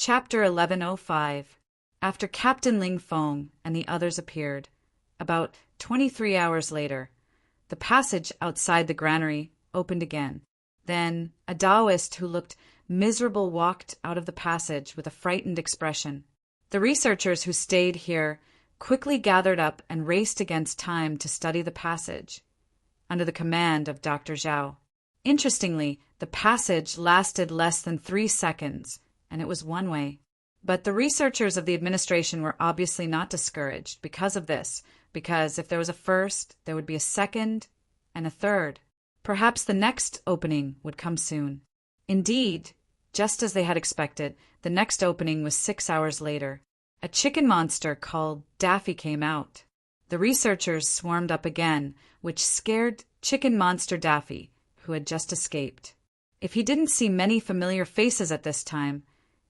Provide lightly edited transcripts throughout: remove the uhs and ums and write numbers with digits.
Chapter 1105. After Captain Ling Fong and the others appeared, about 23 hours later, the passage outside the granary opened again. Then a Taoist who looked miserable walked out of the passage with a frightened expression. The researchers who stayed here quickly gathered up and raced against time to study the passage, under the command of Dr. Zhao. Interestingly, the passage lasted less than 3 seconds, and it was one way. But the researchers of the administration were obviously not discouraged because of this, because if there was a first, there would be a second and a third. Perhaps the next opening would come soon. Indeed, just as they had expected, the next opening was 6 hours later. A chicken monster called Daffy came out. The researchers swarmed up again, which scared Chicken Monster Daffy, who had just escaped. If he didn't see many familiar faces at this time,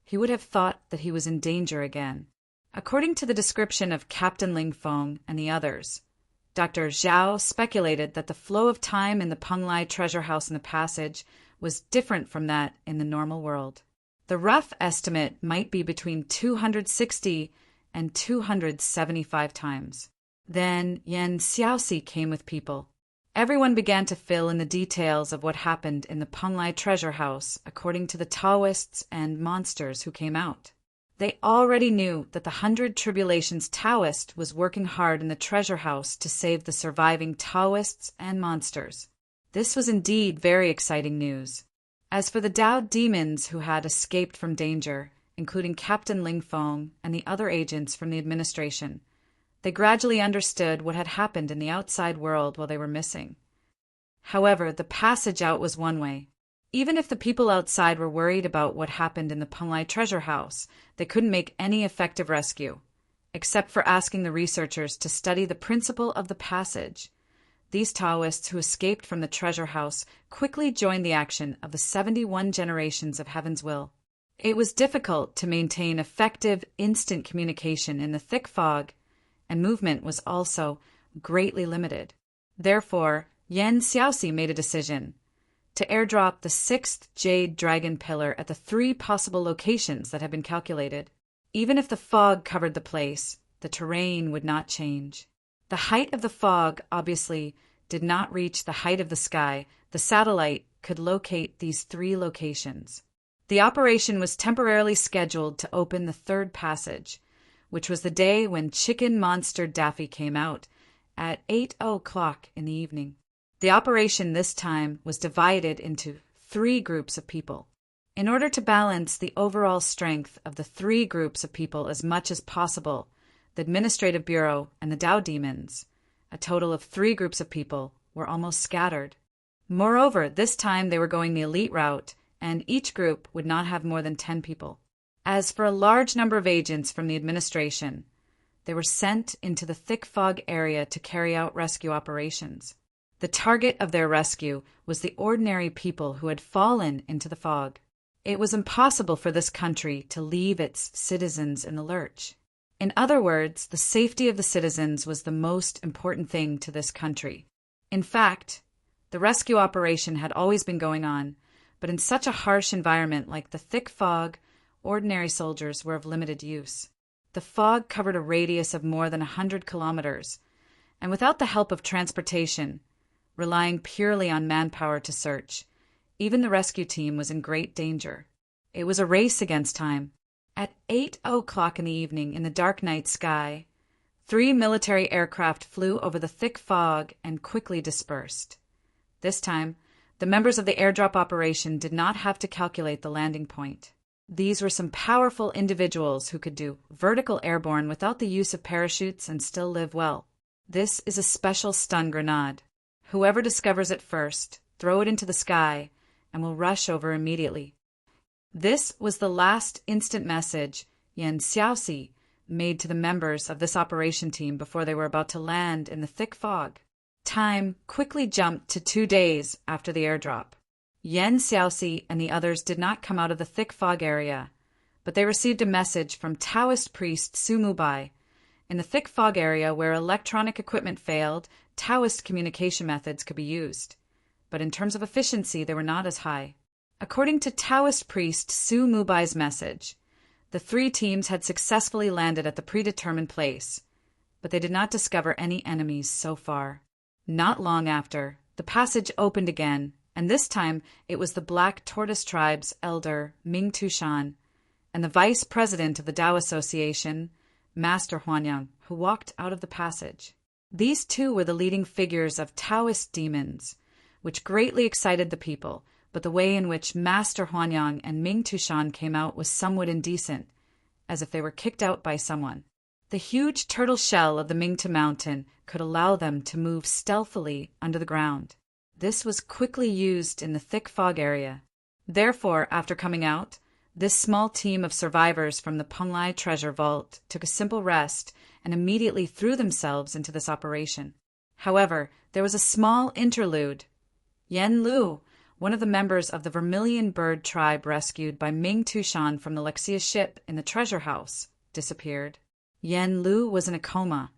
he would have thought that he was in danger again. According to the description of Captain Ling Fong and the others, Dr. Zhao speculated that the flow of time in the Penglai treasure house in the passage was different from that in the normal world. The rough estimate might be between 260 and 275 times. Then Yan Xiaoxi came with people. Everyone began to fill in the details of what happened in the Penglai treasure house according to the Taoists and monsters who came out. They already knew that the 100 Tribulations Taoist was working hard in the treasure house to save the surviving Taoists and monsters. This was indeed very exciting news. As for the Tao demons who had escaped from danger, including Captain Ling Fong and the other agents from the administration, they gradually understood what had happened in the outside world while they were missing. However, the passage out was one way. Even if the people outside were worried about what happened in the Penglai treasure house, they couldn't make any effective rescue, except for asking the researchers to study the principle of the passage. These Taoists who escaped from the treasure house quickly joined the action of the 71 generations of Heaven's Will. It was difficult to maintain effective, instant communication in the thick fog, and movement was also greatly limited. Therefore, Yan Xiaoxi made a decision to airdrop the 6th Jade Dragon Pillar at the 3 possible locations that had been calculated. Even if the fog covered the place, the terrain would not change. The height of the fog obviously did not reach the height of the sky. The satellite could locate these 3 locations. The operation was temporarily scheduled to open the 3rd passage, which was the day when Chicken Monster Daffy came out at 8:00 in the evening. The operation this time was divided into 3 groups of people. In order to balance the overall strength of the 3 groups of people as much as possible, the Administrative Bureau and the Tao Demons, a total of 3 groups of people, were almost scattered. Moreover, this time they were going the elite route, and each group would not have more than 10 people. As for a large number of agents from the administration, they were sent into the thick fog area to carry out rescue operations. The target of their rescue was the ordinary people who had fallen into the fog. It was impossible for this country to leave its citizens in the lurch. In other words, the safety of the citizens was the most important thing to this country. In fact, the rescue operation had always been going on, but in such a harsh environment like the thick fog, ordinary soldiers were of limited use. The fog covered a radius of more than 100 kilometers, and without the help of transportation, relying purely on manpower to search, even the rescue team was in great danger. It was a race against time. At 8:00 in the evening, in the dark night sky, 3 military aircraft flew over the thick fog and quickly dispersed. This time, the members of the airdrop operation did not have to calculate the landing point. These were some powerful individuals who could do vertical airborne without the use of parachutes and still live well. This is a special stun grenade. Whoever discovers it first, throw it into the sky, and will rush over immediately. This was the last instant message Yan Xiaoxi made to the members of this operation team before they were about to land in the thick fog. Time quickly jumped to 2 days after the airdrop. Yan Xiaoxi and the others did not come out of the thick fog area, but they received a message from Taoist priest Su Mubai. In the thick fog area where electronic equipment failed, Taoist communication methods could be used, but in terms of efficiency they were not as high. According to Taoist priest Su Mubai's message, The three teams had successfully landed at the predetermined place, but they did not discover any enemies so far. Not long after, the passage opened again, and this time it was the Black Tortoise Tribe's elder, Ming Tushan, and the vice president of the Tao Association, Master Huanyang, who walked out of the passage. These two were the leading figures of Taoist demons, which greatly excited the people, but the way in which Master Huanyang and Ming Tushan came out was somewhat indecent, as if they were kicked out by someone. The huge turtle shell of the Mingta Mountain could allow them to move stealthily under the ground. This was quickly used in the thick fog area. Therefore, after coming out, this small team of survivors from the Penglai treasure vault took a simple rest and immediately threw themselves into this operation. However, there was a small interlude. Yen Lu, one of the members of the Vermilion Bird tribe rescued by Ming Tushan from the Lexia ship in the treasure house, disappeared. Yen Lu was in a coma,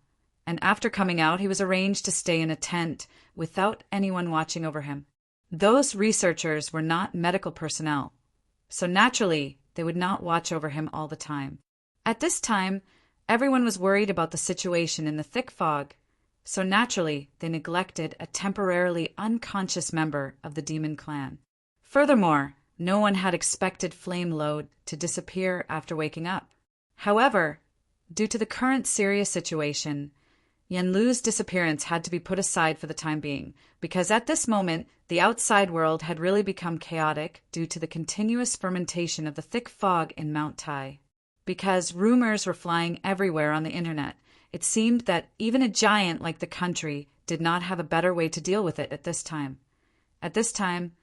and after coming out he was arranged to stay in a tent without anyone watching over him. Those researchers were not medical personnel, so naturally they would not watch over him all the time. At this time, everyone was worried about the situation in the thick fog, so naturally they neglected a temporarily unconscious member of the demon clan. Furthermore, no one had expected Flame Lode to disappear after waking up. However, due to the current serious situation, Yen Lu's disappearance had to be put aside for the time being, because at this moment the outside world had really become chaotic due to the continuous fermentation of the thick fog in Mount Tai. Because rumors were flying everywhere on the internet, it seemed that even a giant like the country did not have a better way to deal with it at this time. At this time,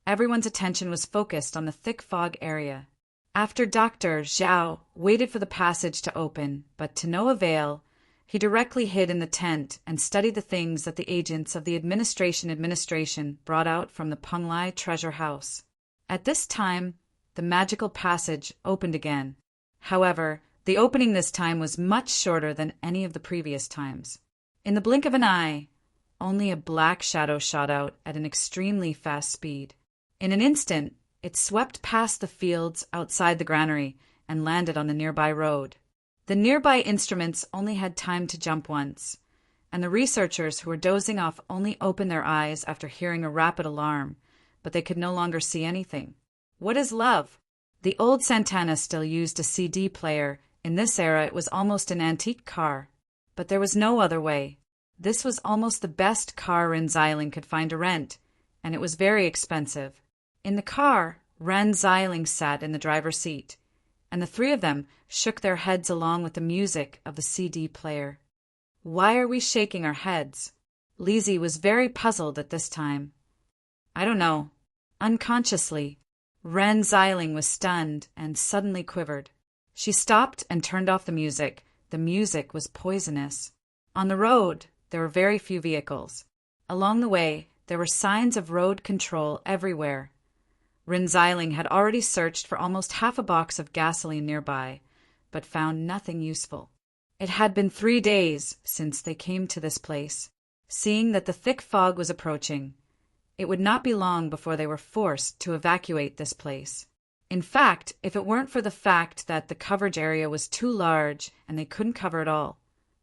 everyone's attention was focused on the thick fog area. After Dr. Zhao waited for the passage to open, but to no avail, he directly hid in the tent and studied the things that the agents of the administration brought out from the Penglai treasure house. At this time, the magical passage opened again. However, the opening this time was much shorter than any of the previous times. In the blink of an eye, only a black shadow shot out at an extremely fast speed. In an instant, it swept past the fields outside the granary and landed on the nearby road. The nearby instruments only had time to jump once, and the researchers who were dozing off only opened their eyes after hearing a rapid alarm, but they could no longer see anything. What is love? The old Santana still used a CD player. In this era, it was almost an antique car. But there was no other way. This was almost the best car Ren Xiling could find to rent, and it was very expensive. In the car, Ren Xiling sat in the driver's seat, and the three of them shook their heads along with the music of the CD player. Why are we shaking our heads? Lizzie was very puzzled at this time. I don't know. Unconsciously, Ren Xiling was stunned and suddenly quivered. She stopped and turned off the music. The music was poisonous. On the road, there were very few vehicles. Along the way, there were signs of road control everywhere. Ren Xiling had already searched for almost half a box of gasoline nearby, but found nothing useful. It had been 3 days since they came to this place. Seeing that the thick fog was approaching, it would not be long before they were forced to evacuate this place. In fact, if it weren't for the fact that the coverage area was too large and they couldn't cover it all,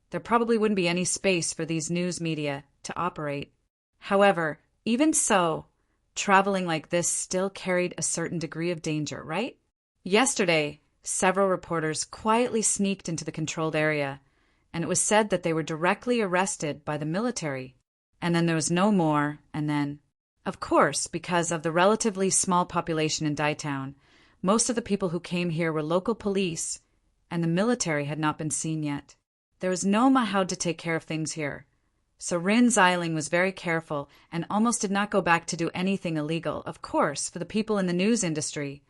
there probably wouldn't be any space for these news media to operate. However, even so, traveling like this still carried a certain degree of danger, right? Yesterday, several reporters quietly sneaked into the controlled area, and it was said that they were directly arrested by the military. And then there was no more, and then, of course, because of the relatively small population in Daitown, most of the people who came here were local police, and the military had not been seen yet. There was no Mahao to take care of things here. So Ren Xiling was very careful and almost did not go back to do anything illegal. Of course, for the people in the news industry,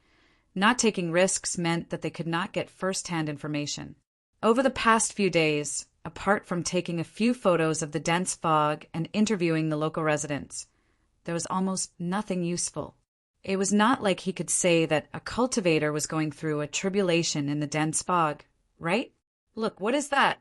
not taking risks meant that they could not get first-hand information. Over the past few days, apart from taking a few photos of the dense fog and interviewing the local residents, there was almost nothing useful. It was not like he could say that a cultivator was going through a tribulation in the dense fog, right? Look, what is that?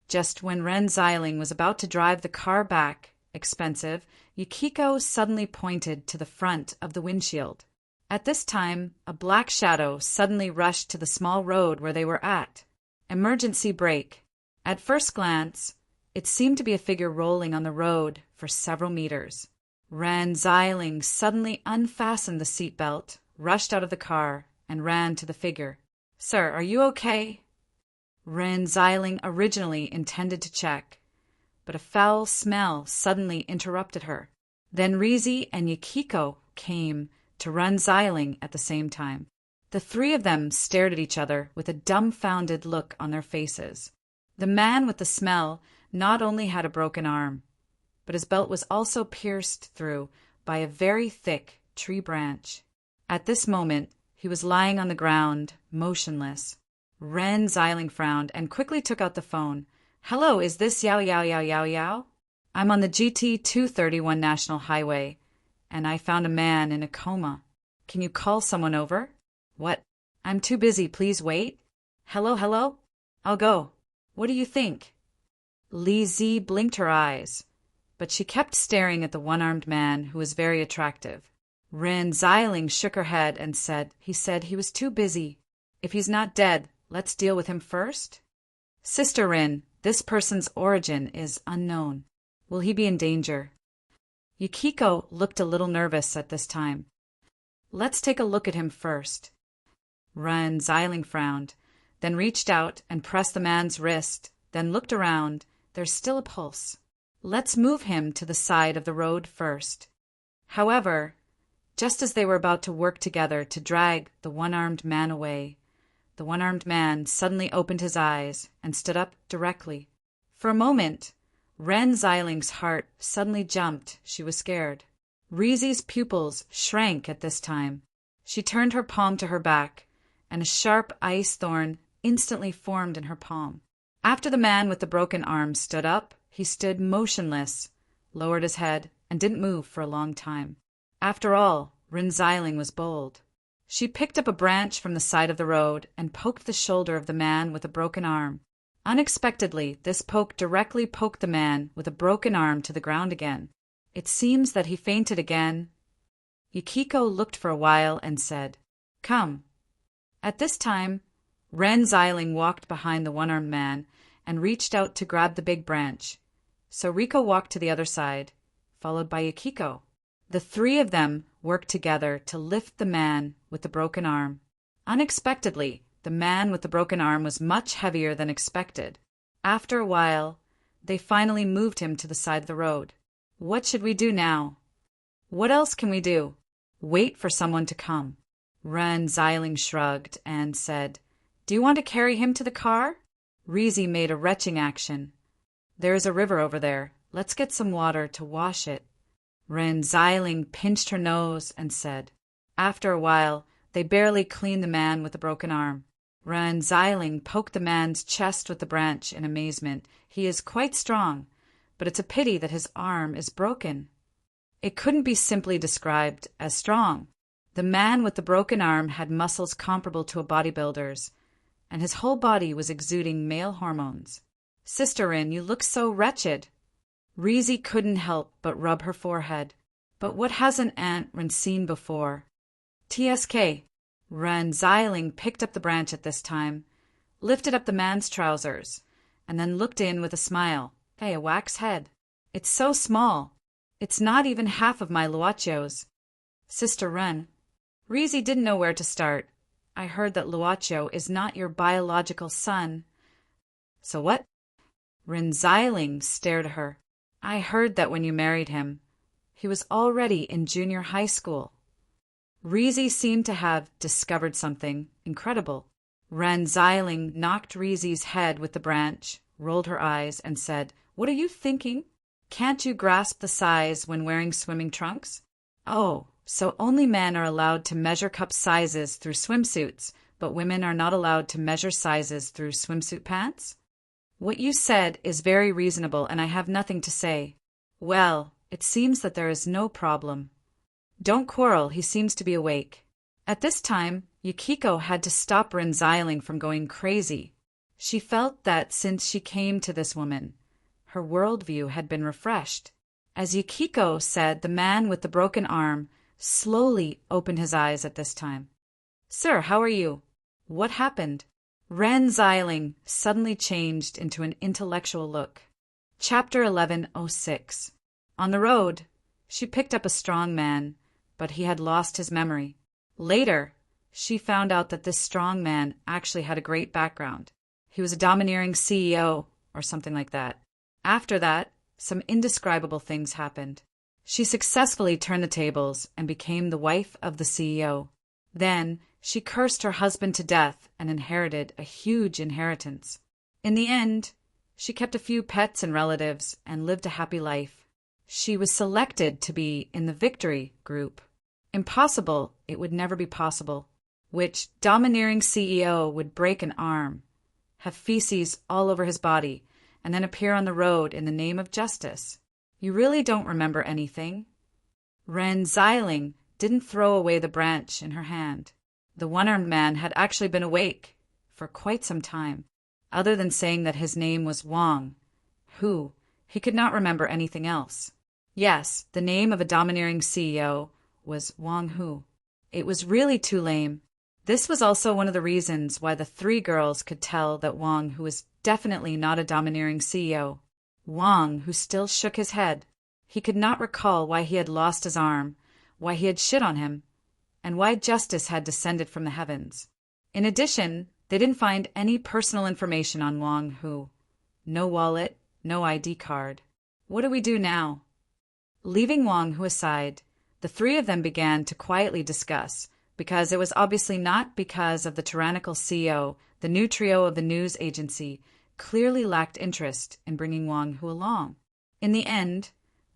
Just when Ren Xiling was about to drive the car back, expensive, Yukiko suddenly pointed to the front of the windshield. At this time, a black shadow suddenly rushed to the small road where they were at. Emergency brake. At first glance, it seemed to be a figure rolling on the road for several meters. Ren Xiling suddenly unfastened the seatbelt, rushed out of the car, and ran to the figure. "Sir, are you okay?" Ren Xiling originally intended to check, but a foul smell suddenly interrupted her. Then Rizi and Yukiko came to Ren Xiling at the same time. The three of them stared at each other with a dumbfounded look on their faces. The man with the smell not only had a broken arm, but his belt was also pierced through by a very thick tree branch. At this moment, he was lying on the ground, motionless. Ren Xiling frowned and quickly took out the phone. "Hello, is this Yao Yao Yao Yao Yao? I'm on the GT 231 National Highway, and I found a man in a coma. Can you call someone over?" "What? I'm too busy, please wait." "Hello, hello? I'll go. What do you think?" Li Zi blinked her eyes, but she kept staring at the one-armed man who was very attractive. Ren Xiling shook her head and said he was too busy. "If he's not dead, let's deal with him first." "Sister Rin, this person's origin is unknown. Will he be in danger?" Yukiko looked a little nervous at this time. "Let's take a look at him first." Ren Xiling frowned, then reached out and pressed the man's wrist, then looked around. There's still a pulse. "Let's move him to the side of the road first." However, just as they were about to work together to drag the one-armed man away, the one-armed man suddenly opened his eyes and stood up directly. For a moment, Ren Xiling's heart suddenly jumped. She was scared. Rizi's pupils shrank at this time. She turned her palm to her back, and a sharp ice thorn instantly formed in her palm. After the man with the broken arm stood up, he stood motionless, lowered his head, and didn't move for a long time. After all, Ren Xiling was bold. She picked up a branch from the side of the road and poked the shoulder of the man with a broken arm. Unexpectedly, this poke directly poked the man with a broken arm to the ground again. It seems that he fainted again. Yukiko looked for a while and said, "Come." At this time, Ren Xiling walked behind the one-armed man and reached out to grab the big branch. So Riko walked to the other side, followed by Yukiko. The three of them worked together to lift the man with the broken arm. Unexpectedly, the man with the broken arm was much heavier than expected. After a while, they finally moved him to the side of the road. "What should we do now?" "What else can we do? Wait for someone to come." Ren Xiling shrugged and said, "Do you want to carry him to the car?" Rizi made a retching action. "There is a river over there. Let's get some water to wash it." Ren Xiling pinched her nose and said. After a while, they barely cleaned the man with the broken arm. Ren Xiling poked the man's chest with the branch in amazement. "He is quite strong, but it's a pity that his arm is broken." It couldn't be simply described as strong. The man with the broken arm had muscles comparable to a bodybuilder's, and his whole body was exuding male hormones. "Sister Rin, you look so wretched." Rizi couldn't help but rub her forehead. "But what hasn't Aunt Rin seen before?" "TSK." Ren Xiling picked up the branch at this time, lifted up the man's trousers, and then looked in with a smile. "Hey, a wax head. It's so small. It's not even half of my Luacio's." "Sister Ren." Rizi didn't know where to start. "I heard that Luacio is not your biological son." "So what?" Ren Xiling stared at her. "I heard that when you married him, he was already in junior high school." Rizi seemed to have discovered something incredible. Ren Xiling knocked Rizi's head with the branch, rolled her eyes, and said, "What are you thinking? Can't you grasp the size when wearing swimming trunks? Oh, so only men are allowed to measure cup sizes through swimsuits, but women are not allowed to measure sizes through swimsuit pants? What you said is very reasonable, and I have nothing to say. Well, it seems that there is no problem. Don't quarrel, he seems to be awake." At this time, Yukiko had to stop Ren Xiling from going crazy. She felt that since she came to this woman, her worldview had been refreshed. As Yukiko said, the man with the broken arm slowly opened his eyes at this time. "Sir, how are you? What happened?" Ren Xiling suddenly changed into an intellectual look. Chapter 1106. On the road, she picked up a strong man, but he had lost his memory. Later, she found out that this strong man actually had a great background. He was a domineering CEO or something like that. After that, some indescribable things happened. She successfully turned the tables and became the wife of the CEO. Then, she cursed her husband to death and inherited a huge inheritance. In the end, she kept a few pets and relatives and lived a happy life. She was selected to be in the victory group. Impossible, it would never be possible. Which domineering CEO would break an arm, have feces all over his body, and then appear on the road in the name of justice? You really don't remember anything? Ren Xiling didn't throw away the branch in her hand. The one-armed man had actually been awake for quite some time. Other than saying that his name was Wang Hu, he could not remember anything else. Yes, the name of a domineering CEO was Wang Hu. It was really too lame. This was also one of the reasons why the three girls could tell that Wang Hu was definitely not a domineering CEO. Wang Hu still shook his head. He could not recall why he had lost his arm, why he had shit on him, and why justice had descended from the heavens. In addition, they didn't find any personal information on Wang Hu. No wallet, no ID card. What do we do now? Leaving Wang Hu aside, the three of them began to quietly discuss, because it was obviously not because of the tyrannical CEO, the new trio of the news agency clearly lacked interest in bringing Wang Hu along. In the end,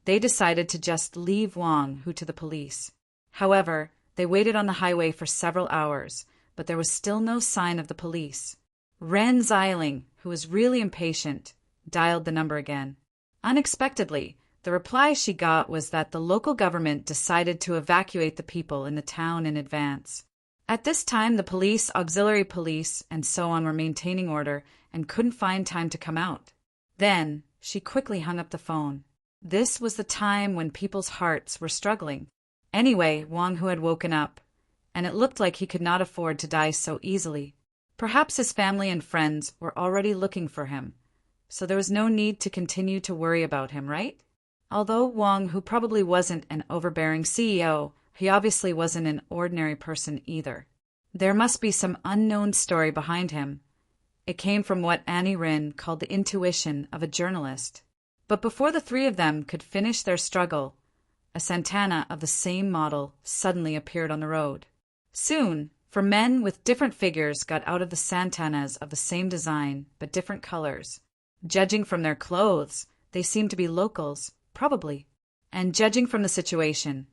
they decided to just leave Wang Hu to the police. However, they waited on the highway for several hours, but there was still no sign of the police. Ren Xiling, who was really impatient, dialed the number again. Unexpectedly, the reply she got was that the local government decided to evacuate the people in the town in advance. At this time, the police, auxiliary police, and so on were maintaining order and couldn't find time to come out. Then, she quickly hung up the phone. This was the time when people's hearts were struggling. Anyway, Wang Hu had woken up, and it looked like he could not afford to die so easily. Perhaps his family and friends were already looking for him, so there was no need to continue to worry about him, right? Although Wang Hu probably wasn't an overbearing CEO, he obviously wasn't an ordinary person either. There must be some unknown story behind him. It came from what Annie Rin called the intuition of a journalist. But before the three of them could finish their struggle, a Santana of the same model suddenly appeared on the road. Soon, for men with different figures got out of the Santanas of the same design but different colors. Judging from their clothes, they seemed to be locals, probably. And judging from the situation,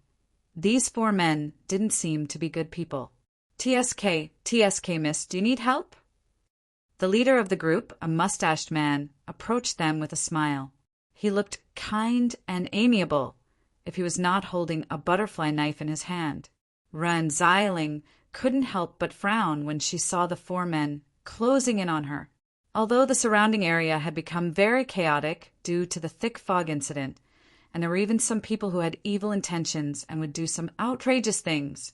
these four men didn't seem to be good people. TSK, miss, do you need help? The leader of the group, a mustached man, approached them with a smile. He looked kind and amiable, if he was not holding a butterfly knife in his hand. Ren Xiling couldn't help but frown when she saw the four men closing in on her. Although the surrounding area had become very chaotic due to the thick fog incident, and there were even some people who had evil intentions and would do some outrageous things,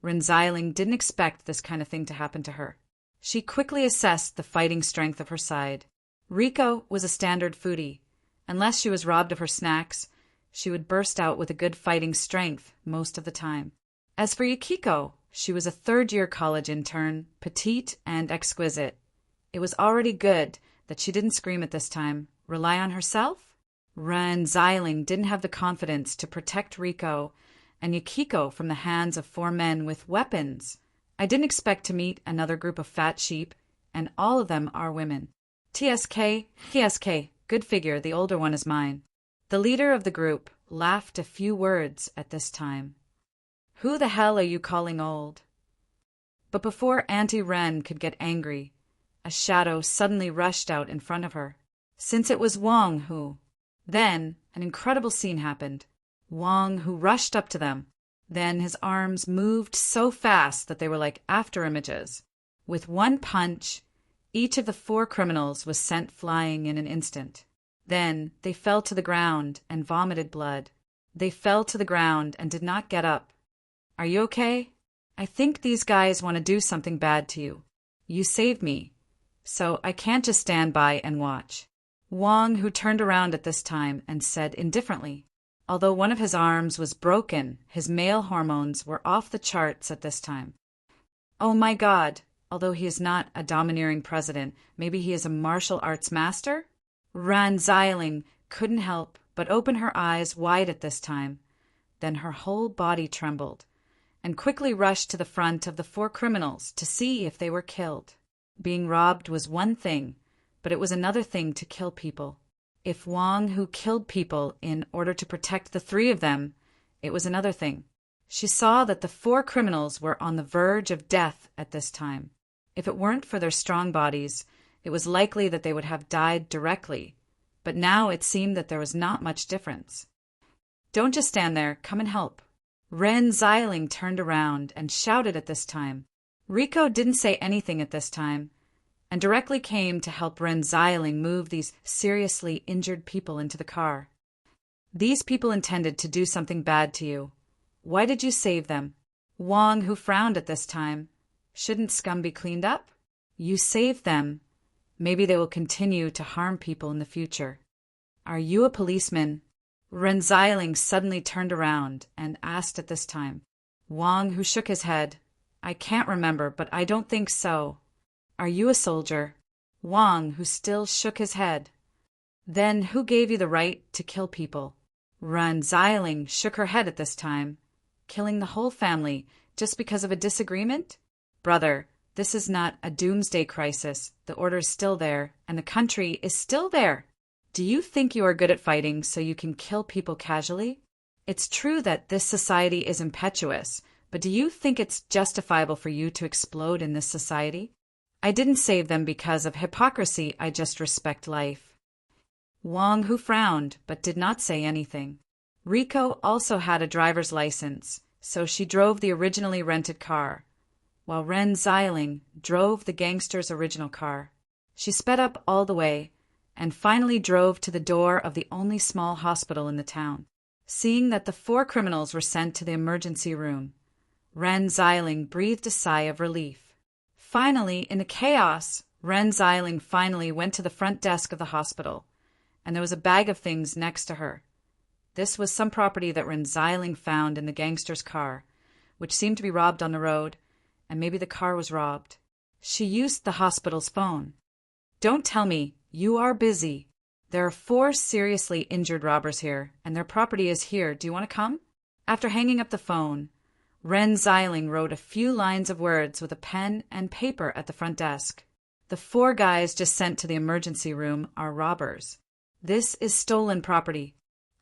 Ren Xiling didn't expect this kind of thing to happen to her. She quickly assessed the fighting strength of her side. Riko was a standard foodie. Unless she was robbed of her snacks, she would burst out with a good fighting strength most of the time. As for Yukiko, she was a third-year college intern, petite and exquisite. It was already good that she didn't scream at this time. Rely on herself? Ren Xiling didn't have the confidence to protect Riko and Yukiko from the hands of four men with weapons. I didn't expect to meet another group of fat sheep, and all of them are women. TSK, good figure, the older one is mine. The leader of the group laughed a few words at this time. Who the hell are you calling old? But before Auntie Ren could get angry, a shadow suddenly rushed out in front of her. Since it was Wang Hu. Then an incredible scene happened. Wang Hu rushed up to them. Then his arms moved so fast that they were like after images. With one punch, each of the four criminals was sent flying in an instant. Then they fell to the ground and vomited blood. They fell to the ground and did not get up. Are you okay? I think these guys want to do something bad to you. You saved me, so I can't just stand by and watch. Wang, who turned around at this time and said indifferently. Although one of his arms was broken, his male hormones were off the charts at this time. Oh my God, although he is not a domineering president, maybe he is a martial arts master? Ran Xiling couldn't help but open her eyes wide at this time. Then her whole body trembled, and quickly rushed to the front of the 4 criminals to see if they were killed. Being robbed was one thing, but it was another thing to kill people. If Wang, who killed people in order to protect the 3 of them, it was another thing. She saw that the 4 criminals were on the verge of death at this time. If it weren't for their strong bodies, it was likely that they would have died directly, but now it seemed that there was not much difference. Don't just stand there, come and help. Ren Xiling turned around and shouted at this time. Rico didn't say anything at this time, and directly came to help Ren Xiling move these seriously injured people into the car. These people intended to do something bad to you. Why did you save them? Wang, who frowned at this time. Shouldn't scum be cleaned up? You saved them. Maybe they will continue to harm people in the future. Are you a policeman? Ren Xiling suddenly turned around and asked at this time. Wang, who shook his head. I can't remember, but I don't think so. Are you a soldier? Wang, who still shook his head. Then who gave you the right to kill people? Ren Xiling shook her head at this time. Killing the whole family just because of a disagreement? Brother, this is not a doomsday crisis. The order is still there, and the country is still there. Do you think you are good at fighting so you can kill people casually? It's true that this society is impetuous, but do you think it's justifiable for you to explode in this society? I didn't save them because of hypocrisy, I just respect life. Wang, who frowned, but did not say anything. Rico also had a driver's license, so she drove the originally rented car, while Ren Xiling drove the gangster's original car. She sped up all the way, and finally drove to the door of the only small hospital in the town. Seeing that the 4 criminals were sent to the emergency room, Ren Xiling breathed a sigh of relief. Finally, in the chaos, Ren Xiling finally went to the front desk of the hospital, and there was a bag of things next to her. This was some property that Ren Xiling found in the gangster's car, which seemed to be robbed on the road, and maybe the car was robbed. She used the hospital's phone. Don't tell me, you are busy. There are 4 seriously injured robbers here, and their property is here. Do you want to come? After hanging up the phone, Ren Xiling wrote a few lines of words with a pen and paper at the front desk. The 4 guys just sent to the emergency room are robbers. This is stolen property.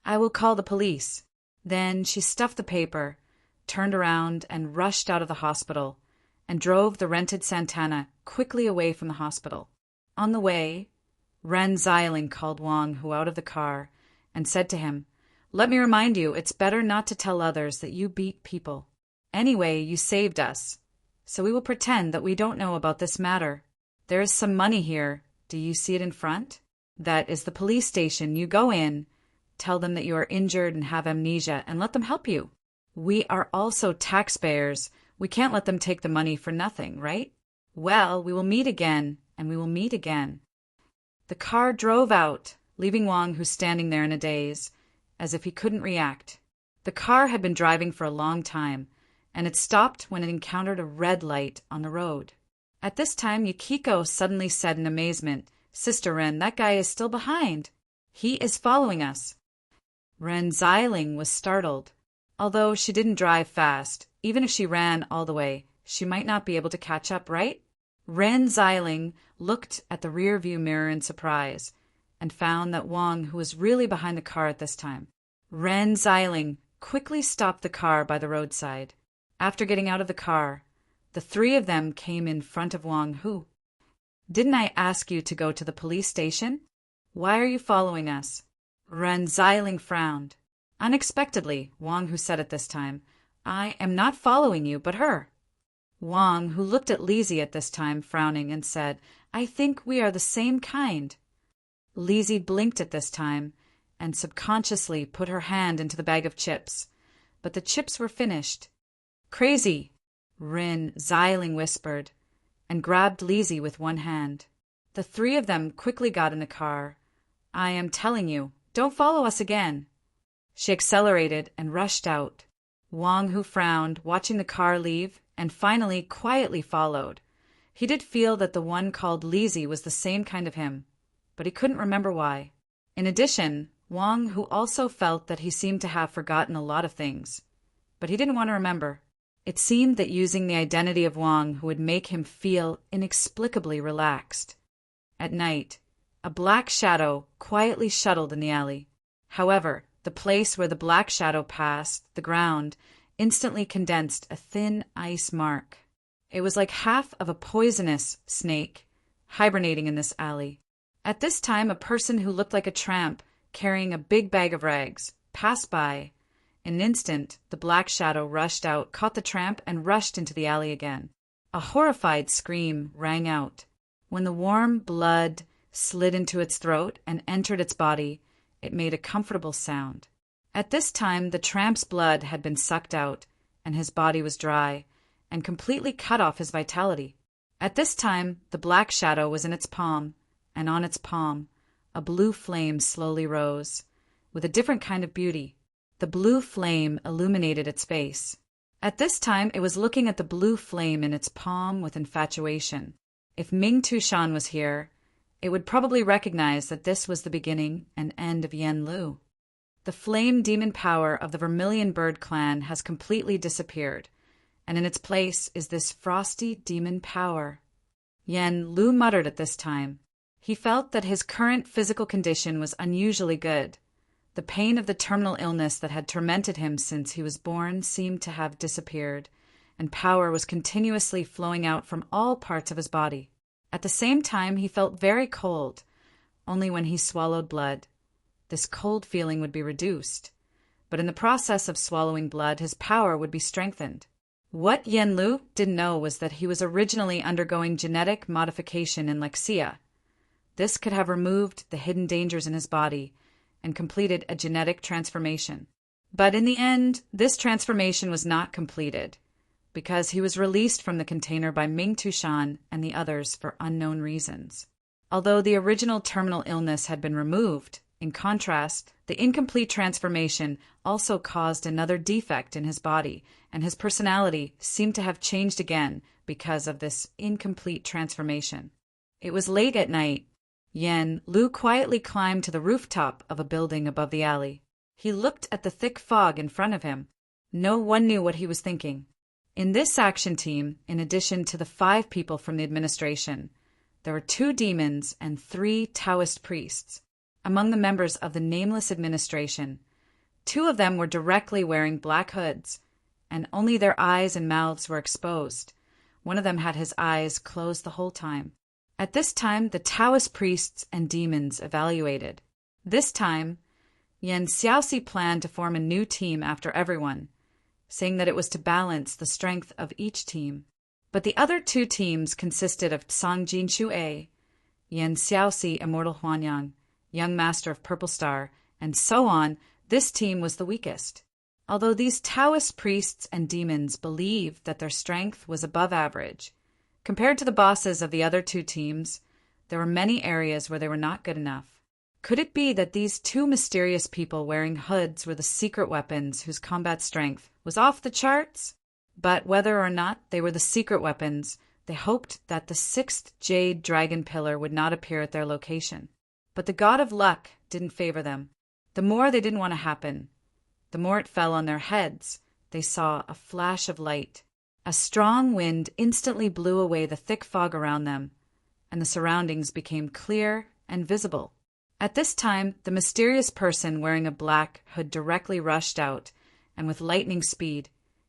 I will call the police. Then she stuffed the paper, turned around and rushed out of the hospital, and drove the rented Santana quickly away from the hospital. On the way, Ren Xiling called Wang Hu out of the car and said to him, Let me remind you, it's better not to tell others that you beat people. Anyway, you saved us, so we will pretend that we don't know about this matter. There is some money here. Do you see it in front? That is the police station. You go in, tell them that you are injured and have amnesia, and let them help you. We are also taxpayers. We can't let them take the money for nothing, right? Well, we will meet again, and we will meet again. The car drove out, leaving Wang Hu standing there in a daze, as if he couldn't react. The car had been driving for a long time, and it stopped when it encountered a red light on the road. At this time, Yukiko suddenly said in amazement, Sister Ren, that guy is still behind. He is following us. Ren Xiling was startled. Although she didn't drive fast, even if she ran all the way, she might not be able to catch up, right? Ren Xiling looked at the rear-view mirror in surprise and found that Wang, who was really behind the car at this time. Ren Xiling quickly stopped the car by the roadside. After getting out of the car, the 3 of them came in front of Wang Hu. Didn't I ask you to go to the police station? Why are you following us? Ren Xiling frowned. Unexpectedly, Wang Hu said at this time, I am not following you, but her. Wang, who looked at Lizzie at this time, frowning, and said, I think we are the same kind. Lizzie blinked at this time, and subconsciously put her hand into the bag of chips, but the chips were finished. Crazy, Rin Xiling whispered, and grabbed Lizzie with one hand. The three of them quickly got in the car. I am telling you, don't follow us again. She accelerated and rushed out. Wang Hu frowned, watching the car leave, and finally quietly followed. He did feel that the one called Lizzie was the same kind of him, but he couldn't remember why. In addition, Wang Hu also felt that he seemed to have forgotten a lot of things, but he didn't want to remember. It seemed that using the identity of Wang would make him feel inexplicably relaxed. At night, a black shadow quietly shuttled in the alley. However, the place where the black shadow passed, the ground, instantly condensed a thin ice mark. It was like half of a poisonous snake hibernating in this alley. At this time, a person who looked like a tramp, carrying a big bag of rags, passed by. In an instant, the black shadow rushed out, caught the tramp, and rushed into the alley again. A horrified scream rang out. When the warm blood slid into its throat and entered its body, it made a comfortable sound. At this time, the tramp's blood had been sucked out, and his body was dry, and completely cut off his vitality. At this time, the black shadow was in its palm, and on its palm, a blue flame slowly rose, with a different kind of beauty. The blue flame illuminated its face. At this time, it was looking at the blue flame in its palm with infatuation. If Ming Tushan was here, it would probably recognize that this was the beginning and end of Yen Lu. The flame demon power of the Vermilion Bird clan has completely disappeared, and in its place is this frosty demon power. Yen Lu muttered at this time. He felt that his current physical condition was unusually good. The pain of the terminal illness that had tormented him since he was born seemed to have disappeared, and power was continuously flowing out from all parts of his body. At the same time, he felt very cold, only when he swallowed blood. This cold feeling would be reduced, but in the process of swallowing blood, his power would be strengthened. What Yen Lu didn't know was that he was originally undergoing genetic modification in Lexia. This could have removed the hidden dangers in his body and completed a genetic transformation. But in the end, this transformation was not completed, because he was released from the container by Ming Tushan and the others for unknown reasons. Although the original terminal illness had been removed, in contrast, the incomplete transformation also caused another defect in his body, and his personality seemed to have changed again because of this incomplete transformation. It was late at night. Yen Lu quietly climbed to the rooftop of a building above the alley. He looked at the thick fog in front of him. No one knew what he was thinking. In this action team, in addition to the 5 people from the administration, there were 2 demons and 3 Taoist priests. Among the members of the nameless administration, 2 of them were directly wearing black hoods, and only their eyes and mouths were exposed. One of them had his eyes closed the whole time. At this time, the Taoist priests and demons evaluated. This time, Yan Xiaoxi planned to form a new team after everyone, saying that it was to balance the strength of each team. But the other 2 teams consisted of Sang Jin Shu-A, Yan Xiaoxi Immortal Huanyang, Young Master of Purple Star, and so on. This team was the weakest. Although these Taoist priests and demons believed that their strength was above average, compared to the bosses of the other 2 teams, there were many areas where they were not good enough. Could it be that these 2 mysterious people wearing hoods were the secret weapons whose combat strength was off the charts? But whether or not they were the secret weapons, they hoped that the 6th Jade Dragon Pillar would not appear at their location. But the god of luck didn't favor them. The more they didn't want to happen, the more it fell on their heads. They saw a flash of light. A strong wind instantly blew away the thick fog around them, and the surroundings became clear and visible. At this time, the mysterious person wearing a black hood directly rushed out, and with lightning speed,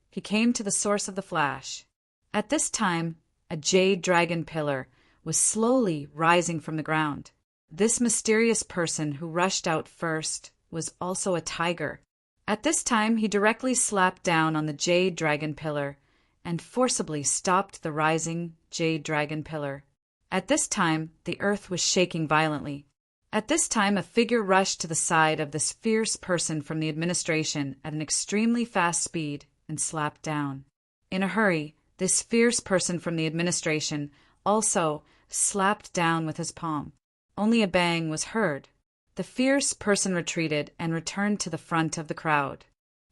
he came to the source of the flash. At this time, a jade dragon pillar was slowly rising from the ground. This mysterious person who rushed out first was also a tiger. At this time, he directly slapped down on the jade dragon pillar and forcibly stopped the rising jade dragon pillar. At this time, the earth was shaking violently. At this time, a figure rushed to the side of this fierce person from the administration at an extremely fast speed and slapped down. In a hurry, this fierce person from the administration also slapped down with his palm. Only a bang was heard. The fierce person retreated and returned to the front of the crowd.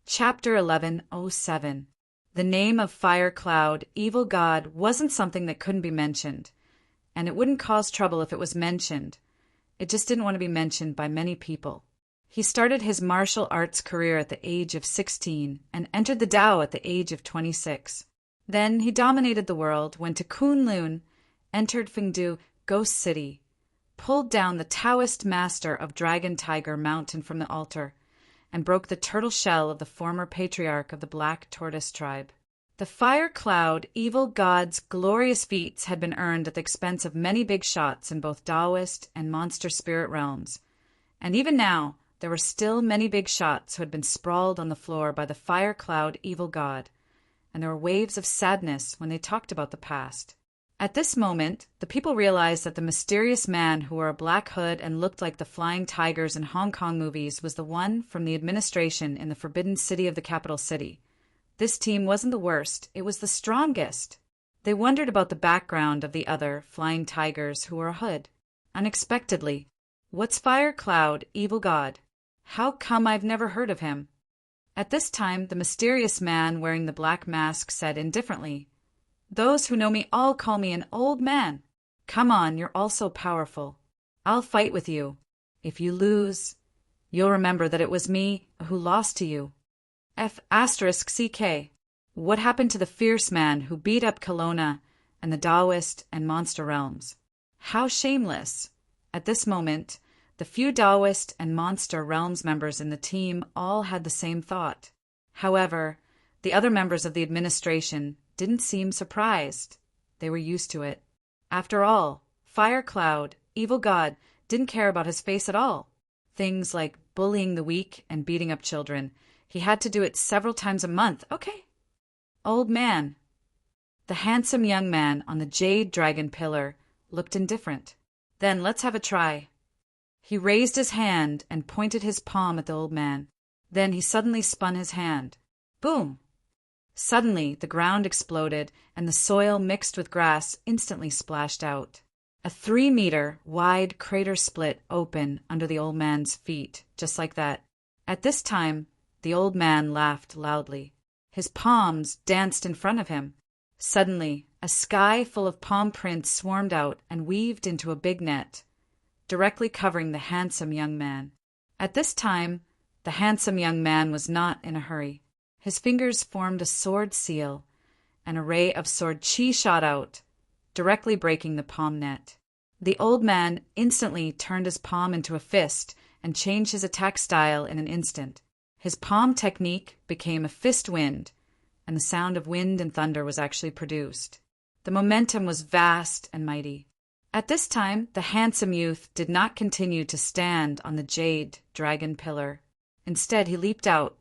Chapter 1107. The name of Fire Cloud, Evil God, wasn't something that couldn't be mentioned, and it wouldn't cause trouble if it was mentioned. It just didn't want to be mentioned by many people. He started his martial arts career at the age of 16 and entered the Tao at the age of 26. Then he dominated the world, went to Kunlun, entered Fengdu Ghost City, pulled down the Taoist master of Dragon Tiger Mountain from the altar, and broke the turtle shell of the former patriarch of the Black Tortoise tribe. The Fire Cloud, Evil God's glorious feats had been earned at the expense of many big shots in both Taoist and monster spirit realms. And even now, there were still many big shots who had been sprawled on the floor by the Fire Cloud, Evil God, and there were waves of sadness when they talked about the past. At this moment, the people realized that the mysterious man who wore a black hood and looked like the flying tigers in Hong Kong movies was the one from the administration in the Forbidden City of the capital city. This team wasn't the worst, it was the strongest. They wondered about the background of the other flying tigers who wore a hood. Unexpectedly, "What's Fire Cloud, Evil God? How come I've never heard of him?" At this time, the mysterious man wearing the black mask said indifferently, "Those who know me all call me an old man. Come on, you're all so powerful. I'll fight with you. If you lose, you'll remember that it was me who lost to you. F***CK. What happened to the fierce man who beat up Kelowna and the Taoist and monster realms? How shameless." At this moment, the few Taoist and monster realms members in the team all had the same thought. However, the other members of the administration didn't seem surprised. They were used to it. After all, Fire Cloud, Evil God, didn't care about his face at all. Things like bullying the weak and beating up children, he had to do it several times a month. Okay. Old man. The handsome young man on the jade dragon pillar looked indifferent. Then let's have a try. He raised his hand and pointed his palm at the old man. Then he suddenly spun his hand. Boom! Suddenly, the ground exploded, and the soil mixed with grass instantly splashed out. A 3-meter wide crater split open under the old man's feet, just like that. At this time, the old man laughed loudly. His palms danced in front of him. Suddenly, a sky full of palm prints swarmed out and weaved into a big net, directly covering the handsome young man. At this time, the handsome young man was not in a hurry. His fingers formed a sword seal. An ray of sword chi shot out, directly breaking the palm net. The old man instantly turned his palm into a fist and changed his attack style in an instant. His palm technique became a fist wind, and the sound of wind and thunder was actually produced. The momentum was vast and mighty. At this time, the handsome youth did not continue to stand on the jade dragon pillar. Instead, he leaped out.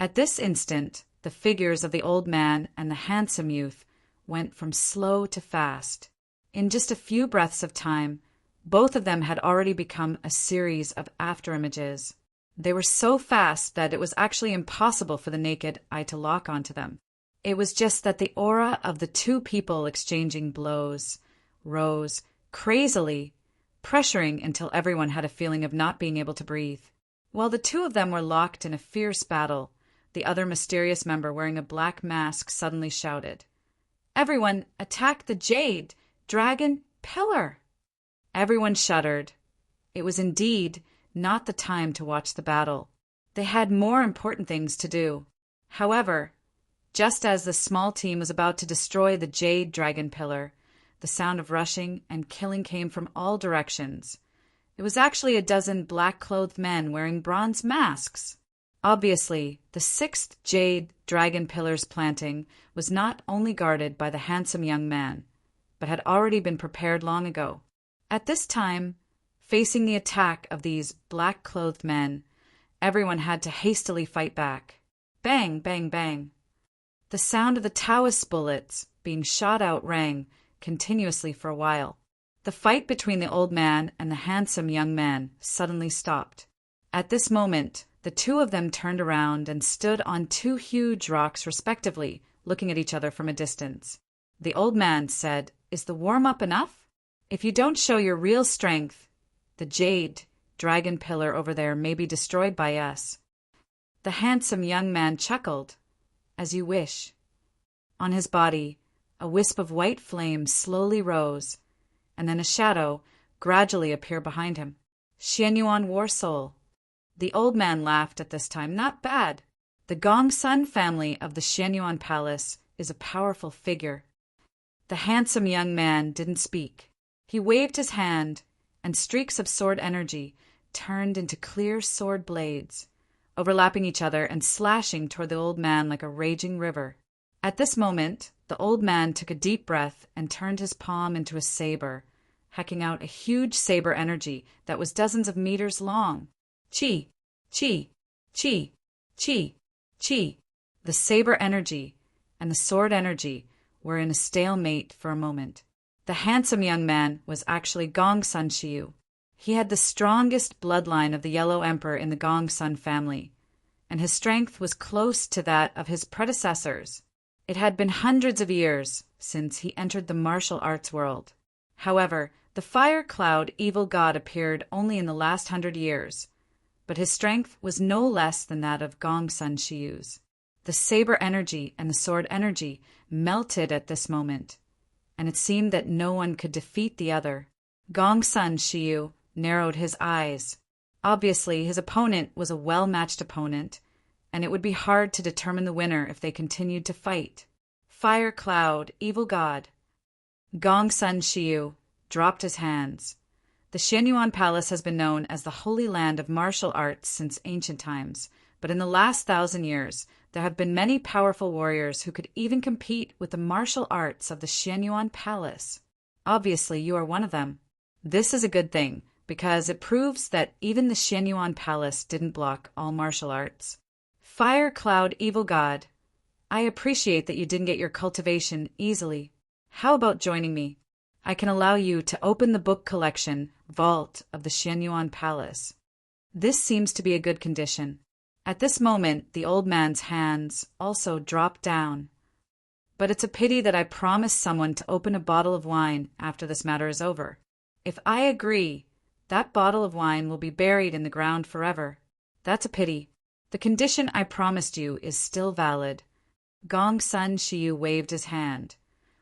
At this instant, the figures of the old man and the handsome youth went from slow to fast. In just a few breaths of time, both of them had already become a series of afterimages. They were so fast that it was actually impossible for the naked eye to lock onto them. It was just that the aura of the two people exchanging blows rose crazily, pressuring until everyone had a feeling of not being able to breathe. While the two of them were locked in a fierce battle, the other mysterious member wearing a black mask suddenly shouted, "Everyone, attack the jade dragon pillar!" Everyone shuddered. It was indeed not the time to watch the battle. They had more important things to do. However, just as the small team was about to destroy the jade dragon pillar, the sound of rushing and killing came from all directions. It was actually a dozen black-clothed men wearing bronze masks. Obviously, the 6th jade dragon pillar's planting was not only guarded by the handsome young man, but had already been prepared long ago. At this time, facing the attack of these black-clothed men, everyone had to hastily fight back. Bang, bang, bang. The sound of the Taoist bullets being shot out rang continuously for a while. The fight between the old man and the handsome young man suddenly stopped. At this moment, the two of them turned around and stood on 2 huge rocks respectively, looking at each other from a distance. The old man said, "Is the warm-up enough? If you don't show your real strength, the jade dragon pillar over there may be destroyed by us." The handsome young man chuckled. "As you wish." On his body, a wisp of white flame slowly rose, and then a shadow gradually appeared behind him. Xianyuan War Soul. The old man laughed at this time. "Not bad. The Gongsun family of the Xianyuan Palace is a powerful figure." The handsome young man didn't speak. He waved his hand, and streaks of sword energy turned into clear sword blades, overlapping each other and slashing toward the old man like a raging river. At this moment, the old man took a deep breath and turned his palm into a saber, hacking out a huge saber energy that was dozens of meters long. Chi, chi, chi, chi, chi. The saber energy and the sword energy were in a stalemate for a moment. The handsome young man was actually Gongsun Shiyu. He had the strongest bloodline of the Yellow Emperor in the Gongsun family, and his strength was close to that of his predecessors. It had been hundreds of years since he entered the martial arts world. However, the fire cloud evil god appeared only in the last 100 years, but his strength was no less than that of Gongsun Shiyu's. The saber energy and the sword energy melted at this moment, and it seemed that no one could defeat the other. Gongsun Shiyu narrowed his eyes. Obviously, his opponent was a well-matched opponent, and it would be hard to determine the winner if they continued to fight. Fire Cloud, evil god. Gongsun Shiyu dropped his hands. The Xianyuan Palace has been known as the Holy Land of martial arts since ancient times, but in the last 1,000 years, there have been many powerful warriors who could even compete with the martial arts of the Xianyuan Palace. Obviously, you are one of them. This is a good thing, because it proves that even the Xianyuan Palace didn't block all martial arts. Fire Cloud, evil god. I appreciate that you didn't get your cultivation easily. How about joining me? I can allow you to open the book collection vault of the Xianyuan Palace. This seems to be a good condition. At this moment, the old man's hands also dropped down. But it's a pity that I promised someone to open a bottle of wine after this matter is over. If I agree, that bottle of wine will be buried in the ground forever. That's a pity. The condition I promised you is still valid. Gongsun Shiyu waved his hand.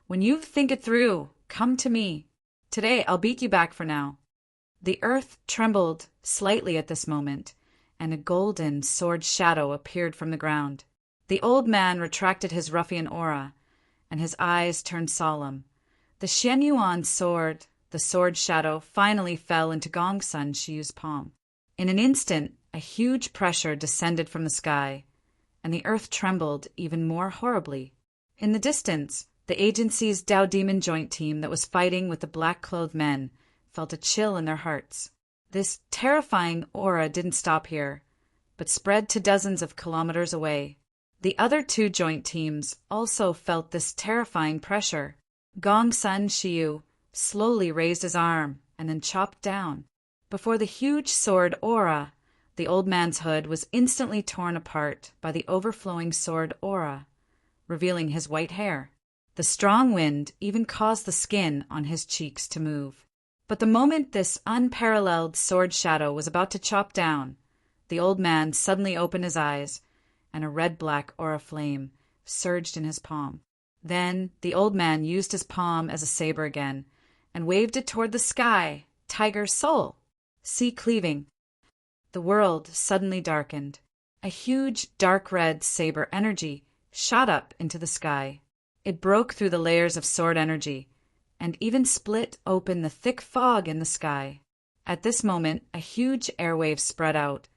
When you think it through, come to me. Today I'll beat you back for now. The earth trembled slightly at this moment, and a golden sword shadow appeared from the ground. The old man retracted his ruffian aura, and his eyes turned solemn. The Xianyuan sword, the sword shadow, finally fell into Gongsun Shiyu's palm. In an instant, a huge pressure descended from the sky, and the earth trembled even more horribly. In the distance, the agency's Dao Demon Joint team that was fighting with the black-clothed men felt a chill in their hearts. This terrifying aura didn't stop here, but spread to dozens of kilometers away. The other two joint teams also felt this terrifying pressure. Gongsun Shiyu slowly raised his arm and then chopped down. Before the huge sword aura, the old man's hood was instantly torn apart by the overflowing sword aura, revealing his white hair. The strong wind even caused the skin on his cheeks to move. But the moment this unparalleled sword shadow was about to chop down, the old man suddenly opened his eyes, and a red-black aura flame surged in his palm. Then the old man used his palm as a saber again, and waved it toward the sky. Tiger soul! See cleaving. The world suddenly darkened. A huge dark red saber energy shot up into the sky. It broke through the layers of sword energy, and even split open the thick fog in the sky. At this moment, a huge airwave spread out,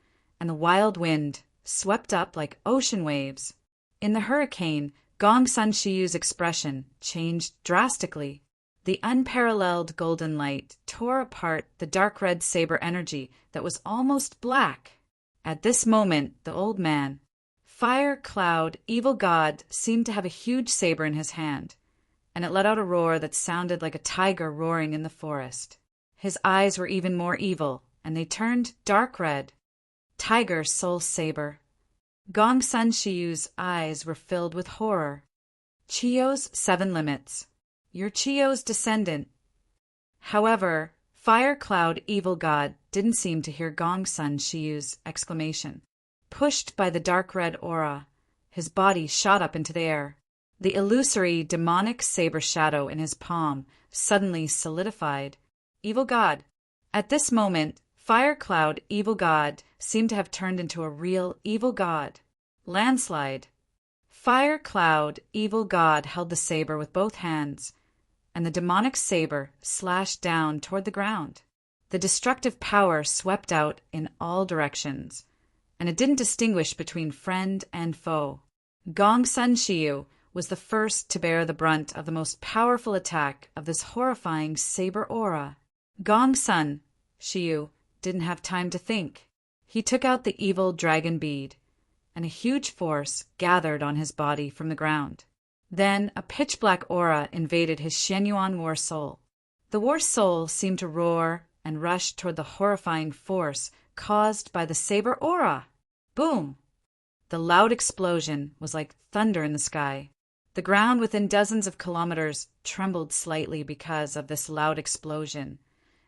and the wild wind swept up like ocean waves. In the hurricane, Gongsun Shiyu's expression changed drastically. The unparalleled golden light tore apart the dark red saber energy that was almost black. At this moment, the old man, Fire Cloud, evil god, seemed to have a huge saber in his hand, and it let out a roar that sounded like a tiger roaring in the forest. His eyes were even more evil, and they turned dark red. Tiger soul saber. Gongsun Shiyu's eyes were filled with horror. Chiyo's 7 limits. You're Chiyo's descendant. However, Fire Cloud Evil God didn't seem to hear Gongsun Shiyu's exclamation. Pushed by the dark red aura, his body shot up into the air. The illusory demonic saber shadow in his palm suddenly solidified. Evil God. At this moment, Fire Cloud Evil God seemed to have turned into a real evil god. Landslide. Fire Cloud Evil God held the saber with both hands, and the demonic saber slashed down toward the ground. The destructive power swept out in all directions, and it didn't distinguish between friend and foe. Gongsun Shiyu was the first to bear the brunt of the most powerful attack of this horrifying saber aura. Gongsun Shiyu didn't have time to think. He took out the evil dragon bead, and a huge force gathered on his body from the ground. Then a pitch-black aura invaded his Shenyuan war soul. The war soul seemed to roar and rush toward the horrifying force caused by the saber aura. Boom! The loud explosion was like thunder in the sky. The ground within dozens of kilometers trembled slightly because of this loud explosion,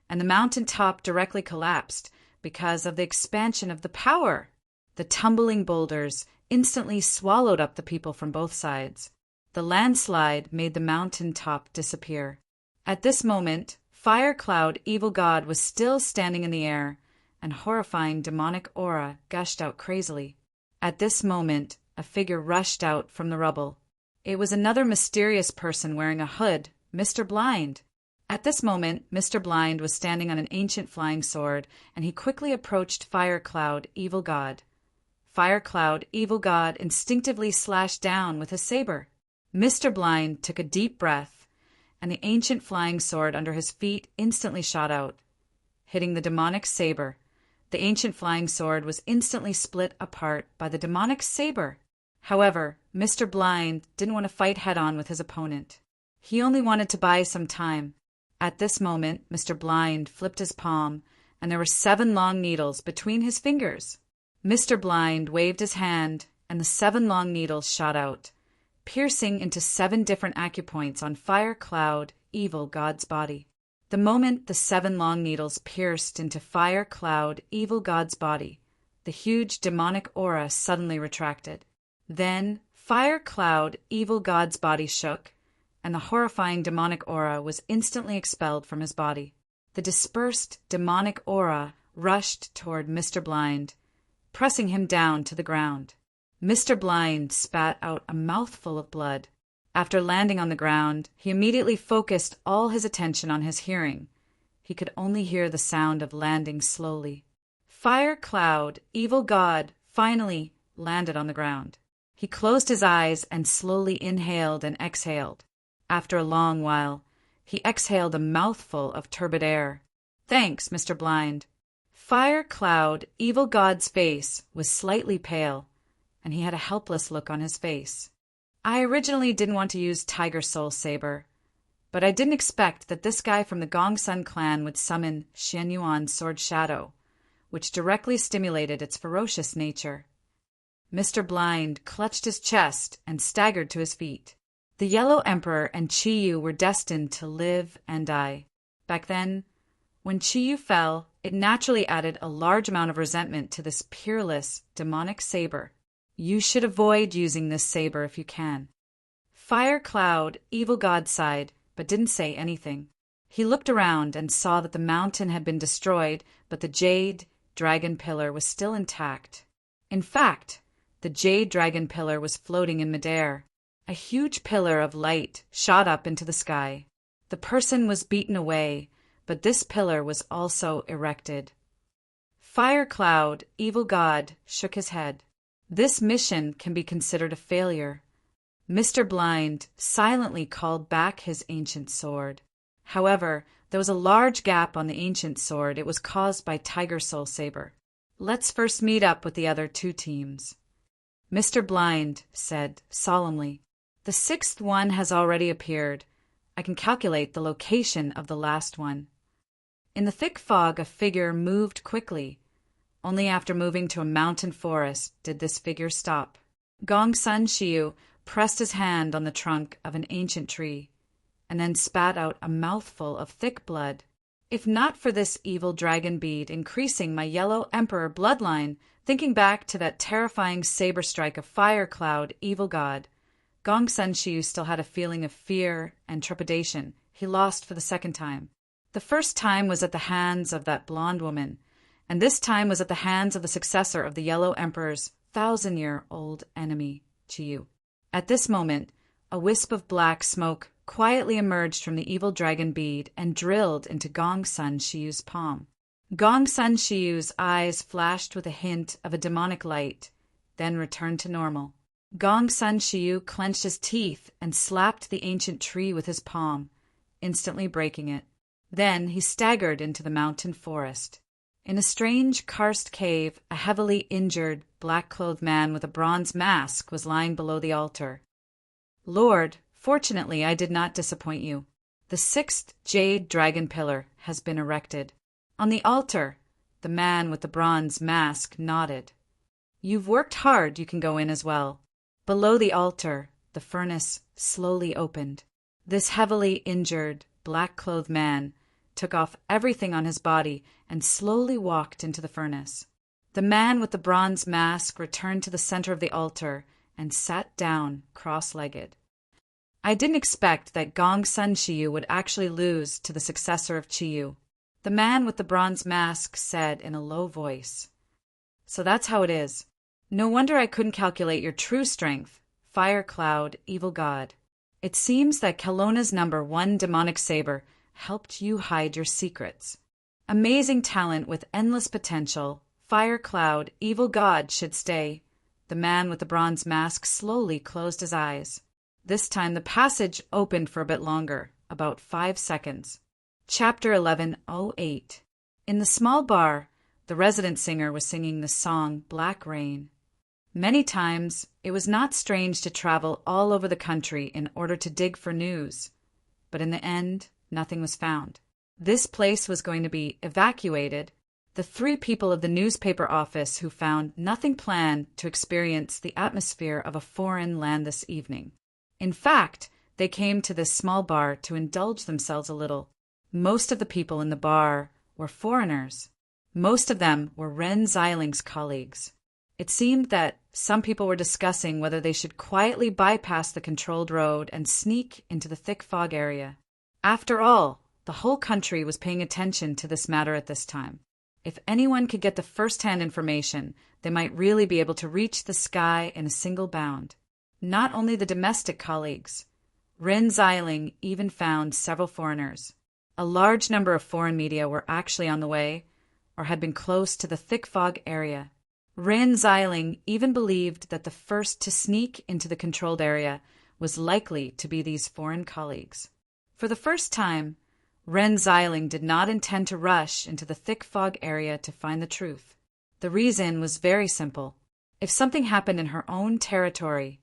and the mountain top directly collapsed because of the expansion of the power. The tumbling boulders instantly swallowed up the people from both sides. The landslide made the mountain top disappear. At this moment, Fire Cloud Evil God was still standing in the air, and horrifying demonic aura gushed out crazily. At this moment, a figure rushed out from the rubble. It was another mysterious person wearing a hood, Mr. Blind. At this moment, Mr. Blind was standing on an ancient flying sword, and he quickly approached Fire Cloud Evil God. Fire Cloud Evil God instinctively slashed down with his saber. Mr. Blind took a deep breath, and the ancient flying sword under his feet instantly shot out, hitting the demonic saber. The ancient flying sword was instantly split apart by the demonic saber. However, Mr. Blind didn't want to fight head-on with his opponent. He only wanted to buy some time. At this moment, Mr. Blind flipped his palm, and there were 7 long needles between his fingers. Mr. Blind waved his hand, and the 7 long needles shot out, piercing into 7 different acupoints on Fire Cloud Evil God's body. The moment the 7 long needles pierced into Fire Cloud Evil God's body, the huge demonic aura suddenly retracted. Then Fire Cloud Evil God's body shook, and the horrifying demonic aura was instantly expelled from his body. The dispersed demonic aura rushed toward Mr. Blind, pressing him down to the ground. Mr. Blind spat out a mouthful of blood. After landing on the ground, he immediately focused all his attention on his hearing. He could only hear the sound of landing slowly. Fire Cloud Evil God finally landed on the ground. He closed his eyes and slowly inhaled and exhaled. After a long while, he exhaled a mouthful of turbid air. "Thanks, Mr. Blind." Fire Cloud Evil God's face was slightly pale, and he had a helpless look on his face. "I originally didn't want to use Tiger Soul Saber, but I didn't expect that this guy from the Gongsun clan would summon Shenyuan Sword Shadow, which directly stimulated its ferocious nature." Mr. Blind clutched his chest and staggered to his feet. The Yellow Emperor and Chiyu were destined to live and die. Back then, when Chiyu fell, it naturally added a large amount of resentment to this peerless, demonic saber. You should avoid using this saber if you can. Fire Cloud Evil God sighed, but didn't say anything. He looked around and saw that the mountain had been destroyed, but the Jade Dragon Pillar was still intact. In fact, the Jade Dragon Pillar was floating in midair. A huge pillar of light shot up into the sky. The person was beaten away, but this pillar was also erected. Fire Cloud Evil God shook his head. This mission can be considered a failure. Mr. Blind silently called back his ancient sword. However, there was a large gap on the ancient sword. It was caused by Tiger Soul Saber. "Let's first meet up with the other 2 teams." Mr. Blind said solemnly, "The 6th one has already appeared. I can calculate the location of the last one." In the thick fog, a figure moved quickly. Only after moving to a mountain forest did this figure stop. Gongsun Shiyu pressed his hand on the trunk of an ancient tree, and then spat out a mouthful of thick blood. If not for this evil dragon bead increasing my yellow emperor bloodline, thinking back to that terrifying saber strike of Fire Cloud, evil god, Gongsun Shiyu still had a feeling of fear and trepidation. He lost for the second time. The first time was at the hands of that blonde woman, and this time was at the hands of the successor of the Yellow Emperor's 1,000-year-old enemy, Chiyu. At this moment, a wisp of black smoke quietly emerged from the evil dragon bead and drilled into Gongsun Shiyu's palm. Gongsun Shiyu's eyes flashed with a hint of a demonic light, then returned to normal. Gongsun Shiyu clenched his teeth and slapped the ancient tree with his palm, instantly breaking it. Then he staggered into the mountain forest. In a strange, karst cave, a heavily injured, black-clothed man with a bronze mask was lying below the altar. "Lord, fortunately I did not disappoint you. The 6th jade dragon pillar has been erected. On the altar," the man with the bronze mask nodded. "You've worked hard, you can go in as well." Below the altar, the furnace slowly opened. This heavily injured, black-clothed man took off everything on his body and slowly walked into the furnace. The man with the bronze mask returned to the center of the altar and sat down cross-legged. "I didn't expect that Gongsun Shiyu would actually lose to the successor of Chiyu," the man with the bronze mask said in a low voice. "So that's how it is. No wonder I couldn't calculate your true strength, Fire Cloud, evil god. It seems that Kelowna's #1 demonic saber helped you hide your secrets. Amazing talent with endless potential, Fire Cloud, evil god should stay." The man with the bronze mask slowly closed his eyes. This time the passage opened for a bit longer, about 5 seconds. Chapter 11:08. In the small bar, the resident singer was singing the song Black Rain. Many times, it was not strange to travel all over the country in order to dig for news, but in the end, nothing was found. This place was going to be evacuated. The 3 people of the newspaper office who found nothing planned to experience the atmosphere of a foreign land this evening. In fact, they came to this small bar to indulge themselves a little. Most of the people in the bar were foreigners. Most of them were Ren Xiling's colleagues. It seemed that some people were discussing whether they should quietly bypass the controlled road and sneak into the thick fog area. After all, the whole country was paying attention to this matter at this time. If anyone could get the first-hand information, they might really be able to reach the sky in a single bound. Not only the domestic colleagues. Ren Xiling even found several foreigners. A large number of foreign media were actually on the way, or had been close to the thick fog area. Ren Xiling even believed that the first to sneak into the controlled area was likely to be these foreign colleagues. For the first time, Ren Xiling did not intend to rush into the thick fog area to find the truth. The reason was very simple. If something happened in her own territory,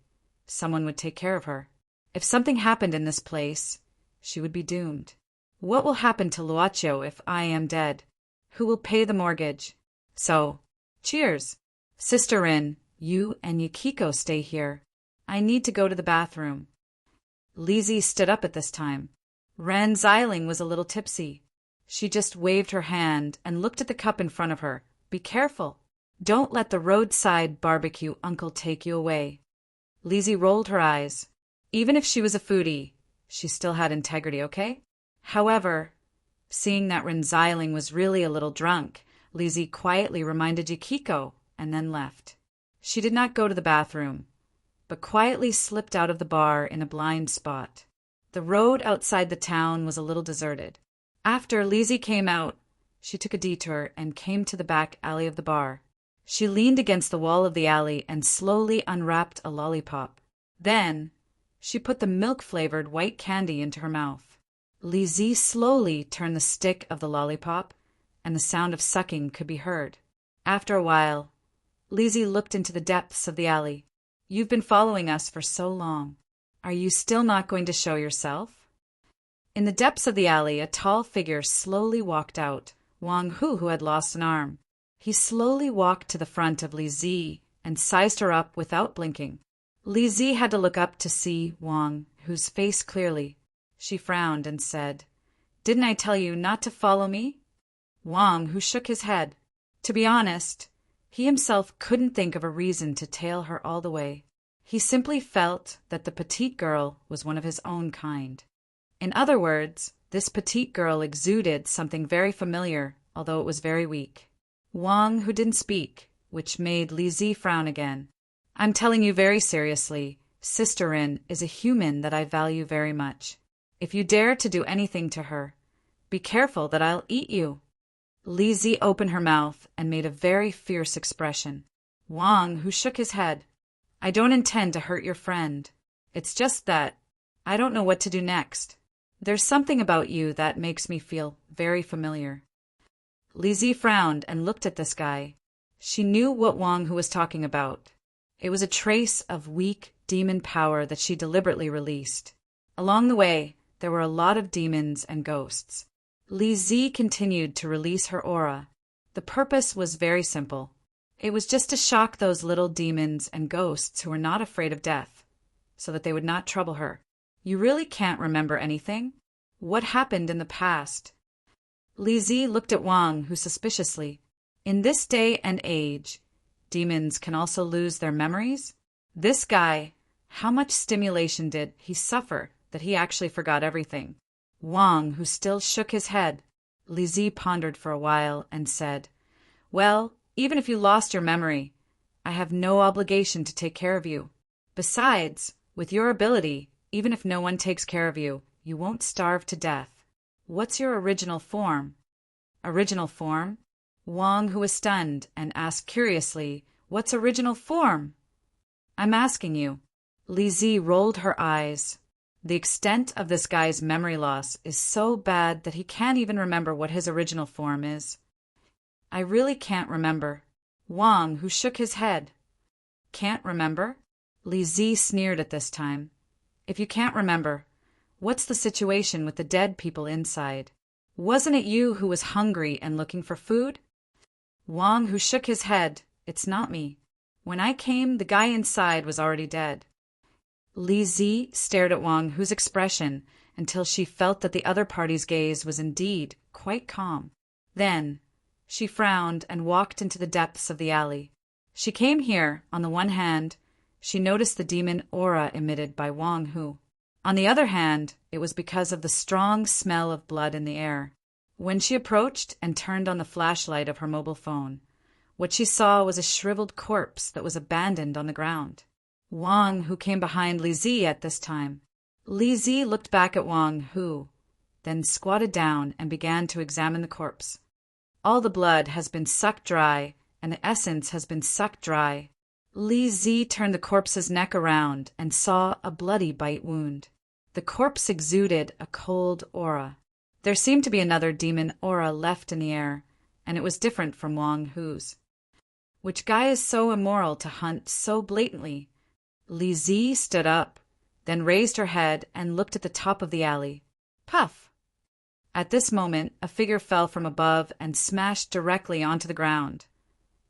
someone would take care of her. If something happened in this place, she would be doomed. What will happen to Luochio if I am dead? Who will pay the mortgage? So, cheers. Sister Rin, you and Yukiko stay here. I need to go to the bathroom. Lizzie stood up at this time. Ren Xiling was a little tipsy. She just waved her hand and looked at the cup in front of her. Be careful. Don't let the roadside barbecue uncle take you away. Lizzie rolled her eyes. Even if she was a foodie, she still had integrity, okay? However, seeing that Ren Xiling was really a little drunk, Lizzie quietly reminded Yukiko and then left. She did not go to the bathroom, but quietly slipped out of the bar in a blind spot. The road outside the town was a little deserted. After Lizzie came out, she took a detour and came to the back alley of the bar. She leaned against the wall of the alley and slowly unwrapped a lollipop. Then, she put the milk-flavored white candy into her mouth. Lizzie slowly turned the stick of the lollipop, and the sound of sucking could be heard. After a while, Lizzie looked into the depths of the alley. You've been following us for so long. Are you still not going to show yourself? In the depths of the alley, a tall figure slowly walked out, Wang Hu, who had lost an arm. He slowly walked to the front of Lizzie and sized her up without blinking. Li had to look up to see Wang, whose face clearly. She frowned and said, "Didn't I tell you not to follow me?" Wang, who shook his head. To be honest, he himself couldn't think of a reason to tail her all the way. He simply felt that the petite girl was one of his own kind. In other words, this petite girl exuded something very familiar, although it was very weak. Wang, who didn't speak, which made Li frown again. "I'm telling you very seriously, Sister Rin is a human that I value very much. If you dare to do anything to her, be careful that I'll eat you." Li opened her mouth and made a very fierce expression. Wang, who shook his head. "I don't intend to hurt your friend. It's just that I don't know what to do next. There's something about you that makes me feel very familiar." Li frowned and looked at this guy. She knew what Wang Hu was talking about. It was a trace of weak demon power that she deliberately released. Along the way, there were a lot of demons and ghosts. Li continued to release her aura. The purpose was very simple. It was just to shock those little demons and ghosts who were not afraid of death, so that they would not trouble her. "You really can't remember anything? What happened in the past?" Li looked at Wang, who suspiciously. In this day and age, demons can also lose their memories? This guy, how much stimulation did he suffer that he actually forgot everything? Wang, who still shook his head. Li pondered for a while and said, "Well, even if you lost your memory, I have no obligation to take care of you. Besides, with your ability, even if no one takes care of you, you won't starve to death. What's your original form?" "Original form?" Wang, who was stunned, and asked curiously, "What's original form?" "I'm asking you." Li rolled her eyes. The extent of this guy's memory loss is so bad that he can't even remember what his original form is. "I really can't remember." Wang, who shook his head. "Can't remember?" Li sneered at this time. "If you can't remember, what's the situation with the dead people inside? Wasn't it you who was hungry and looking for food?" Wang, who shook his head. "It's not me. When I came, the guy inside was already dead." Li stared at Wang, whose expression, until she felt that the other party's gaze was indeed quite calm. Then she frowned and walked into the depths of the alley. She came here, on the one hand, she noticed the demon aura emitted by Wang Hu. On the other hand, it was because of the strong smell of blood in the air. When she approached and turned on the flashlight of her mobile phone, what she saw was a shriveled corpse that was abandoned on the ground. Wang, who came behind Li at this time. Li looked back at Wang, who then squatted down and began to examine the corpse. All the blood has been sucked dry, and the essence has been sucked dry. Li turned the corpse's neck around and saw a bloody bite wound. The corpse exuded a cold aura. There seemed to be another demon aura left in the air, and it was different from Wang Hu's. Which guy is so immoral to hunt so blatantly? Li stood up, then raised her head and looked at the top of the alley. Puff! At this moment, a figure fell from above and smashed directly onto the ground,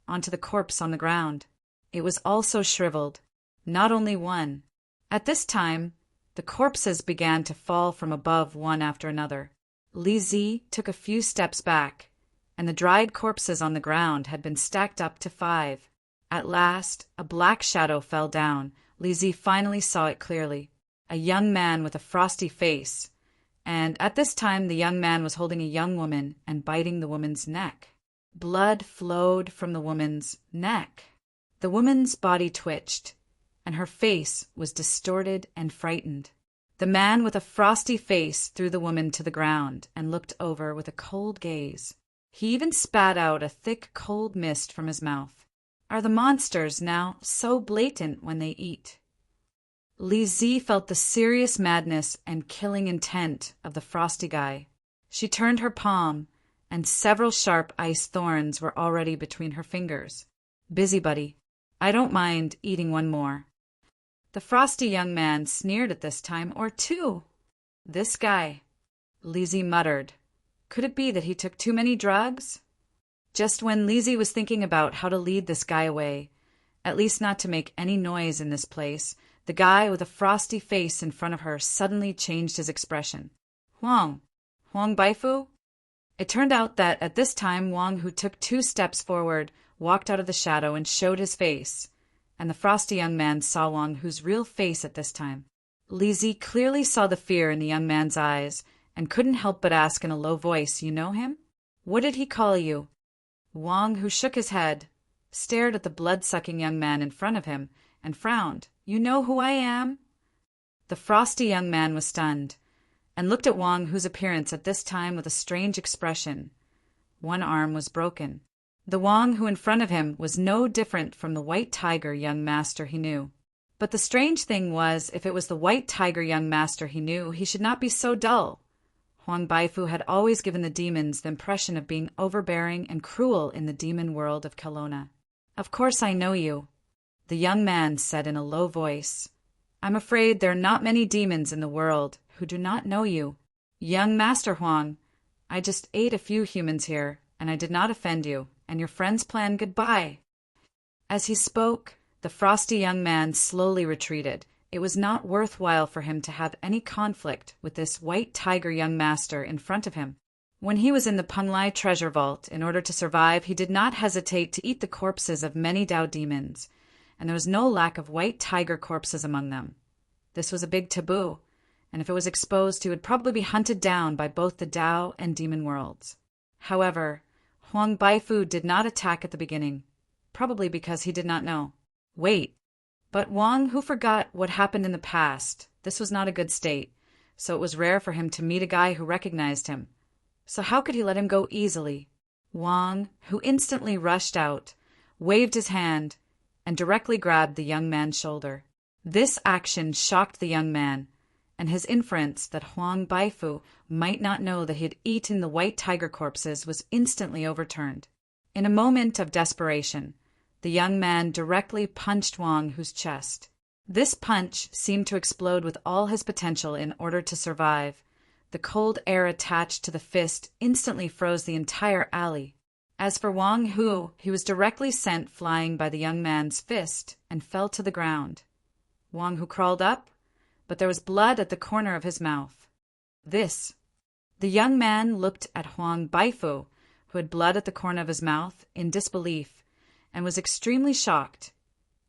onto the corpse on the ground. It was also shriveled, not only one. At this time, the corpses began to fall from above one after another. Li took a few steps back, and the dried corpses on the ground had been stacked up to 5. At last, a black shadow fell down. Li finally saw it clearly. A young man with a frosty face, and at this time the young man was holding a young woman and biting the woman's neck. Blood flowed from the woman's neck. The woman's body twitched, and her face was distorted and frightened. The man with a frosty face threw the woman to the ground and looked over with a cold gaze. He even spat out a thick, cold mist from his mouth. Are the monsters now so blatant when they eat? Li felt the serious madness and killing intent of the frosty guy. She turned her palm, and several sharp ice thorns were already between her fingers. Busybody, I don't mind eating one more. The frosty young man sneered at this time, or 2. This guy, Li muttered. Could it be that he took too many drugs? Just when Li was thinking about how to lead this guy away, at least not to make any noise in this place, The guy with a frosty face in front of her suddenly changed his expression. Huang Baifu? It turned out that at this time Wang, who took 2 steps forward, walked out of the shadow and showed his face, and the frosty young man saw Wang Hu's real face at this time. Li Zi clearly saw the fear in the young man's eyes and couldn't help but ask in a low voice, "You know him? What did he call you?" Wang, who shook his head, stared at the blood-sucking young man in front of him and frowned. "You know who I am?" The frosty young man was stunned and looked at Wang, whose appearance at this time with a strange expression. One arm was broken. The Wang who in front of him was no different from the white tiger young master he knew. But the strange thing was, if it was the white tiger young master he knew, he should not be so dull. Huang Baifu had always given the demons the impression of being overbearing and cruel in the demon world of Kelowna. "Of course I know you," the young man said in a low voice. "I'm afraid there are not many demons in the world who do not know you. Young Master Huang, I just ate a few humans here, and I did not offend you, and your friends plan goodbye." As he spoke, the frosty young man slowly retreated. It was not worthwhile for him to have any conflict with this white tiger young master in front of him. When he was in the Penglai treasure vault, in order to survive, he did not hesitate to eat the corpses of many Dao demons, and there was no lack of white tiger corpses among them. This was a big taboo, and if it was exposed, he would probably be hunted down by both the Dao and demon worlds. However, Huang Baifu did not attack at the beginning, probably because he did not know. Wait. But Wang, who forgot what happened in the past, this was not a good state, so it was rare for him to meet a guy who recognized him. So how could he let him go easily? Wang, who instantly rushed out, waved his hand, and directly grabbed the young man's shoulder. This action shocked the young man, and his inference that Huang Baifu might not know that he had eaten the white tiger corpses was instantly overturned. In a moment of desperation, the young man directly punched Wang Hu's chest. This punch seemed to explode with all his potential in order to survive. The cold air attached to the fist instantly froze the entire alley. As for Wang Hu, he was directly sent flying by the young man's fist and fell to the ground. Wang Hu crawled up, but there was blood at the corner of his mouth. The young man looked at Huang Baifu, who had blood at the corner of his mouth, in disbelief, and was extremely shocked.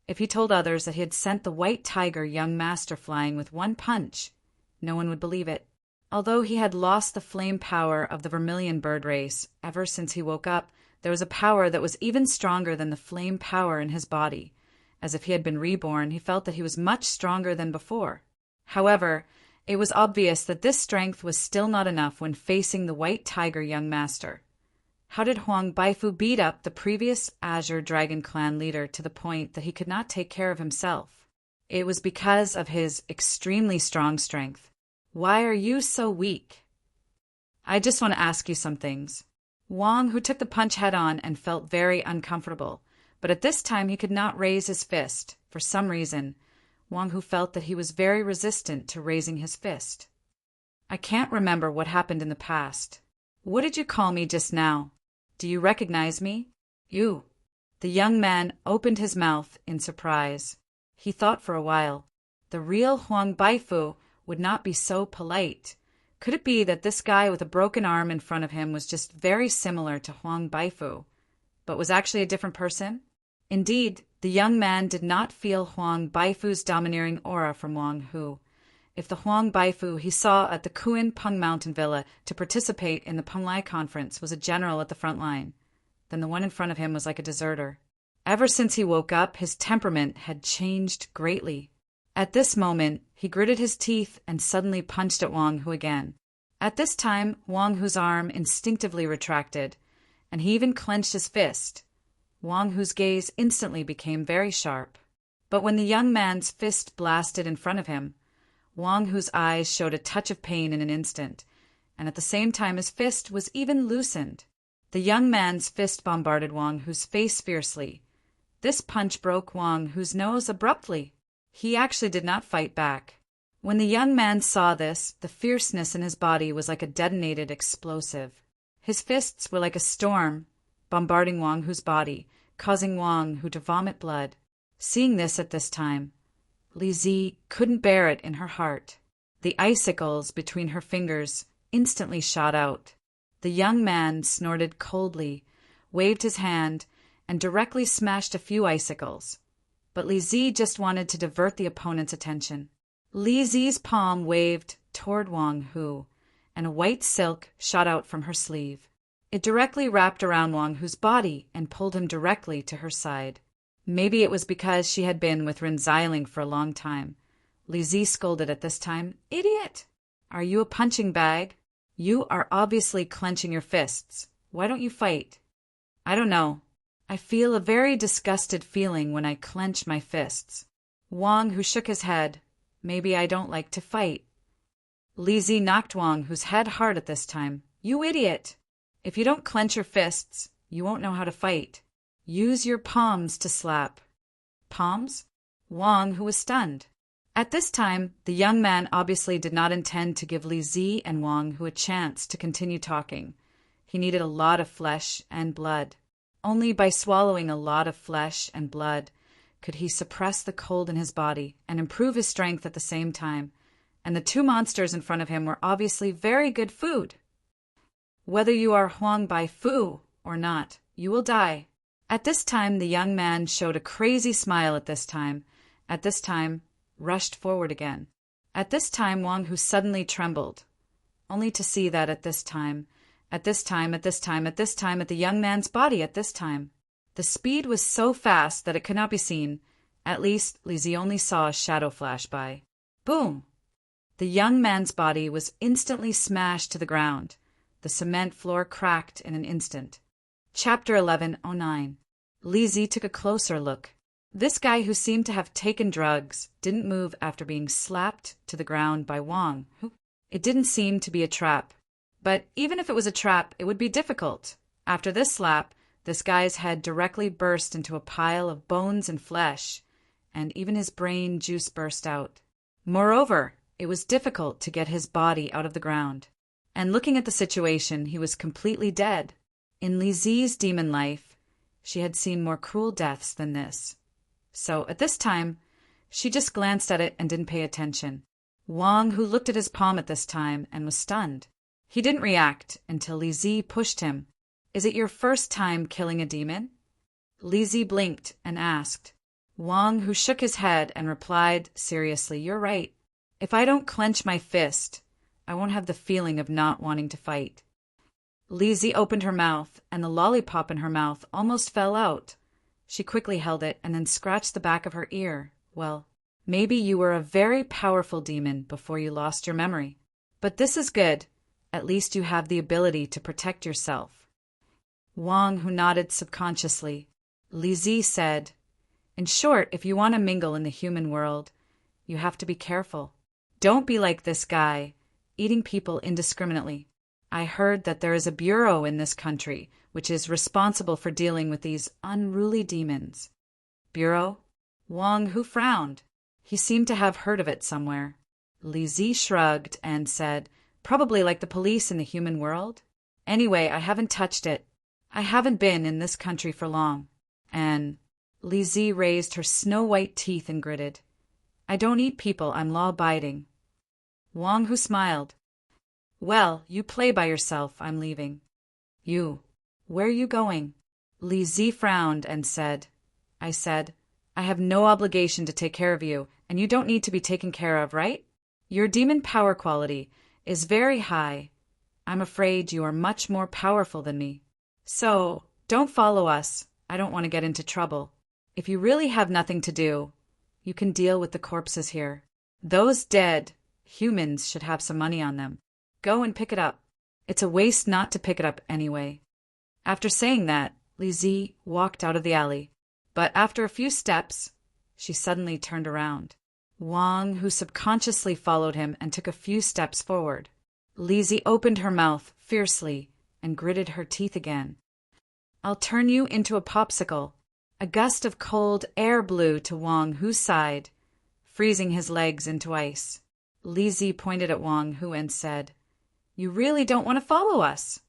If he told others that he had sent the white tiger young master flying with one punch, no one would believe it. Although he had lost the flame power of the vermilion bird race, ever since he woke up, there was a power that was even stronger than the flame power in his body. As if he had been reborn, he felt that he was much stronger than before. However, it was obvious that this strength was still not enough when facing the white tiger young master. How did Huang Baifu beat up the previous Azure Dragon Clan leader to the point that he could not take care of himself? It was because of his extremely strong strength. Why are you so weak? I just want to ask you some things. Wang, who took the punch head-on and felt very uncomfortable, but at this time he could not raise his fist. For some reason, Wang Hu felt that he was very resistant to raising his fist. I can't remember what happened in the past. What did you call me just now? Do you recognize me? You. The young man opened his mouth in surprise. He thought for a while. The real Huang Baifu would not be so polite. Could it be that this guy with a broken arm in front of him was just very similar to Huang Baifu, but was actually a different person? Indeed, the young man did not feel Huang Baifu's domineering aura from Wang Hu. If the Huang Baifu he saw at the Kuin Peng Mountain Villa to participate in the Penglai conference was a general at the front line, then the one in front of him was like a deserter. Ever since he woke up, his temperament had changed greatly. At this moment, he gritted his teeth and suddenly punched at Wang Hu again. At this time, Wang Hu's arm instinctively retracted, and he even clenched his fist. Wang Hu's gaze instantly became very sharp. But when the young man's fist blasted in front of him, Wang Hu's eyes showed a touch of pain in an instant, and at the same time his fist was even loosened. The young man's fist bombarded Wang Hu's face fiercely. This punch broke Wang Hu's nose abruptly. He actually did not fight back. When the young man saw this, the fierceness in his body was like a detonated explosive. His fists were like a storm, bombarding Wang Hu's body, causing Wang Hu to vomit blood. Seeing this at this time, Li Zi couldn't bear it in her heart. The icicles between her fingers instantly shot out. The young man snorted coldly, waved his hand, and directly smashed a few icicles. But Li Zi just wanted to divert the opponent's attention. Li Zi's palm waved toward Wang Hu, and a white silk shot out from her sleeve. It directly wrapped around Wang Hu's body and pulled him directly to her side. Maybe it was because she had been with Rin Xiling for a long time. Li Zi scolded at this time, "Idiot! Are you a punching bag? You are obviously clenching your fists. Why don't you fight?" "I don't know. I feel a very disgusted feeling when I clench my fists." Wang Hu shook his head. "Maybe I don't like to fight." Li Zi knocked Wang Hu's head hard at this time. "You idiot! If you don't clench your fists, you won't know how to fight. Use your palms to slap." Palms? Wang Hu was stunned. At this time, the young man obviously did not intend to give Li Zi and Wang Hu a chance to continue talking. He needed a lot of flesh and blood. Only by swallowing a lot of flesh and blood could he suppress the cold in his body and improve his strength at the same time. And the two monsters in front of him were obviously very good food. Whether you are Huang Bai Fu or not, you will die. At this time, the young man showed a crazy smile at this time, rushed forward again. At this time, Wang Hu suddenly trembled, only to see that at the young man's body at this time. The speed was so fast that it could not be seen. At least, Li Zi only saw a shadow flash by. Boom! The young man's body was instantly smashed to the ground. The cement floor cracked in an instant. Chapter 1109. Li Zi took a closer look. This guy, who seemed to have taken drugs, didn't move after being slapped to the ground by Wang Hu. It didn't seem to be a trap. But even if it was a trap, it would be difficult. After this slap, this guy's head directly burst into a pile of bones and flesh, and even his brain juice burst out. Moreover, it was difficult to get his body out of the ground. And looking at the situation, he was completely dead. In Li Zi's demon life, she had seen more cruel deaths than this. So at this time, she just glanced at it and didn't pay attention. Wang Hu looked at his palm at this time and was stunned. He didn't react until Li Zi pushed him. "Is it your first time killing a demon?" Li Zi blinked and asked. Wang Hu shook his head and replied seriously, "You're right. If I don't clench my fist, I won't have the feeling of not wanting to fight." Li Zi opened her mouth, and the lollipop in her mouth almost fell out. She quickly held it and then scratched the back of her ear. "Well, maybe you were a very powerful demon before you lost your memory. But this is good. At least you have the ability to protect yourself." Wang Hu nodded subconsciously. Li Zi said, "In short, if you want to mingle in the human world, you have to be careful. Don't be like this guy, eating people indiscriminately. I heard that there is a bureau in this country which is responsible for dealing with these unruly demons." "Bureau?" Wang Hu frowned. He seemed to have heard of it somewhere. Li Zi shrugged and said, "Probably like the police in the human world. Anyway, I haven't touched it. I haven't been in this country for long." And Li Zi raised her snow-white teeth and gritted, "I don't eat people, I'm law-abiding." Wang Hu smiled. "Well, you play by yourself, I'm leaving." "You? Where are you going?" Li Zi frowned and said, "I have no obligation to take care of you, and you don't need to be taken care of, right? Your demon power quality is very high. I'm afraid you are much more powerful than me. So, don't follow us. I don't want to get into trouble. If you really have nothing to do, you can deal with the corpses here. Those dead humans should have some money on them. Go and pick it up. It's a waste not to pick it up anyway." After saying that, Li Zi walked out of the alley. But after a few steps, she suddenly turned around. Wang Hu subconsciously followed him and took a few steps forward. Li Zi opened her mouth fiercely and gritted her teeth again. "I'll turn you into a popsicle." A gust of cold air blew to Wang Hu's side, freezing his legs into ice. Li Zi pointed at Wang Hu and said, "You really don't want to follow us?"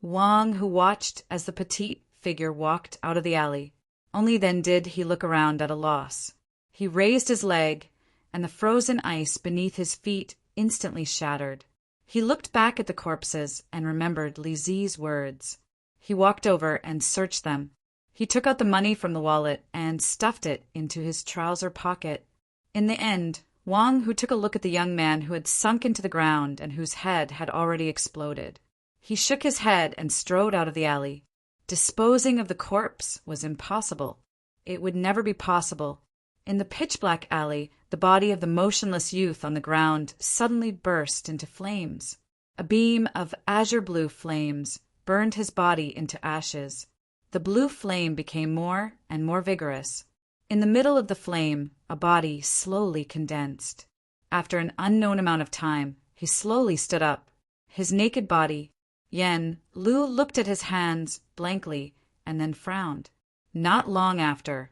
Wang Hu watched as the petite figure walked out of the alley. Only then did he look around at a loss. He raised his leg, and the frozen ice beneath his feet instantly shattered. He looked back at the corpses and remembered Li Zi's words. He walked over and searched them. He took out the money from the wallet and stuffed it into his trouser pocket. In the end, Wang, who took a look at the young man who had sunk into the ground and whose head had already exploded. He shook his head and strode out of the alley. Disposing of the corpse was impossible. It would never be possible. In the pitch-black alley, the body of the motionless youth on the ground suddenly burst into flames. A beam of azure-blue flames burned his body into ashes. The blue flame became more and more vigorous. In the middle of the flame, a body slowly condensed. After an unknown amount of time, he slowly stood up. His naked body. Yen Lu looked at his hands blankly and then frowned. Not long after,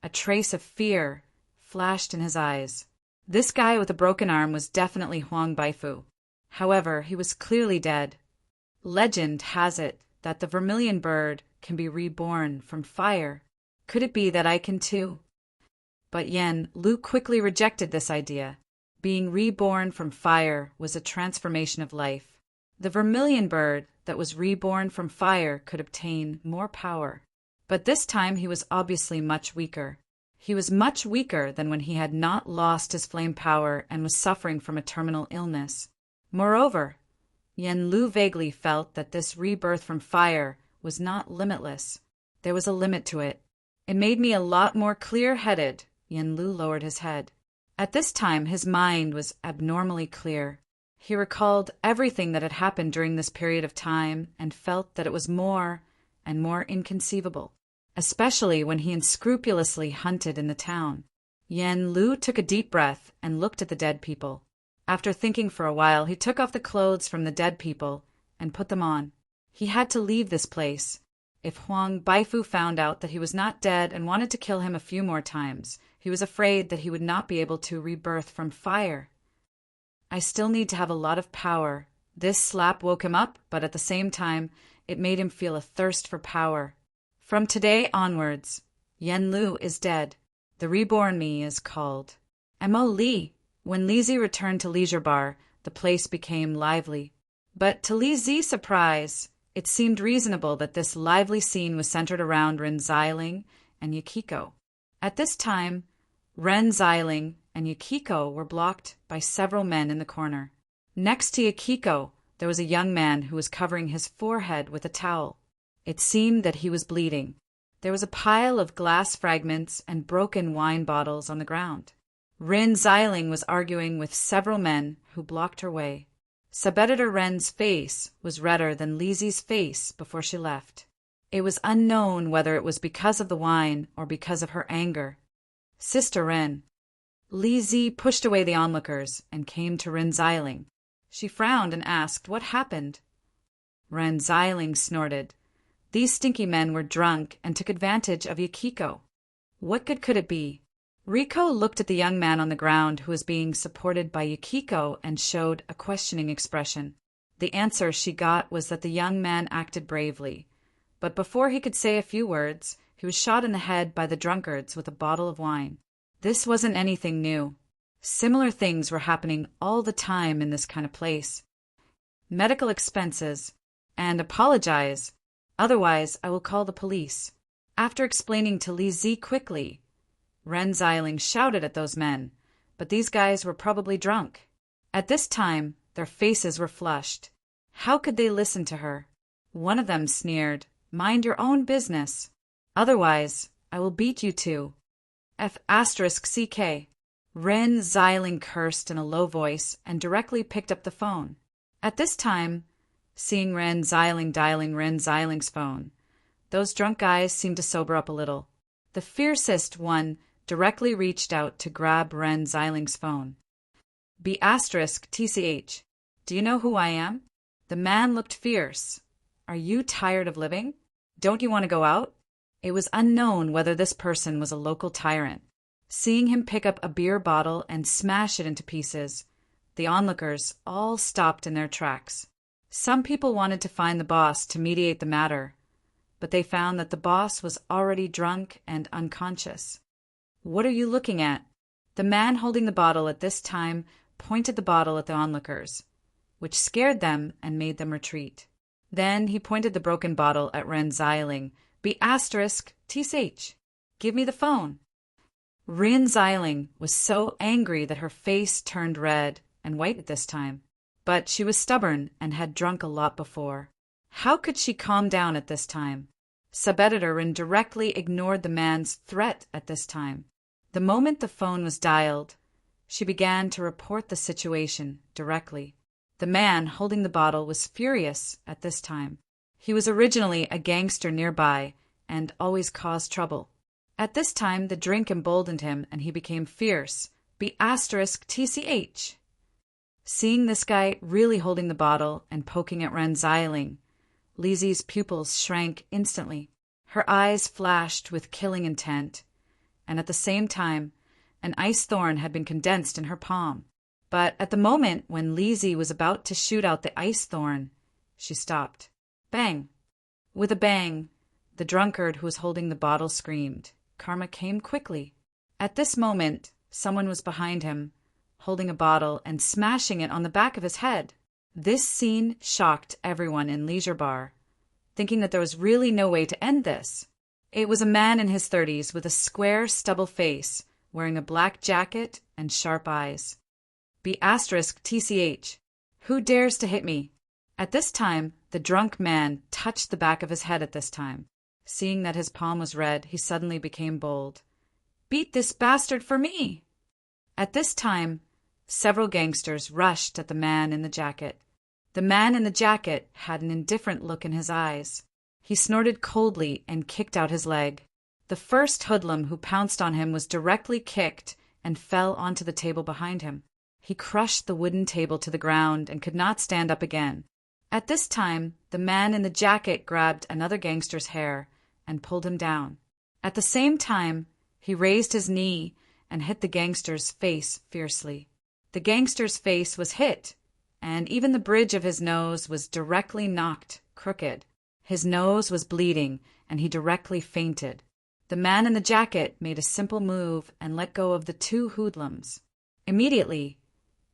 a trace of fear flashed in his eyes. This guy with a broken arm was definitely Huang Baifu. However, he was clearly dead. Legend has it that the vermilion bird can be reborn from fire. Could it be that I can too? But Yen Lu quickly rejected this idea. Being reborn from fire was a transformation of life. The vermilion bird that was reborn from fire could obtain more power. But this time he was obviously much weaker. He was much weaker than when he had not lost his flame power and was suffering from a terminal illness. Moreover, Yen Lu vaguely felt that this rebirth from fire was not limitless. There was a limit to it. It made me a lot more clear-headed. Yen Lu lowered his head. At this time his mind was abnormally clear. He recalled everything that had happened during this period of time and felt that it was more and more inconceivable, especially when he unscrupulously hunted in the town. Yen Lu took a deep breath and looked at the dead people. After thinking for a while, he took off the clothes from the dead people and put them on. He had to leave this place. If Huang Baifu found out that he was not dead and wanted to kill him a few more times, he was afraid that he would not be able to rebirth from fire. I still need to have a lot of power. This slap woke him up, but at the same time, it made him feel a thirst for power. From today onwards, Yen Lu is dead. The reborn me is called Mo Li. When Li Zi returned to Leisure Bar, the place became lively. But to Li Zi's surprise, it seemed reasonable that this lively scene was centered around Ren Xiling and Yukiko. At this time, Ren Xiling and Yukiko were blocked by several men in the corner. Next to Yukiko, there was a young man who was covering his forehead with a towel. It seemed that he was bleeding. There was a pile of glass fragments and broken wine bottles on the ground. Ren Xiling was arguing with several men who blocked her way. Sub-editor Ren's face was redder than Li Zi's face before she left. It was unknown whether it was because of the wine or because of her anger. Sister Ren. Li Zi pushed away the onlookers and came to Ren Xiling. She frowned and asked what happened. Ren Xiling snorted. These stinky men were drunk and took advantage of Yukiko. What good could it be? Riko looked at the young man on the ground who was being supported by Yukiko and showed a questioning expression. The answer she got was that the young man acted bravely. But before he could say a few words, he was shot in the head by the drunkards with a bottle of wine. This wasn't anything new. Similar things were happening all the time in this kind of place. Medical expenses. And apologize. Otherwise, I will call the police. After explaining to Li Zi quickly, Ren Xiling shouted at those men, but these guys were probably drunk. At this time, their faces were flushed. How could they listen to her? One of them sneered, "Mind your own business. Otherwise, I will beat you two." F***CK. Ren Xiling cursed in a low voice and directly picked up the phone. At this time, seeing Ren Xiling dialing Ren Xiling's phone, those drunk guys seemed to sober up a little. The fiercest one directly reached out to grab Ren Xiling's phone. B***TCH. Do you know who I am? The man looked fierce. Are you tired of living? Don't you want to go out? It was unknown whether this person was a local tyrant. Seeing him pick up a beer bottle and smash it into pieces, the onlookers all stopped in their tracks. Some people wanted to find the boss to mediate the matter, but they found that the boss was already drunk and unconscious. What are you looking at? The man holding the bottle at this time pointed the bottle at the onlookers, which scared them and made them retreat. Then he pointed the broken bottle at Ren Xiling. *TSH. Give me the phone. Ren Xiling was so angry that her face turned red and white at this time. But she was stubborn and had drunk a lot before. How could she calm down at this time? Sub-editor Rin directly ignored the man's threat at this time. The moment the phone was dialed, she began to report the situation directly. The man holding the bottle was furious at this time. He was originally a gangster nearby and always caused trouble. At this time, the drink emboldened him and he became fierce. *TCH. Seeing this guy really holding the bottle and poking at Ren Xiling, Lizzie's pupils shrank instantly. Her eyes flashed with killing intent, and at the same time, an ice thorn had been condensed in her palm. But at the moment when Lizzie was about to shoot out the ice thorn, she stopped. Bang! With a bang, the drunkard who was holding the bottle screamed. Karma came quickly. At this moment, someone was behind him, holding a bottle and smashing it on the back of his head. This scene shocked everyone in Leisure Bar, thinking that there was really no way to end this. It was a man in his 30s with a square stubble face, wearing a black jacket and sharp eyes. *TCH. Who dares to hit me? At this time, the drunk man touched the back of his head at this time. Seeing that his palm was red, he suddenly became bold. Beat this bastard for me! At this time, several gangsters rushed at the man in the jacket. The man in the jacket had an indifferent look in his eyes. He snorted coldly and kicked out his leg. The first hoodlum who pounced on him was directly kicked and fell onto the table behind him. He crushed the wooden table to the ground and could not stand up again. At this time, the man in the jacket grabbed another gangster's hair and pulled him down. At the same time, he raised his knee and hit the gangster's face fiercely. The gangster's face was hit, and even the bridge of his nose was directly knocked crooked. His nose was bleeding, and he directly fainted. The man in the jacket made a simple move and let go of the two hoodlums. Immediately,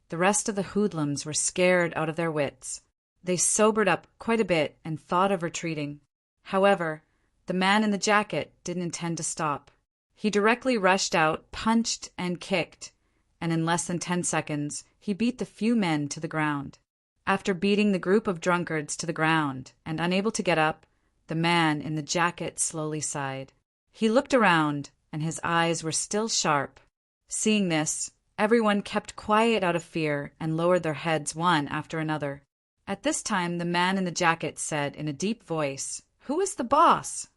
the rest of the hoodlums were scared out of their wits. They sobered up quite a bit and thought of retreating. However, the man in the jacket didn't intend to stop. He directly rushed out, punched and kicked, and in less than 10 seconds, he beat the few men to the ground. After beating the group of drunkards to the ground and unable to get up, the man in the jacket slowly sighed. He looked around, and his eyes were still sharp. Seeing this, everyone kept quiet out of fear and lowered their heads one after another. At this time, the man in the jacket said in a deep voice, "Who is the boss?"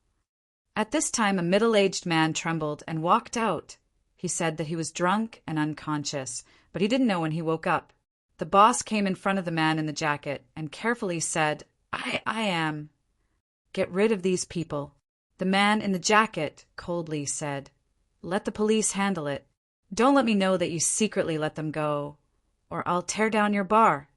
At this time, a middle-aged man trembled and walked out. He said that he was drunk and unconscious, but he didn't know when he woke up. The boss came in front of the man in the jacket and carefully said, I am. Get rid of these people. The man in the jacket coldly said, let the police handle it. Don't let me know that you secretly let them go, or I'll tear down your bar.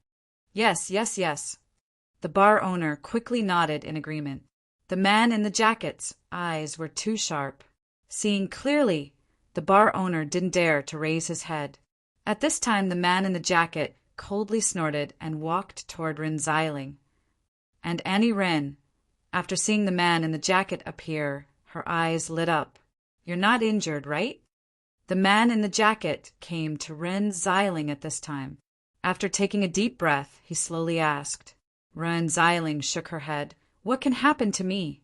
Yes. The bar owner quickly nodded in agreement. The man in the jacket's eyes were too sharp. Seeing clearly, the bar owner didn't dare to raise his head. At this time, the man in the jacket coldly snorted and walked toward Rin Xiling. And Annie Rin, after seeing the man in the jacket appear, her eyes lit up. You're not injured, right? The man in the jacket came to Rin Xiling at this time. After taking a deep breath, he slowly asked. Rin Xiling shook her head. What can happen to me?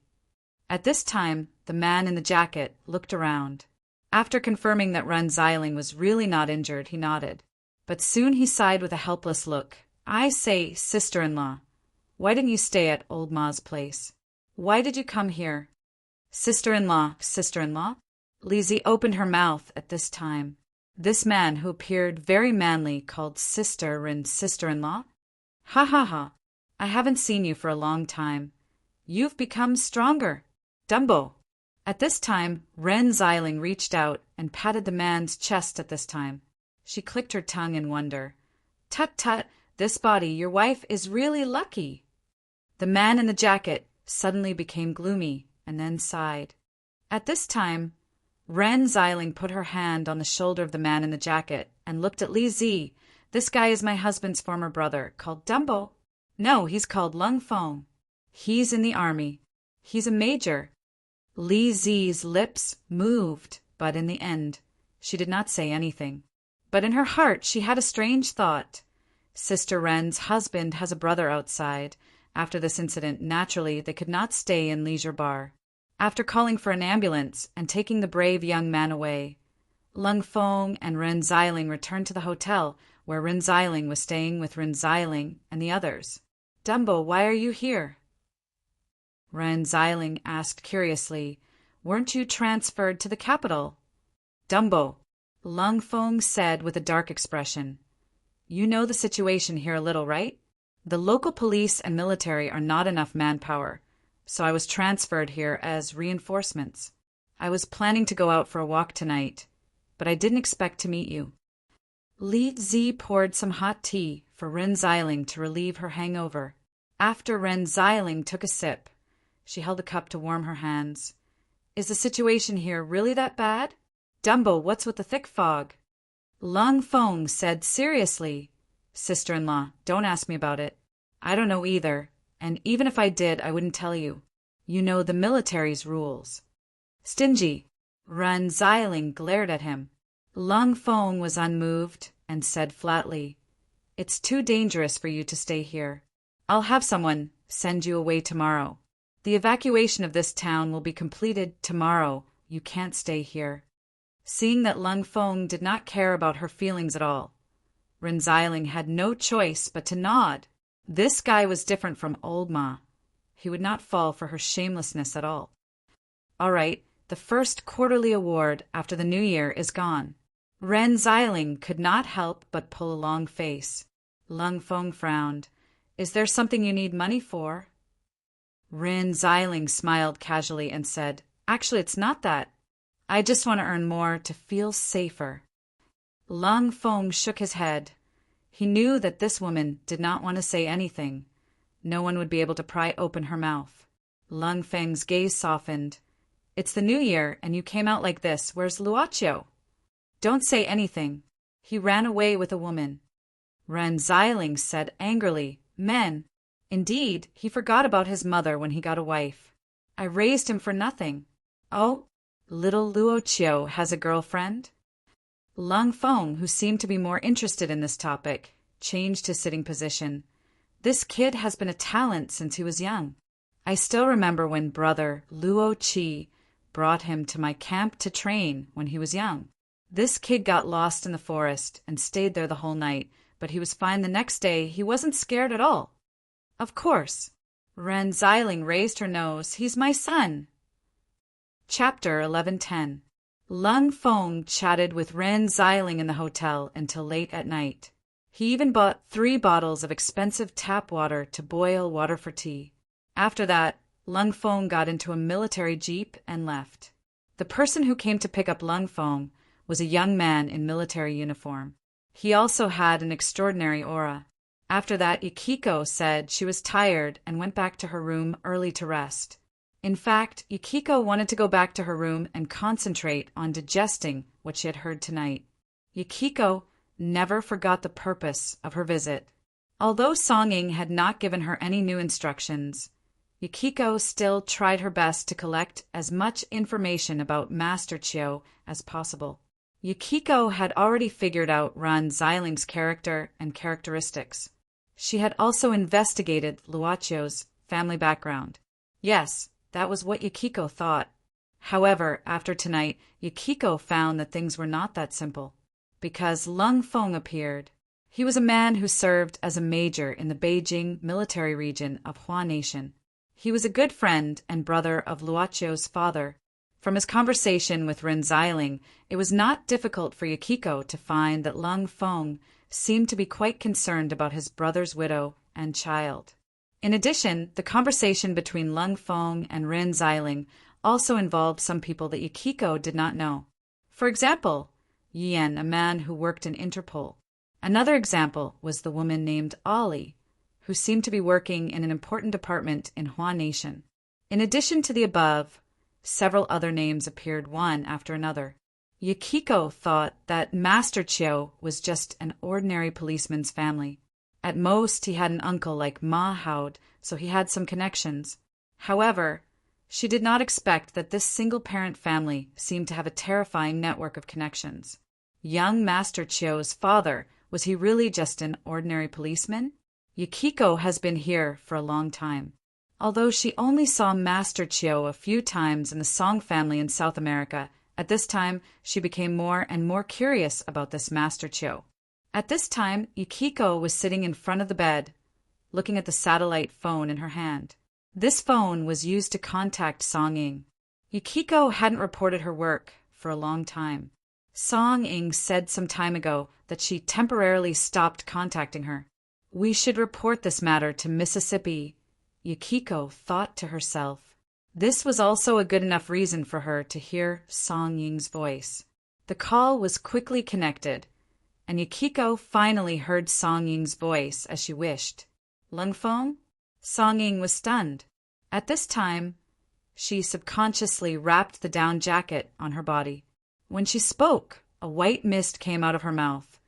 At this time, the man in the jacket looked around. After confirming that Rin Xiling was really not injured, he nodded. But soon he sighed with a helpless look. I say, sister-in-law, why didn't you stay at old Ma's place? Why did you come here? Sister-in-law. Lizzie opened her mouth at this time. This man, who appeared very manly, called Sister Rin's sister-in-law? Ha. I haven't seen you for a long time. You've become stronger. Dumbo. At this time, Rin Xiling reached out and patted the man's chest at this time. She clicked her tongue in wonder. Tut, this body, your wife is really lucky. The man in the jacket suddenly became gloomy and then sighed. At this time, Ren Xiling put her hand on the shoulder of the man in the jacket and looked at Li Zi. This guy is my husband's former brother, called Dumbo. No, he's called Lung Feng. He's in the army. He's a major. Li Zi's lips moved, but in the end, she did not say anything. But in her heart she had a strange thought. Sister Ren's husband has a brother outside. After this incident, naturally, they could not stay in Leisure Bar. After calling for an ambulance and taking the brave young man away, Lung Feng and Ren Xiling returned to the hotel where Ren Xiling was staying with Ren Xiling and the others. Dumbo, why are you here? Ren Xiling asked curiously. Weren't you transferred to the capital? Dumbo, Lung Feng said with a dark expression. You know the situation here a little, right? The local police and military are not enough manpower, so I was transferred here as reinforcements. I was planning to go out for a walk tonight, but I didn't expect to meet you. Li Zi poured some hot tea for Ren Xiling to relieve her hangover. After Ren Xiling took a sip, she held a cup to warm her hands. Is the situation here really that bad? Dumbo, what's with the thick fog? Lung Feng said seriously. Sister-in-law, don't ask me about it. I don't know either, and even if I did, I wouldn't tell you. You know the military's rules. Stingy. Ren Xiling glared at him. Lung Feng was unmoved and said flatly, It's too dangerous for you to stay here. I'll have someone send you away tomorrow. The evacuation of this town will be completed tomorrow. You can't stay here. Seeing that Lung Feng did not care about her feelings at all, Ren Xiling had no choice but to nod. This guy was different from old Ma. He would not fall for her shamelessness at all. All right, the first quarterly award after the new year is gone. Ren Xiling could not help but pull a long face. Lung Feng frowned. Is there something you need money for? Ren Xiling smiled casually and said, Actually, it's not that. I just want to earn more to feel safer. Lung Feng shook his head. He knew that this woman did not want to say anything. No one would be able to pry open her mouth. Lung Feng's gaze softened. It's the new year, and you came out like this. Where's Luochio? Don't say anything. He ran away with a woman. Ren Xiling said angrily, Men. Indeed, he forgot about his mother when he got a wife. I raised him for nothing. Oh? Little Luochio has a girlfriend? Lung Feng, who seemed to be more interested in this topic, changed his sitting position. This kid has been a talent since he was young. I still remember when brother Luo Qi brought him to my camp to train when he was young. This kid got lost in the forest and stayed there the whole night, but he was fine the next day. He wasn't scared at all. Of course. Ren Xiling raised her nose. He's my son. Chapter 11:10. Lung Feng chatted with Ren Xiling in the hotel until late at night. He even bought 3 bottles of expensive tap water to boil water for tea. After that, Lung Feng got into a military jeep and left. The person who came to pick up Lung Feng was a young man in military uniform. He also had an extraordinary aura. After that, Yukiko said she was tired and went back to her room early to rest. In fact, Yukiko wanted to go back to her room and concentrate on digesting what she had heard tonight. Yukiko never forgot the purpose of her visit. Although Songing had not given her any new instructions, Yukiko still tried her best to collect as much information about Master Chiu as possible. Yukiko had already figured out Ren Xiling's character and characteristics. She had also investigated Luochio's family background. Yes, that was what Yukiko thought. However, after tonight, Yukiko found that things were not that simple, because Lung Feng appeared. He was a man who served as a major in the Beijing military region of Hua Nation. He was a good friend and brother of Luochio's father. From his conversation with Ren Xiling, it was not difficult for Yukiko to find that Lung Feng seemed to be quite concerned about his brother's widow and child. In addition, the conversation between Lung Feng and Ren Xiling also involved some people that Yukiko did not know. For example, Yan, a man who worked in Interpol. Another example was the woman named Ali, who seemed to be working in an important department in Hua Nation. In addition to the above, several other names appeared one after another. Yukiko thought that Master Chiyo was just an ordinary policeman's family. At most, he had an uncle like Ma Haud, so he had some connections. However, she did not expect that this single-parent family seemed to have a terrifying network of connections. Young Master Chiyo's father, was he really just an ordinary policeman? Yukiko has been here for a long time. Although she only saw Master Chiyo a few times in the Song family in South America, at this time she became more and more curious about this Master Chiyo. At this time, Yukiko was sitting in front of the bed, looking at the satellite phone in her hand. This phone was used to contact Song Ying. Yukiko hadn't reported her work for a long time. Song Ying said some time ago that she temporarily stopped contacting her. We should report this matter to Mississippi, Yukiko thought to herself. This was also a good enough reason for her to hear Song Ying's voice. The call was quickly connected, and Yukiko finally heard Song Ying's voice as she wished. Lung Feng? Song Ying was stunned. At this time, she subconsciously wrapped the down jacket on her body. When she spoke, a white mist came out of her mouth,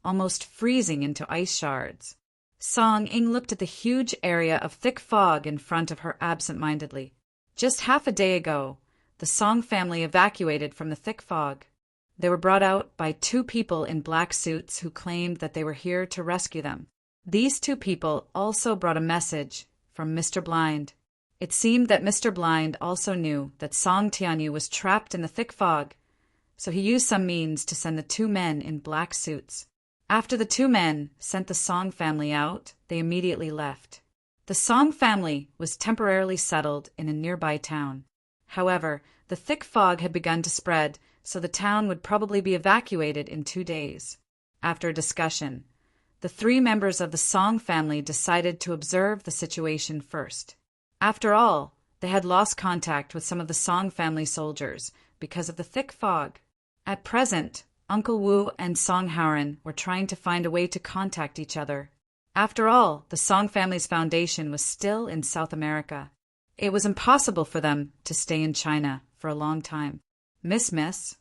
almost freezing into ice shards. Song Ying looked at the huge area of thick fog in front of her absent-mindedly. Just half a day ago, the Song family evacuated from the thick fog. They were brought out by two people in black suits who claimed that they were here to rescue them. These two people also brought a message from Mr. Blind. It seemed that Mr. Blind also knew that Song Tianyu was trapped in the thick fog, so he used some means to send the two men in black suits. After the two men sent the Song family out, they immediately left. The Song family was temporarily settled in a nearby town. However, the thick fog had begun to spread, so the town would probably be evacuated in 2 days. After a discussion, the three members of the Song family decided to observe the situation first. After all, they had lost contact with some of the Song family soldiers because of the thick fog. At present, Uncle Wu and Song Haoren were trying to find a way to contact each other. After all, the Song family's foundation was still in South America. It was impossible for them to stay in China for a long time. Miss.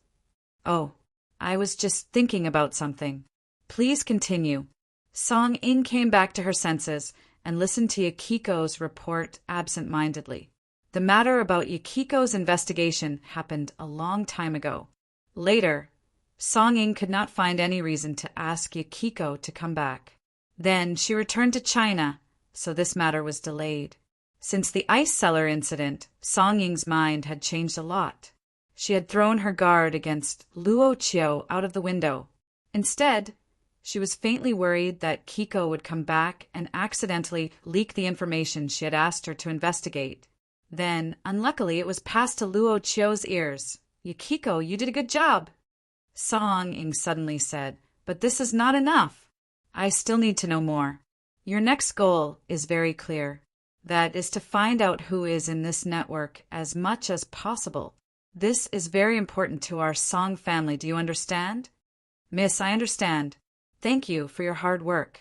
Oh, I was just thinking about something. Please continue. Song Ying came back to her senses and listened to Yukiko's report absent-mindedly. The matter about Yukiko's investigation happened a long time ago. Later, Song Ying could not find any reason to ask Yukiko to come back. Then she returned to China, so this matter was delayed. Since the ice cellar incident, Song Ying's mind had changed a lot. She had thrown her guard against Luo Chiyo out of the window. Instead, she was faintly worried that Kiko would come back and accidentally leak the information she had asked her to investigate. Then, unluckily, it was passed to Luo Chiyo's ears. Yukiko, you did a good job. Song Ying suddenly said, but this is not enough. I still need to know more. Your next goal is very clear. That is to find out who is in this network as much as possible. This is very important to our Song family, do you understand? Miss, I understand. Thank you for your hard work.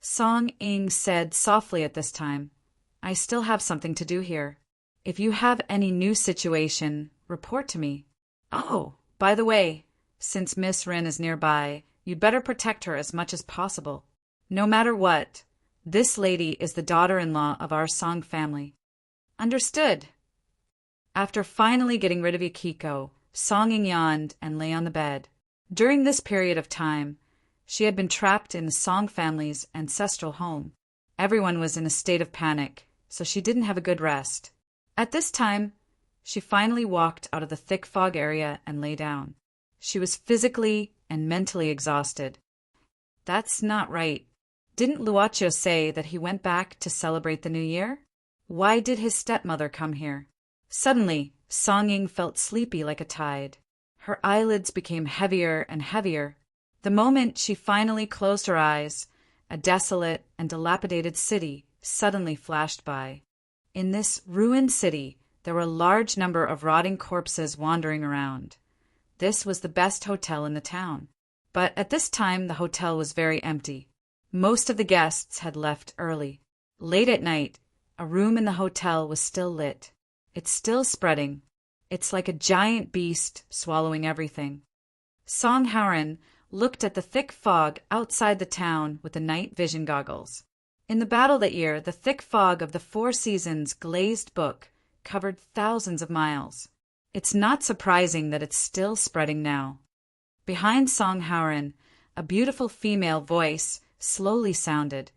Song Ying said softly at this time, I still have something to do here. If you have any new situation, report to me. Oh, by the way, since Miss Rin is nearby, you'd better protect her as much as possible. No matter what, this lady is the daughter-in-law of our Song family. Understood. After finally getting rid of Yukiko, Song Ying yawned and lay on the bed. During this period of time, she had been trapped in the Song family's ancestral home. Everyone was in a state of panic, so she didn't have a good rest. At this time, she finally walked out of the thick fog area and lay down. She was physically and mentally exhausted. That's not right. Didn't Luochio say that he went back to celebrate the new year? Why did his stepmother come here? Suddenly, Song Ying felt sleepy like a tide. Her eyelids became heavier and heavier. The moment she finally closed her eyes, a desolate and dilapidated city suddenly flashed by. In this ruined city, there were a large number of rotting corpses wandering around. This was the best hotel in the town. But at this time, the hotel was very empty. Most of the guests had left early. Late at night, a room in the hotel was still lit. It's still spreading. It's like a giant beast swallowing everything. Song Haoren looked at the thick fog outside the town with the night vision goggles. In the battle that year, the thick fog of the Four Seasons glazed book covered thousands of miles. It's not surprising that it's still spreading now. Behind Song Haoren, a beautiful female voice slowly sounded.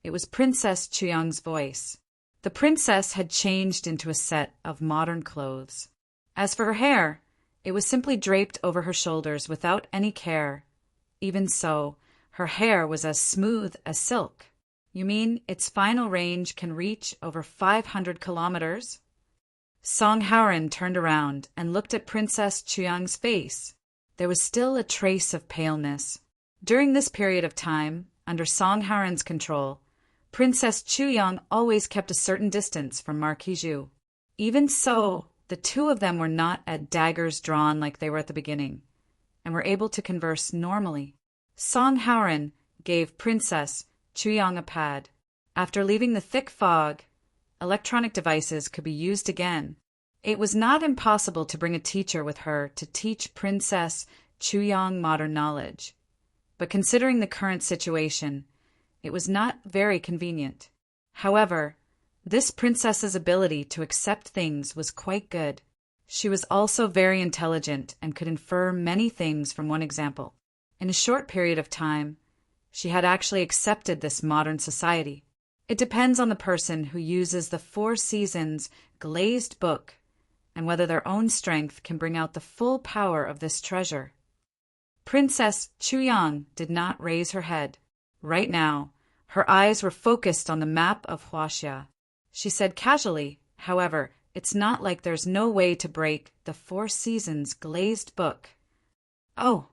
It was Princess Chuyang's voice. The princess had changed into a set of modern clothes. As for her hair, it was simply draped over her shoulders without any care. Even so, her hair was as smooth as silk. You mean its final range can reach over 500 kilometers? Song Haoren turned around and looked at Princess Chuyang's face. There was still a trace of paleness. During this period of time, under Song Haoren's control, Princess Chuyang always kept a certain distance from Marquis Zhu. Even so, the two of them were not at daggers drawn like they were at the beginning, and were able to converse normally. Song Haoren gave Princess Chuyang a pad. After leaving the thick fog, electronic devices could be used again. It was not impossible to bring a teacher with her to teach Princess Chuyang modern knowledge. But considering the current situation, it was not very convenient. However, this princess's ability to accept things was quite good. She was also very intelligent and could infer many things from one example. In a short period of time, she had actually accepted this modern society. It depends on the person who uses the Four Seasons glazed book and whether their own strength can bring out the full power of this treasure. Princess Chuyang did not raise her head. Right now, her eyes were focused on the map of Huaxia. She said casually, however, it's not like there's no way to break the Four Seasons glazed book. Oh!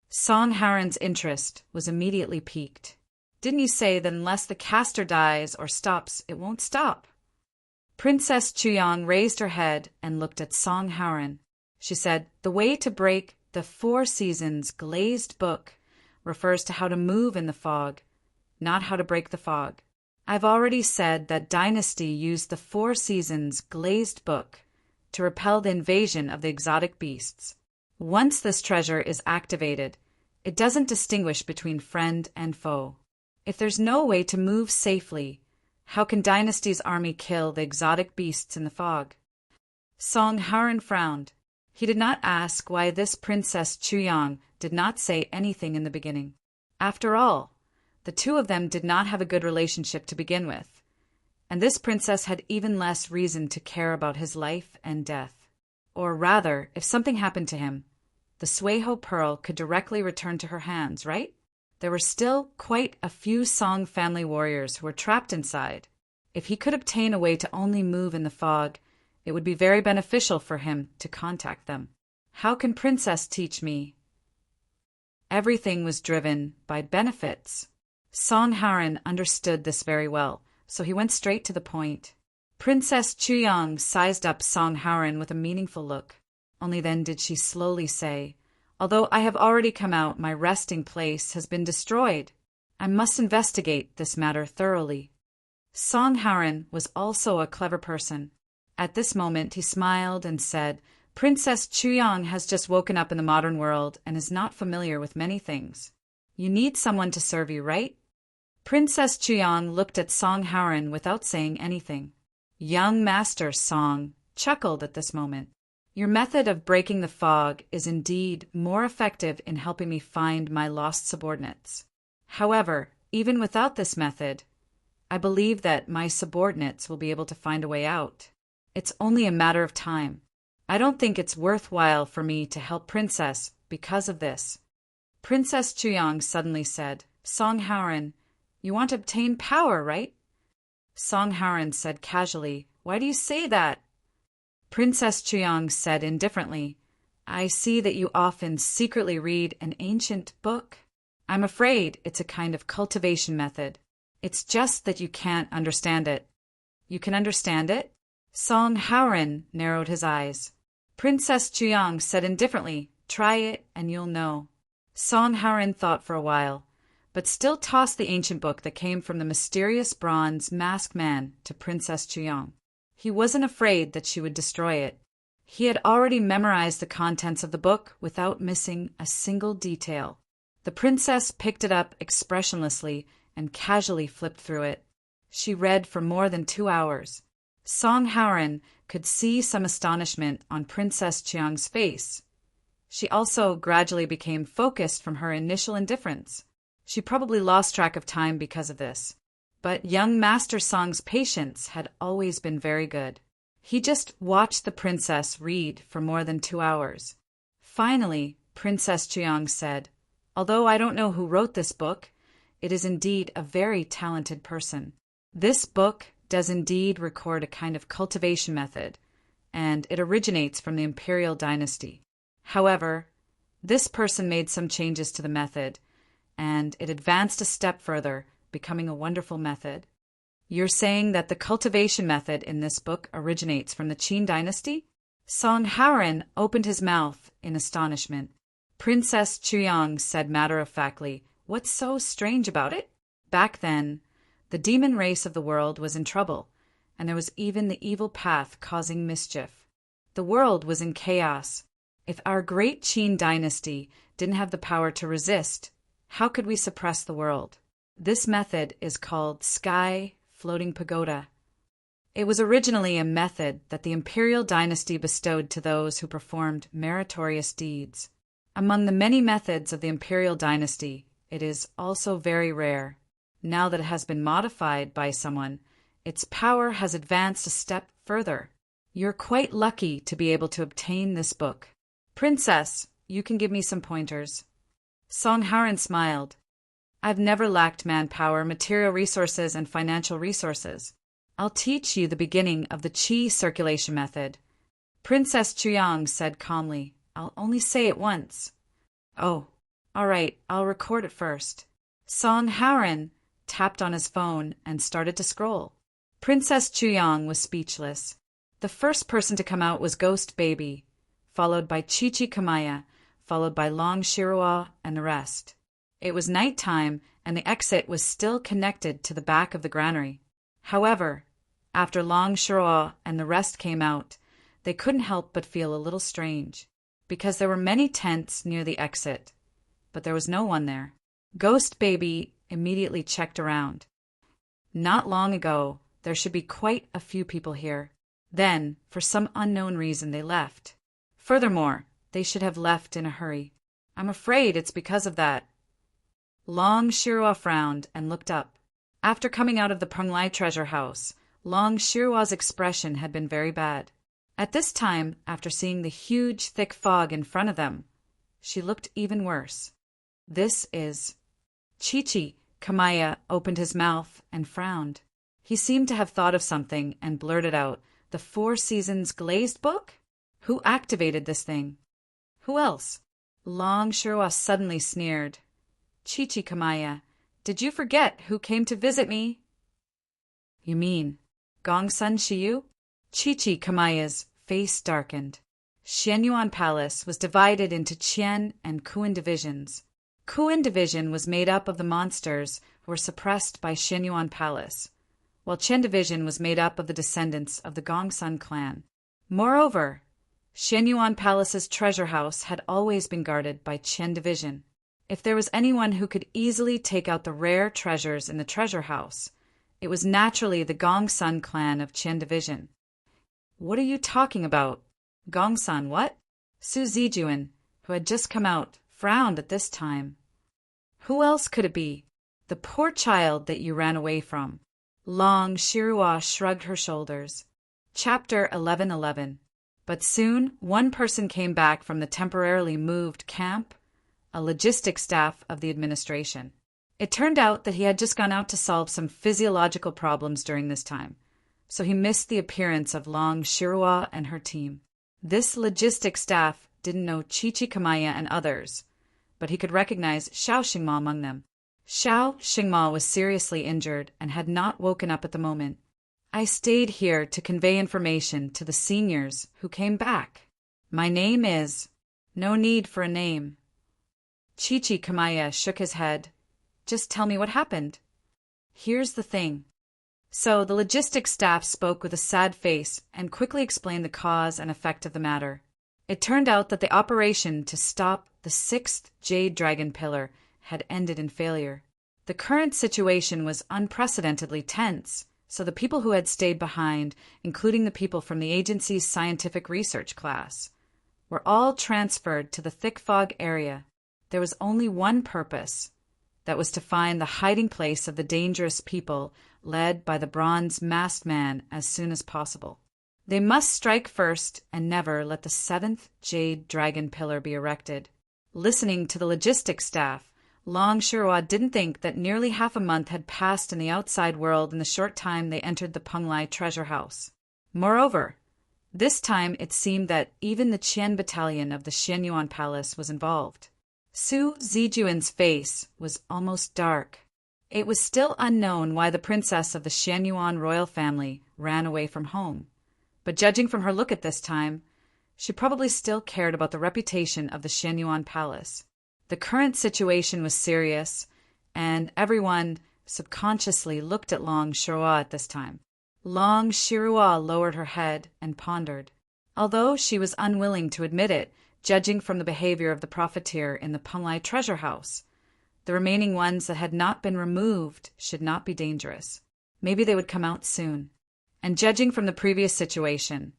Song Haoren's interest was immediately piqued. Didn't you say that unless the caster dies or stops, it won't stop? Princess Chuyang raised her head and looked at Song Haoren. She said, the way to break the Four Seasons glazed book refers to how to move in the fog, not how to break the fog. I've already said that Dynasty used the Four Seasons glazed book to repel the invasion of the exotic beasts. Once this treasure is activated, it doesn't distinguish between friend and foe. If there's no way to move safely, how can Dynasty's army kill the exotic beasts in the fog? Song Haoren frowned. He did not ask why this Princess Chuyang did not say anything in the beginning. After all, the two of them did not have a good relationship to begin with, and this princess had even less reason to care about his life and death. Or rather, if something happened to him, the Sueho pearl could directly return to her hands, right? There were still quite a few Song family warriors who were trapped inside. If he could obtain a way to only move in the fog, it would be very beneficial for him to contact them. How can Princess teach me? Everything was driven by benefits. Song Haoren understood this very well, so he went straight to the point. Princess Chuyang sized up Song Haoren with a meaningful look. Only then did she slowly say, although I have already come out, my resting place has been destroyed. I must investigate this matter thoroughly. Song Haoren was also a clever person. At this moment he smiled and said, Princess Chuyang has just woken up in the modern world and is not familiar with many things. You need someone to serve you, right? Princess Chuyang looked at Song Haoren without saying anything. Young Master Song chuckled at this moment. Your method of breaking the fog is indeed more effective in helping me find my lost subordinates. However, even without this method, I believe that my subordinates will be able to find a way out. It's only a matter of time. I don't think it's worthwhile for me to help Princess because of this. Princess Chuyang suddenly said, Song Haoren, you want to obtain power, right? Song Haoren said casually, Why do you say that? Princess Chuyang said indifferently, I see that you often secretly read an ancient book. I'm afraid it's a kind of cultivation method. It's just that you can't understand it. You can understand it? Song Haoren narrowed his eyes. Princess Chuyang said indifferently, Try it and you'll know. Song Haoren thought for a while, but still tossed the ancient book that came from the mysterious bronze masked man to Princess Chuyang. He wasn't afraid that she would destroy it. He had already memorized the contents of the book without missing a single detail. The princess picked it up expressionlessly and casually flipped through it. She read for more than 2 hours. Song Haoran could see some astonishment on Princess Chiang's face. She also gradually became focused from her initial indifference. She probably lost track of time because of this. But young Master Song's patience had always been very good. He just watched the princess read for more than 2 hours. Finally, Princess Chiang said, "Although I don't know who wrote this book, it is indeed a very talented person. This book does indeed record a kind of cultivation method, and it originates from the imperial dynasty. However, this person made some changes to the method, and it advanced a step further, becoming a wonderful method." You're saying that the cultivation method in this book originates from the Qin dynasty? Song Haoran opened his mouth in astonishment. Princess Chiang said matter-of-factly, "What's so strange about it?" Back then, the demon race of the world was in trouble, and there was even the evil path causing mischief. The world was in chaos. If our great Qin dynasty didn't have the power to resist, how could we suppress the world? This method is called Sky Floating Pagoda. It was originally a method that the imperial dynasty bestowed to those who performed meritorious deeds. Among the many methods of the imperial dynasty, it is also very rare. Now that it has been modified by someone, its power has advanced a step further. You're quite lucky to be able to obtain this book. Princess, you can give me some pointers. Song Haoran smiled. I've never lacked manpower, material resources, and financial resources. I'll teach you the beginning of the qi circulation method. Princess Chiang said calmly, I'll only say it once. Oh, all right, I'll record it first. Song Haoran tapped on his phone and started to scroll. Princess Chiang was speechless. The first person to come out was Ghost Baby, followed by Chi-Chi Kamaya, followed by Long Shirua and the rest. It was night time, and the exit was still connected to the back of the granary. However, after Long Shirua and the rest came out, they couldn't help but feel a little strange, because there were many tents near the exit, but there was no one there. Ghost Baby immediately checked around. Not long ago, there should be quite a few people here. Then, for some unknown reason, they left. Furthermore, they should have left in a hurry. I'm afraid it's because of that. Long Shirua frowned and looked up. After coming out of the Penglai treasure house, Long Shirua's expression had been very bad. At this time, after seeing the huge, thick fog in front of them, she looked even worse. This is... Chi-Chi Kamaya opened his mouth and frowned. He seemed to have thought of something and blurted out, "The Four Seasons glazed book? Who activated this thing?" "Who else?" Long Shirua suddenly sneered. "Chi-Chi Kamaya, did you forget who came to visit me?" "You mean Gongsun Shiyu?" Chi-Chi Kamaya's face darkened. Xianyuan Palace was divided into Qian and Kuan divisions. Kuan division was made up of the monsters who were suppressed by Xianyuan Palace, while Qian division was made up of the descendants of the Gongsun clan. Moreover, Xianyuan Palace's treasure house had always been guarded by Qian division. If there was anyone who could easily take out the rare treasures in the treasure house, it was naturally the Gongsun clan of Qian division. "What are you talking about? Gongsun what?" Su Zijuan, who had just come out, frowned at this time. "Who else could it be? The poor child that you ran away from." Long Shirua shrugged her shoulders. Chapter 11:11. But soon one person came back from the temporarily moved camp, a logistics staff of the administration. It turned out that he had just gone out to solve some physiological problems during this time, so he missed the appearance of Long Shirua and her team. This logistics staff didn't know Chi-Chi Kamaya and others, but he could recognize Xiao Xingma among them. Xiao Xingma was seriously injured and had not woken up at the moment. "I stayed here to convey information to the seniors who came back. My name is..." "No need for a name." Chi-Chi Kamaya shook his head. "Just tell me what happened." "Here's the thing. So the logistics staff spoke with a sad face and quickly explained the cause and effect of the matter. It turned out that the operation to stop the sixth jade dragon pillar had ended in failure. The current situation was unprecedentedly tense, so the people who had stayed behind, including the people from the agency's scientific research class, were all transferred to the thick fog area. There was only one purpose. That was to find the hiding place of the dangerous people led by the bronze masked man as soon as possible. They must strike first and never let the seventh jade dragon pillar be erected. Listening to the logistics staff, Long Shirwa didn't think that nearly half a month had passed in the outside world in the short time they entered the Penglai treasure house. Moreover, this time it seemed that even the Qian battalion of the Xianyuan Palace was involved. Su Zijuan's face was almost dark. It was still unknown why the princess of the Xianyuan royal family ran away from home. But judging from her look at this time, she probably still cared about the reputation of the Xianyuan Palace. The current situation was serious, and everyone subconsciously looked at Long Shirwa at this time. Long Shirwa lowered her head and pondered. Although she was unwilling to admit it, judging from the behavior of the profiteer in the Penglai treasure house, the remaining ones that had not been removed should not be dangerous. Maybe they would come out soon. And judging from the previous situation,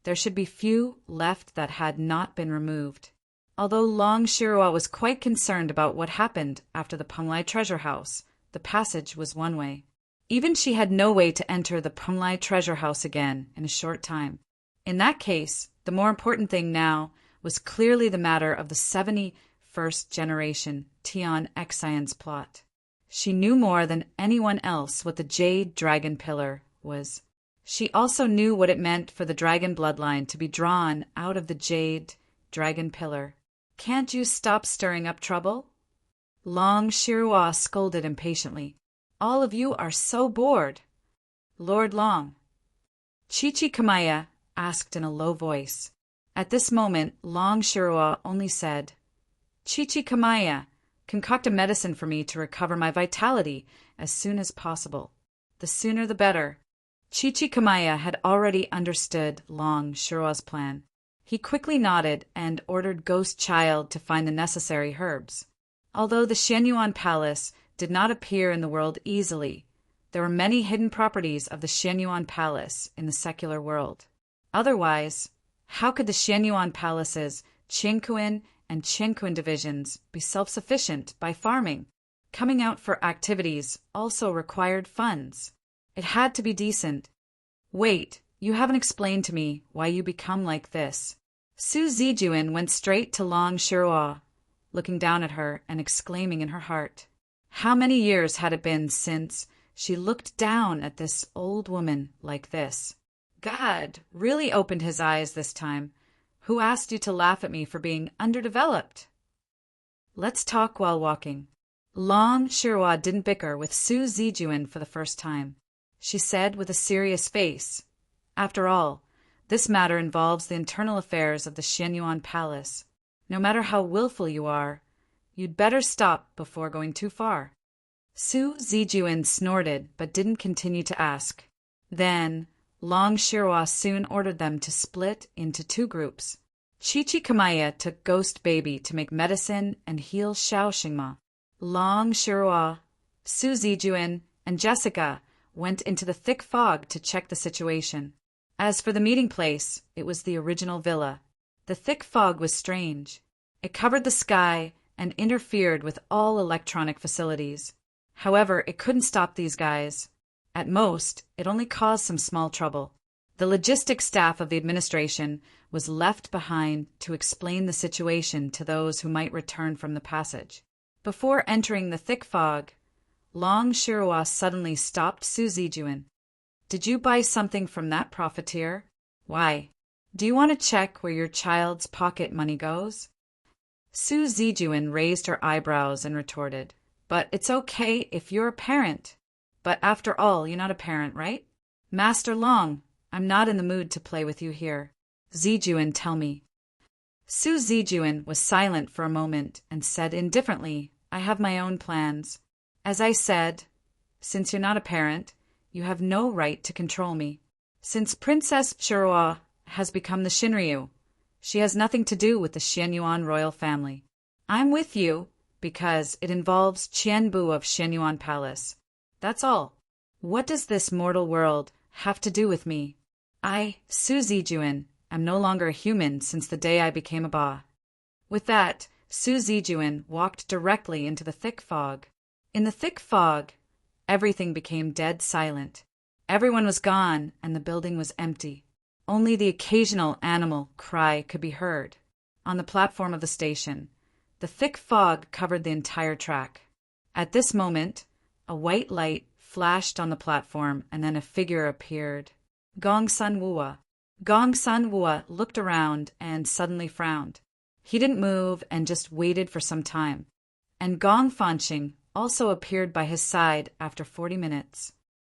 there should be few left that had not been removed. Although Long Shirwa was quite concerned about what happened after the Penglai treasure house, the passage was one way. Even she had no way to enter the Penglai treasure house again in a short time. In that case, the more important thing now was clearly the matter of the 71st generation Tian Xian's plot. She knew more than anyone else what the Jade Dragon Pillar was. She also knew what it meant for the dragon bloodline to be drawn out of the Jade Dragon Pillar. "Can't you stop stirring up trouble?" Long Shirwa scolded impatiently. "All of you are so bored." "Lord Long," Chichi Kamaya asked in a low voice. At this moment, Long Shirwa only said, "Chichi Kamaya, concoct a medicine for me to recover my vitality as soon as possible. The sooner the better." Chichi Kamaya had already understood Long Shirwa's plan. He quickly nodded and ordered Ghost Child to find the necessary herbs. Although the Xianyuan Palace did not appear in the world easily, there were many hidden properties of the Xianyuan Palace in the secular world. Otherwise, how could the Xianyuan Palace's Qingkuan and Qingkuan divisions be self-sufficient by farming? Coming out for activities also required funds. It had to be decent. "Wait, you haven't explained to me why you become like this." Su Zijuan went straight to Long Shirwa, looking down at her and exclaiming in her heart. How many years had it been since she looked down at this old woman like this? God really opened his eyes this time. Who asked you to laugh at me for being underdeveloped? Let's talk while walking. Long Shirwa didn't bicker with Su Zijuan for the first time. She said with a serious face, "After all, this matter involves the internal affairs of the Xianyuan Palace. No matter how willful you are, you'd better stop before going too far." Su Zijuan snorted but didn't continue to ask. Then Long Shirwa soon ordered them to split into two groups. Chichi Kamaya took Ghost Baby to make medicine and heal Xiao Xingma. Long Shirwa, Su Zijuan, and Jessica went into the thick fog to check the situation. As for the meeting place, it was the original villa. The thick fog was strange. It covered the sky and interfered with all electronic facilities. However, it couldn't stop these guys. At most, it only caused some small trouble. The logistics staff of the administration was left behind to explain the situation to those who might return from the passage. Before entering the thick fog, Long Shirwa suddenly stopped Su Zijuan. "Did you buy something from that profiteer? Why? Do you want to check where your child's pocket money goes?" Su Zijuan raised her eyebrows and retorted, "But it's okay if you're a parent. But after all, you're not a parent, right? Master Long, I'm not in the mood to play with you here. Zijuan, tell me." Su Zijuan was silent for a moment and said indifferently, "I have my own plans. As I said, since you're not a parent, You have no right to control me. Since Princess Chirua has become the Shinryu, she has nothing to do with the Xianyuan royal family. I'm with you because it involves Qianbu of Xianyuan Palace. That's all. What does this mortal world have to do with me? I, Su Zijuan, am no longer a human since the day I became a Ba. With that, Su Zijuan walked directly into the thick fog. In the thick fog, everything became dead silent. Everyone was gone, and the building was empty. Only the occasional animal cry could be heard. On the platform of the station, the thick fog covered the entire track. At this moment, a white light flashed on the platform, and then a figure appeared. Gong Sanwoo. Gong Sanwoo looked around and suddenly frowned. He didn't move and just waited for some time. And Gong Fanqing also appeared by his side after 40 minutes.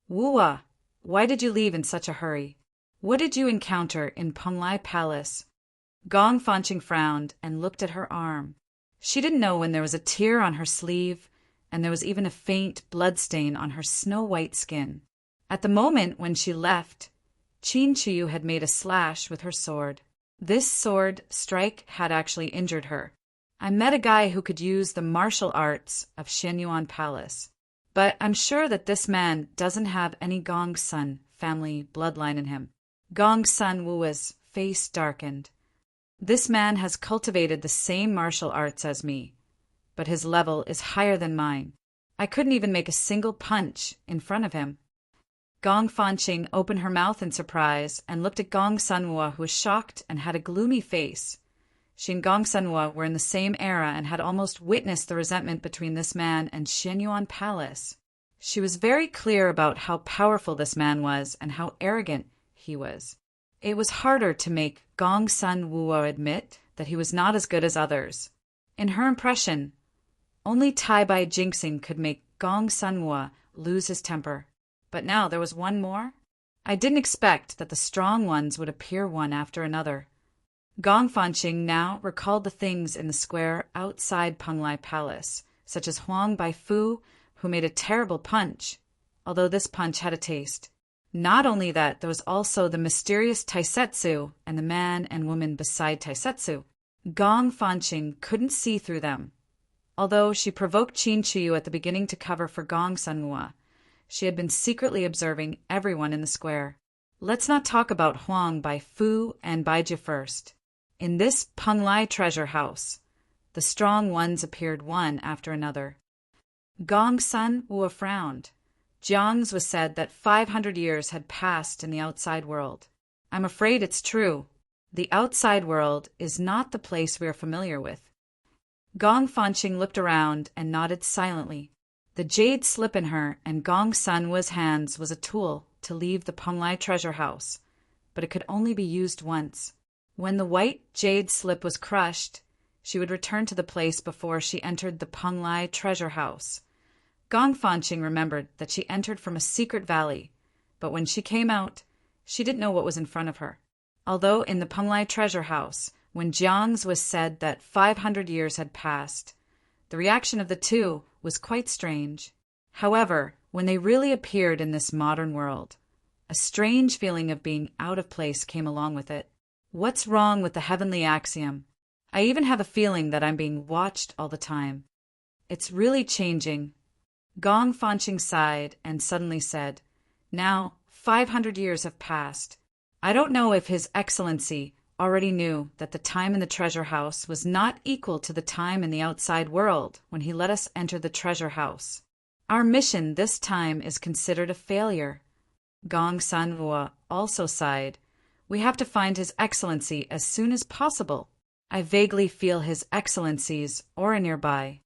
Wua, why did you leave in such a hurry? What did you encounter in Penglai Palace? Gong Fanqing frowned and looked at her arm. She didn't know when there was a tear on her sleeve, and there was even a faint blood stain on her snow-white skin. At the moment when she left, Qin Chiyu had made a slash with her sword. This sword strike had actually injured her. I met a guy who could use the martial arts of Xianyuan Palace. But I'm sure that this man doesn't have any Gong Sun family bloodline in him. Gong Sanwoo's face darkened. This man has cultivated the same martial arts as me, but his level is higher than mine. I couldn't even make a single punch in front of him. Gong Fanqing opened her mouth in surprise and looked at Gong Sanwoo, who was shocked and had a gloomy face. She and Gong Sanwoo were in the same era and had almost witnessed the resentment between this man and Xianyuan Palace. She was very clear about how powerful this man was and how arrogant he was. It was harder to make Gong Sanwoo admit that he was not as good as others. In her impression, only Tai Bai jinxing could make Gong Sanwoo lose his temper. But now there was one more? I didn't expect that the strong ones would appear one after another. Gong Fanqing now recalled the things in the square outside Penglai Palace, such as Huang Baifu, who made a terrible punch, although this punch had a taste. Not only that, there was also the mysterious Taisetsu and the man and woman beside Taisetsu. Gong Fanqing couldn't see through them. Although she provoked Qin Chiyu at the beginning to cover for Gong Sanwoo, she had been secretly observing everyone in the square. Let's not talk about Huang Baifu and Baiji first. In this Penglai treasure house, the strong ones appeared one after another. Gong Sanwoo frowned. Jiang's was said that 500 years had passed in the outside world. I'm afraid it's true. The outside world is not the place we are familiar with. Gong Fanqing looked around and nodded silently. The jade slip in her and Gong Sanwoo's hands was a tool to leave the Penglai treasure house, but it could only be used once. When the white jade slip was crushed, she would return to the place before she entered the Penglai treasure house. Gong Fanqing remembered that she entered from a secret valley, but when she came out, she didn't know what was in front of her. Although in the Penglai treasure house, when Jiang's was said that 500 years had passed, the reaction of the two was quite strange. However, when they really appeared in this modern world, a strange feeling of being out of place came along with it. What's wrong with the heavenly axiom? I even have a feeling that I'm being watched all the time. It's really changing. Gong Fanqing sighed and suddenly said, Now, 500 years have passed. I don't know if His Excellency already knew that the time in the treasure house was not equal to the time in the outside world when he let us enter the treasure house. Our mission this time is considered a failure. Gong Sanwoo also sighed. We have to find His Excellency as soon as possible. I vaguely feel His Excellency's aura nearby.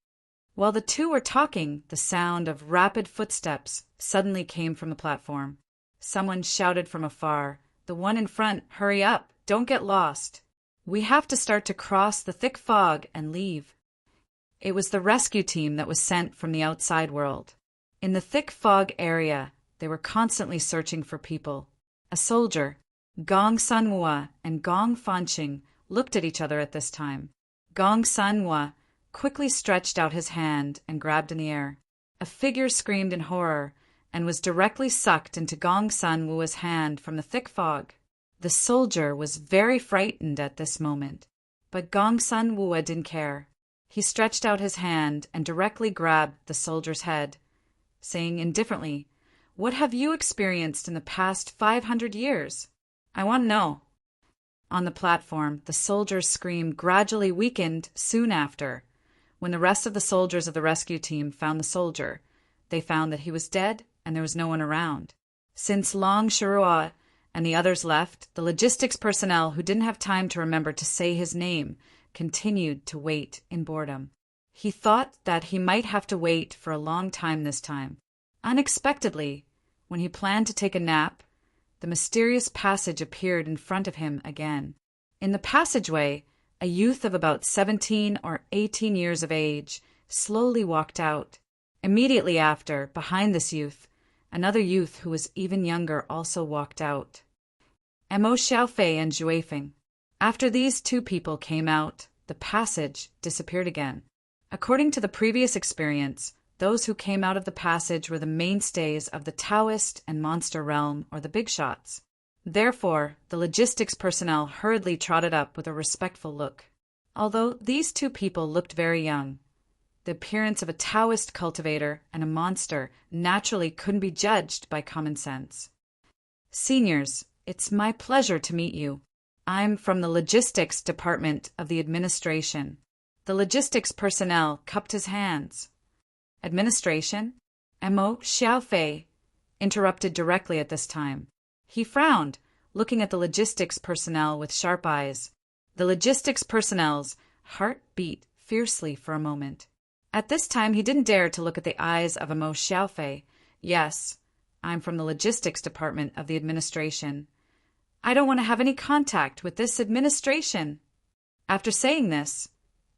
While the two were talking, the sound of rapid footsteps suddenly came from the platform. Someone shouted from afar, "The one in front, hurry up! Don't get lost. We have to start to cross the thick fog and leave." It was the rescue team that was sent from the outside world. In the thick fog area, they were constantly searching for people. A soldier, Gong Sanwoo and Gong Fanqing, looked at each other at this time. Gong Sanwoo quickly stretched out his hand and grabbed in the air. A figure screamed in horror, and was directly sucked into Gong Sun Wu's hand from the thick fog. The soldier was very frightened at this moment, but Gong Sun Wu didn't care. He stretched out his hand and directly grabbed the soldier's head, saying indifferently, "What have you experienced in the past 500 years? I want to know." On the platform, the soldier's scream gradually weakened soon after. When the rest of the soldiers of the rescue team found the soldier, they found that he was dead and there was no one around. Since Long Shirua and the others left, the logistics personnel who didn't have time to remember to say his name continued to wait in boredom. He thought that he might have to wait for a long time this time. Unexpectedly, when he planned to take a nap, the mysterious passage appeared in front of him again. In the passageway, a youth of about 17 or 18 years of age slowly walked out. Immediately after, behind this youth, another youth who was even younger also walked out. Mo Xiaofei and Zhu Feng. After these two people came out, the passage disappeared again. According to the previous experience, those who came out of the passage were the mainstays of the Taoist and monster realm, or the big shots. Therefore, the logistics personnel hurriedly trotted up with a respectful look. Although these two people looked very young, the appearance of a Taoist cultivator and a monster naturally couldn't be judged by common sense. "Seniors, it's my pleasure to meet you. I'm from the logistics department of the administration." The logistics personnel cupped his hands. "Administration?" Mo Xiaofei interrupted directly at this time. He frowned, looking at the logistics personnel with sharp eyes. The logistics personnel's heart beat fiercely for a moment. At this time he didn't dare to look at the eyes of Mo Xiaofei. "Yes, I'm from the logistics department of the administration. I don't want to have any contact with this administration." After saying this,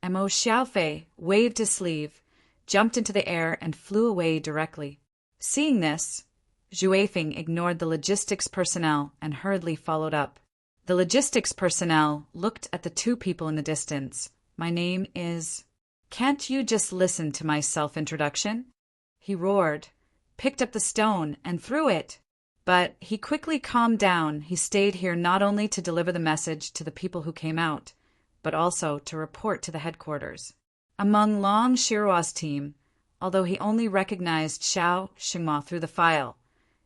Mo Xiaofei waved his sleeve, jumped into the air, and flew away directly. Seeing this, Zhu Feng ignored the logistics personnel and hurriedly followed up. The logistics personnel looked at the two people in the distance. "My name is—" "Can't you just listen to my self-introduction?" he roared, picked up the stone, and threw it. But he quickly calmed down. He stayed here not only to deliver the message to the people who came out, but also to report to the headquarters. Among Long Shirua's team, although he only recognized Xiao Xingma through the file,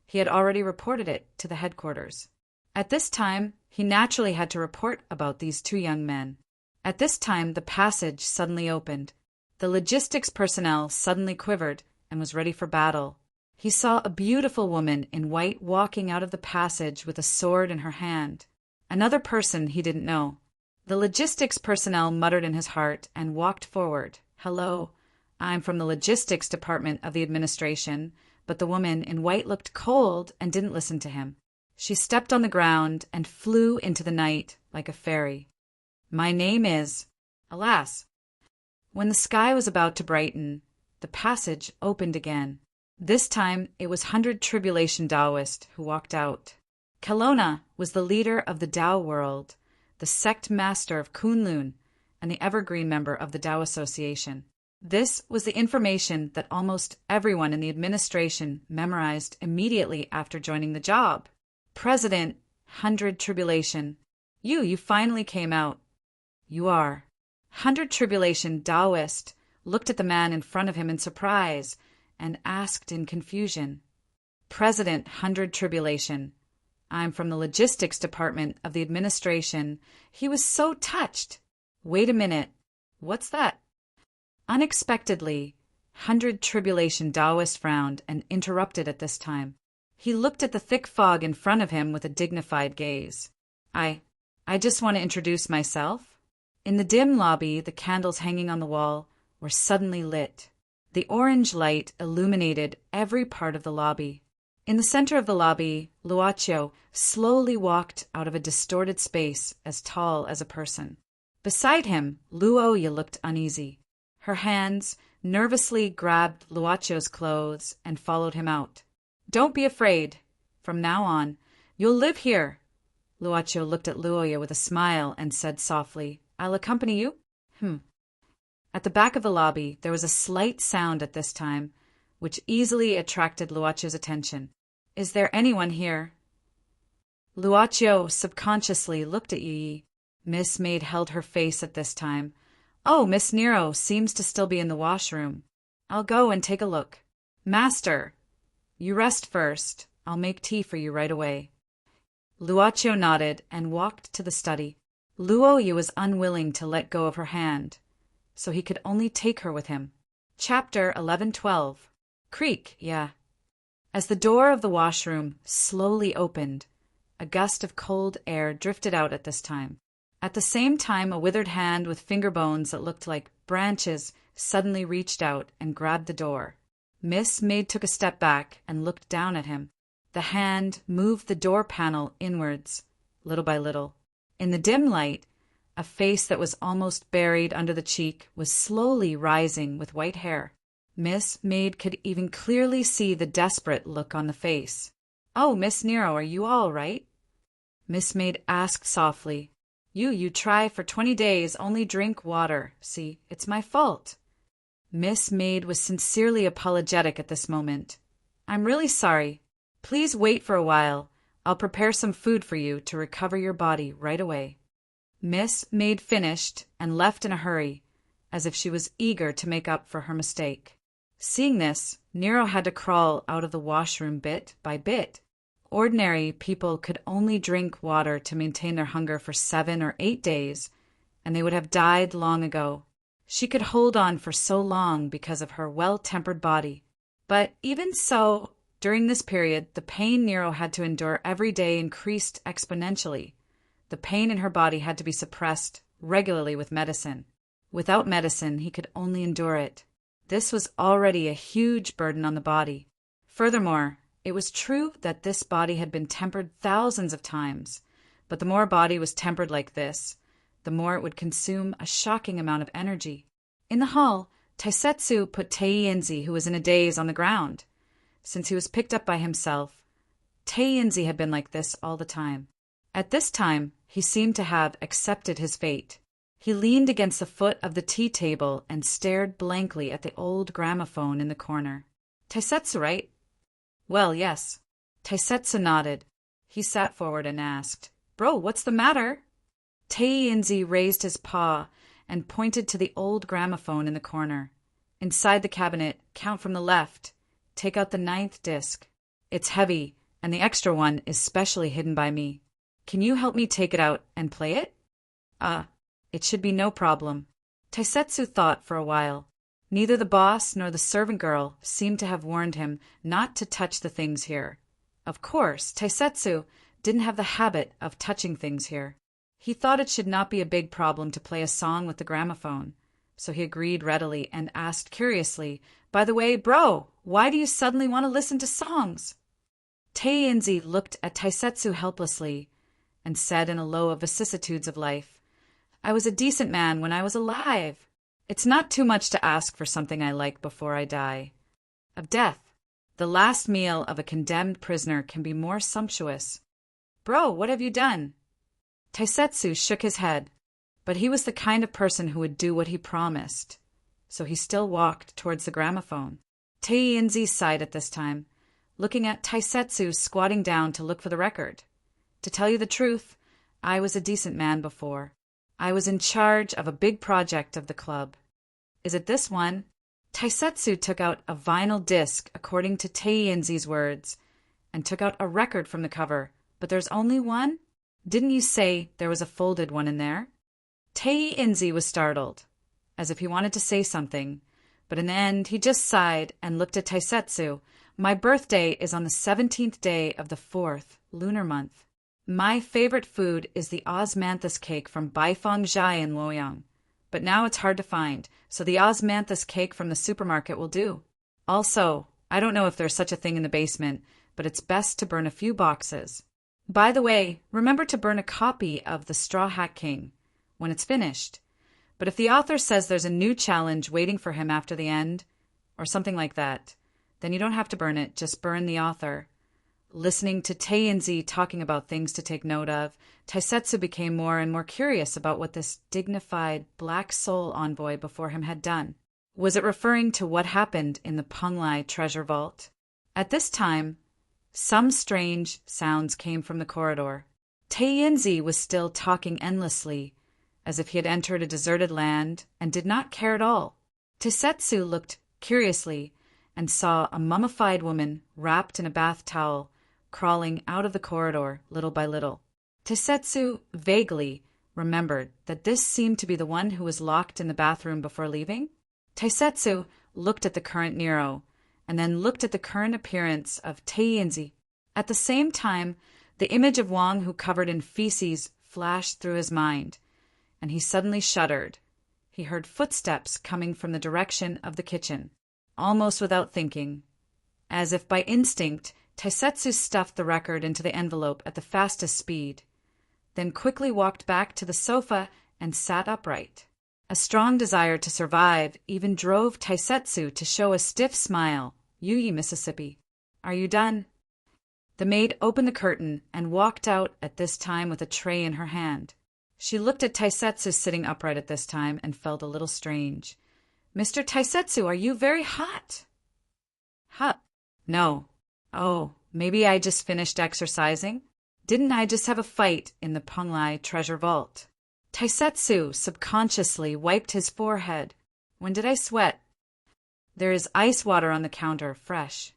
he had already reported it to the headquarters. At this time, he naturally had to report about these two young men. At this time, the passage suddenly opened. The logistics personnel suddenly quivered and was ready for battle. He saw a beautiful woman in white walking out of the passage with a sword in her hand. Another person he didn't know. The logistics personnel muttered in his heart and walked forward. "Hello, I'm from the logistics department of the administration," but the woman in white looked cold and didn't listen to him. She stepped on the ground and flew into the night like a fairy. "My name is—" Alas! When the sky was about to brighten, the passage opened again. This time it was 100 Tribulation Taoist who walked out. Kelowna was the leader of the Tao world, the sect master of Kunlun, and the evergreen member of the Tao Association. This was the information that almost everyone in the administration memorized immediately after joining the job. "President, 100 Tribulation. You finally came out." "You are." 100 Tribulation Taoist looked at the man in front of him in surprise and asked in confusion, "President, 100 Tribulation. I'm from the logistics department of the administration." He was so touched. "Wait a minute. What's that?" Unexpectedly, 100 Tribulation Taoist frowned and interrupted at this time. He looked at the thick fog in front of him with a dignified gaze. I just want to introduce myself." In the dim lobby, the candles hanging on the wall were suddenly lit. The orange light illuminated every part of the lobby. In the center of the lobby, Luoqiu slowly walked out of a distorted space as tall as a person. Beside him, Luoya looked uneasy. Her hands nervously grabbed Luoqiu's clothes and followed him out. "Don't be afraid. From now on, you'll live here." Luoqiu looked at Luoya with a smile and said softly, "I'll accompany you?" At the back of the lobby, there was a slight sound at this time, which easily attracted Luacio's attention. "Is there anyone here?" Luacio subconsciously looked at Yi. Miss Maid held her face at this time. "Oh, Miss Nero seems to still be in the washroom. I'll go and take a look." "Master, you rest first. I'll make tea for you right away." Luacio nodded and walked to the study. Luoyi was unwilling to let go of her hand, so he could only take her with him. Chapter 11-12. Creak, yeah. As the door of the washroom slowly opened, a gust of cold air drifted out at this time. At the same time, a withered hand with finger bones that looked like branches suddenly reached out and grabbed the door. Miss Maid took a step back and looked down at him. The hand moved the door panel inwards, little by little. In the dim light, a face that was almost buried under the cheek was slowly rising with white hair. Miss Maid could even clearly see the desperate look on the face. "Oh, Miss Nero, are you all right?" Miss Maid asked softly. You try for 20 days, only drink water. See, it's my fault." Miss Maid was sincerely apologetic at this moment. "I'm really sorry. Please wait for a while. I'll prepare some food for you to recover your body right away." Miss Maid finished and left in a hurry, as if she was eager to make up for her mistake. Seeing this, Nero had to crawl out of the washroom bit by bit. Ordinary people could only drink water to maintain their hunger for 7 or 8 days, and they would have died long ago. She could hold on for so long because of her well-tempered body. But even so, during this period, the pain Nero had to endure every day increased exponentially. The pain in her body had to be suppressed regularly with medicine. Without medicine, he could only endure it. This was already a huge burden on the body. Furthermore, it was true that this body had been tempered thousands of times, but the more a body was tempered like this, the more it would consume a shocking amount of energy. In the hall, Taisetsu put Teiinzi, who was in a daze, on the ground. Since he was picked up by himself, Teiinzi had been like this all the time. At this time, he seemed to have accepted his fate. He leaned against the foot of the tea table and stared blankly at the old gramophone in the corner. "Taisetsu, right?" "Well, yes." Taisetsu nodded. He sat forward and asked, "Bro, what's the matter?" Teiinzi raised his paw and pointed to the old gramophone in the corner. "Inside the cabinet, count from the left. Take out the 9th disc. It's heavy, and the extra one is specially hidden by me. Can you help me take it out and play it?" It should be no problem." Taisetsu thought for a while. Neither the boss nor the servant girl seemed to have warned him not to touch the things here. Of course, Taisetsu didn't have the habit of touching things here. He thought it should not be a big problem to play a song with the gramophone, so he agreed readily and asked curiously, "By the way, bro, why do you suddenly want to listen to songs?" Teiinzi looked at Taisetsu helplessly and said in a low of vicissitudes of life, "I was a decent man when I was alive. It's not too much to ask for something I like before I die. Of death, the last meal of a condemned prisoner can be more sumptuous. Bro, what have you done?" Taisetsu shook his head, but he was the kind of person who would do what he promised, so he still walked towards the gramophone. Teiinzi sighed at this time, looking at Taisetsu squatting down to look for the record. "To tell you the truth, I was a decent man before. I was in charge of a big project of the club. Is it this one?" Taisetsu took out a vinyl disc according to Teiinzi's words, and took out a record from the cover. "But there's only one? Didn't you say there was a folded one in there?" Teiinzi was startled, as if he wanted to say something, but in the end he just sighed and looked at Taisetsu. "My birthday is on the 17th day of the 4th lunar month. My favorite food is the osmanthus cake from Baifeng Zhai in Luoyang, but now it's hard to find, so the osmanthus cake from the supermarket will do. Also, I don't know if there's such a thing in the basement, but it's best to burn a few boxes. By the way, remember to burn a copy of The Straw Hat King when it's finished. But if the author says there's a new challenge waiting for him after the end, or something like that, then you don't have to burn it, just burn the author." Listening to Teiinzi talking about things to take note of, Taisetsu became more and more curious about what this dignified black soul envoy before him had done. Was it referring to what happened in the Penglai treasure vault? At this time, some strange sounds came from the corridor. Taiyinzi was still talking endlessly, as if he had entered a deserted land and did not care at all. Taisetsu looked curiously and saw a mummified woman wrapped in a bath towel crawling out of the corridor little by little. Taisetsu vaguely remembered that this seemed to be the one who was locked in the bathroom before leaving. Taisetsu looked at the current Nero, and then looked at the current appearance of Taiyinzi. At the same time, the image of Wang who covered in feces flashed through his mind, and he suddenly shuddered. He heard footsteps coming from the direction of the kitchen. Almost without thinking, as if by instinct, Taisetsu stuffed the record into the envelope at the fastest speed, then quickly walked back to the sofa and sat upright. A strong desire to survive even drove Taisetsu to show a stiff smile. Yuyi, Mississippi. Are you done? The maid opened the curtain and walked out at this time with a tray in her hand. She looked at Taisetsu sitting upright at this time and felt a little strange. Mr. Taisetsu, are you very hot? Hot? No. Oh, maybe I just finished exercising? Didn't I just have a fight in the Penglai treasure vault? Taisetsu subconsciously wiped his forehead. When did I sweat? There is ice water on the counter, fresh.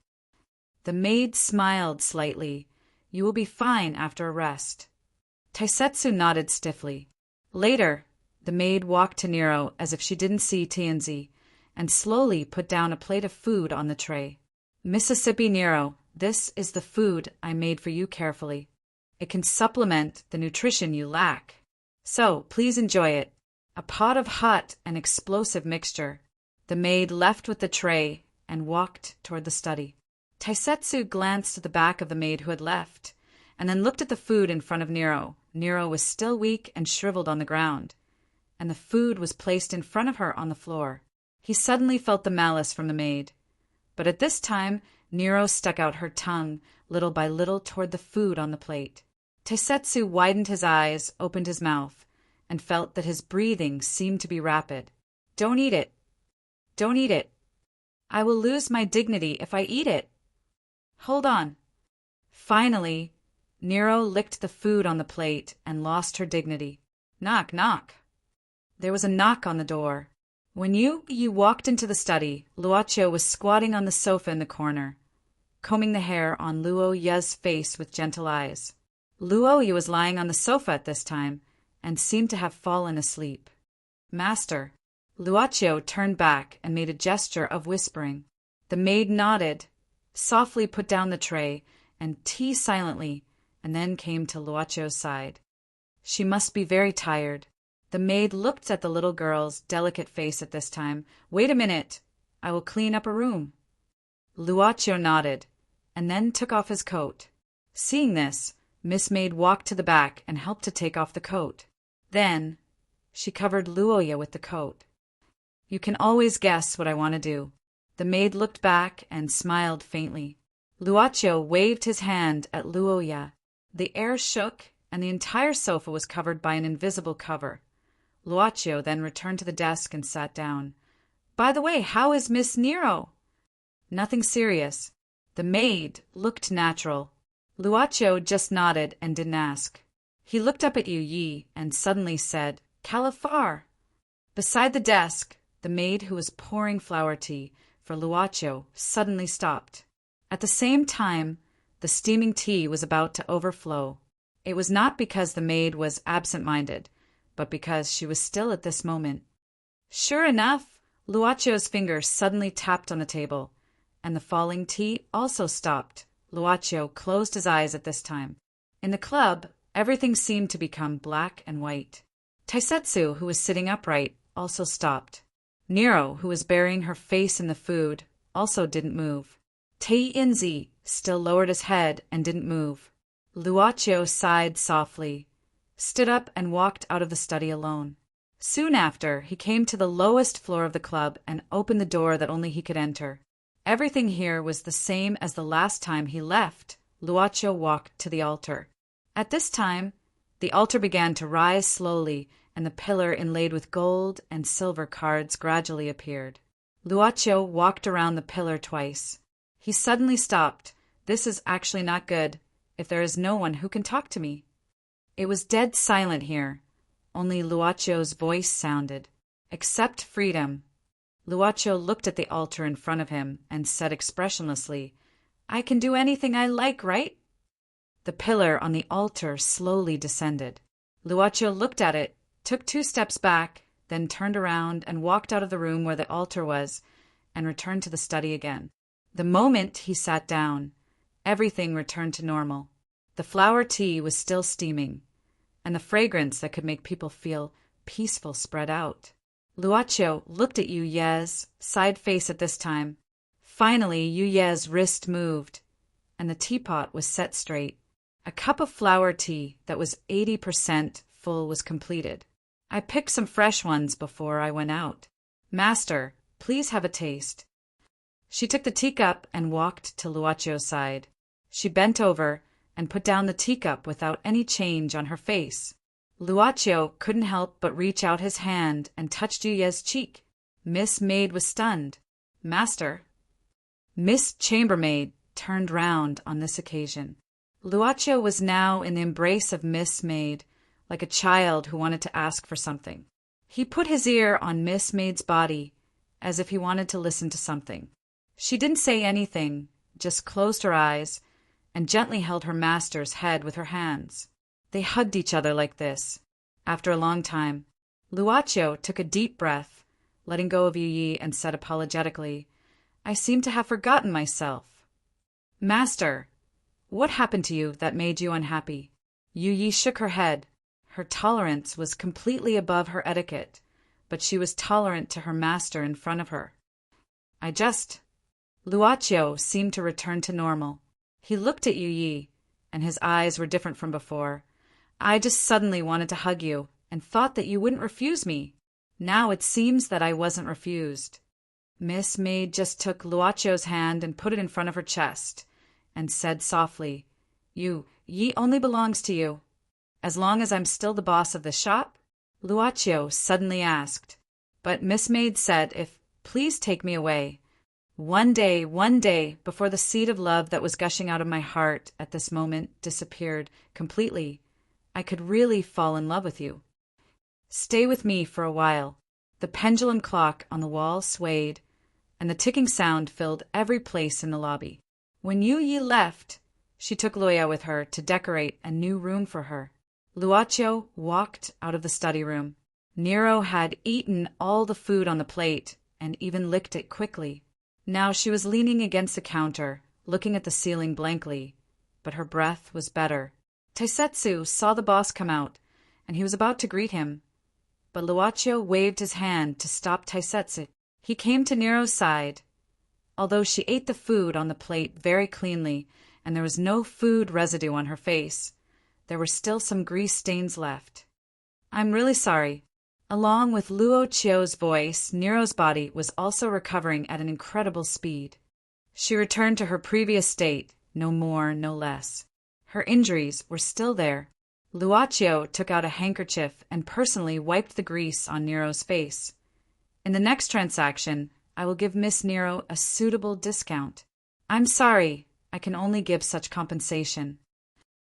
The maid smiled slightly. You will be fine after a rest. Taisetsu nodded stiffly. Later, the maid walked to Nero as if she didn't see Taiyinzi, and slowly put down a plate of food on the tray. Mississippi Nero, this is the food I made for you carefully. It can supplement the nutrition you lack. So, please enjoy it. A pot of hot and explosive mixture. The maid left with the tray and walked toward the study. Taisetsu glanced at the back of the maid who had left, and then looked at the food in front of Nero. Nero was still weak and shriveled on the ground, and the food was placed in front of her on the floor. He suddenly felt the malice from the maid. But at this time, Nero stuck out her tongue little by little toward the food on the plate. Taisetsu widened his eyes, opened his mouth, and felt that his breathing seemed to be rapid. Don't eat it. Don't eat it. I will lose my dignity if I eat it. Hold on. Finally, Nero licked the food on the plate and lost her dignity. Knock, knock. There was a knock on the door. When you walked into the study, Luocho was squatting on the sofa in the corner, combing the hair on Luo Ye's face with gentle eyes. Luo Ye was lying on the sofa at this time and seemed to have fallen asleep. Master. Luocho turned back and made a gesture of whispering. The maid nodded, softly put down the tray, and tea silently, and then came to Luocho's side. She must be very tired. The maid looked at the little girl's delicate face at this time. Wait a minute. I will clean up a room. Luocho nodded, and then took off his coat. Seeing this, Miss Maid walked to the back and helped to take off the coat. Then, she covered Luoya with the coat. You can always guess what I want to do. The maid looked back and smiled faintly. Luocho waved his hand at Luoya. The air shook, and the entire sofa was covered by an invisible cover. Luocho then returned to the desk and sat down. By the way, how is Miss Nero? Nothing serious. The maid looked natural. Luocho just nodded and didn't ask. He looked up at Yu Yi and suddenly said, Califar. Beside the desk, the maid who was pouring flower tea for Luocho suddenly stopped. At the same time, the steaming tea was about to overflow. It was not because the maid was absent-minded, but because she was still at this moment. Sure enough, Luocho's finger suddenly tapped on the table, and the falling tea also stopped. Luocho closed his eyes at this time. In the club, everything seemed to become black and white. Taisetsu, who was sitting upright, also stopped. Nero, who was burying her face in the food, also didn't move. Taiyinzi still lowered his head and didn't move. Luocho sighed softly, stood up and walked out of the study alone. Soon after, he came to the lowest floor of the club and opened the door that only he could enter. Everything here was the same as the last time he left. Luocho walked to the altar. At this time, the altar began to rise slowly, and the pillar inlaid with gold and silver cards gradually appeared. Luocho walked around the pillar twice. He suddenly stopped. This is actually not good, if there is no one who can talk to me. It was dead silent here. Only Luocho's voice sounded. Accept freedom. Luocho looked at the altar in front of him and said expressionlessly, I can do anything I like, right? The pillar on the altar slowly descended. Luocho looked at it, took 2 steps back, then turned around and walked out of the room where the altar was and returned to the study again. The moment he sat down, everything returned to normal. The flower tea was still steaming, and the fragrance that could make people feel peaceful spread out. Luocho looked at Yu Ye's side face at this time. Finally, Yu Ye's wrist moved, and the teapot was set straight. A cup of flower tea that was 80% full was completed. I picked some fresh ones before I went out. Master, please have a taste. She took the teacup and walked to Luocho's side. She bent over and put down the teacup without any change on her face. Luocho couldn't help but reach out his hand and touched Yu Ye's cheek. Miss Maid was stunned. Master. Miss Chambermaid turned round on this occasion. Luocho was now in the embrace of Miss Maid, like a child who wanted to ask for something. He put his ear on Miss Maid's body, as if he wanted to listen to something. She didn't say anything, just closed her eyes, and gently held her master's head with her hands. They hugged each other like this. After a long time, Luocho took a deep breath, letting go of Yu Yi, and said apologetically, I seem to have forgotten myself. Master, what happened to you that made you unhappy? Yu Yi shook her head. Her tolerance was completely above her etiquette, but she was tolerant to her master in front of her. Luocho seemed to return to normal. He looked at Yu Yi, and his eyes were different from before. I just suddenly wanted to hug you, and thought that you wouldn't refuse me. Now it seems that I wasn't refused. Miss Maid just took Luocho's hand and put it in front of her chest, and said softly, Yu Yi only belongs to you. As long as I'm still the boss of the shop? Luocho suddenly asked. But Miss Maid said, please take me away. One day, before the seed of love that was gushing out of my heart at this moment disappeared completely, I could really fall in love with you. Stay with me for a while. The pendulum clock on the wall swayed, and the ticking sound filled every place in the lobby. When Yu Yi left, she took Luoya with her to decorate a new room for her. Luocho walked out of the study room. Nero had eaten all the food on the plate and even licked it quickly. Now she was leaning against the counter, looking at the ceiling blankly, but her breath was better. Taisetsu saw the boss come out, and he was about to greet him, but Luocho waved his hand to stop Taisetsu. He came to Nero's side. Although she ate the food on the plate very cleanly, and there was no food residue on her face, there were still some grease stains left. I'm really sorry. Along with Luocho's voice, Nero's body was also recovering at an incredible speed. She returned to her previous state, no more, no less. Her injuries were still there. Luocho took out a handkerchief and personally wiped the grease on Nero's face. In the next transaction, I will give Miss Nero a suitable discount. I'm sorry, I can only give such compensation.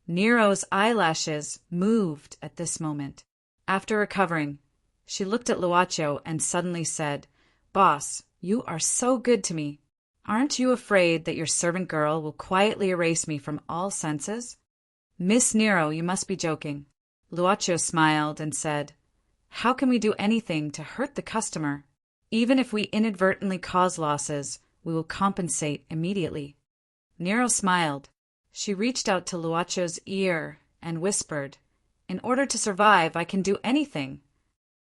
Nero's eyelashes moved at this moment. After recovering, she looked at Luocho and suddenly said, Boss, you are so good to me. Aren't you afraid that your servant girl will quietly erase me from all senses? Miss Nero, you must be joking. Luocho smiled and said, How can we do anything to hurt the customer? Even if we inadvertently cause losses, we will compensate immediately. Nero smiled. She reached out to Luocho's ear and whispered, In order to survive, I can do anything.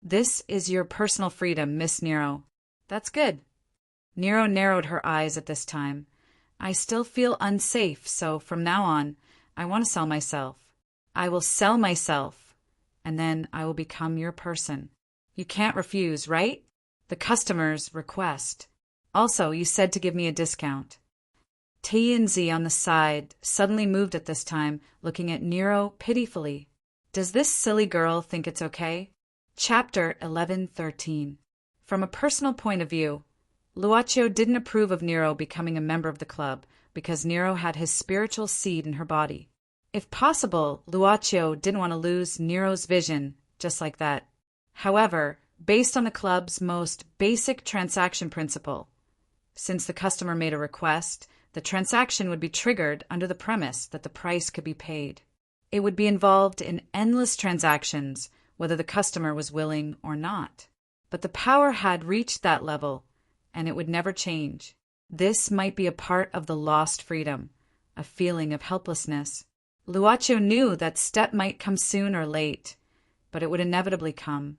This is your personal freedom, Miss Nero. That's good. Nero narrowed her eyes at this time. I still feel unsafe, so from now on, I want to sell myself. I will sell myself, and then I will become your person. You can't refuse, right? The customer's request. Also, you said to give me a discount. Taienzi on the side suddenly moved at this time, looking at Nero pitifully. Does this silly girl think it's okay? Chapter 11:13. From a personal point of view, Luaccio didn't approve of Nero becoming a member of the club because Nero had his spiritual seed in her body. If possible, Luaccio didn't want to lose Nero's vision just like that. However, based on the club's most basic transaction principle, since the customer made a request, the transaction would be triggered under the premise that the price could be paid. It would be involved in endless transactions, whether the customer was willing or not. But the power had reached that level, and it would never change. This might be a part of the lost freedom, a feeling of helplessness. Luaccio knew that step might come soon or late, but it would inevitably come.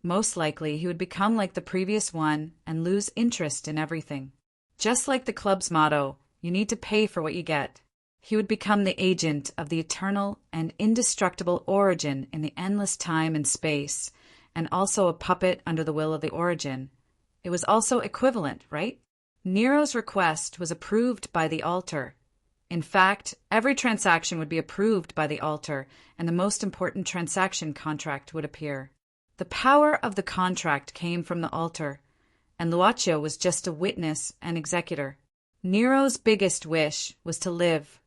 Most likely, he would become like the previous one and lose interest in everything. Just like the club's motto, you need to pay for what you get. He would become the agent of the eternal and indestructible origin in the endless time and space, and also a puppet under the will of the origin. It was also equivalent, right? Nero's request was approved by the altar. In fact, every transaction would be approved by the altar, and the most important transaction contract would appear. The power of the contract came from the altar, and Luaccio was just a witness and executor. Nero's biggest wish was to live.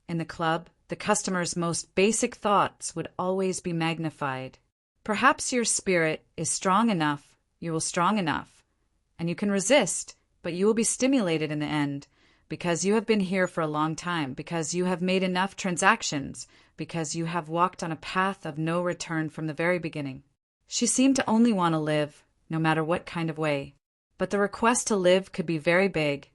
In the club, the customer's most basic thoughts would always be magnified. Perhaps your spirit is strong enough, you will strong enough, and you can resist, but you will be stimulated in the end, because you have been here for a long time, because you have made enough transactions, because you have walked on a path of no return from the very beginning. She seemed to only want to live, no matter what kind of way. But the request to live could be very big.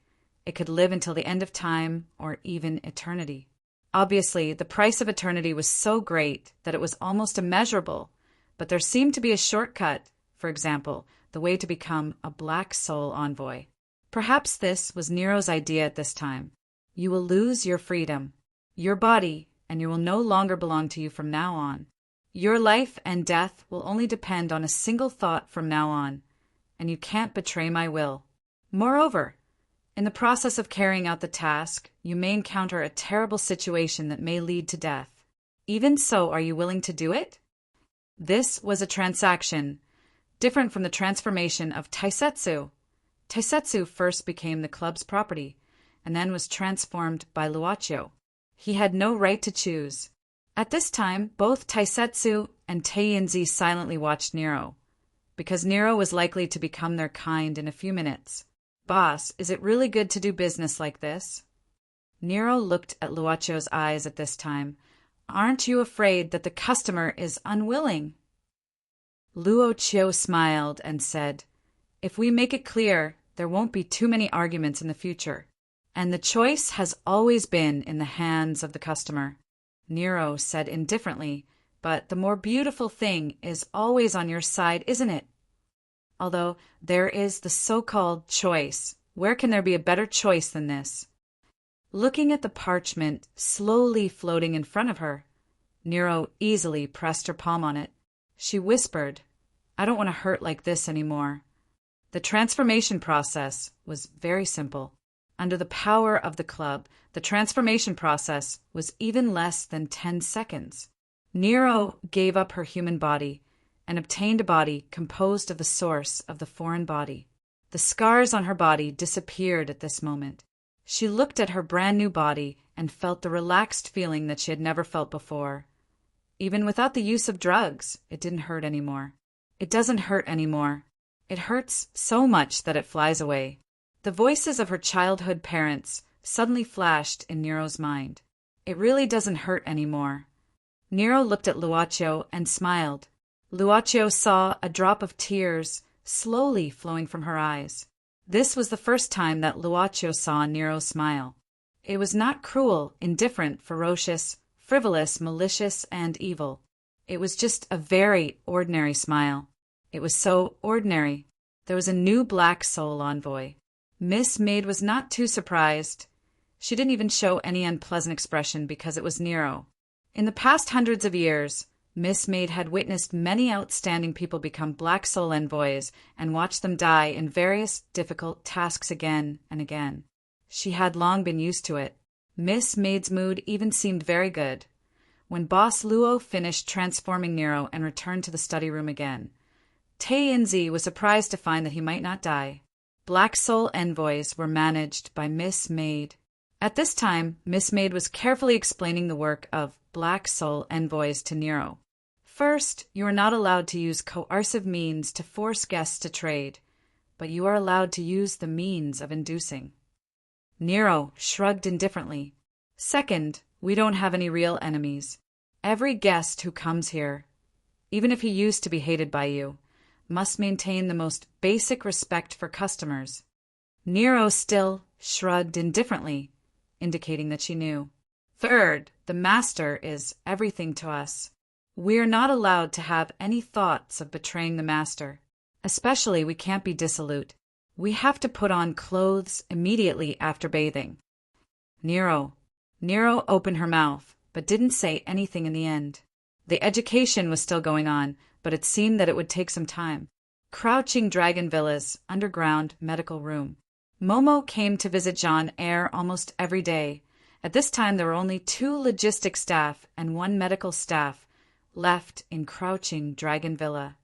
It could live until the end of time, or even eternity. Obviously, the price of eternity was so great that it was almost immeasurable, but there seemed to be a shortcut, for example, the way to become a black soul envoy. Perhaps this was Nero's idea at this time. You will lose your freedom, your body, and you will no longer belong to you from now on. Your life and death will only depend on a single thought from now on, and you can't betray my will. Moreover, in the process of carrying out the task, you may encounter a terrible situation that may lead to death. Even so, are you willing to do it? This was a transaction, different from the transformation of Taisetsu. Taisetsu first became the club's property, and then was transformed by Luaccio. He had no right to choose. At this time, both Taisetsu and Teinzi silently watched Nero, because Nero was likely to become their kind in a few minutes. Boss, is it really good to do business like this? Nero looked at Luaccio's eyes at this time. Aren't you afraid that the customer is unwilling? Luaccio smiled and said, if we make it clear, there won't be too many arguments in the future, and the choice has always been in the hands of the customer. Nero said indifferently, but the more beautiful thing is always on your side, isn't it? Although there is the so-called choice, where can there be a better choice than this? Looking at the parchment slowly floating in front of her, Nero easily pressed her palm on it. She whispered, I don't want to hurt like this anymore. The transformation process was very simple. Under the power of the club, the transformation process was even less than 10 seconds. Nero gave up her human body and obtained a body composed of the source of the foreign body. The scars on her body disappeared at this moment. She looked at her brand new body and felt the relaxed feeling that she had never felt before. Even without the use of drugs, it didn't hurt anymore. It doesn't hurt anymore. It hurts so much that it flies away. The voices of her childhood parents suddenly flashed in Nero's mind. It really doesn't hurt anymore. Nero looked at Luaccio and smiled. Luaccio saw a drop of tears slowly flowing from her eyes. This was the first time that Luaccio saw Nero smile. It was not cruel, indifferent, ferocious, frivolous, malicious, and evil. It was just a very ordinary smile. It was so ordinary. There was a new black soul envoy. Miss Maid was not too surprised. She didn't even show any unpleasant expression because it was Nero. In the past hundreds of years, Miss Maid had witnessed many outstanding people become black soul envoys and watched them die in various difficult tasks again and again. She had long been used to it. Miss Maid's mood even seemed very good. When Boss Luo finished transforming Nero and returned to the study room again, Teinzi was surprised to find that he might not die. Black Soul envoys were managed by Miss Maid. At this time, Miss Maid was carefully explaining the work of Black Soul envoys to Nero. First, you are not allowed to use coercive means to force guests to trade, but you are allowed to use the means of inducing. Nero shrugged indifferently. Second, we don't have any real enemies. Every guest who comes here, even if he used to be hated by you, must maintain the most basic respect for customers. Nero still shrugged indifferently, indicating that she knew. Third, the master is everything to us. We are not allowed to have any thoughts of betraying the master. Especially, we can't be dissolute. We have to put on clothes immediately after bathing. Nero opened her mouth, but didn't say anything in the end. The education was still going on, but it seemed that it would take some time. Crouching Dragon Villa's underground medical room. Momo came to visit Jean Eyre almost every day. At this time, there were only 2 logistic staff and 1 medical staff left in Crouching Dragon Villa.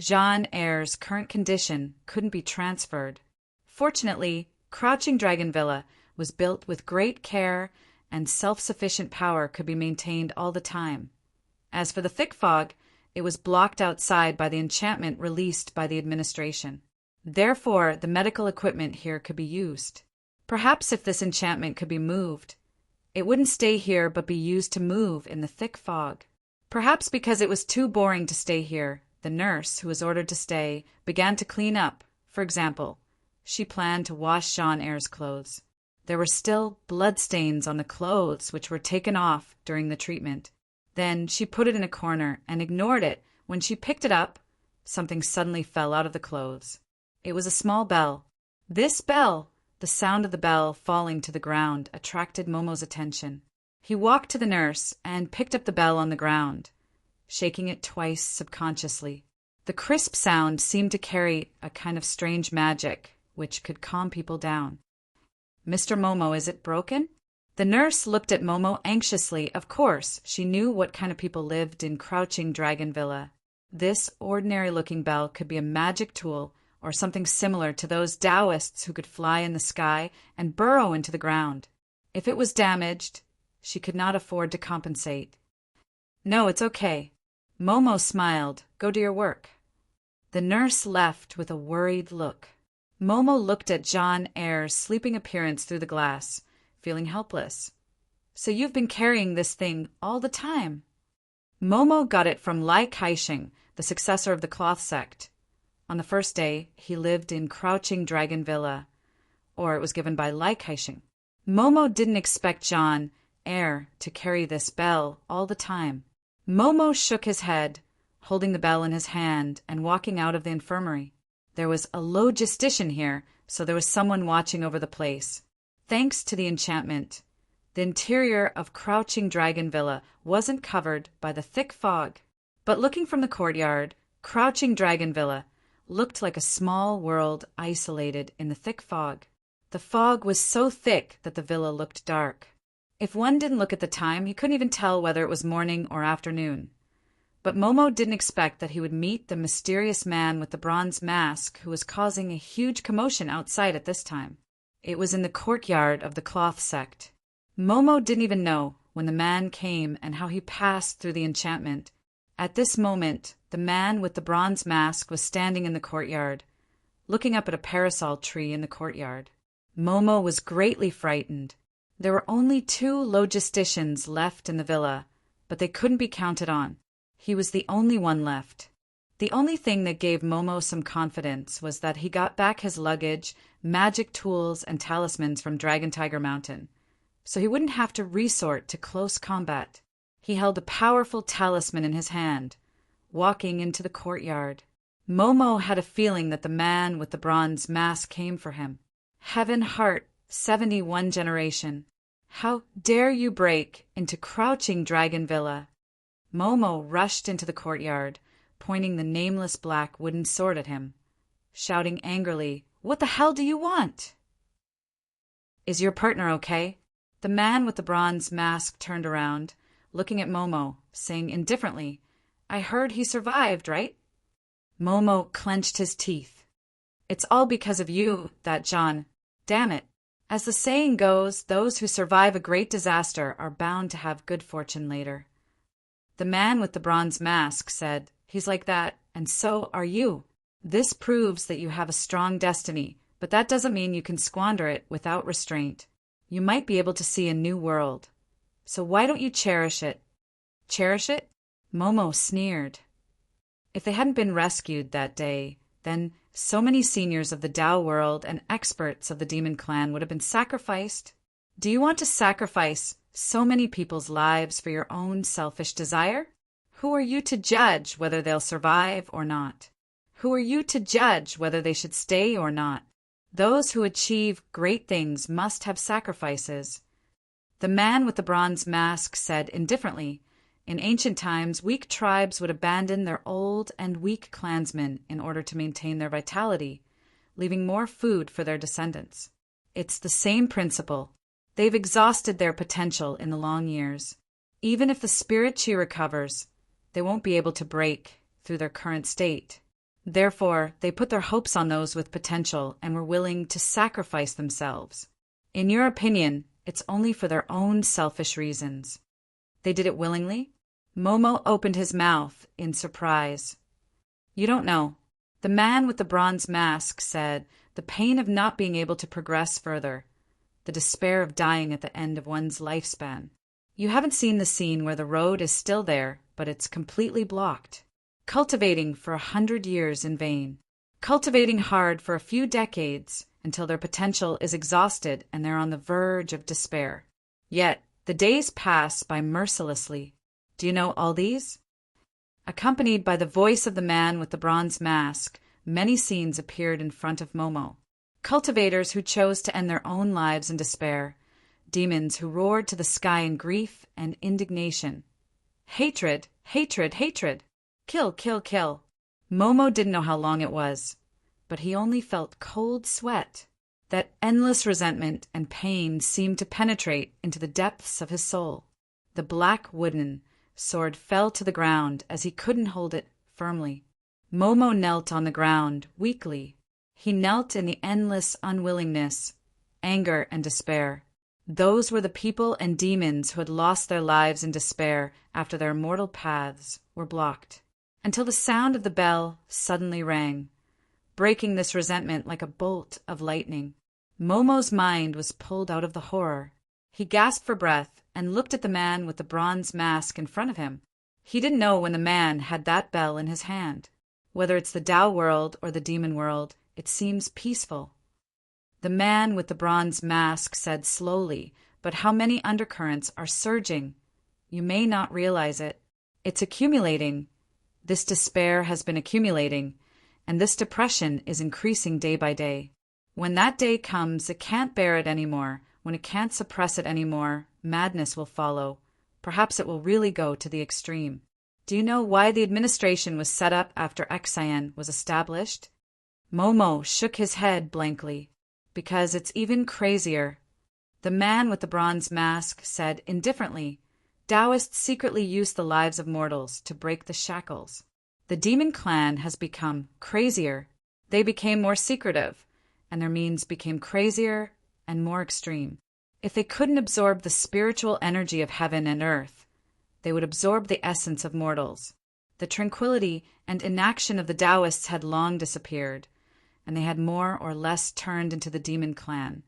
Jean Eyre's current condition couldn't be transferred. Fortunately, Crouching Dragon Villa was built with great care, and self-sufficient power could be maintained all the time. As for the thick fog, it was blocked outside by the enchantment released by the administration. Therefore, the medical equipment here could be used. Perhaps if this enchantment could be moved, it wouldn't stay here but be used to move in the thick fog. Perhaps because it was too boring to stay here, the nurse, who was ordered to stay, began to clean up. For example, she planned to wash Jean Eyre's clothes. There were still bloodstains on the clothes which were taken off during the treatment. Then she put it in a corner and ignored it. When she picked it up, something suddenly fell out of the clothes. It was a small bell. This bell, the sound of the bell falling to the ground, attracted Momo's attention. He walked to the nurse and picked up the bell on the ground, shaking it twice subconsciously. The crisp sound seemed to carry a kind of strange magic, which could calm people down. "Mr. Momo, is it broken?" The nurse looked at Momo anxiously. Of course, she knew what kind of people lived in Crouching Dragon Villa. This ordinary-looking bell could be a magic tool or something similar to those Taoists who could fly in the sky and burrow into the ground. If it was damaged, she could not afford to compensate. "No, it's okay." Momo smiled. "Go do your work." The nurse left with a worried look. Momo looked at Jean Eyre's sleeping appearance through the glass, feeling helpless. "So you've been carrying this thing all the time?" Momo got it from Lai Kaixing, the successor of the cloth sect. On the first day, he lived in Crouching Dragon Villa, or it was given by Lai Kaixing. Momo didn't expect Jean Eyre to carry this bell all the time. Momo shook his head, holding the bell in his hand and walking out of the infirmary. There was a logistician here, so there was someone watching over the place. Thanks to the enchantment, the interior of Crouching Dragon Villa wasn't covered by the thick fog. But looking from the courtyard, Crouching Dragon Villa looked like a small world isolated in the thick fog. The fog was so thick that the villa looked dark. If one didn't look at the time, he couldn't even tell whether it was morning or afternoon. But Momo didn't expect that he would meet the mysterious man with the bronze mask who was causing a huge commotion outside at this time. It was in the courtyard of the cloth sect. Momo didn't even know when the man came and how he passed through the enchantment. At this moment, the man with the bronze mask was standing in the courtyard, looking up at a parasol tree in the courtyard. Momo was greatly frightened. There were only 2 logisticians left in the villa, but they couldn't be counted on. He was the only one left. The only thing that gave Momo some confidence was that he got back his luggage, magic tools, and talismans from Dragon Tiger Mountain, so he wouldn't have to resort to close combat. He held a powerful talisman in his hand, walking into the courtyard. Momo had a feeling that the man with the bronze mask came for him. Heaven Heart, 71 generation. How dare you break into Crouching Dragon Villa? Momo rushed into the courtyard, pointing the nameless black wooden sword at him, shouting angrily, "What the hell do you want?" "Is your partner okay?" The man with the bronze mask turned around, looking at Momo, saying indifferently, "I heard he survived, right?" Momo clenched his teeth. It's all because of you, that John. Damn it. As the saying goes, those who survive a great disaster are bound to have good fortune later. The man with the bronze mask said, He's like that, and so are you. This proves that you have a strong destiny, but that doesn't mean you can squander it without restraint. You might be able to see a new world. So why don't you cherish it? Cherish it? Momo sneered. If they hadn't been rescued that day, then so many seniors of the Tao world and experts of the demon clan would have been sacrificed. Do you want to sacrifice so many people's lives for your own selfish desire? Who are you to judge whether they'll survive or not? Who are you to judge whether they should stay or not? Those who achieve great things must have sacrifices. The man with the bronze mask said indifferently, In ancient times, weak tribes would abandon their old and weak clansmen in order to maintain their vitality, leaving more food for their descendants. It's the same principle. They've exhausted their potential in the long years. Even if the spirit chi recovers, they won't be able to break through their current state. Therefore, they put their hopes on those with potential and were willing to sacrifice themselves. In your opinion, it's only for their own selfish reasons. They did it willingly? Momo opened his mouth in surprise. You don't know. The man with the bronze mask said, The pain of not being able to progress further, the despair of dying at the end of one's lifespan. You haven't seen the scene where the road is still there, but it's completely blocked. Cultivating for 100 years in vain. Cultivating hard for a few decades until their potential is exhausted and they're on the verge of despair. Yet, the days pass by mercilessly. Do you know all these? Accompanied by the voice of the man with the bronze mask, many scenes appeared in front of Momo. Cultivators who chose to end their own lives in despair. Demons who roared to the sky in grief and indignation. Hatred, hatred, hatred. Kill, kill, kill. Momo didn't know how long it was, but he only felt cold sweat. That endless resentment and pain seemed to penetrate into the depths of his soul. The black wooden sword fell to the ground as he couldn't hold it firmly. Momo knelt on the ground, weakly. He knelt in the endless unwillingness, anger, and despair. Those were the people and demons who had lost their lives in despair after their mortal paths were blocked, until the sound of the bell suddenly rang, breaking this resentment like a bolt of lightning. Momo's mind was pulled out of the horror. He gasped for breath and looked at the man with the bronze mask in front of him. He didn't know when the man had that bell in his hand. Whether it's the Tao world or the demon world, it seems peaceful. The man with the bronze mask said slowly, But how many undercurrents are surging? You may not realize it. It's accumulating. This despair has been accumulating, and this depression is increasing day by day. When that day comes, it can't bear it anymore. When it can't suppress it anymore, madness will follow. Perhaps it will really go to the extreme. Do you know why the administration was set up after Xian was established? Momo shook his head blankly. Because it's even crazier. The man with the bronze mask said indifferently, Taoists secretly used the lives of mortals to break the shackles. The demon clan has become crazier. They became more secretive, and their means became crazier and more extreme. If they couldn't absorb the spiritual energy of heaven and earth, they would absorb the essence of mortals. The tranquility and inaction of the Taoists had long disappeared, and they had more or less turned into the demon clan,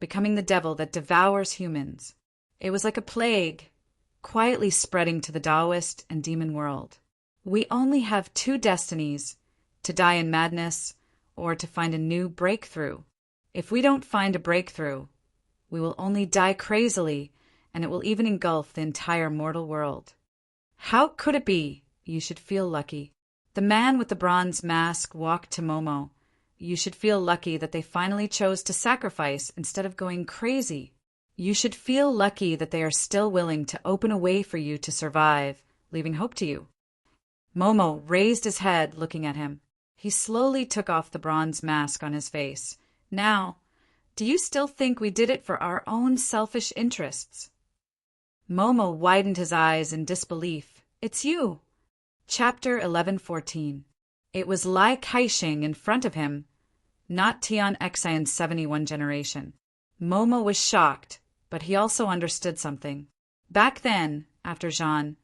becoming the devil that devours humans. It was like a plague, quietly spreading to the Taoist and demon world. We only have two destinies, to die in madness or to find a new breakthrough. If we don't find a breakthrough, we will only die crazily, and it will even engulf the entire mortal world. How could it be? You should feel lucky. The man with the bronze mask walked to Momo. You should feel lucky that they finally chose to sacrifice instead of going crazy. You should feel lucky that they are still willing to open a way for you to survive, leaving hope to you. Momo raised his head, looking at him. He slowly took off the bronze mask on his face. Now, do you still think we did it for our own selfish interests? Momo widened his eyes in disbelief. It's you. Chapter 11:14. It was Lai Kaixing in front of him. not Tian Xian 71 generation. Momo was shocked, but he also understood something. Back then, after Jean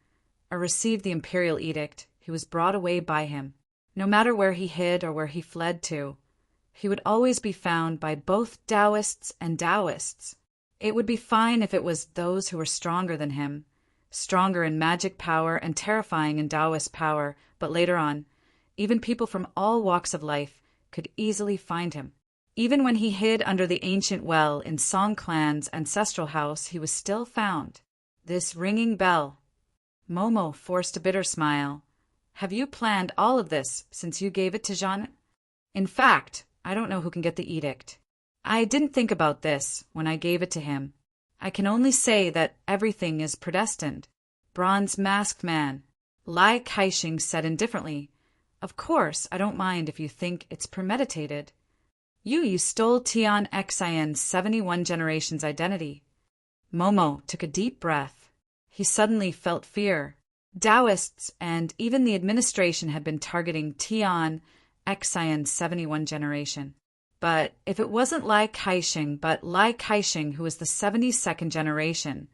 received the imperial edict, he was brought away by him. No matter where he hid or where he fled to, he would always be found by both Taoists and Taoists. It would be fine if it was those who were stronger than him, stronger in magic power and terrifying in Taoist power, but later on, even people from all walks of life could easily find him. Even when he hid under the ancient well in Song Clan's ancestral house, he was still found. This ringing bell. Momo forced a bitter smile. Have you planned all of this since you gave it to Jean? In fact, I don't know who can get the edict. I didn't think about this when I gave it to him. I can only say that everything is predestined. Bronze Masked Man. Lai Kaixing said indifferently. Of course, I don't mind if you think it's premeditated. You stole Tian Xian's 71 generation's identity. Momo took a deep breath. He suddenly felt fear. Taoists and even the administration had been targeting Tian Xian's 71 generation. But if it wasn't Lai Kaixing, but Lai Kaixing, who was the 72nd generation,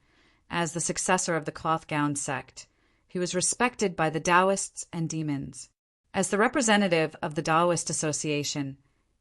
as the successor of the cloth gown sect, he was respected by the Taoists and demons. As the representative of the Taoist Association,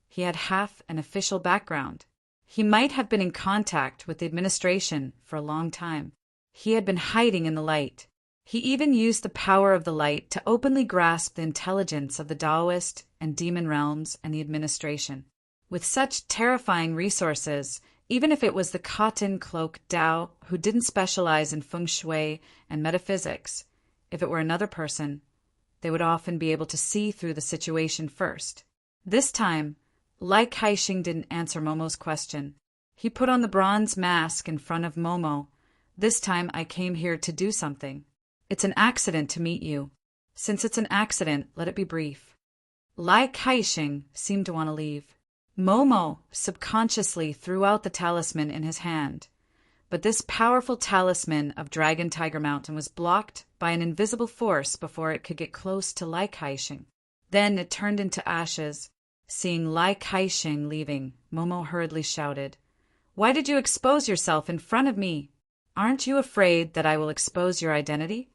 he had half an official background. He might have been in contact with the administration for a long time. He had been hiding in the light. He even used the power of the light to openly grasp the intelligence of the Taoist and demon realms and the administration. With such terrifying resources, even if it was the cotton cloak Tao who didn't specialize in feng shui and metaphysics, if it were another person, they would often be able to see through the situation first. This time, Lai Kaixing didn't answer Momo's question. He put on the bronze mask in front of Momo. This time I came here to do something. It's an accident to meet you. Since it's an accident, let it be brief. Lai Kaixing seemed to want to leave. Momo subconsciously threw out the talisman in his hand, but this powerful talisman of Dragon Tiger Mountain was blocked by an invisible force before it could get close to Lai Kaixing. Then it turned into ashes. Seeing Lai Kaixing leaving, Momo hurriedly shouted, "Why did you expose yourself in front of me? Aren't you afraid that I will expose your identity?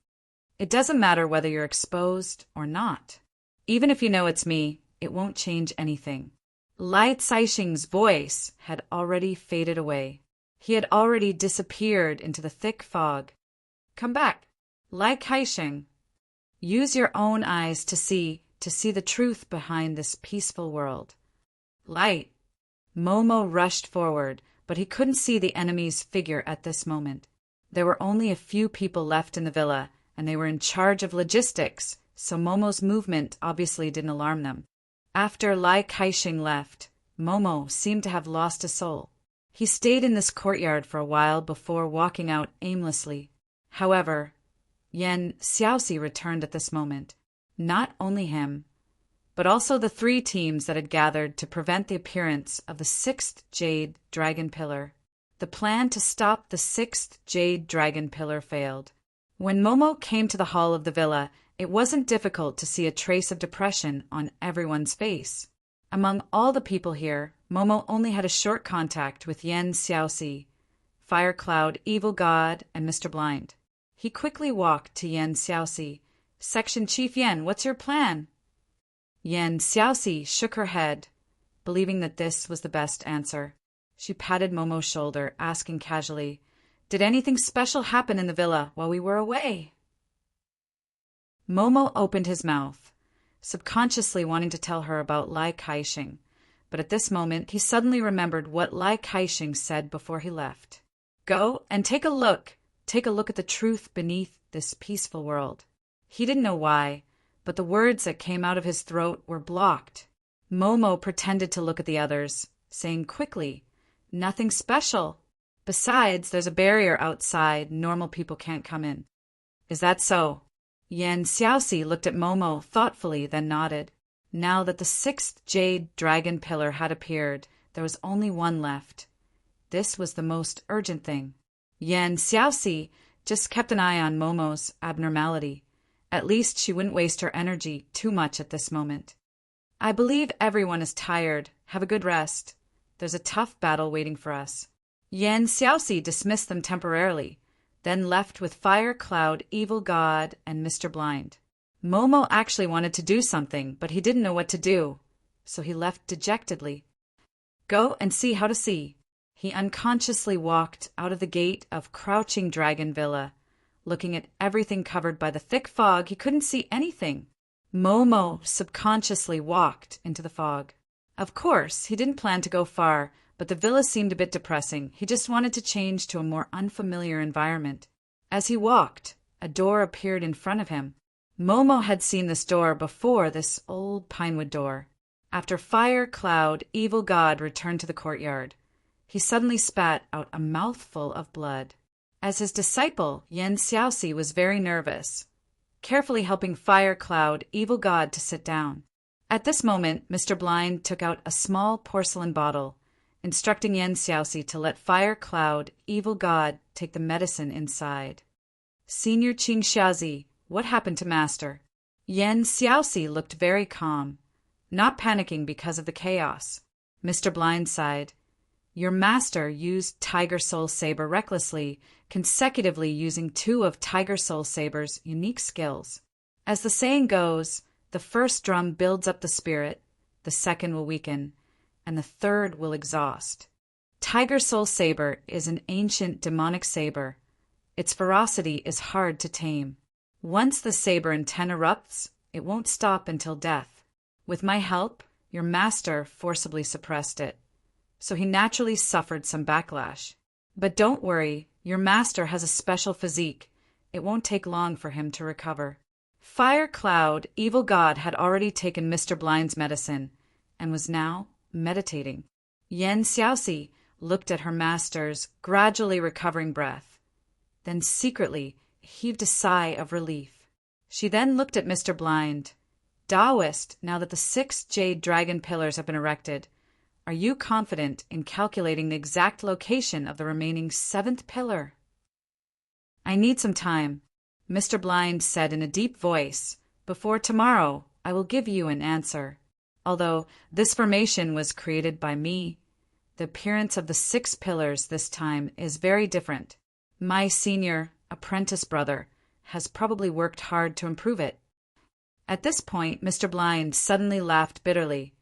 It doesn't matter whether you're exposed or not. Even if you know it's me, it won't change anything." Lai Kaixing's voice had already faded away. He had already disappeared into the thick fog. "Come back, Lai Kaixing. Use your own eyes to see the truth behind this peaceful world." Light. Momo rushed forward, but he couldn't see the enemy's figure at this moment. There were only a few people left in the villa, and they were in charge of logistics, so Momo's movement obviously didn't alarm them. After Lai Kaixing left, Momo seemed to have lost his soul. He stayed in this courtyard for a while before walking out aimlessly. However, Yan Xiaoxi returned at this moment. Not only him, but also the 3 teams that had gathered to prevent the appearance of the 6th Jade Dragon Pillar. The plan to stop the 6th Jade Dragon Pillar failed. When Momo came to the hall of the villa, it wasn't difficult to see a trace of depression on everyone's face. Among all the people here, Momo only had a short contact with Yan Xiaoxi, Fire Cloud, Evil God, and Mr. Blind. He quickly walked to Yan Xiaoxi. "Section Chief Yan, what's your plan?" Yan Xiaoxi shook her head, believing that this was the best answer. She patted Momo's shoulder, asking casually, "Did anything special happen in the villa while we were away?" Momo opened his mouth, subconsciously wanting to tell her about Lai Kaixing, but at this moment he suddenly remembered what Lai Kaixing said before he left. "Go and take a look at the truth beneath this peaceful world." He didn't know why, but the words that came out of his throat were blocked. Momo pretended to look at the others, saying quickly, "Nothing special. Besides, there's a barrier outside. Normal people can't come in." "Is that so?" Yan Xiaoxi looked at Momo thoughtfully, then nodded. Now that the 6th Jade Dragon Pillar had appeared, there was only one left. This was the most urgent thing. Yan Xiaoxi just kept an eye on Momo's abnormality. At least she wouldn't waste her energy too much at this moment. I believe everyone is tired. Have a good rest. There's a tough battle waiting for us. Yan Xiaoxi dismissed them temporarily, then left with Fire Cloud, Evil God, and Mr. Blind. Momo actually wanted to do something, but he didn't know what to do, so he left dejectedly. Go and see how to see. He unconsciously walked out of the gate of Crouching Dragon Villa. Looking at everything covered by the thick fog, he couldn't see anything. Momo subconsciously walked into the fog. Of course, he didn't plan to go far, but the villa seemed a bit depressing. He just wanted to change to a more unfamiliar environment. As he walked, a door appeared in front of him. Momo had seen this door before, this old pinewood door. After Fire Cloud, Evil God returned to the courtyard, he suddenly spat out a mouthful of blood. As his disciple, Yan Xiaoxi was very nervous, carefully helping Fire Cloud, Evil God, to sit down. At this moment, Mr. Blind took out a small porcelain bottle, instructing Yan Xiaoxi to let Fire Cloud, Evil God, take the medicine inside. Senior Qing Xiaozi, what happened to Master? Yan Xiaoxi looked very calm, not panicking because of the chaos. Mr. Blind sighed. Your master used Tiger Soul Saber recklessly, consecutively using 2 of Tiger Soul Saber's unique skills. As the saying goes, the first drum builds up the spirit, the second will weaken, and the third will exhaust. Tiger Soul Saber is an ancient demonic saber. Its ferocity is hard to tame. Once the saber intent erupts, it won't stop until death. With my help, your master forcibly suppressed it, so he naturally suffered some backlash. But don't worry, your master has a special physique. It won't take long for him to recover. Fire Cloud, Evil God, had already taken Mr. Blind's medicine and was now meditating. Yan Xiaoxi looked at her master's gradually recovering breath, then secretly heaved a sigh of relief. She then looked at Mr. Blind. Taoist, now that the 6 jade dragon pillars have been erected, are you confident in calculating the exact location of the remaining 7th pillar? I need some time, Mr. Blind said in a deep voice. Before tomorrow, I will give you an answer. Although this formation was created by me, the appearance of the 6 pillars this time is very different. My senior apprentice brother has probably worked hard to improve it. At this point, Mr. Blind suddenly laughed bitterly.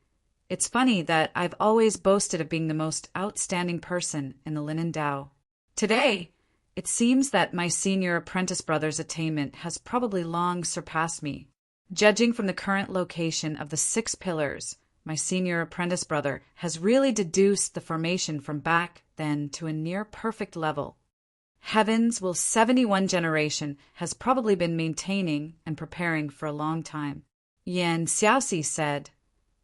It's funny that I've always boasted of being the most outstanding person in the Linen Dao. Today, it seems that my senior apprentice brother's attainment has probably long surpassed me. Judging from the current location of the 6 pillars, my senior apprentice brother has really deduced the formation from back then to a near-perfect level. Heaven's will 71 generation has probably been maintaining and preparing for a long time. Yan Xiaoxi said.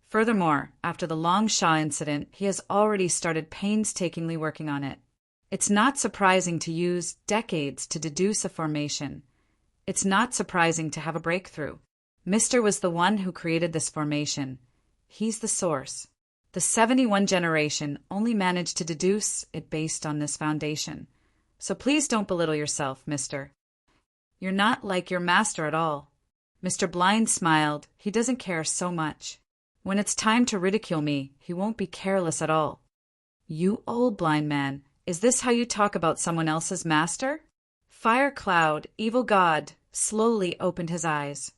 Furthermore, after the Long Sha incident, he has already started painstakingly working on it. It's not surprising to use decades to deduce a formation. It's not surprising to have a breakthrough. Mr. was the one who created this formation. He's the source. The 71 generation only managed to deduce it based on this foundation. So please don't belittle yourself, mister. You're not like your master at all. Mr. Blind smiled. He doesn't care so much. When it's time to ridicule me, he won't be careless at all. You old blind man, is this how you talk about someone else's master? Fire Cloud, Evil God, slowly opened his eyes.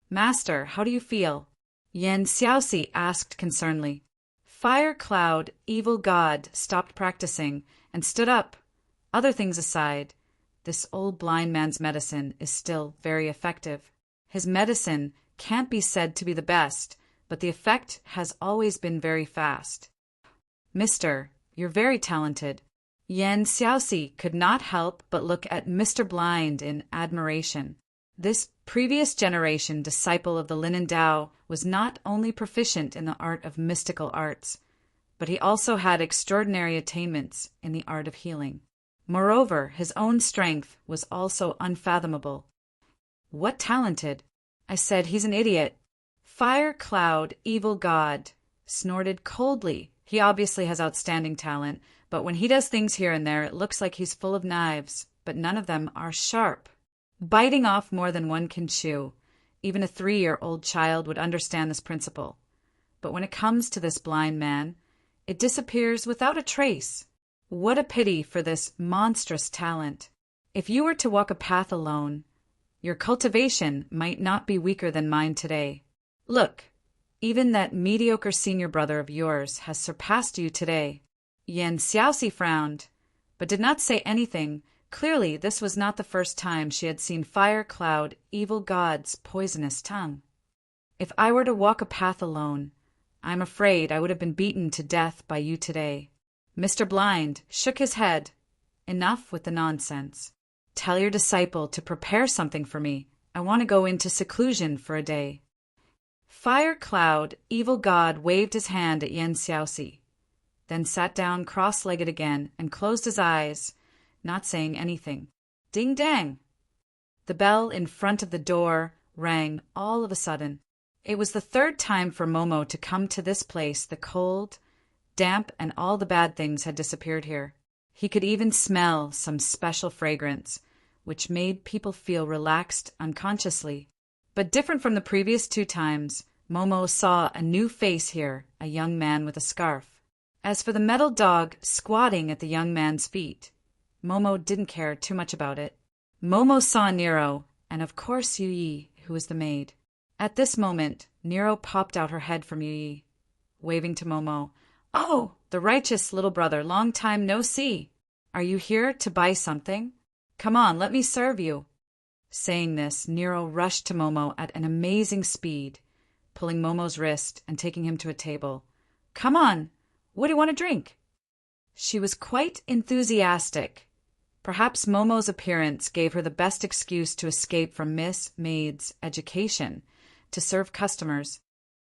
Master, how do you feel? Yan Xiaoxi asked concernedly. Fire Cloud, Evil God, stopped practicing and stood up. Other things aside, this old blind man's medicine is still very effective. His medicine can't be said to be the best, but the effect has always been very fast. Mister, you're very talented. Yan Xiaoxi could not help but look at Mr. Blind in admiration. This previous generation disciple of the Linen Dao was not only proficient in the art of mystical arts, but he also had extraordinary attainments in the art of healing. Moreover, his own strength was also unfathomable. What talented? I said, he's an idiot. Fire Cloud, Evil God, snorted coldly. He obviously has outstanding talent, but when he does things here and there, it looks like he's full of knives, but none of them are sharp. Biting off more than one can chew. Even a 3-year-old child would understand this principle. but when it comes to this blind man, it disappears without a trace. What a pity for this monstrous talent. If you were to walk a path alone, your cultivation might not be weaker than mine today. Look, even that mediocre senior brother of yours has surpassed you today. Yan Xiaoxi frowned, but did not say anything. Clearly, this was not the first time she had seen Fire Cloud, Evil God's poisonous tongue. If I were to walk a path alone, I'm afraid I would have been beaten to death by you today. Mr. Blind shook his head. Enough with the nonsense. Tell your disciple to prepare something for me. I want to go into seclusion for a day. Fire Cloud, Evil God waved his hand at Yan Xiaoxi, then sat down cross-legged again and closed his eyes, not saying anything. Ding-dang! The bell in front of the door rang all of a sudden. It was the third time for Momo to come to this place. The cold, damp, and all the bad things had disappeared here. He could even smell some special fragrance, which made people feel relaxed unconsciously. But different from the previous 2 times, Momo saw a new face here, a young man with a scarf. As for the metal dog squatting at the young man's feet, Momo didn't care too much about it. Momo saw Nero, and of course Yuyi, who was the maid. At this moment, Nero popped out her head from Yuyi, waving to Momo. "Oh, the righteous little brother, long time no see. Are you here to buy something? Come on, let me serve you." Saying this, Nero rushed to Momo at an amazing speed, pulling Momo's wrist and taking him to a table. "Come on, what do you want to drink?" She was quite enthusiastic. Perhaps Momo's appearance gave her the best excuse to escape from Miss Maid's education, to serve customers.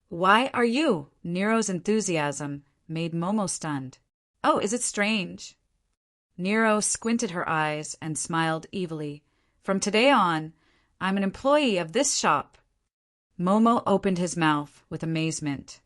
"Why are you?" Nero's enthusiasm made Momo stunned. "Oh, is it strange?" Nero squinted her eyes and smiled evilly. "From today on, I'm an employee of this shop." Momo opened his mouth with amazement,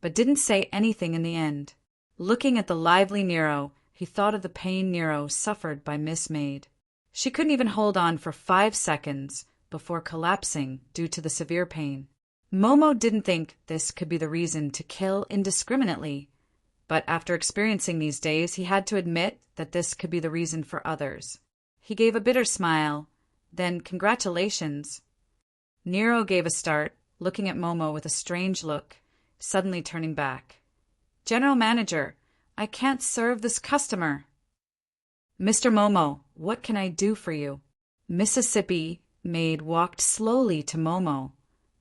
but didn't say anything in the end. Looking at the lively Nero, he thought of the pain Nero suffered by Miss Maid. She couldn't even hold on for 5 seconds before collapsing due to the severe pain. Momo didn't think this could be the reason to kill indiscriminately, but after experiencing these days, he had to admit that this could be the reason for others. He gave a bitter smile, then congratulations. Nero gave a start, looking at Momo with a strange look, suddenly turning back. "General Manager, I can't serve this customer." "Mr. Momo, what can I do for you?" Mississippi Maid walked slowly to Momo,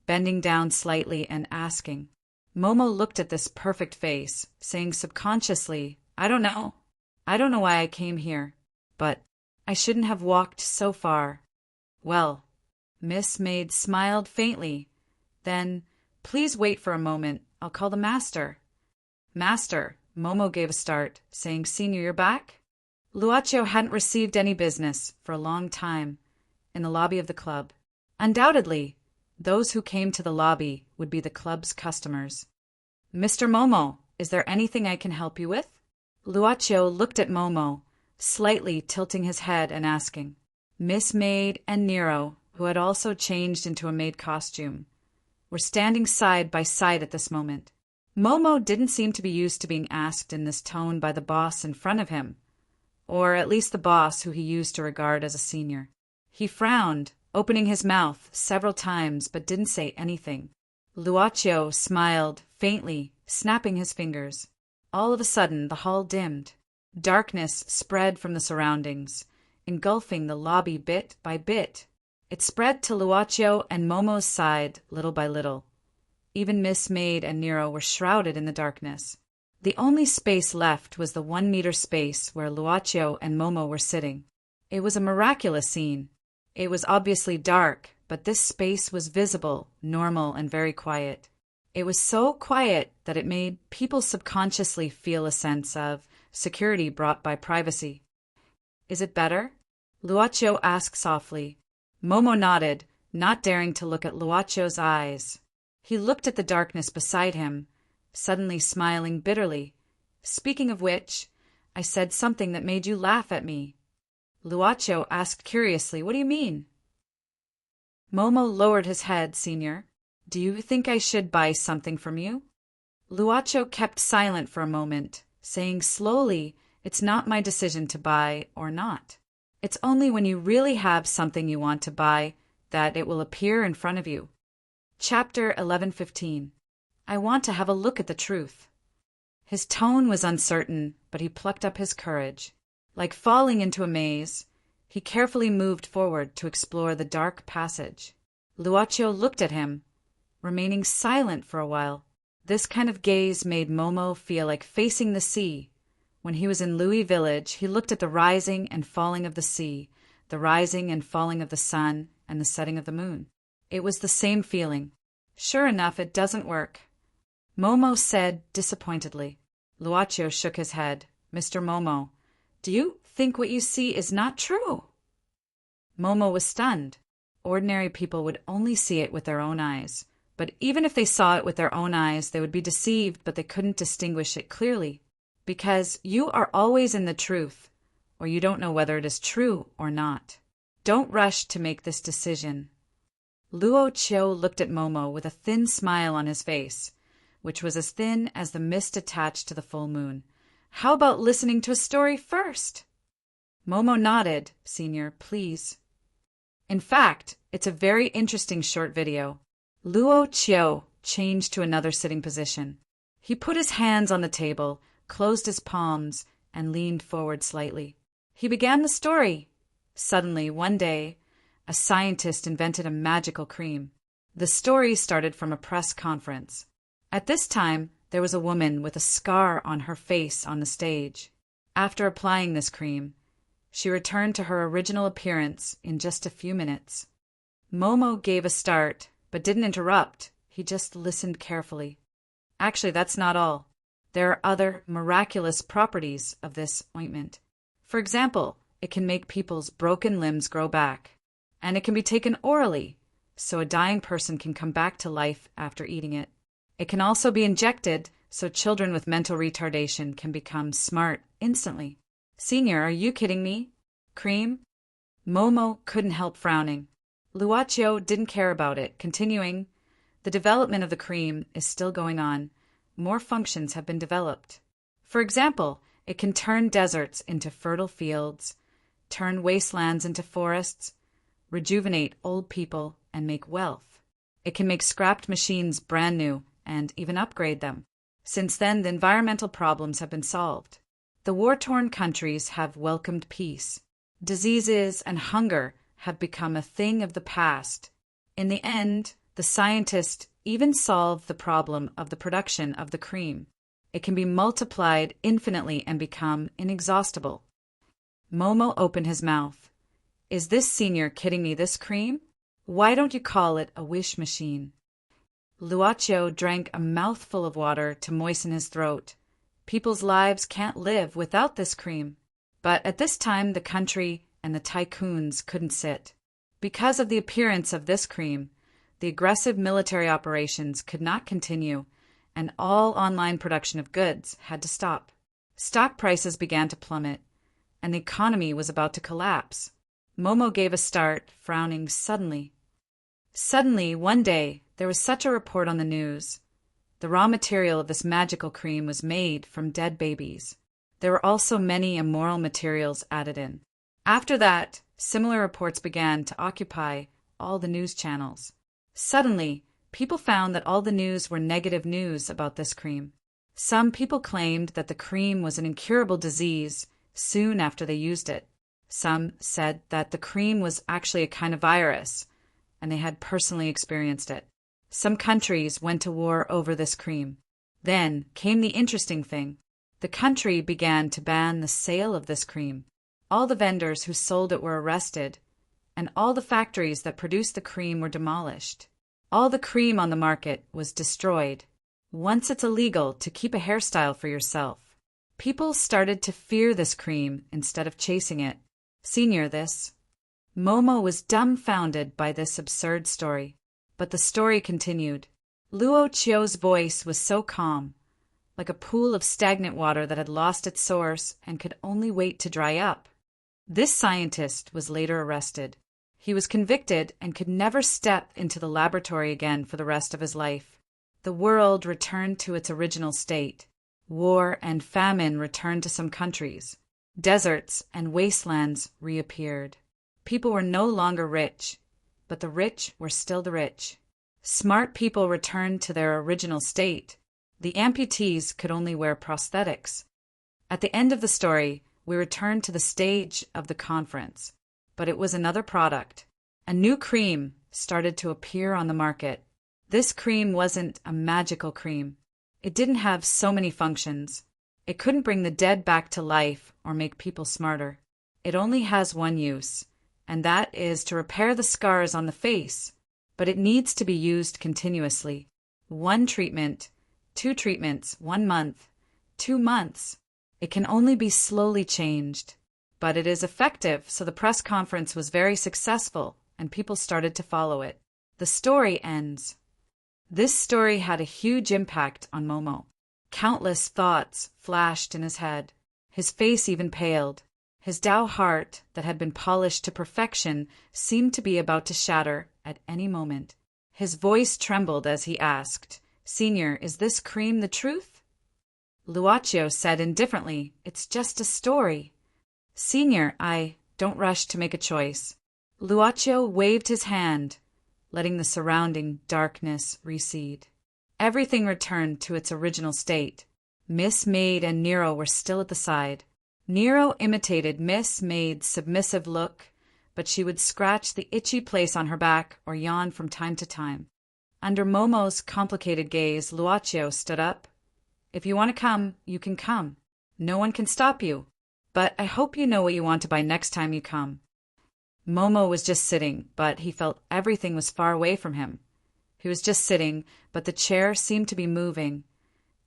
bending down slightly and asking. Momo looked at this perfect face, saying subconsciously, I don't know why I came here, but I shouldn't have walked so far." "Well," Miss Maid smiled faintly. Then, "Please wait for a moment. I'll call the master." "Master," Momo gave a start, saying, "Senior, you're back?" Luaccio hadn't received any business for a long time in the lobby of the club. Undoubtedly, those who came to the lobby would be the club's customers. "Mr. Momo, is there anything I can help you with?" Luaccio looked at Momo, slightly tilting his head and asking. Miss Maid and Nero, who had also changed into a maid costume, were standing side by side at this moment. Momo didn't seem to be used to being asked in this tone by the boss in front of him, or at least the boss who he used to regard as a senior. He frowned, opening his mouth several times but didn't say anything. Luaccio smiled faintly, snapping his fingers. All of a sudden, the hall dimmed. Darkness spread from the surroundings, engulfing the lobby bit by bit. It spread to Luaccio and Momo's side little by little. Even Miss Maid and Nero were shrouded in the darkness. The only space left was the 1-meter space where Luaccio and Momo were sitting. It was a miraculous scene. It was obviously dark, but this space was visible, normal, and very quiet. It was so quiet that it made people subconsciously feel a sense of security brought by privacy. "Is it better?" Luaccio asked softly. Momo nodded, not daring to look at Luaccio's eyes. He looked at the darkness beside him, suddenly smiling bitterly. "Speaking of which, I said something that made you laugh at me." Luaccio asked curiously, "What do you mean?" Momo lowered his head. "Senior, do you think I should buy something from you?" Luocho kept silent for a moment, saying slowly, "It's not my decision to buy or not. It's only when you really have something you want to buy that it will appear in front of you." Chapter 11:15. I want to have a look at the truth. His tone was uncertain, but he plucked up his courage. Like falling into a maze, he carefully moved forward to explore the dark passage. Luocho looked at him, remaining silent for a while. This kind of gaze made Momo feel like facing the sea. When he was in Louis village, he looked at the rising and falling of the sea, the rising and falling of the sun, and the setting of the moon. It was the same feeling. Sure enough, it doesn't work, Momo said disappointedly. Luocho shook his head. Mr. Momo, do you think what you see is not true? Momo was stunned. Ordinary people would only see it with their own eyes. But even if they saw it with their own eyes, they would be deceived, but they couldn't distinguish it clearly. Because you are always in the truth, or you don't know whether it is true or not. Don't rush to make this decision. Luocho looked at Momo with a thin smile on his face, which was as thin as the mist attached to the full moon. How about listening to a story first? Momo nodded. Senior, please. In fact, it's a very interesting short video. Luocho changed to another sitting position. He put his hands on the table, closed his palms, and leaned forward slightly. He began the story. Suddenly, one day, a scientist invented a magical cream. The story started from a press conference. At this time, there was a woman with a scar on her face on the stage. After applying this cream, she returned to her original appearance in just a few minutes. Momo gave a start, but didn't interrupt. He just listened carefully. Actually, that's not all. There are other miraculous properties of this ointment. For example, it can make people's broken limbs grow back, and it can be taken orally, so a dying person can come back to life after eating it. It can also be injected, so children with mental retardation can become smart instantly. Senior, are you kidding me? Cream? Momo couldn't help frowning. Luocho didn't care about it, continuing, the development of the cream is still going on. More functions have been developed. For example, it can turn deserts into fertile fields, turn wastelands into forests, rejuvenate old people, and make wealth. It can make scrapped machines brand new and even upgrade them. Since then, the environmental problems have been solved. The war-torn countries have welcomed peace. Diseases and hunger have become a thing of the past. In the end, the scientists even solved the problem of the production of the cream. It can be multiplied infinitely and become inexhaustible. Momo opened his mouth. Is this senior kidding me, this cream? Why don't you call it a wish machine? Luocho drank a mouthful of water to moisten his throat. People's lives can't live without this cream. But at this time, the country and the tycoons couldn't sit. Because of the appearance of this cream, the aggressive military operations could not continue, and all online production of goods had to stop. Stock prices began to plummet, and the economy was about to collapse. Momo gave a start, frowning suddenly. Suddenly, one day, there was such a report on the news. The raw material of this magical cream was made from dead babies. There were also many immoral materials added in. After that, similar reports began to occupy all the news channels. Suddenly, people found that all the news were negative news about this cream. Some people claimed that the cream was an incurable disease soon after they used it. Some said that the cream was actually a kind of virus, and they had personally experienced it. Some countries went to war over this cream. Then came the interesting thing. The country began to ban the sale of this cream. All the vendors who sold it were arrested, and all the factories that produced the cream were demolished. All the cream on the market was destroyed. Once it's illegal to keep a hairstyle for yourself. People started to fear this cream instead of chasing it. Senior, this. Momo was dumbfounded by this absurd story. But the story continued. Luocho's voice was so calm, like a pool of stagnant water that had lost its source and could only wait to dry up. This scientist was later arrested. He was convicted and could never step into the laboratory again for the rest of his life. The world returned to its original state. War and famine returned to some countries. Deserts and wastelands reappeared. People were no longer rich, but the rich were still the rich. Smart people returned to their original state. The amputees could only wear prosthetics. At the end of the story, we returned to the stage of the conference, but it was another product. A new cream started to appear on the market. This cream wasn't a magical cream. It didn't have so many functions. It couldn't bring the dead back to life or make people smarter. It only has one use, and that is to repair the scars on the face. But it needs to be used continuously. 1 treatment, 2 treatments, 1 month, 2 months. It can only be slowly changed. But it is effective, so the press conference was very successful, and people started to follow it. The story ends. This story had a huge impact on Momo. Countless thoughts flashed in his head. His face even paled. His Tao heart, that had been polished to perfection, seemed to be about to shatter at any moment. His voice trembled as he asked, "Senior, is this cream the truth?" Luaccio said indifferently, "It's just a story." "Senior, don't rush to make a choice." Luaccio waved his hand, letting the surrounding darkness recede. Everything returned to its original state. Miss Maid and Nero were still at the side. Nero imitated Miss Maid's submissive look, but she would scratch the itchy place on her back or yawn from time to time. Under Momo's complicated gaze, Luaccio stood up. "If you want to come, you can come. No one can stop you. But I hope you know what you want to buy next time you come." Momo was just sitting, but he felt everything was far away from him. He was just sitting, but the chair seemed to be moving,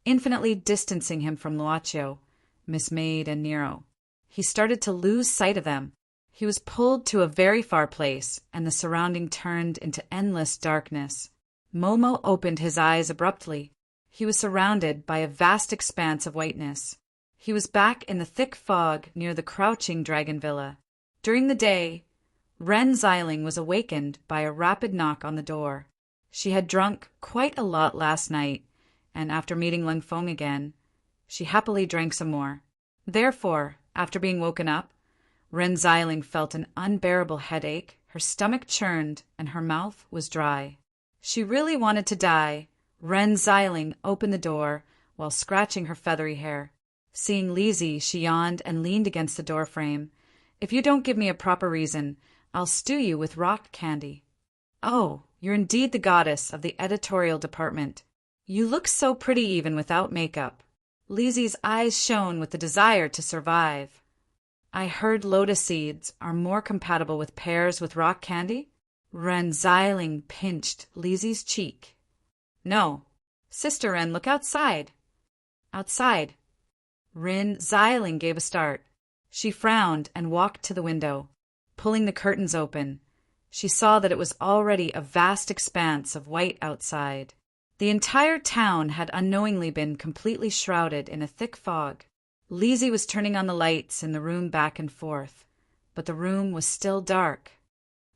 infinitely distancing him from Luaccio, Miss Maid, and Nero. He started to lose sight of them. He was pulled to a very far place, and the surrounding turned into endless darkness. Momo opened his eyes abruptly. He was surrounded by a vast expanse of whiteness. He was back in the thick fog near the crouching dragon villa. During the day, Ren Xiling was awakened by a rapid knock on the door. She had drunk quite a lot last night, and after meeting Lung Feng again, she happily drank some more. Therefore, after being woken up, Ren Xiling felt an unbearable headache, her stomach churned, and her mouth was dry. She really wanted to die. Ren Xiling opened the door while scratching her feathery hair. Seeing Lizzie, she yawned and leaned against the door frame. "If you don't give me a proper reason, I'll stew you with rock candy." "Oh, you're indeed the goddess of the editorial department. You look so pretty even without makeup." Lizzie's eyes shone with the desire to survive. "I heard lotus seeds are more compatible with pears with rock candy?" Ren Xiling pinched Lizzie's cheek. "No. Sister Ren, look outside." "Outside." Ren Xiling gave a start. She frowned and walked to the window. Pulling the curtains open, she saw that it was already a vast expanse of white outside. The entire town had unknowingly been completely shrouded in a thick fog. Lizzie was turning on the lights in the room back and forth, but the room was still dark.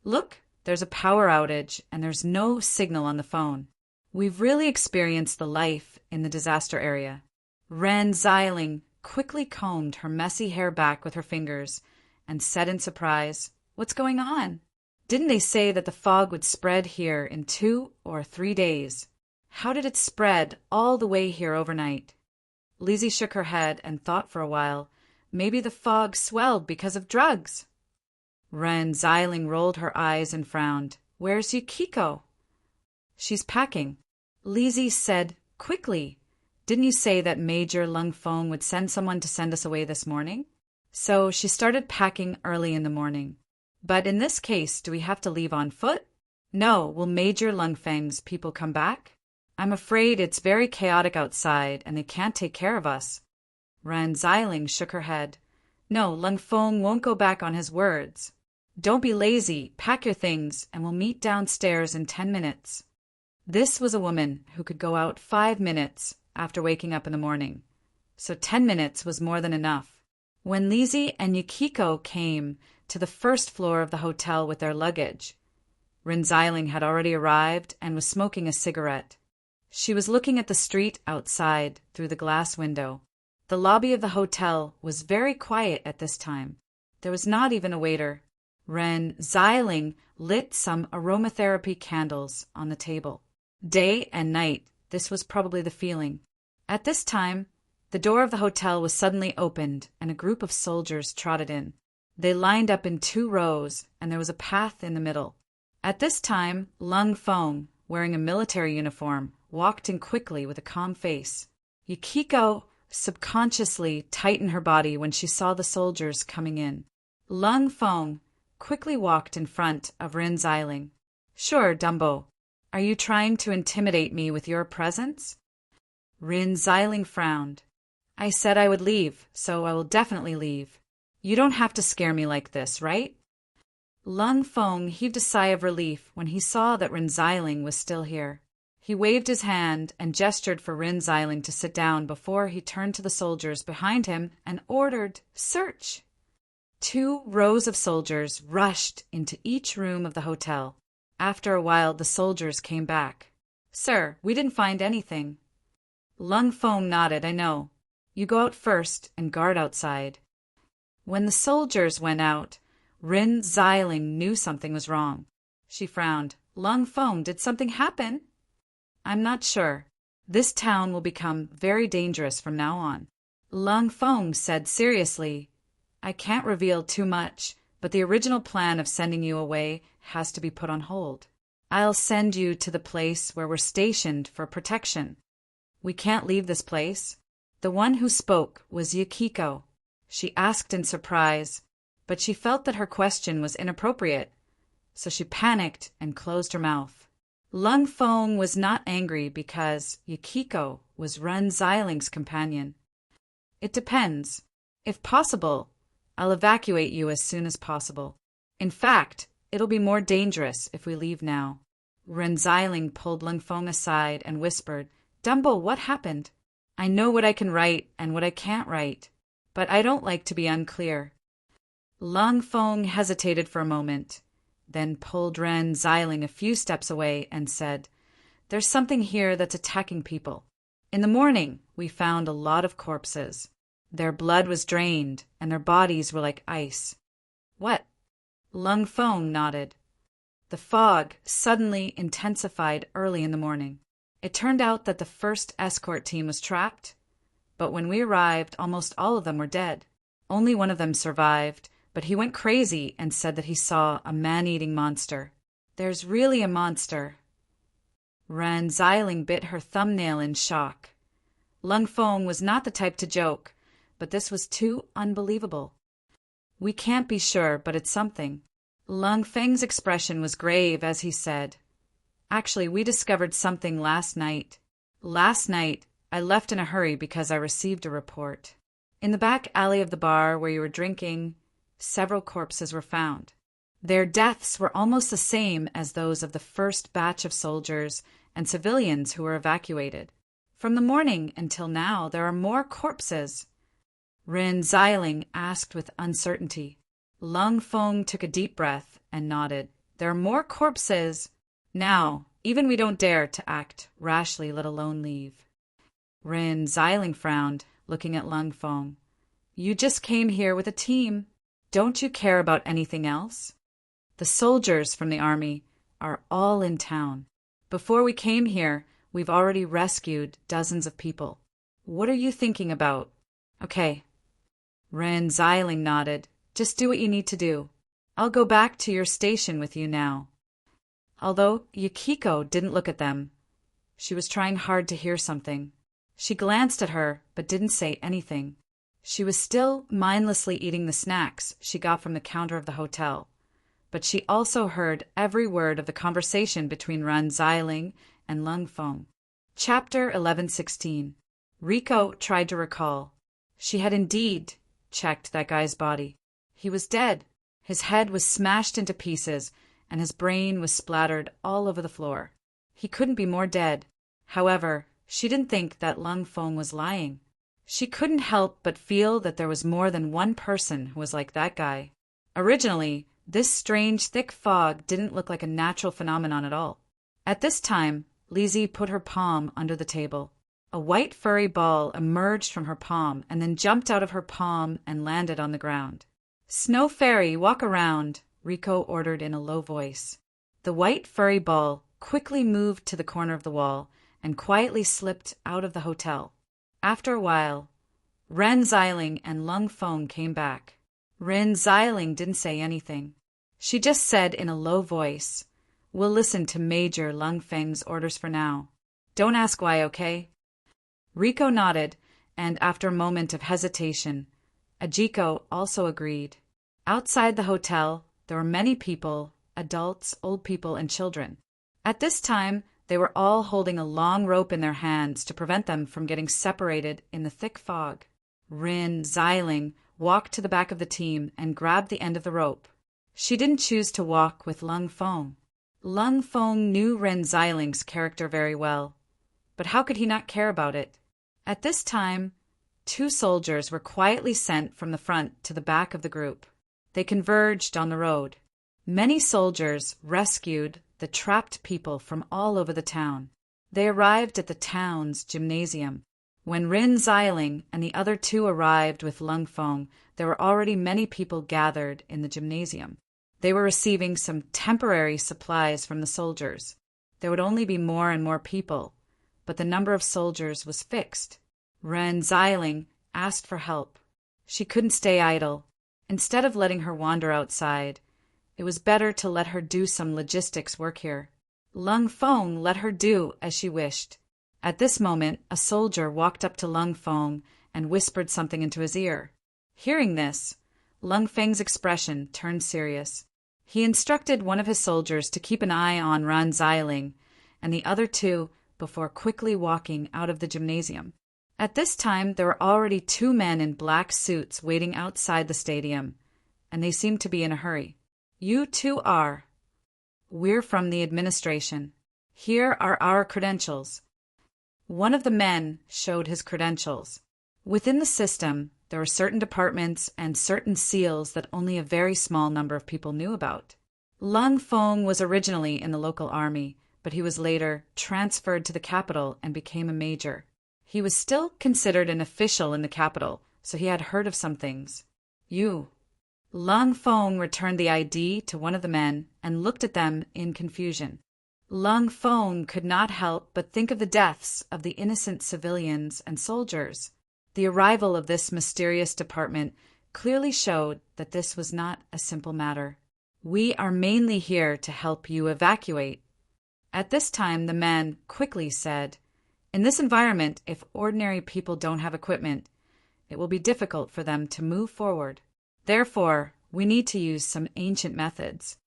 "Look, there's a power outage and there's no signal on the phone. We've really experienced the life in the disaster area." Ren Xiling quickly combed her messy hair back with her fingers and said in surprise, "What's going on? Didn't they say that the fog would spread here in 2 or 3 days? How did it spread all the way here overnight?" Lizzie shook her head and thought for a while. Maybe the fog swelled because of drugs. Ren Xiling rolled her eyes and frowned. "Where's Yukiko?" "She's packing." Lizzie said quickly, "Didn't you say that Major Lung Feng would send someone to send us away this morning?" So she started packing early in the morning. "But in this case, do we have to leave on foot?" "No. Will Major Lung Feng's people come back?" "I'm afraid it's very chaotic outside and they can't take care of us." Ren Xiling shook her head. "No, Lung Feng won't go back on his words. Don't be lazy, pack your things, and we'll meet downstairs in 10 minutes. This was a woman who could go out 5 minutes after waking up in the morning, so 10 minutes was more than enough. When Lizzie and Yukiko came to the first floor of the hotel with their luggage, Ren Xiling had already arrived and was smoking a cigarette. She was looking at the street outside through the glass window. The lobby of the hotel was very quiet at this time. There was not even a waiter. Ren Xiling lit some aromatherapy candles on the table. Day and night, this was probably the feeling. At this time, the door of the hotel was suddenly opened and a group of soldiers trotted in. They lined up in 2 rows, and there was a path in the middle. At this time, Lung Feng, wearing a military uniform, walked in quickly with a calm face. Yukiko subconsciously tightened her body when she saw the soldiers coming in. Lung Feng quickly walked in front of Ren Xiling. "Sure, Dumbo. Are you trying to intimidate me with your presence?" Ren Xiling frowned. "I said I would leave, so I will definitely leave. You don't have to scare me like this, right?" Lung Feng heaved a sigh of relief when he saw that Ren Xiling was still here. He waved his hand and gestured for Ren Xiling to sit down before he turned to the soldiers behind him and ordered, "Search!" 2 rows of soldiers rushed into each room of the hotel. After a while, the soldiers came back. "Sir, we didn't find anything." Lung Feng nodded. "I know. You go out first and guard outside." When the soldiers went out, Ren Xiling knew something was wrong. She frowned. "Lung Feng, did something happen?" "I'm not sure. This town will become very dangerous from now on." Lung Feng said seriously, "I can't reveal too much, but the original plan of sending you away has to be put on hold. I'll send you to the place where we're stationed for protection." "We can't leave this place." The one who spoke was Yukiko. She asked in surprise, but she felt that her question was inappropriate, so she panicked and closed her mouth. Lung Feng was not angry because Yukiko was Ren Xiling's companion. "It depends. If possible, I'll evacuate you as soon as possible. In fact, it'll be more dangerous if we leave now." Ren Xiling pulled Lung Feng aside and whispered, "Dumbo, what happened? I know what I can write and what I can't write, but I don't like to be unclear." Lung Feng hesitated for a moment, then pulled Ren Xiling a few steps away and said, "There's something here that's attacking people. In the morning, we found a lot of corpses. Their blood was drained, and their bodies were like ice." "What?" Lung Feng nodded. The fog suddenly intensified early in the morning. It turned out that the first escort team was trapped, but when we arrived, almost all of them were dead. Only one of them survived, but he went crazy and said that he saw a man-eating monster. "There's really a monster." Ren Xiling bit her thumbnail in shock. Lung Feng was not the type to joke, but this was too unbelievable. "We can't be sure, but it's something." Lung Feng's expression was grave as he said, "Actually, we discovered something last night. Last night, I left in a hurry because I received a report. In the back alley of the bar where you were drinking, several corpses were found. Their deaths were almost the same as those of the first batch of soldiers and civilians who were evacuated. From the morning until now, there are more corpses." Ren Xiling asked with uncertainty. Lung Feng took a deep breath and nodded. "There are more corpses. Now, even we don't dare to act rashly, let alone leave." Ren Xiling frowned, looking at Lung Feng. "You just came here with a team. Don't you care about anything else? The soldiers from the army are all in town. Before we came here, we've already rescued dozens of people. What are you thinking about?" "Okay." Ren Xiling nodded. "Just do what you need to do. I'll go back to your station with you now." Although Yukiko didn't look at them, she was trying hard to hear something. She glanced at her, but didn't say anything. She was still mindlessly eating the snacks she got from the counter of the hotel, but she also heard every word of the conversation between Ren Xiling and Lung Feng. Chapter 11:16. Rico tried to recall. She had indeed checked that guy's body. He was dead. His head was smashed into pieces, and his brain was splattered all over the floor. He couldn't be more dead. However, she didn't think that Lung Feng was lying. She couldn't help but feel that there was more than one person who was like that guy. Originally, this strange thick fog didn't look like a natural phenomenon at all. At this time, Lizzie put her palm under the table. A white furry ball emerged from her palm and then jumped out of her palm and landed on the ground. "Snow Fairy, walk around," Rico ordered in a low voice. The white furry ball quickly moved to the corner of the wall and quietly slipped out of the hotel. After a while, Ren Xiling and Lung Feng came back. Ren Xiling didn't say anything. She just said in a low voice, "We'll listen to Major Lung Feng's orders for now. Don't ask why, okay?" Rico nodded, and after a moment of hesitation, Ajiko also agreed. Outside the hotel, there were many people, adults, old people, and children. At this time, they were all holding a long rope in their hands to prevent them from getting separated in the thick fog. Rin Xiling walked to the back of the team and grabbed the end of the rope. She didn't choose to walk with Lung Feng. Lung Feng knew Ren Xiling's character very well, but how could he not care about it? At this time, 2 soldiers were quietly sent from the front to the back of the group. They converged on the road. Many soldiers rescued the trapped people from all over the town. They arrived at the town's gymnasium. When Rin Xiling and the other 2 arrived with Lung Feng, there were already many people gathered in the gymnasium. They were receiving some temporary supplies from the soldiers. There would only be more and more people, but the number of soldiers was fixed. Ren Xiling asked for help. She couldn't stay idle. Instead of letting her wander outside, it was better to let her do some logistics work here. Lung Feng let her do as she wished. At this moment, a soldier walked up to Lung Feng and whispered something into his ear. Hearing this, Lung Feng's expression turned serious. He instructed one of his soldiers to keep an eye on Ren Xiling and the other 2 before quickly walking out of the gymnasium. At this time, there were already 2 men in black suits waiting outside the stadium, and they seemed to be in a hurry. "You 2 are?" "We're from the administration. Here are our credentials." One of the men showed his credentials. Within the system, there were certain departments and certain seals that only a very small number of people knew about. Lung Feng was originally in the local army, but he was later transferred to the capital and became a major. He was still considered an official in the capital, so he had heard of some things. "You." Lung Feng returned the ID to one of the men and looked at them in confusion. Lung Feng could not help but think of the deaths of the innocent civilians and soldiers. The arrival of this mysterious department clearly showed that this was not a simple matter. "We are mainly here to help you evacuate." At this time, the man quickly said, "In this environment, if ordinary people don't have equipment, it will be difficult for them to move forward. Therefore, we need to use some ancient methods."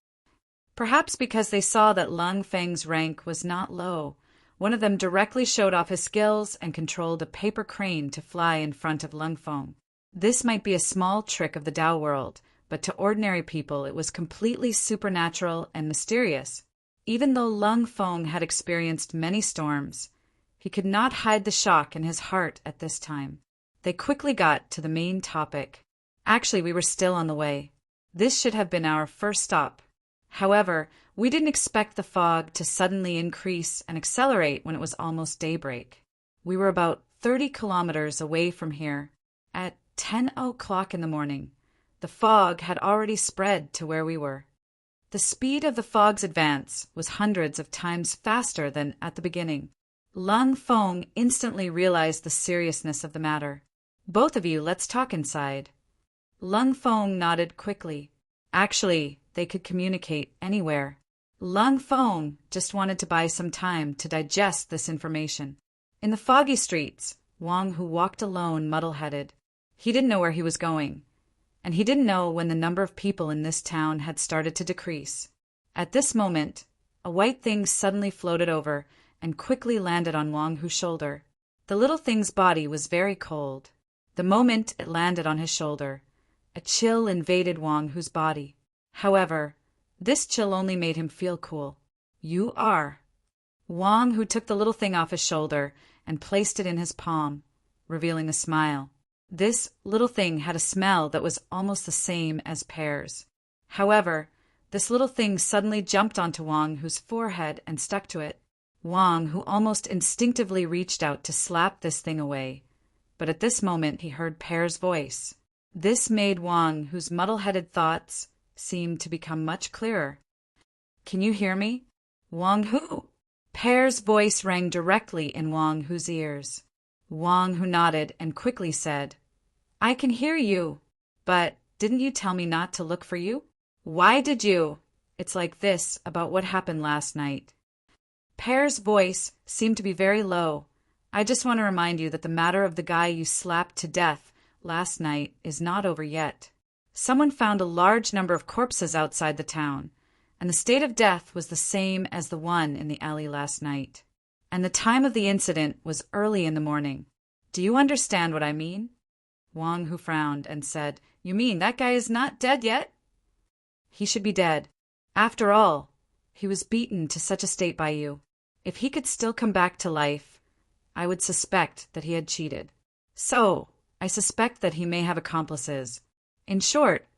Perhaps because they saw that Lung Feng's rank was not low, one of them directly showed off his skills and controlled a paper crane to fly in front of Lung Feng. This might be a small trick of the Tao world, but to ordinary people it was completely supernatural and mysterious. Even though Lung Feng had experienced many storms, he could not hide the shock in his heart at this time. They quickly got to the main topic. Actually, we were still on the way. This should have been our first stop. However, we didn't expect the fog to suddenly increase and accelerate when it was almost daybreak. We were about 30 kilometers away from here. At 10 o'clock in the morning, the fog had already spread to where we were. The speed of the fog's advance was hundreds of times faster than at the beginning. Lung Feng instantly realized the seriousness of the matter. "Both of you, let's talk inside." Lung Feng nodded quickly. Actually, they could communicate anywhere. Lung Feng just wanted to buy some time to digest this information. In the foggy streets, Wang Hu walked alone, muddle-headed. He didn't know where he was going, and he didn't know when the number of people in this town had started to decrease. At this moment, a white thing suddenly floated over and quickly landed on Wang Hu's shoulder. The little thing's body was very cold. The moment it landed on his shoulder, a chill invaded Wang Hu's body. However, this chill only made him feel cool. "You are." Wang Hu took the little thing off his shoulder and placed it in his palm, revealing a smile. This little thing had a smell that was almost the same as pears. However, this little thing suddenly jumped onto Wang Hu's forehead and stuck to it. Wang, who almost instinctively reached out to slap this thing away. But at this moment he heard Pear's voice. This made Wang, whose muddle-headed thoughts seemed to become much clearer. "Can you hear me? Wang Hu?" Pear's voice rang directly in Wang Hu's ears. Wang Hu nodded and quickly said, "I can hear you, but didn't you tell me not to look for you? Why did you? It's like this about what happened last night." Pear's voice seemed to be very low. "I just want to remind you that the matter of the guy you slapped to death last night is not over yet. Someone found a large number of corpses outside the town, and the state of death was the same as the one in the alley last night. And the time of the incident was early in the morning. Do you understand what I mean?" Wang Hu frowned and said, "You mean that guy is not dead yet?" "He should be dead. After all, he was beaten to such a state by you. If he could still come back to life, I would suspect that he had cheated. So, I suspect that he may have accomplices. In short,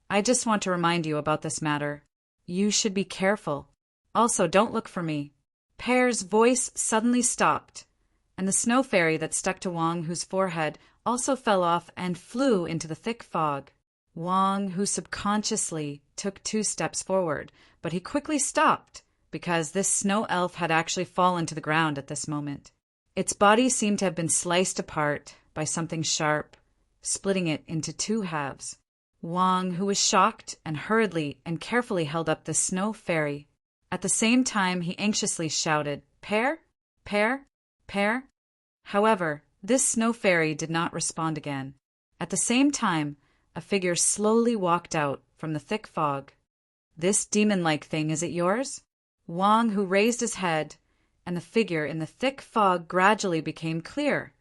I just want to remind you about this matter. You should be careful. Also, don't look for me." Pear's voice suddenly stopped, and the snow fairy that stuck to Wang Hu's forehead also fell off and flew into the thick fog. Wang Hu subconsciously took 2 steps forward, but he quickly stopped, because this snow elf had actually fallen to the ground at this moment. Its body seemed to have been sliced apart by something sharp, splitting it into 2 halves. Wang, who was shocked and hurriedly and carefully held up the snow fairy. At the same time, he anxiously shouted, "Pear? Pear? Pear?" However, this snow fairy did not respond again. At the same time, a figure slowly walked out from the thick fog. "This demon-like thing, is it yours?" Wang, who raised his head, and the figure in the thick fog gradually became clear.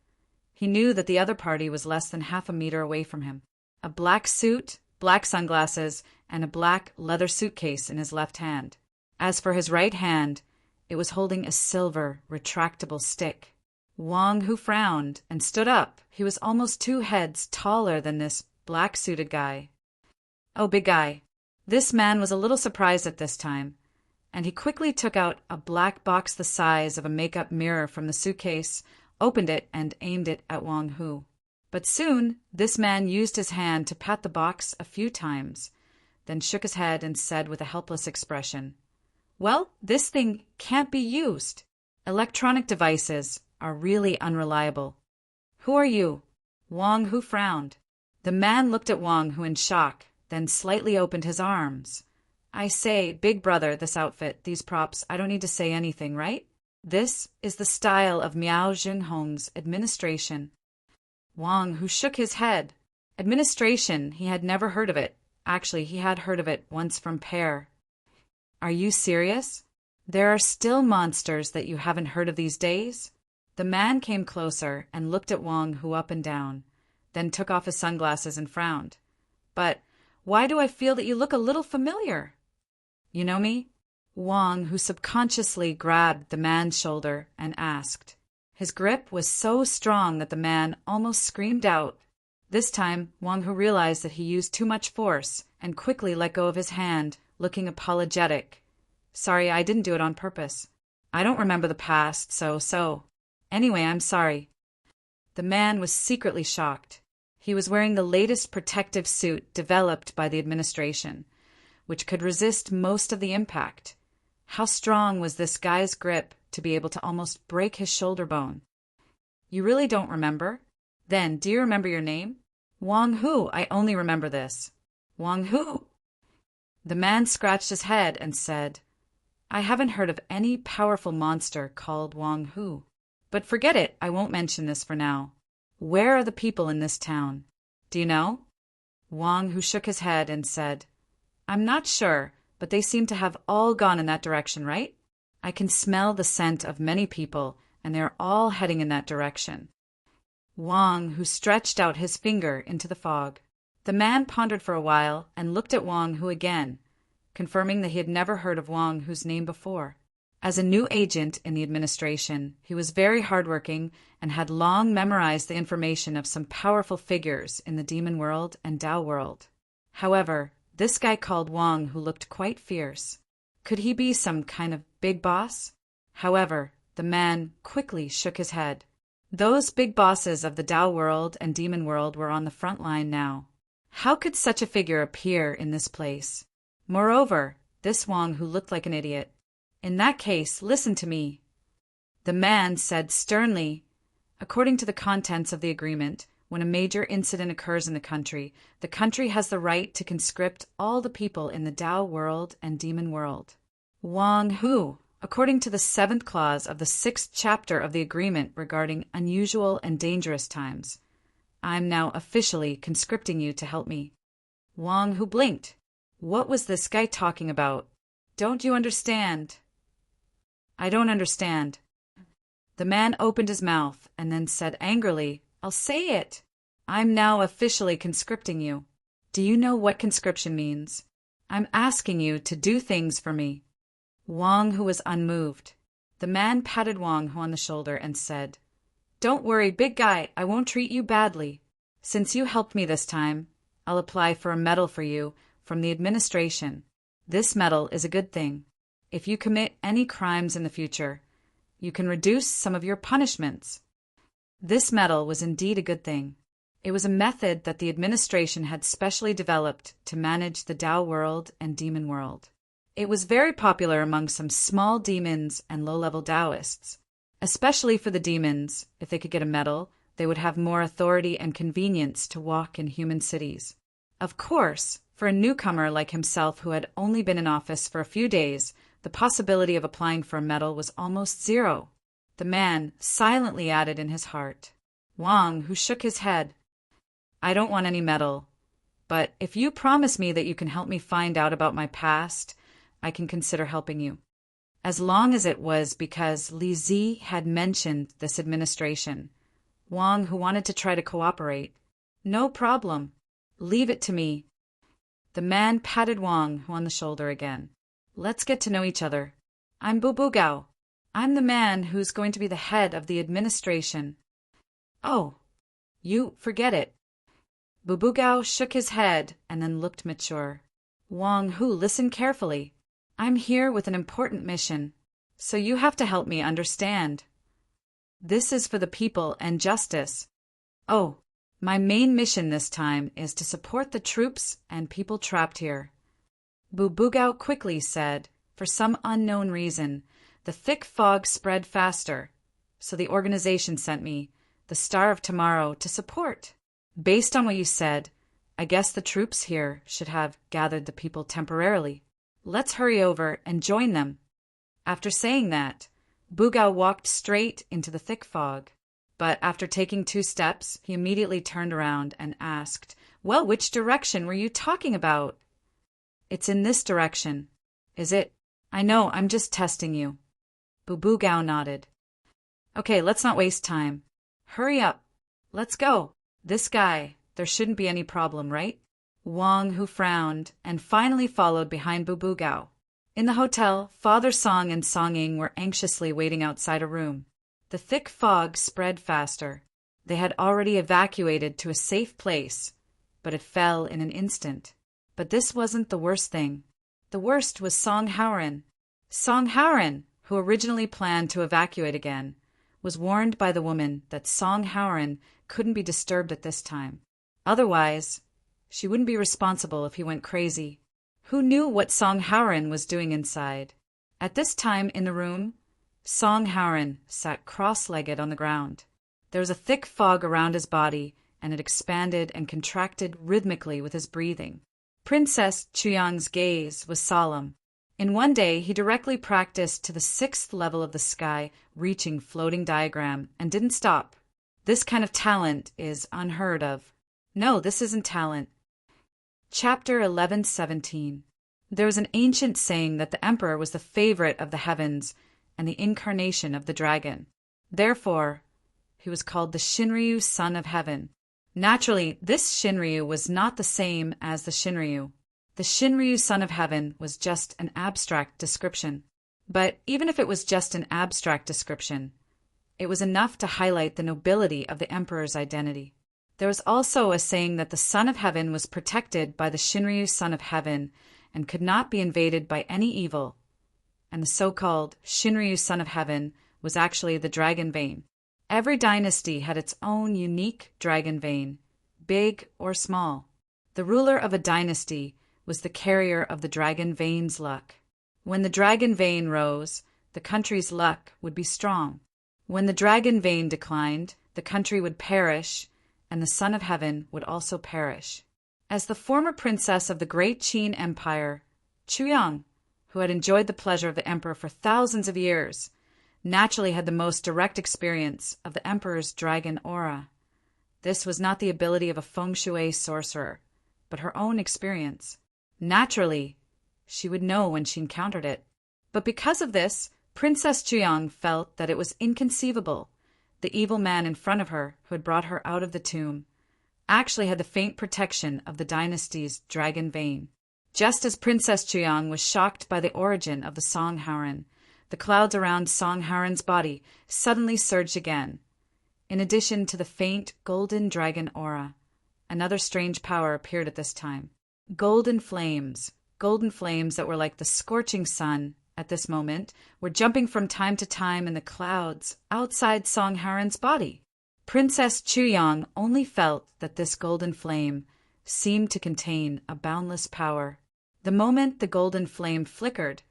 He knew that the other party was less than half a meter away from him. A black suit, black sunglasses, and a black leather suitcase in his left hand. As for his right hand, it was holding a silver, retractable stick. Wang Hu frowned and stood up. He was almost 2 heads taller than this black-suited guy. "Oh, big guy." This man was a little surprised at this time, and he quickly took out a black box the size of a makeup mirror from the suitcase, opened it, and aimed it at Wang Hu. But soon, this man used his hand to pat the box a few times, then shook his head and said with a helpless expression, "Well, this thing can't be used. Electronic devices are really unreliable." "Who are you?" Wang Hu frowned. The man looked at Wang Hu in shock, then slightly opened his arms. "I say, big brother, this outfit, these props, I don't need to say anything, right? This is the style of Miao Jinhong's administration." Wang Hu shook his head. Administration, he had never heard of it. Actually, he had heard of it once from Pear. "Are you serious? There are still monsters that you haven't heard of these days?" The man came closer and looked at Wang Hu up and down, then took off his sunglasses and frowned. "But why do I feel that you look a little familiar?" "You know me?" Wang, who subconsciously grabbed the man's shoulder and asked. His grip was so strong that the man almost screamed out. This time, Wang Hu realized that he used too much force and quickly let go of his hand, looking apologetic. "Sorry, I didn't do it on purpose. I don't remember the past, so. Anyway, I'm sorry." The man was secretly shocked. He was wearing the latest protective suit developed by the administration, which could resist most of the impact. How strong was this guy's grip to be able to almost break his shoulder bone? "You really don't remember? Then, do you remember your name?" "Wang Hu, I only remember this." "Wang Hu?" The man scratched his head and said, "I haven't heard of any powerful monster called Wang Hu. But forget it, I won't mention this for now. Where are the people in this town? Do you know?" Wang Hu shook his head and said, "I'm not sure, but they seem to have all gone in that direction, right? I can smell the scent of many people, and they're all heading in that direction." Wang Hu stretched out his finger into the fog. The man pondered for a while and looked at Wang Hu again, confirming that he had never heard of Wang Hu's name before. As a new agent in the administration, he was very hardworking and had long memorized the information of some powerful figures in the demon world and Tao world. However, this guy called Wang Hu looked quite fierce. Could he be some kind of big boss? However, The man quickly shook his head. Those big bosses of the Tao world and demon world were on the front line now. How could such a figure appear in this place? Moreover, this Wang who looked like an idiot. In that case, listen to me. The man said sternly, according to the contents of the agreement, when a major incident occurs in the country has the right to conscript all the people in the Tao world and demon world. Wang who, according to the 7th clause of the 6th chapter of the agreement regarding unusual and dangerous times, I'm now officially conscripting you to help me. Wang who blinked. What was this guy talking about? Don't you understand? I don't understand. The man opened his mouth and then said angrily, I'll say it. I'm now officially conscripting you. Do you know what conscription means? I'm asking you to do things for me. Wang Hu was unmoved. The man patted Wang Hu on the shoulder and said, Don't worry, big guy, I won't treat you badly. Since you helped me this time, I'll apply for a medal for you from the administration. This medal is a good thing. If you commit any crimes in the future, you can reduce some of your punishments. This medal was indeed a good thing. It was a method that the administration had specially developed to manage the Tao world and demon world. It was very popular among some small demons and low-level Taoists. Especially for the demons, if they could get a medal, they would have more authority and convenience to walk in human cities. Of course, for a newcomer like himself who had only been in office for a few days, the possibility of applying for a medal was almost zero. The man silently added in his heart. Wang, who shook his head, I don't want any medal, but if you promise me that you can help me find out about my past, I can consider helping you. As long as it was because Li Zi had mentioned this administration, Wang, who wanted to try to cooperate, no problem. Leave it to me. The man patted Wang, who on the shoulder again. Let's get to know each other. I'm Bu Gao. I'm the man who's going to be the head of the administration. Oh, you forget it. Bu Gao shook his head and then looked mature. Wang Hu, listen carefully. I'm here with an important mission, so you have to help me understand. This is for the people and justice. Oh, my main mission this time is to support the troops and people trapped here. Bu Gao quickly said, for some unknown reason, the thick fog spread faster, so the organization sent me, the Star of Tomorrow, to support. Based on what you said, I guess the troops here should have gathered the people temporarily. Let's hurry over and join them. After saying that, Bu Gao walked straight into the thick fog. But after taking 2 steps, he immediately turned around and asked, Well, which direction were you talking about? It's in this direction. Is it? I know, I'm just testing you. Bu Gao nodded. Okay, let's not waste time. Hurry up. Let's go. This guy, there shouldn't be any problem, right? Wang Hu frowned and finally followed behind Bu Gao. In the hotel, Father Song and Song Ying were anxiously waiting outside a room. The thick fog spread faster. They had already evacuated to a safe place, but it fell in an instant. But this wasn't the worst thing. The worst was Song Haoren. Song Haoren, who originally planned to evacuate again, was warned by the woman that Song Haoren couldn't be disturbed at this time. Otherwise, she wouldn't be responsible if he went crazy. Who knew what Song Haoren was doing inside? At this time in the room, Song Haoren sat cross-legged on the ground. There was a thick fog around his body, and it expanded and contracted rhythmically with his breathing. Princess Chuyang's gaze was solemn. In one day, he directly practiced to the 6th level of the sky, reaching floating diagram, and didn't stop. This kind of talent is unheard of. No, this isn't talent. Chapter 11:17. There was an ancient saying that the emperor was the favorite of the heavens and the incarnation of the dragon. Therefore, he was called the Shinryu, son of heaven. Naturally, this Shinryu was not the same as the Shinryu. The Shinryu, son of heaven, was just an abstract description. But even if it was just an abstract description, it was enough to highlight the nobility of the emperor's identity. There was also a saying that the son of heaven was protected by the Shinryu, son of heaven, and could not be invaded by any evil, and the so-called Shinryu, son of heaven, was actually the dragon vein. Every dynasty had its own unique dragon vein, big or small. The ruler of a dynasty was the carrier of the dragon vein's luck. When the dragon vein rose, the country's luck would be strong. When the dragon vein declined, the country would perish, and the Son of Heaven would also perish. As the former princess of the great Qin Empire, Chuyang, who had enjoyed the pleasure of the emperor for thousands of years, naturally had the most direct experience of the emperor's dragon aura. This was not the ability of a feng shui sorcerer, but her own experience. Naturally, she would know when she encountered it. But because of this, Princess Chuyang felt that it was inconceivable. The evil man in front of her, who had brought her out of the tomb, actually had the faint protection of the dynasty's dragon vein. Just as Princess Chuyang was shocked by the origin of the Song Haoran, the clouds around Song Haoran's body suddenly surged again. In addition to the faint golden dragon aura, another strange power appeared at this time. Golden flames that were like the scorching sun at this moment, were jumping from time to time in the clouds outside Song Haoran's body. Princess Chuyang only felt that this golden flame seemed to contain a boundless power. The moment the golden flame flickered,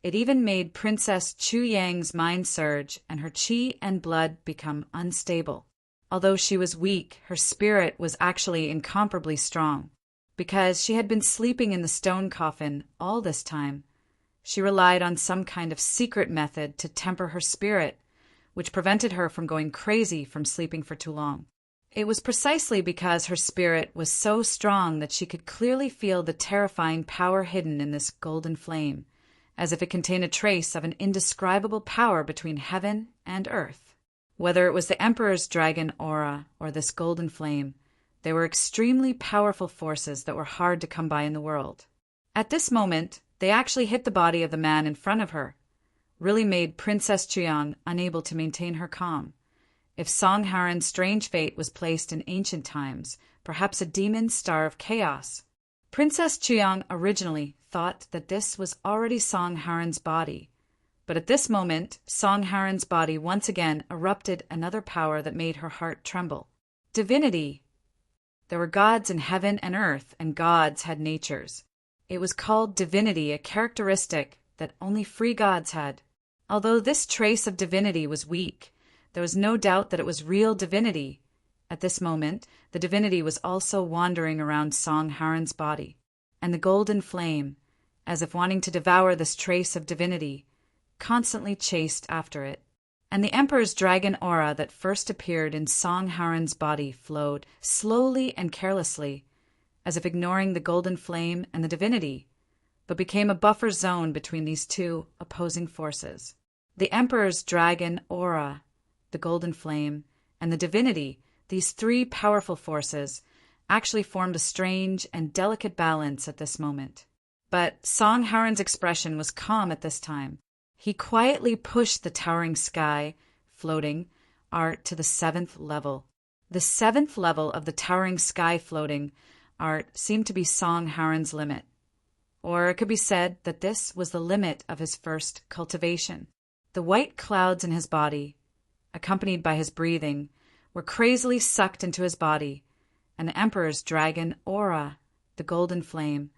it even made Princess Chuyang's mind surge and her qi and blood become unstable. Although she was weak, her spirit was actually incomparably strong. Because she had been sleeping in the stone coffin all this time, she relied on some kind of secret method to temper her spirit, which prevented her from going crazy from sleeping for too long. It was precisely because her spirit was so strong that she could clearly feel the terrifying power hidden in this golden flame, as if it contained a trace of an indescribable power between heaven and earth. Whether it was the Emperor's dragon aura or this golden flame, they were extremely powerful forces that were hard to come by in the world. At this moment, they actually hit the body of the man in front of her, really made Princess Chuyang unable to maintain her calm. If Song Haoran's strange fate was placed in ancient times, perhaps a demon star of chaos. Princess Chuyang originally thought that this was already Song Haoran's body, but at this moment, Song Haoran's body once again erupted another power that made her heart tremble. Divinity. There were gods in heaven and earth, and gods had natures. It was called divinity, a characteristic that only free gods had. Although this trace of divinity was weak, there was no doubt that it was real divinity. At this moment, the divinity was also wandering around Song Haoran's body, and the golden flame, as if wanting to devour this trace of divinity, constantly chased after it. And the Emperor's dragon aura that first appeared in Song Haoran's body flowed slowly and carelessly, as if ignoring the golden flame and the divinity, but became a buffer zone between these two opposing forces. The Emperor's dragon aura, the golden flame, and the divinity, these three powerful forces, actually formed a strange and delicate balance at this moment. But Song Haoran's expression was calm at this time. He quietly pushed the towering sky, floating, art to the 7th level. The 7th level of the towering sky floating art seemed to be Song Haoran's limit. Or it could be said that this was the limit of his first cultivation. The white clouds in his body, accompanied by his breathing, were crazily sucked into his body, and the Emperor's dragon aura, the golden flame,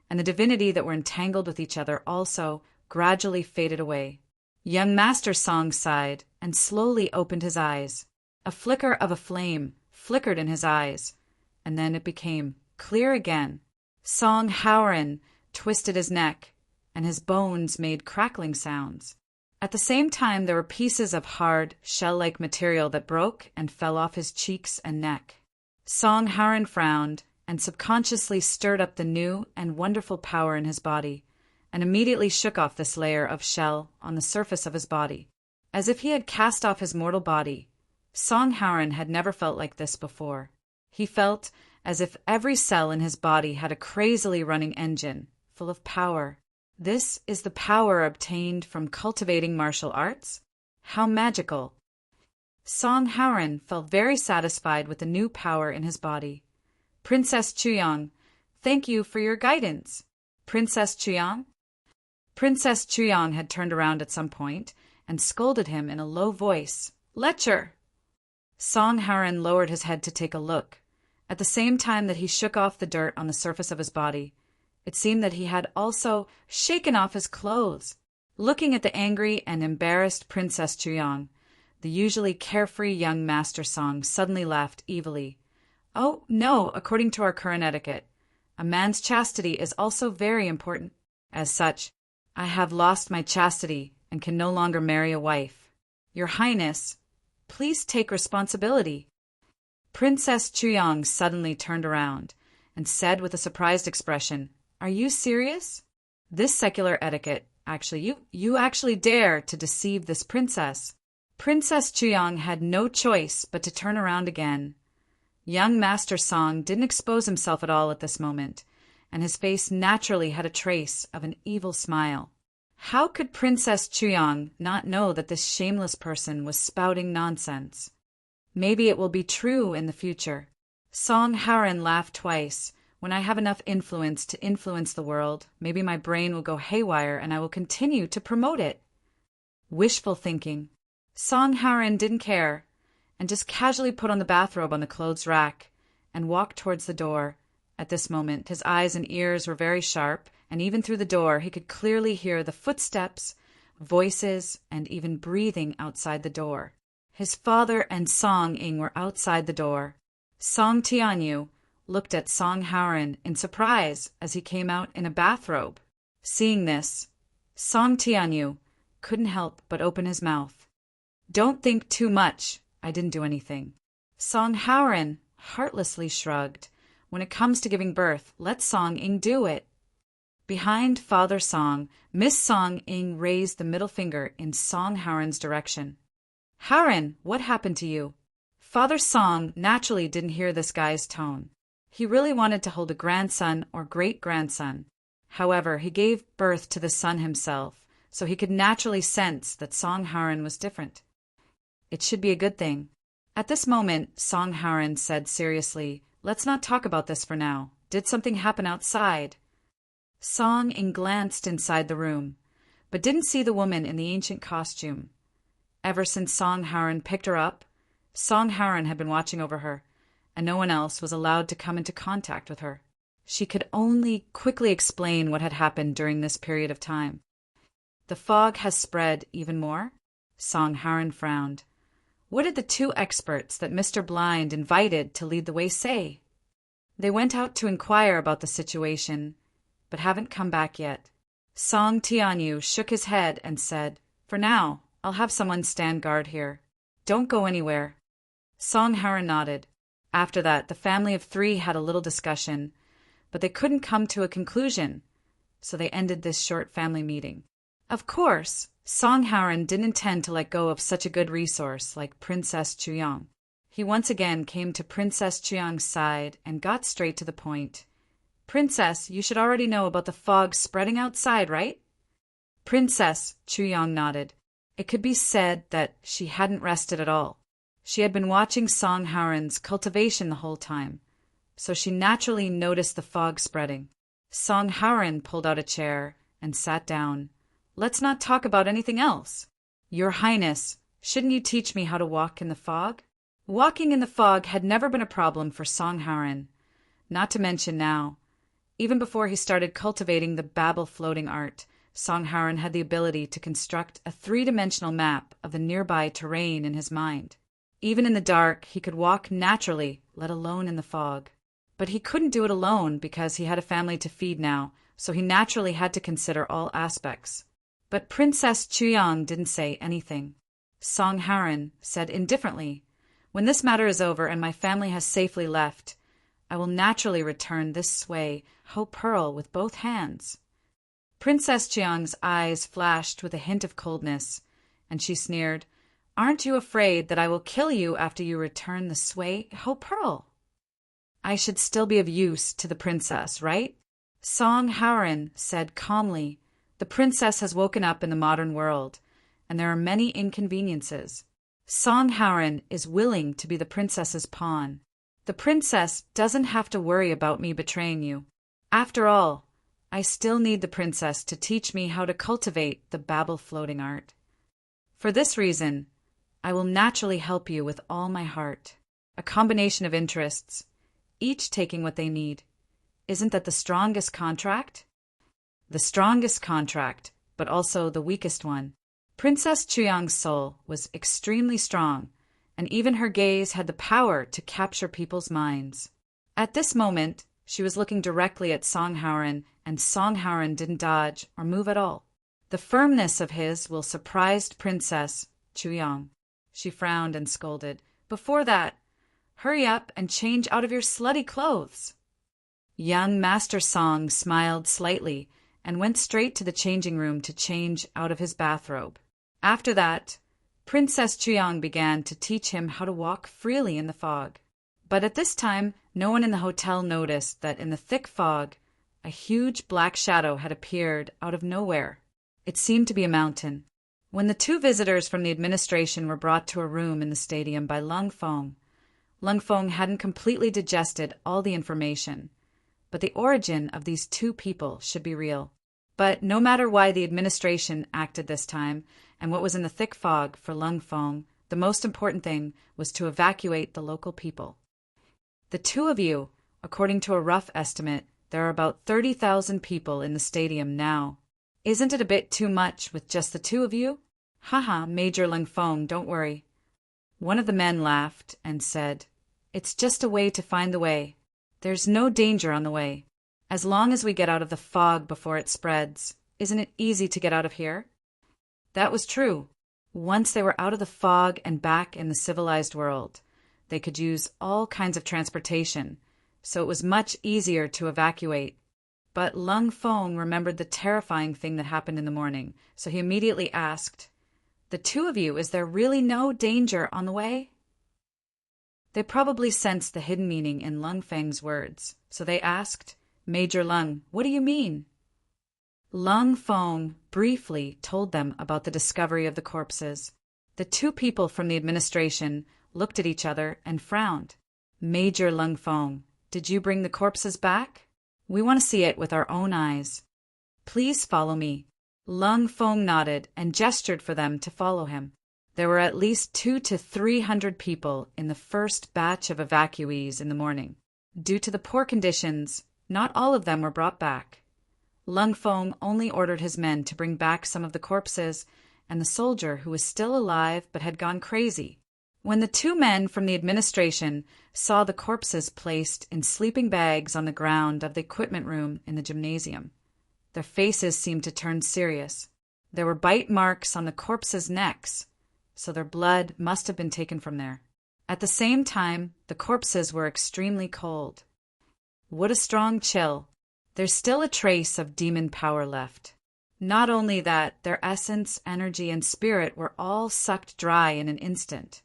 and the divinity that were entangled with each other also gradually faded away. Young Master Song sighed and slowly opened his eyes. A flicker of a flame flickered in his eyes, and then it became clear again. Song Haoran twisted his neck, and his bones made crackling sounds. At the same time, there were pieces of hard, shell-like material that broke and fell off his cheeks and neck. Song Haoran frowned and subconsciously stirred up the new and wonderful power in his body, and immediately shook off this layer of shell on the surface of his body. As if he had cast off his mortal body, Song Haoran had never felt like this before. He felt as if every cell in his body had a crazily running engine, full of power. This is the power obtained from cultivating martial arts? How magical! Song Haoran felt very satisfied with the new power in his body. Princess Chuyang, thank you for your guidance. Princess Chuyang? Princess Chuyang had turned around at some point and scolded him in a low voice. "Lecher!" Song Haran lowered his head to take a look. At the same time that he shook off the dirt on the surface of his body, it seemed that he had also shaken off his clothes. Looking at the angry and embarrassed Princess Chuyang, the usually carefree young Master Song suddenly laughed evilly. "Oh, no, according to our current etiquette, a man's chastity is also very important. As such, I have lost my chastity and can no longer marry a wife. Your Highness, please take responsibility." Princess Chuyang suddenly turned around and said with a surprised expression, "Are you serious? This secular etiquette, you actually dare to deceive this princess?" Princess Chuyang had no choice but to turn around again. Young Master Song didn't expose himself at all at this moment, and his face naturally had a trace of an evil smile. How could Princess Chuyang not know that this shameless person was spouting nonsense? Maybe it will be true in the future. Song Haran laughed twice. When I have enough influence to influence the world, maybe my brain will go haywire and I will continue to promote it. Wishful thinking. Song Haran didn't care, and just casually put on the bathrobe on the clothes rack and walked towards the door. At this moment, his eyes and ears were very sharp, and even through the door he could clearly hear the footsteps, voices, and even breathing outside the door. His father and Song Ing were outside the door. Song Tianyu looked at Song Haran in surprise as he came out in a bathrobe. Seeing this, Song Tianyu couldn't help but open his mouth. "Don't think too much. I didn't do anything." Song Haran heartlessly shrugged. "When it comes to giving birth, let Song Ing do it." Behind Father Song, Miss Song Ing raised the middle finger in Song Haran's direction. "Haran, what happened to you?" Father Song naturally didn't hear this guy's tone. He really wanted to hold a grandson or great-grandson. However, he gave birth to the son himself, so he could naturally sense that Song Haran was different. It should be a good thing. At this moment, Song Haran said seriously, "Let's not talk about this for now. Did something happen outside?" Song Ing glanced inside the room, but didn't see the woman in the ancient costume. Ever since Song Haran picked her up, Song Haran had been watching over her, and no one else was allowed to come into contact with her. She could only quickly explain what had happened during this period of time. "The fog has spread even more?" Song Haran frowned. "What did the two experts that Mr. Blind invited to lead the way say?" "They went out to inquire about the situation, but haven't come back yet." Song Tianyu shook his head and said, "For now, I'll have someone stand guard here. Don't go anywhere." Song Haran nodded. After that, the family of three had a little discussion, but they couldn't come to a conclusion, so they ended this short family meeting. Of course, Song Haran didn't intend to let go of such a good resource like Princess Chuyang. He once again came to Princess Chuyang's side and got straight to the point. "Princess, you should already know about the fog spreading outside, right?" Princess Chuyang nodded. It could be said that she hadn't rested at all. She had been watching Song Haran's cultivation the whole time, so she naturally noticed the fog spreading. Song Haran pulled out a chair and sat down. "Let's not talk about anything else. Your Highness, shouldn't you teach me how to walk in the fog?" Walking in the fog had never been a problem for Song Haran, not to mention now. Even before he started cultivating the Babel floating art, Song Haran had the ability to construct a three-dimensional map of the nearby terrain in his mind. Even in the dark, he could walk naturally, let alone in the fog. But he couldn't do it alone because he had a family to feed now, so he naturally had to consider all aspects. But Princess Chuyang didn't say anything. Song Haran said indifferently, "When this matter is over and my family has safely left, I will naturally return this way, Ho Pearl, with both hands." Princess Chiang's eyes flashed with a hint of coldness, and she sneered, "Aren't you afraid that I will kill you after you return the sway, Ho Pearl?" "I should still be of use to the princess, right?" Song Haran said calmly, "The princess has woken up in the modern world, and there are many inconveniences. Song Haran is willing to be the princess's pawn. The princess doesn't have to worry about me betraying you. After all, I still need the princess to teach me how to cultivate the Babel floating art." For this reason, I will naturally help you with all my heart. A combination of interests, each taking what they need. Isn't that the strongest contract? The strongest contract, but also the weakest one. Princess Chuyang's soul was extremely strong, and even her gaze had the power to capture people's minds. At this moment, she was looking directly at Song Haoran, and Song Haoran didn't dodge or move at all. The firmness of his will surprised Princess Chuyang. She frowned and scolded. Before that, hurry up and change out of your slutty clothes. Young Master Song smiled slightly and went straight to the changing room to change out of his bathrobe. After that, Princess Chuyang began to teach him how to walk freely in the fog. But at this time, no one in the hotel noticed that in the thick fog, a huge black shadow had appeared out of nowhere. It seemed to be a mountain. When the two visitors from the administration were brought to a room in the stadium by Lung Feng hadn't completely digested all the information, but the origin of these two people should be real. But no matter why the administration acted this time, and what was in the thick fog for Lung Feng, the most important thing was to evacuate the local people. The two of you, according to a rough estimate, there are about 30,000 people in the stadium now. Isn't it a bit too much with just the two of you? Haha, Major Lung Feng, don't worry. One of the men laughed and said, It's just a way to find the way. There's no danger on the way. As long as we get out of the fog before it spreads, isn't it easy to get out of here? That was true. Once they were out of the fog and back in the civilized world, they could use all kinds of transportation, so it was much easier to evacuate. But Lung Feng remembered the terrifying thing that happened in the morning, so he immediately asked, The two of you, is there really no danger on the way? They probably sensed the hidden meaning in Lung Feng's words, so they asked, Major Lung, what do you mean? Lung Feng briefly told them about the discovery of the corpses. The two people from the administration looked at each other and frowned. Major Lung Feng, did you bring the corpses back? We want to see it with our own eyes. Please follow me. Lung Feng nodded and gestured for them to follow him. There were at least 200 to 300 people in the first batch of evacuees in the morning. Due to the poor conditions, not all of them were brought back. Lung Feng only ordered his men to bring back some of the corpses and the soldier who was still alive but had gone crazy. When the two men from the administration saw the corpses placed in sleeping bags on the ground of the equipment room in the gymnasium, their faces seemed to turn serious. There were bite marks on the corpses' necks, so their blood must have been taken from there. At the same time, the corpses were extremely cold. What a strong chill! There's still a trace of demon power left. Not only that, their essence, energy, and spirit were all sucked dry in an instant.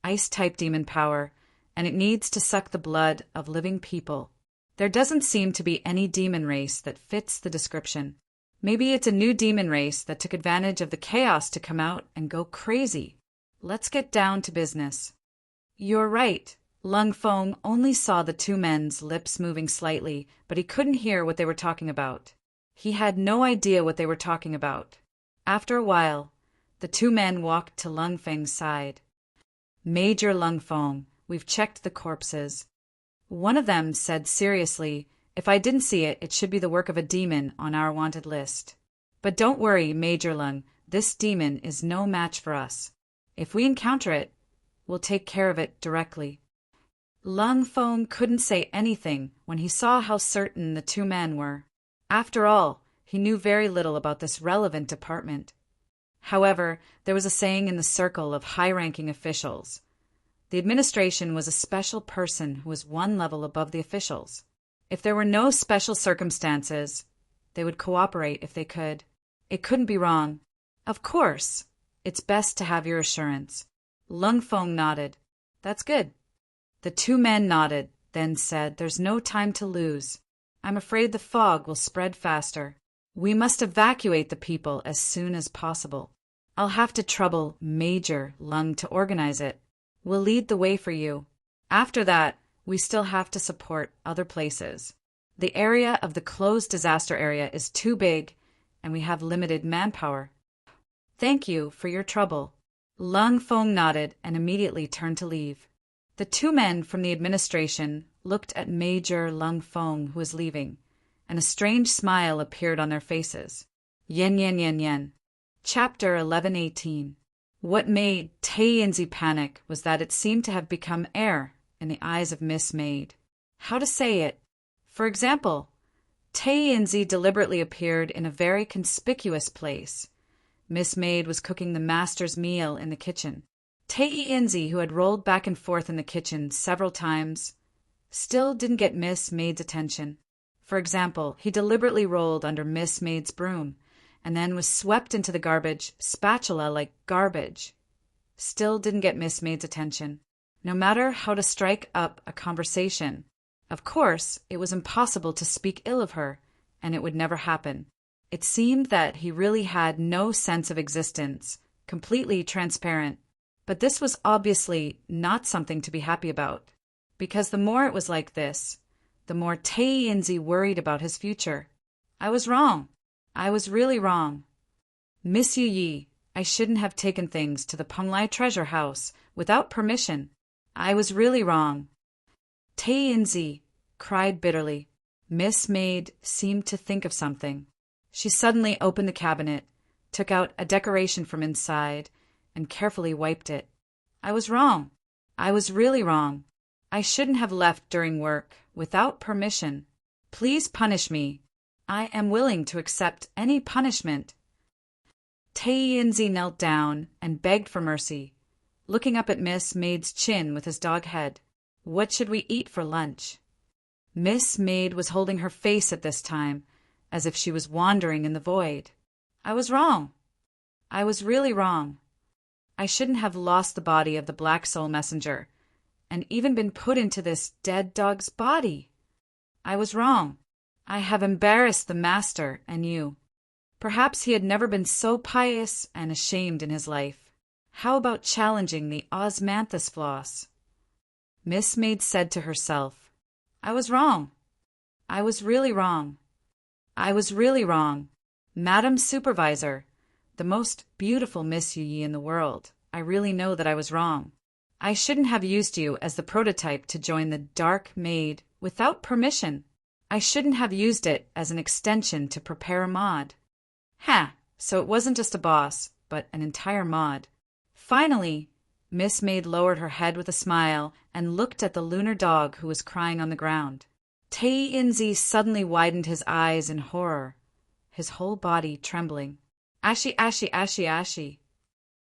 Ice-type demon power, and it needs to suck the blood of living people. There doesn't seem to be any demon race that fits the description. Maybe it's a new demon race that took advantage of the chaos to come out and go crazy. Let's get down to business. You're right. Lung Feng only saw the two men's lips moving slightly, but he couldn't hear what they were talking about. He had no idea what they were talking about. After a while, the two men walked to Lung Feng's side. Major Lung Feng, we've checked the corpses. One of them said seriously, If I didn't see it, it should be the work of a demon on our wanted list. But don't worry, Major Lung, this demon is no match for us. If we encounter it, we'll take care of it directly. Lung Feng couldn't say anything when he saw how certain the two men were. After all, he knew very little about this relevant department. However, there was a saying in the circle of high-ranking officials. The administration was a special person who was one level above the officials. If there were no special circumstances, they would cooperate if they could. It couldn't be wrong. Of course, it's best to have your assurance. Lung Feng nodded. That's good. The two men nodded, then said, There's no time to lose. I'm afraid the fog will spread faster. We must evacuate the people as soon as possible. I'll have to trouble Major Lung to organize it. We'll lead the way for you. After that, we still have to support other places. The area of the closed disaster area is too big, and we have limited manpower. Thank you for your trouble. Lung Feng nodded and immediately turned to leave. The two men from the administration looked at Major Lung Feng, who was leaving, and a strange smile appeared on their faces. Yen yen yen yen. Chapter 1118. What made Tae-Inzi panic was that it seemed to have become air in the eyes of Miss Maid. How to say it? For example, Tae-Inzi deliberately appeared in a very conspicuous place. Miss Maid was cooking the master's meal in the kitchen. Tae-Inzi, who had rolled back and forth in the kitchen several times, still didn't get Miss Maid's attention. For example, he deliberately rolled under Miss Maid's broom, and then was swept into the garbage spatula like garbage. Still didn't get Miss Maid's attention. No matter how to strike up a conversation, of course, it was impossible to speak ill of her, and it would never happen. It seemed that he really had no sense of existence, completely transparent. But this was obviously not something to be happy about, because the more it was like this, the more Tae-Inzi worried about his future. I was wrong. I was really wrong. Miss Yu Yi, I shouldn't have taken things to the Penglai treasure house without permission. I was really wrong. Tae-Inzi cried bitterly. Miss Maid seemed to think of something. She suddenly opened the cabinet, took out a decoration from inside, and carefully wiped it. I was wrong. I was really wrong. I shouldn't have left during work without permission. Please punish me. I am willing to accept any punishment. Tae-Inzi knelt down and begged for mercy, looking up at Miss Maid's chin with his dog head. What should we eat for lunch? Miss Maid was holding her face at this time, as if she was wandering in the void. I was wrong. I was really wrong. I shouldn't have lost the body of the Black Soul Messenger, and even been put into this dead dog's body. I was wrong. I have embarrassed the master and you. Perhaps he had never been so pious and ashamed in his life. How about challenging the osmanthus floss? Miss Maid said to herself, I was wrong. I was really wrong. I was really wrong. Madam Supervisor, the most beautiful Miss Yu Yi in the world, I really know that I was wrong. I shouldn't have used you as the prototype to join the Dark Maid without permission. I shouldn't have used it as an extension to prepare a mod. So it wasn't just a boss, but an entire mod. Finally, Miss Maid lowered her head with a smile and looked at the lunar dog who was crying on the ground. Tae-Inzi suddenly widened his eyes in horror, his whole body trembling. Ashy, ashy, ashy, ashy.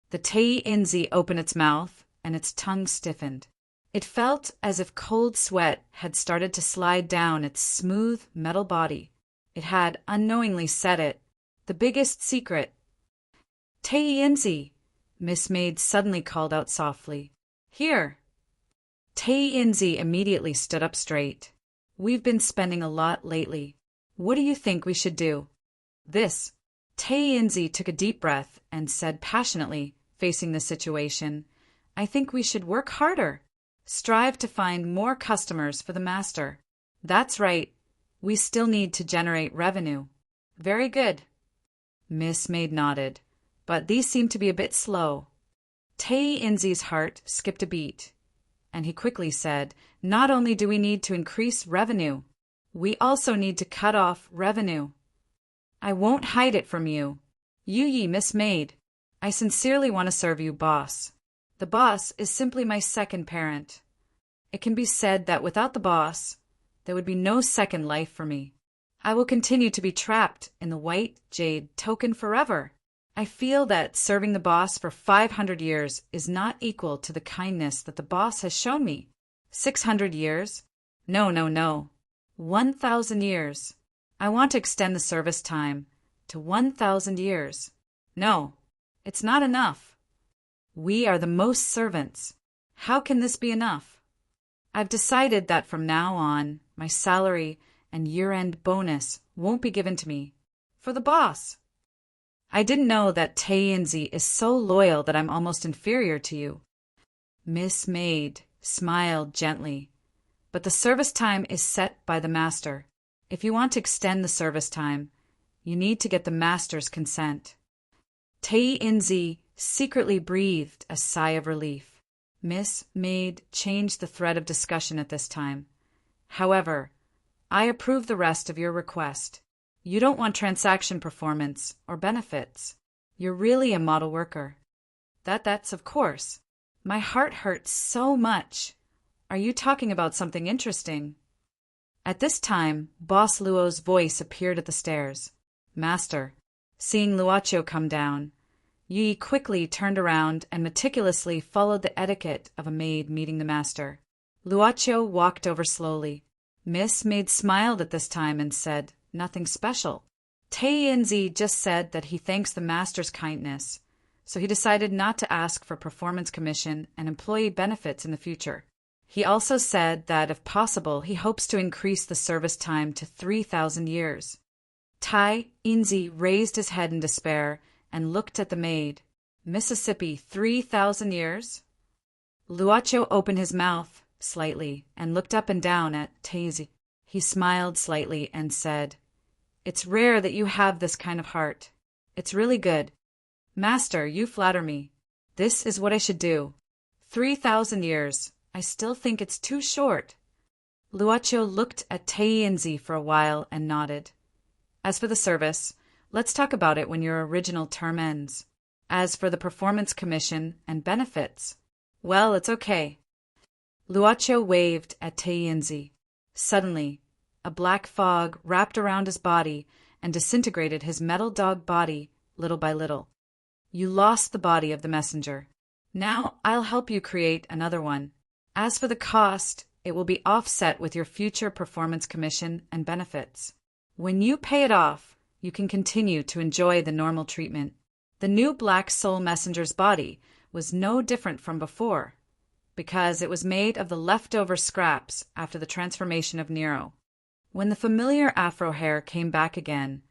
The Tae-Inzi opened its mouth, and its tongue stiffened. It felt as if cold sweat had started to slide down its smooth metal body. It had unknowingly said it. The biggest secret. Tae-Inzi, Miss Maid suddenly called out softly. Here. Tae-Inzi immediately stood up straight. We've been spending a lot lately. What do you think we should do? This. Tae-Inzi took a deep breath and said passionately, facing the situation, I think we should work harder. Strive to find more customers for the master. That's right. We still need to generate revenue. Very good. Miss Maid nodded, but these seemed to be a bit slow. Tae-Inzi's heart skipped a beat, and he quickly said, Not only do we need to increase revenue, we also need to cut off revenue. I won't hide it from you. Yu Yi, Miss Maid, I sincerely want to serve you, boss. The boss is simply my second parent. It can be said that without the boss, there would be no second life for me. I will continue to be trapped in the white jade token forever. I feel that serving the boss for 500 years is not equal to the kindness that the boss has shown me. 600 years? No. 1,000 years. I want to extend the service time to 1,000 years. No, it's not enough. We are the most servants. How can this be enough? I've decided that from now on, my salary and year-end bonus won't be given to me. For the boss. I didn't know that Tae-Inzi is so loyal that I'm almost inferior to you. Miss Maid smiled gently. But the service time is set by the master. If you want to extend the service time, you need to get the master's consent. Tei Inzi secretly breathed a sigh of relief. Miss Maid changed the thread of discussion at this time. However, I approve the rest of your request. You don't want transaction performance or benefits. You're really a model worker. That's of course. My heart hurts so much. Are you talking about something interesting? At this time, Boss Luo's voice appeared at the stairs. Master. Seeing Luocho come down, Yi quickly turned around and meticulously followed the etiquette of a maid meeting the master. Luocho walked over slowly. Miss Maid smiled at this time and said, nothing special. Tei Inzi just said that he thanks the master's kindness, so he decided not to ask for performance commission and employee benefits in the future. He also said that, if possible, he hopes to increase the service time to 3,000 years. Tai Inzi raised his head in despair and looked at the maid. Mississippi, 3,000 years? Luocho opened his mouth slightly and looked up and down at Taizi. He smiled slightly and said, It's rare that you have this kind of heart. It's really good. Master, you flatter me. This is what I should do. 3,000 years. I still think it's too short. Luocho looked at Tei Inzi for a while and nodded. As for the service, let's talk about it when your original term ends. As for the performance commission and benefits, well, it's okay. Luocho waved at Tei Inzi. Suddenly, a black fog wrapped around his body and disintegrated his metal dog body little by little. You lost the body of the messenger. Now I'll help you create another one. As for the cost, it will be offset with your future performance commission and benefits. When you pay it off, you can continue to enjoy the normal treatment. The new Black Soul Messenger's body was no different from before, because it was made of the leftover scraps after the transformation of Nero. When the familiar afro hair came back again,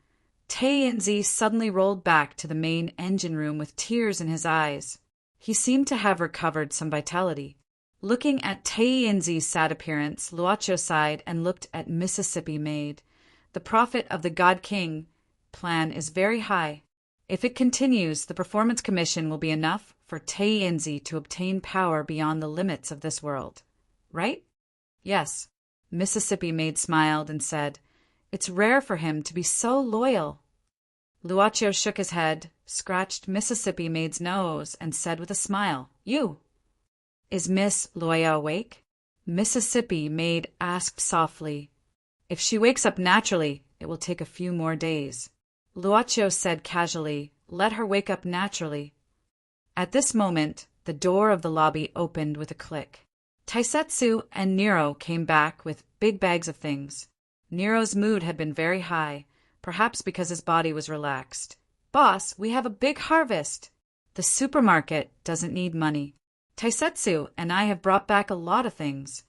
Tei Inzi suddenly rolled back to the main engine room with tears in his eyes. He seemed to have recovered some vitality. Looking at Tei Inzi's sad appearance, Luocho sighed and looked at Mississippi Maid. The profit of the God King plan is very high. If it continues, the performance commission will be enough for Tei Inzi to obtain power beyond the limits of this world. Right? Yes. Mississippi Maid smiled and said, It's rare for him to be so loyal. Luocho shook his head, scratched Mississippi Maid's nose, and said with a smile, You! Is Miss Loya awake? Mississippi Maid asked softly. If she wakes up naturally, it will take a few more days. Luocho said casually, Let her wake up naturally. At this moment, the door of the lobby opened with a click. Taisetsu and Nero came back with big bags of things. Nero's mood had been very high, perhaps because his body was relaxed. Boss, we have a big harvest. The supermarket doesn't need money. Taisetsu and I have brought back a lot of things.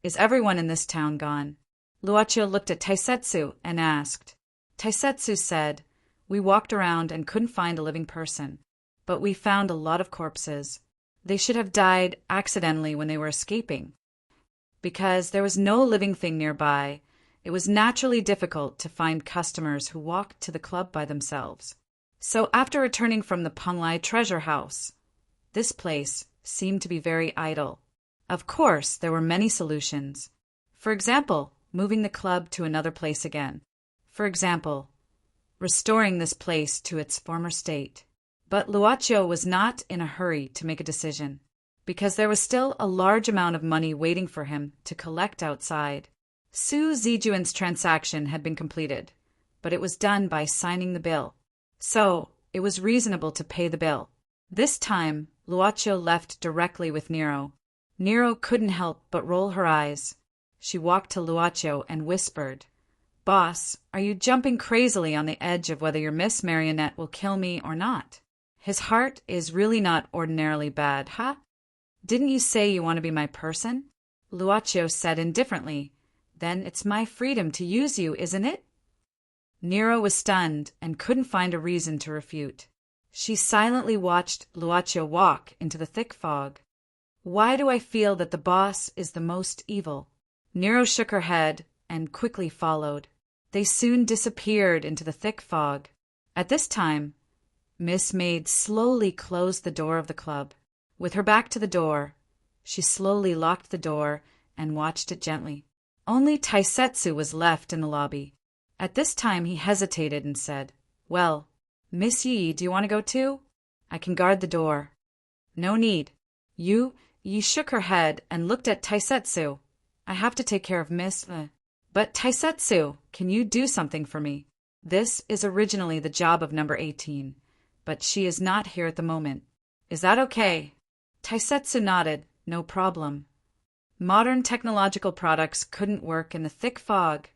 Is everyone in this town gone? Luocho looked at Taisetsu and asked. Taisetsu said, We walked around and couldn't find a living person, but we found a lot of corpses. They should have died accidentally when they were escaping. Because there was no living thing nearby, it was naturally difficult to find customers who walked to the club by themselves. So after returning from the Penglai treasure house, this place seemed to be very idle. Of course, there were many solutions. For example, moving the club to another place again. For example, restoring this place to its former state. But Luocho was not in a hurry to make a decision, because there was still a large amount of money waiting for him to collect outside. Su Zijuan's transaction had been completed, but it was done by signing the bill. So, it was reasonable to pay the bill. This time, Luocho left directly with Nero. Nero couldn't help but roll her eyes. She walked to Luocho and whispered, Boss, are you jumping crazily on the edge of whether your Miss Marionette will kill me or not? His heart is really not ordinarily bad, huh? Didn't you say you want to be my person? Luocho said indifferently, Then it's my freedom to use you, isn't it? Nero was stunned and couldn't find a reason to refute. She silently watched Luocho walk into the thick fog. Why do I feel that the boss is the most evil? Nero shook her head and quickly followed. They soon disappeared into the thick fog. At this time, Miss Maid slowly closed the door of the club. With her back to the door, she slowly locked the door and watched it gently. Only Taisetsu was left in the lobby. At this time he hesitated and said, "Well, Miss Yi, do you want to go too? I can guard the door." "No need." Yi shook her head and looked at Taisetsu. "I have to take care of Miss But Taisetsu, can you do something for me? This is originally the job of number 18, but she is not here at the moment. Is that okay?" Taisetsu nodded. "No problem." Modern technological products couldn't work in the thick fog,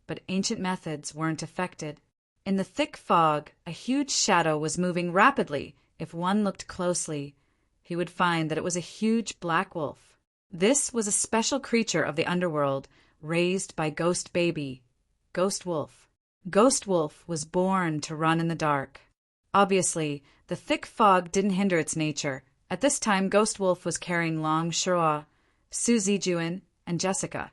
but ancient methods weren't affected. In the thick fog, a huge shadow was moving rapidly. If one looked closely, he would find that it was a huge black wolf. This was a special creature of the underworld, raised by Ghost Baby, Ghost Wolf. Ghost Wolf was born to run in the dark. Obviously, the thick fog didn't hinder its nature. At this time, Ghost Wolf was carrying Long Shirua, Su Zijuan, and Jessica.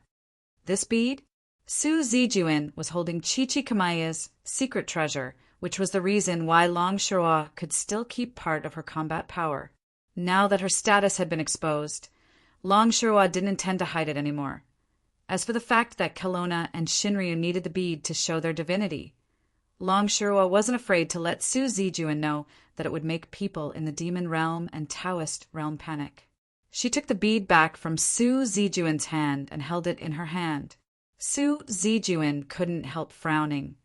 This bead? Su Zijuan was holding Chichi Kamaya's secret treasure, which was the reason why Long Shirua could still keep part of her combat power. Now that her status had been exposed, Long Shirua didn't intend to hide it anymore. As for the fact that Kelowna and Shinryu needed the bead to show their divinity, Long Shirua wasn't afraid to let Su Zijuan know that it would make people in the demon realm and Taoist realm panic. She took the bead back from Su Zijuan's hand and held it in her hand. Su Zijuan couldn't help frowning.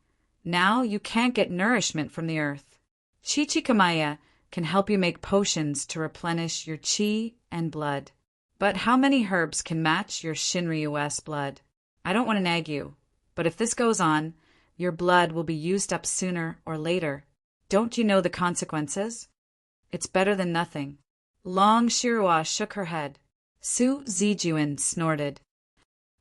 "Now you can't get nourishment from the earth. Chichikamaya can help you make potions to replenish your chi and blood. But how many herbs can match your Shinryu-esque blood? I don't want to nag you, but if this goes on, your blood will be used up sooner or later. Don't you know the consequences? It's better than nothing." Long Shirua shook her head. Su Zijuan snorted.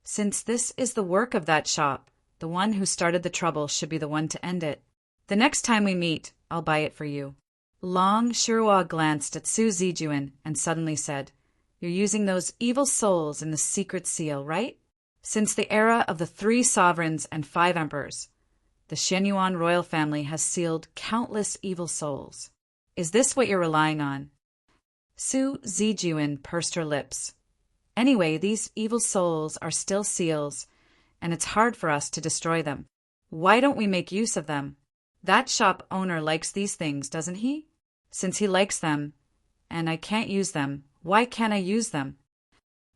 "Since this is the work of that shop, the one who started the trouble should be the one to end it. The next time we meet, I'll buy it for you." Long Shirua glanced at Su Zijuan and suddenly said, "You're using those evil souls in the secret seal, right? Since the era of the 3 sovereigns and 5 emperors, the Shenyuan royal family has sealed countless evil souls. Is this what you're relying on?" Su Zijuan pursed her lips. "Anyway, these evil souls are still seals, and it's hard for us to destroy them. Why don't we make use of them? That shop owner likes these things, doesn't he? Since he likes them, and I can't use them, why can't I use them?"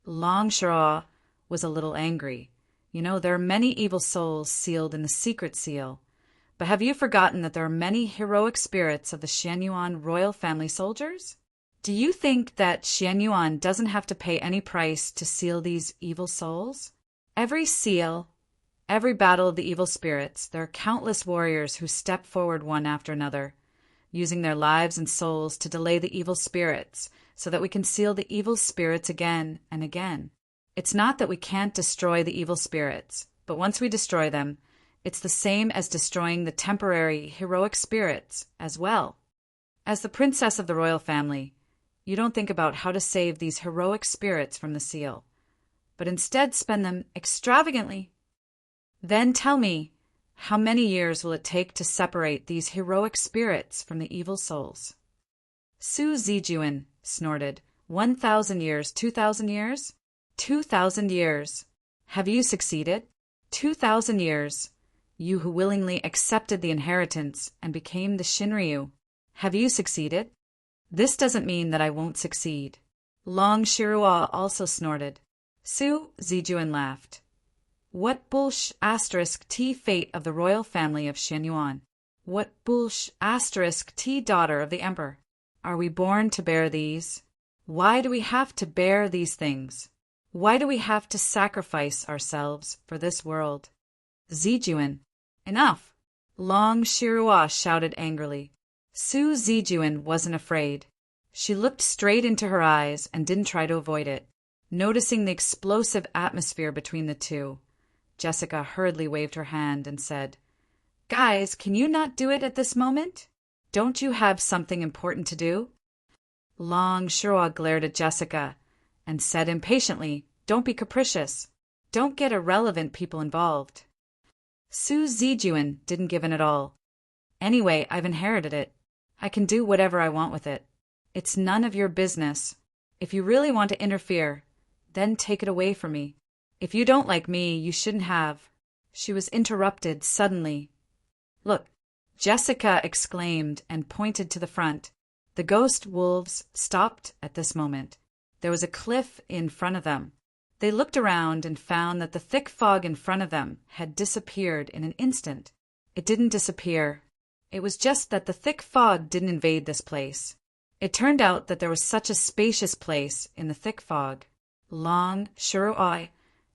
Long Shirua was a little angry. "You know, there are many evil souls sealed in the secret seal. But have you forgotten that there are many heroic spirits of the Shenyuan royal family soldiers? Do you think that Shenyuan doesn't have to pay any price to seal these evil souls? Every seal, every battle of the evil spirits, there are countless warriors who step forward one after another, using their lives and souls to delay the evil spirits so that we can seal the evil spirits again and again. It's not that we can't destroy the evil spirits, but once we destroy them, it's the same as destroying the temporary heroic spirits as well. As the princess of the royal family, you don't think about how to save these heroic spirits from the seal, but instead spend them extravagantly. Then tell me, how many years will it take to separate these heroic spirits from the evil souls?" Su Zijuan snorted. 1,000 years, 2,000 years? 2,000 years. Have you succeeded? 2,000 years. You who willingly accepted the inheritance and became the Shinryu. Have you succeeded? This doesn't mean that I won't succeed. Long Shirua also snorted. Su Zijuan laughed. What **T fate of the royal family of Shenyuan? What **T daughter of the emperor? Are we born to bear these? Why do we have to bear these things? Why do we have to sacrifice ourselves for this world? Zijuan, enough! Long Shirua shouted angrily. Su Zijuan wasn't afraid. She looked straight into her eyes and didn't try to avoid it. Noticing the explosive atmosphere between the two, Jessica hurriedly waved her hand and said, "Guys, can you not do it at this moment? Don't you have something important to do?" Long Shirua glared at Jessica and said impatiently, "Don't be capricious. Don't get irrelevant people involved." Su Zijuan didn't give in at all. "Anyway, I've inherited it. I can do whatever I want with it. It's none of your business. If you really want to interfere, then take it away from me. If you don't like me, you shouldn't have." She was interrupted suddenly. "Look!" Jessica exclaimed and pointed to the front. The ghost wolves stopped at this moment. There was a cliff in front of them. They looked around and found that the thick fog in front of them had disappeared in an instant. It didn't disappear. It was just that the thick fog didn't invade this place. It turned out that there was such a spacious place in the thick fog. Long Shiroi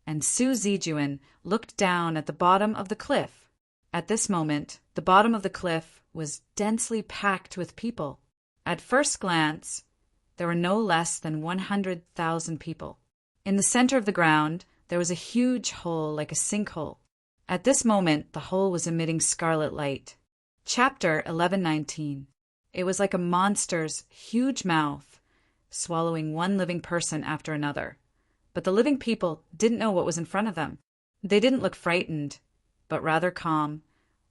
and Su Zijuan looked down at the bottom of the cliff. At this moment, the bottom of the cliff was densely packed with people. At first glance, there were no less than 100,000 people. In the center of the ground, there was a huge hole like a sinkhole. At this moment, the hole was emitting scarlet light. Chapter 11:19. It was like a monster's huge mouth, swallowing one living person after another. But the living people didn't know what was in front of them. They didn't look frightened, but rather calm,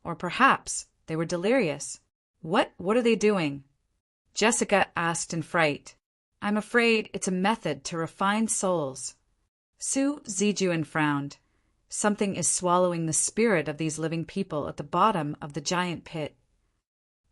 or perhaps they were delirious. What are they doing?" Jessica asked in fright. "I'm afraid it's a method to refine souls." Su Zijuan frowned. "Something is swallowing the spirit of these living people at the bottom of the giant pit."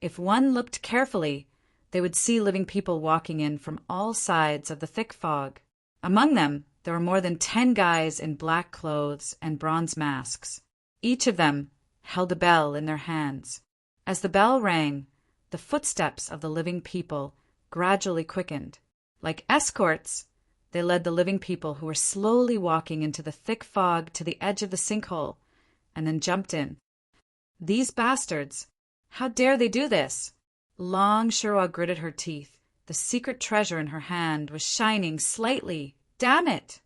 If one looked carefully, they would see living people walking in from all sides of the thick fog. Among them, there were more than 10 guys in black clothes and bronze masks. Each of them held a bell in their hands. As the bell rang, the footsteps of the living people gradually quickened. Like escorts, they led the living people who were slowly walking into the thick fog to the edge of the sinkhole, and then jumped in. These bastards! How dare they do this? Long Shirwa gritted her teeth. The secret treasure in her hand was shining slightly. Damn it!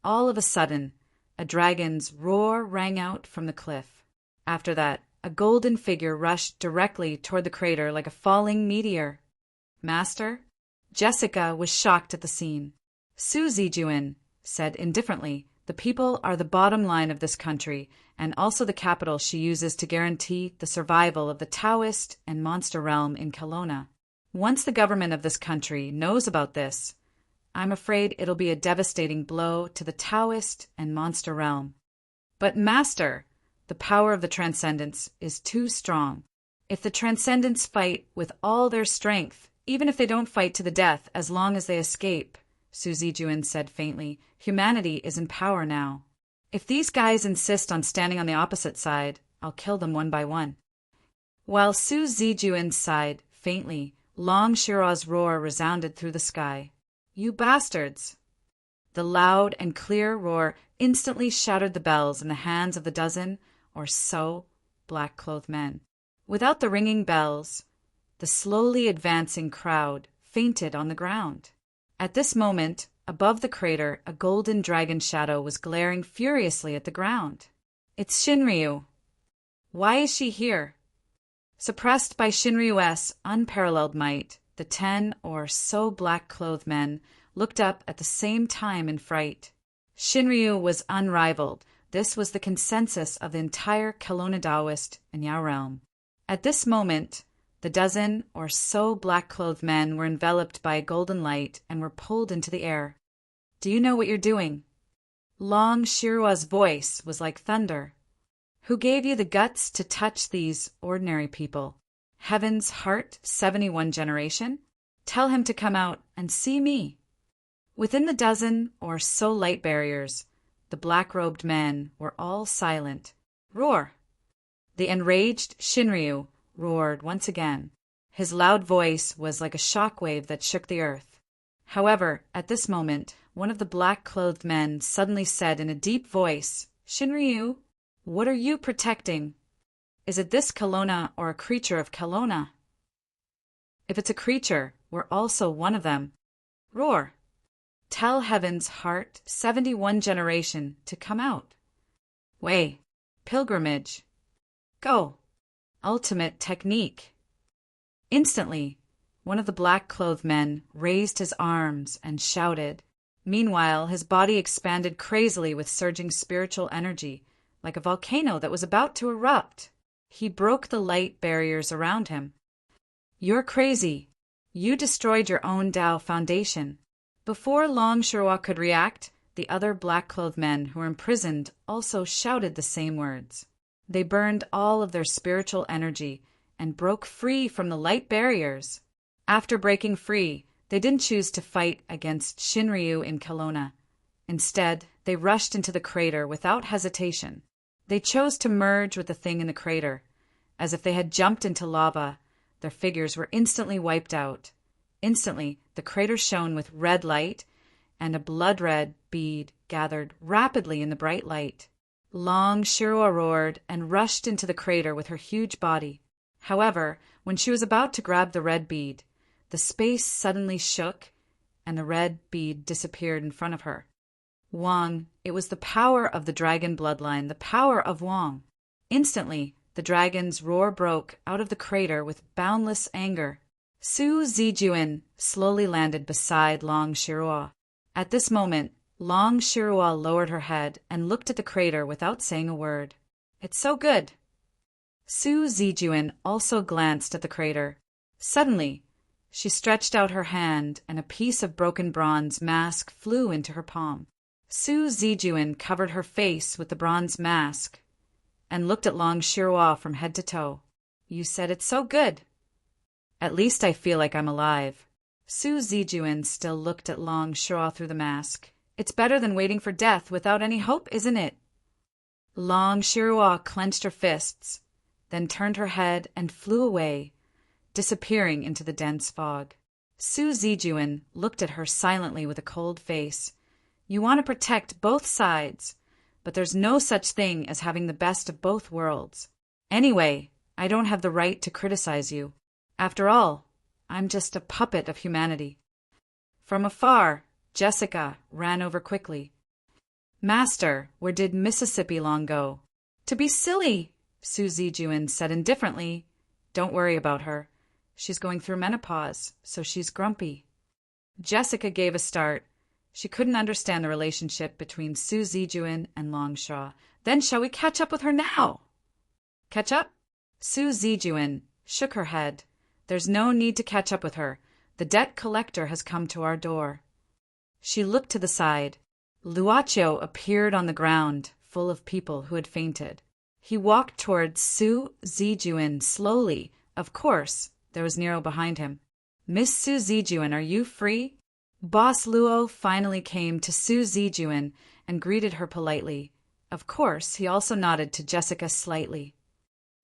All of a sudden, a dragon's roar rang out from the cliff. After that, a golden figure rushed directly toward the crater like a falling meteor. "Master?" Jessica was shocked at the scene. Su Zijuan said indifferently, "The people are the bottom line of this country, and also the capital she uses to guarantee the survival of the Taoist and monster realm in Kelowna. Once the government of this country knows about this, I'm afraid it'll be a devastating blow to the Taoist and monster realm." "But Master, the power of the Transcendents is too strong. If the Transcendents fight with all their strength, even if they don't fight to the death as long as they escape," Su Zijuan said faintly, "humanity is in power now. If these guys insist on standing on the opposite side, I'll kill them one by one." While Su Zijuan sighed faintly, Long Shira's roar resounded through the sky. "You bastards!" The loud and clear roar instantly shattered the bells in the hands of the dozen or so black-clothed men. Without the ringing bells, the slowly advancing crowd fainted on the ground. At this moment, above the crater, a golden dragon shadow was glaring furiously at the ground. "It's Shinryu." "Why is she here?" Suppressed by Shinryu's unparalleled might, the 10 or so black-clothed men looked up at the same time in fright. Shinryu was unrivaled. This was the consensus of the entire Kelowna Taoist and Yao realm. At this moment, the dozen or so black-clothed men were enveloped by a golden light and were pulled into the air. "Do you know what you're doing?" Long Shirua's voice was like thunder. "Who gave you the guts to touch these ordinary people? Heaven's Heart 71 generation? Tell him to come out and see me." Within the dozen or so light barriers, the black-robed men were all silent. "Roar!" The enraged Shinryu roared once again. His loud voice was like a shock-wave that shook the earth. However, at this moment, one of the black-clothed men suddenly said in a deep voice, "Shinryu, what are you protecting? Is it this Kelowna or a creature of Kelowna? If it's a creature, we're also one of them. Roar! Tell Heaven's Heart 71 generation to come out. Way, pilgrimage. Go, ultimate technique." Instantly, one of the black-clothed men raised his arms and shouted. Meanwhile, his body expanded crazily with surging spiritual energy, like a volcano that was about to erupt. He broke the light barriers around him. You're crazy. You destroyed your own Dao foundation. Before Long Shirua could react, the other black-clothed men who were imprisoned also shouted the same words. They burned all of their spiritual energy and broke free from the light barriers. After breaking free, they didn't choose to fight against Shinryu in Kelowna. Instead, they rushed into the crater without hesitation. They chose to merge with the thing in the crater. As if they had jumped into lava, their figures were instantly wiped out. Instantly, the crater shone with red light, and a blood-red bead gathered rapidly in the bright light. Long Shirua roared and rushed into the crater with her huge body. However, when she was about to grab the red bead, the space suddenly shook, and the red bead disappeared in front of her. Wong, it was the power of the dragon bloodline, the power of Wong. Instantly, the dragon's roar broke out of the crater with boundless anger. Su Zijuan slowly landed beside Long Shirua. At this moment, Long Shirua lowered her head and looked at the crater without saying a word. It's so good. Su Zijuan also glanced at the crater. Suddenly, she stretched out her hand and a piece of broken bronze mask flew into her palm. Su Zijuan covered her face with the bronze mask and looked at Long Shirua from head to toe. You said it's so good. At least I feel like I'm alive. Su Zijuan still looked at Long Shirua through the mask. It's better than waiting for death without any hope, isn't it? Long Shirua clenched her fists, then turned her head and flew away, disappearing into the dense fog. Su Zijuan looked at her silently with a cold face. You want to protect both sides, but there's no such thing as having the best of both worlds. Anyway, I don't have the right to criticize you. After all, I'm just a puppet of humanity. From afar, Jessica ran over quickly. Master, where did Mississippi Long go? To be silly, Su Zijuan said indifferently. Don't worry about her. She's going through menopause, so she's grumpy. Jessica gave a start. She couldn't understand the relationship between Su Zijuan and Long Shirua. Then shall we catch up with her now? Catch up? Su Zijuan shook her head. There's no need to catch up with her. The debt collector has come to our door. She looked to the side. Luocio appeared on the ground, full of people who had fainted. He walked towards Su Zijuan slowly. Of course, there was Nero behind him. Miss Su Zijuan, are you free? Boss Luo finally came to Su Zijuan and greeted her politely. Of course, he also nodded to Jessica slightly.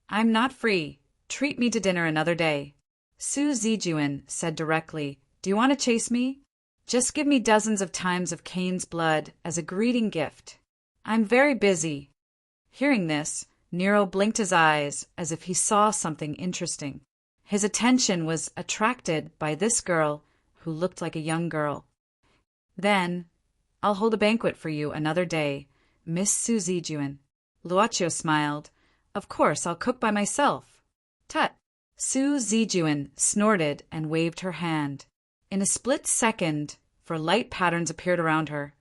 I'm not free. Treat me to dinner another day. Su Zijuan said directly, do you want to chase me? Just give me dozens of times of Cain's blood as a greeting gift. I'm very busy. Hearing this, Nero blinked his eyes as if he saw something interesting. His attention was attracted by this girl who looked like a young girl. Then, I'll hold a banquet for you another day, Miss Su Zijuan. Luocio smiled. Of course, I'll cook by myself. Tut. Su Zijuan snorted and waved her hand. In a split second, light patterns appeared around her.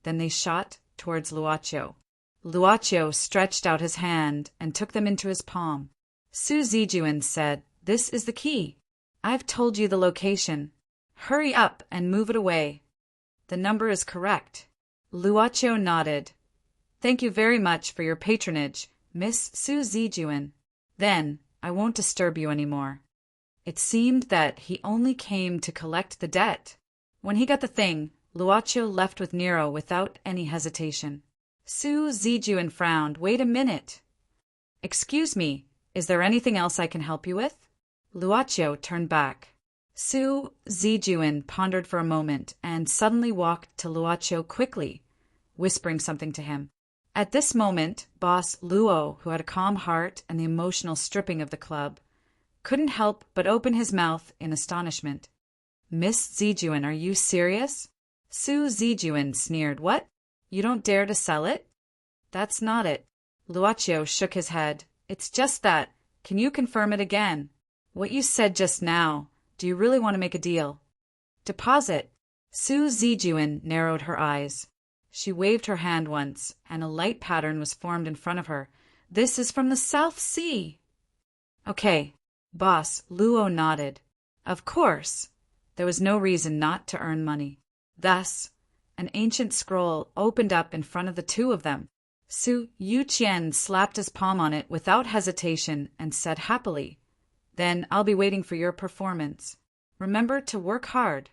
Then they shot towards Luocio. Luocio stretched out his hand and took them into his palm. Su Zijuan said, This is the key. I've told you the location. Hurry up and move it away. The number is correct. Luocio nodded. Thank you very much for your patronage, Miss Su Zijuan. Then, I won't disturb you anymore. It seemed that he only came to collect the debt. When he got the thing, Luocio left with Nero without any hesitation. Su Zijuan frowned. Wait a minute. Excuse me, is there anything else I can help you with? Luocio turned back. Su Zijuan pondered for a moment and suddenly walked to Luocio quickly, whispering something to him. At this moment, Boss Luo, who had a calm heart and the emotional stripping of the club, couldn't help but open his mouth in astonishment. Miss Zijuan, are you serious? Su Zijuan sneered. What? You don't dare to sell it? That's not it. Luocio shook his head. It's just that. Can you confirm it again? What you said just now. Do you really want to make a deal? Deposit. Su Zijuan narrowed her eyes. She waved her hand once, and a light pattern was formed in front of her. This is from the South Sea. Okay, Boss Luo nodded. Of course. There was no reason not to earn money. Thus, an ancient scroll opened up in front of the two of them. Su Yuqian slapped his palm on it without hesitation and said happily, "Then I'll be waiting for your performance. Remember to work hard."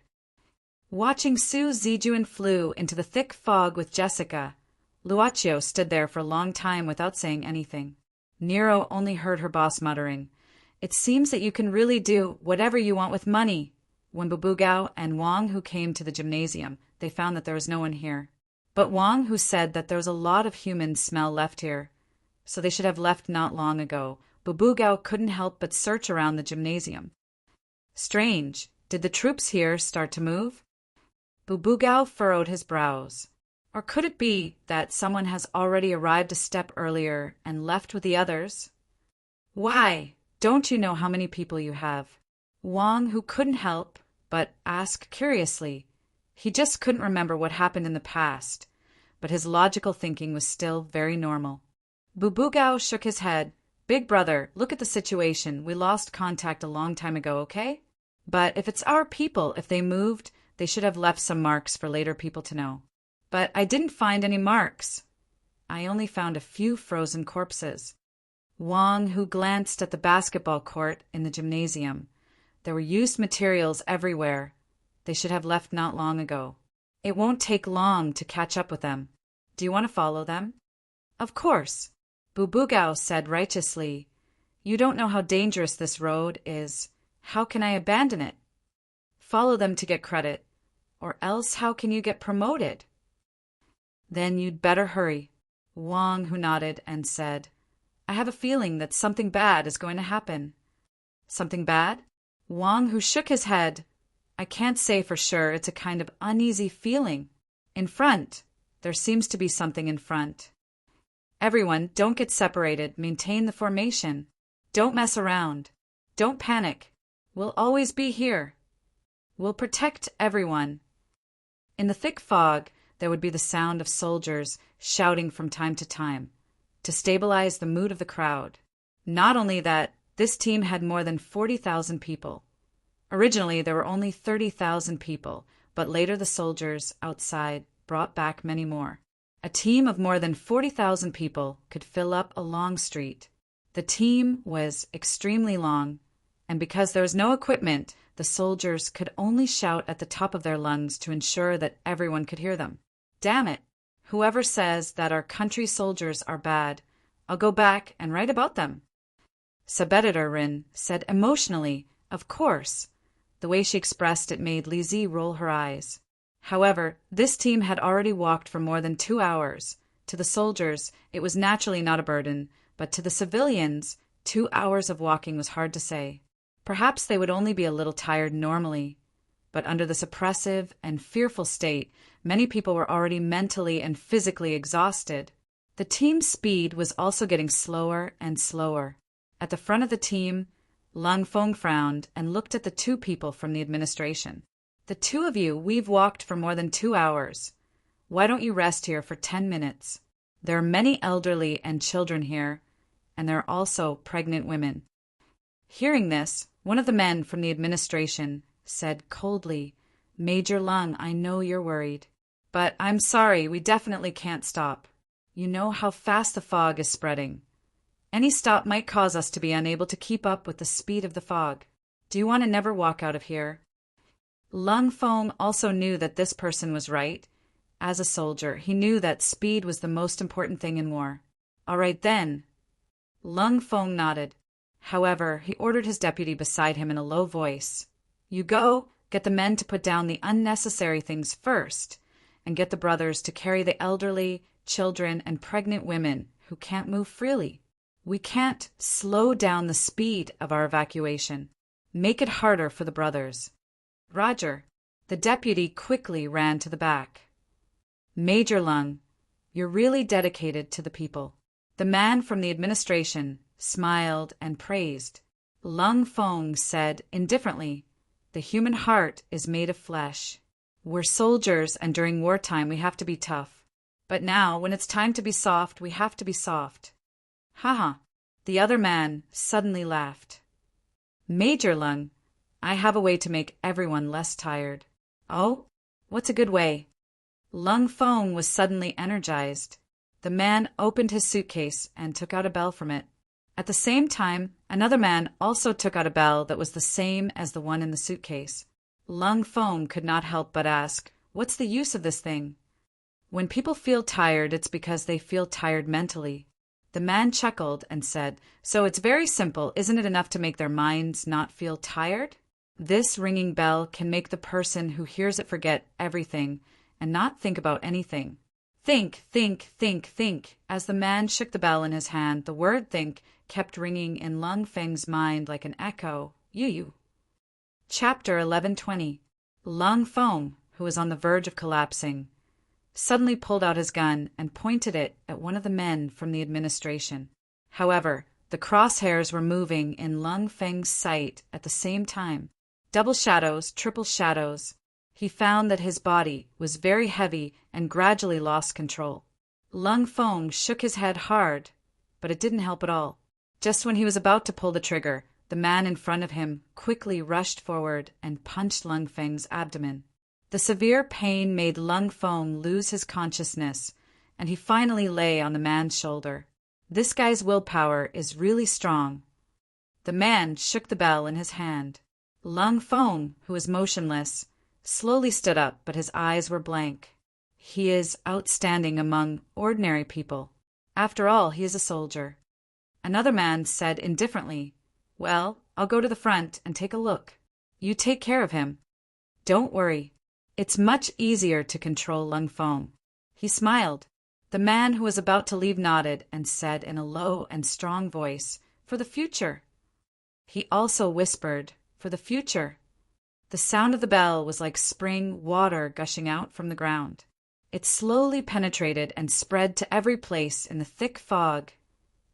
Watching Su Zijuan flew into the thick fog with Jessica, Luocio stood there for a long time without saying anything. Nero only heard her boss muttering, "It seems that you can really do whatever you want with money." When Bubugao and Wang Hu came to the gymnasium, they found that there was no one here. But Wang Hu said that there was a lot of human smell left here, so they should have left not long ago. Bubugao couldn't help but search around the gymnasium. Strange, did the troops here start to move? Bubugao furrowed his brows. Or could it be that someone has already arrived a step earlier and left with the others? Why, don't you know how many people you have? Wang, who couldn't help but ask curiously. He just couldn't remember what happened in the past, but his logical thinking was still very normal. Bubugao shook his head. "Big brother, look at the situation. We lost contact a long time ago, okay? But if it's our people, if they moved, they should have left some marks for later people to know. But I didn't find any marks. I only found a few frozen corpses." Wang, who glanced at the basketball court in the gymnasium. There were used materials everywhere. They should have left not long ago. It won't take long to catch up with them. Do you want to follow them? Of course. Bubugao said righteously. You don't know how dangerous this road is. How can I abandon it? Follow them to get credit, or else how can you get promoted? Then you'd better hurry. Wang, who nodded and said, I have a feeling that something bad is going to happen. Something bad? Wang, who shook his head. I can't say for sure. It's a kind of uneasy feeling. In front. There seems to be something in front. Everyone, don't get separated. Maintain the formation. Don't mess around. Don't panic. We'll always be here. We'll protect everyone. In the thick fog, there would be the sound of soldiers shouting from time to stabilize the mood of the crowd. Not only that, this team had more than 40,000 people. Originally, there were only 30,000 people, but later the soldiers outside brought back many more. A team of more than 40,000 people could fill up a long street. The team was extremely long, and because there was no equipment, the soldiers could only shout at the top of their lungs to ensure that everyone could hear them. Damn it! Whoever says that our country soldiers are bad, I'll go back and write about them. Sub-editor Rin said emotionally, of course. The way she expressed it made Lizzie roll her eyes. However, this team had already walked for more than 2 hours. To the soldiers, it was naturally not a burden, but to the civilians, 2 hours of walking was hard to say. Perhaps they would only be a little tired normally, but under this oppressive and fearful state, many people were already mentally and physically exhausted. The team's speed was also getting slower and slower. At the front of the team, Lung Feng frowned and looked at the two people from the administration. The two of you, we've walked for more than 2 hours. Why don't you rest here for 10 minutes? There are many elderly and children here, and there are also pregnant women. Hearing this, one of the men from the administration said coldly, Major Lung, I know you're worried. But I'm sorry, we definitely can't stop. You know how fast the fog is spreading. Any stop might cause us to be unable to keep up with the speed of the fog. Do you want to never walk out of here? Lung Feng also knew that this person was right. As a soldier, he knew that speed was the most important thing in war. All right then. Lung Feng nodded. However, he ordered his deputy beside him in a low voice. You go, get the men to put down the unnecessary things first, and get the brothers to carry the elderly, children, and pregnant women who can't move freely. We can't slow down the speed of our evacuation. Make it harder for the brothers. Roger. The deputy quickly ran to the back. Major Lung, you're really dedicated to the people. The man from the administration smiled and praised. Lung Feng said indifferently, the human heart is made of flesh. We're soldiers, and during wartime we have to be tough. But now, when it's time to be soft, we have to be soft. Haha. The other man suddenly laughed. Major Lung, I have a way to make everyone less tired. Oh? What's a good way? Lung Fong was suddenly energized. The man opened his suitcase and took out a bell from it. At the same time, another man also took out a bell that was the same as the one in the suitcase. Lung Fong could not help but ask, "What's the use of this thing?" When people feel tired, it's because they feel tired mentally. The man chuckled and said, "So it's very simple. Isn't it enough to make their minds not feel tired? This ringing bell can make the person who hears it forget everything and not think about anything. Think, think, think, think." As the man shook the bell in his hand, the word think kept ringing in Lung Feng's mind like an echo. Yu. Chapter 11:20. Lung Feng, who was on the verge of collapsing, suddenly pulled out his gun and pointed it at one of the men from the administration. However, the crosshairs were moving in Lung Feng's sight at the same time. Double shadows, triple shadows. He found that his body was very heavy and gradually lost control. Lung Feng shook his head hard, but it didn't help at all. Just when he was about to pull the trigger, the man in front of him quickly rushed forward and punched Lung Feng's abdomen. The severe pain made Lung Feng lose his consciousness, and he finally lay on the man's shoulder. This guy's willpower is really strong. The man shook the bell in his hand. Lung Feng, who was motionless, slowly stood up, but his eyes were blank. He is outstanding among ordinary people. After all, he is a soldier. Another man said indifferently, "Well, I'll go to the front and take a look. You take care of him. Don't worry. It's much easier to control Lung Feng." He smiled. The man who was about to leave nodded and said in a low and strong voice, "For the future." He also whispered, "For the future." The sound of the bell was like spring water gushing out from the ground. It slowly penetrated and spread to every place in the thick fog,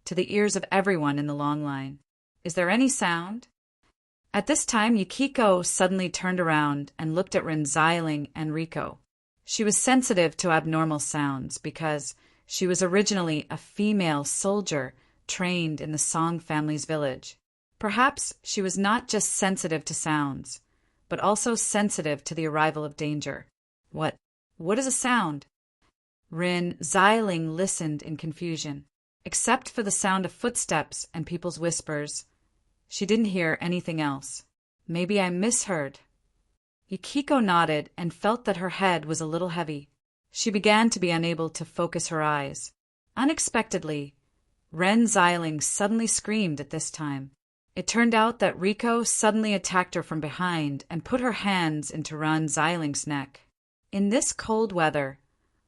to the ears of everyone in the long line. "Is there any sound?" At this time, Yukiko suddenly turned around and looked at Rin Xiling and Riko. She was sensitive to abnormal sounds because she was originally a female soldier trained in the Song family's village. Perhaps she was not just sensitive to sounds, but also sensitive to the arrival of danger. What is a sound? Rin Xiling listened in confusion. Except for the sound of footsteps and people's whispers, she didn't hear anything else. Maybe I misheard. Yukiko nodded and felt that her head was a little heavy. She began to be unable to focus her eyes. Unexpectedly, Ren Xiling suddenly screamed at this time. It turned out that Riko suddenly attacked her from behind and put her hands into Ren Xiling's neck. In this cold weather,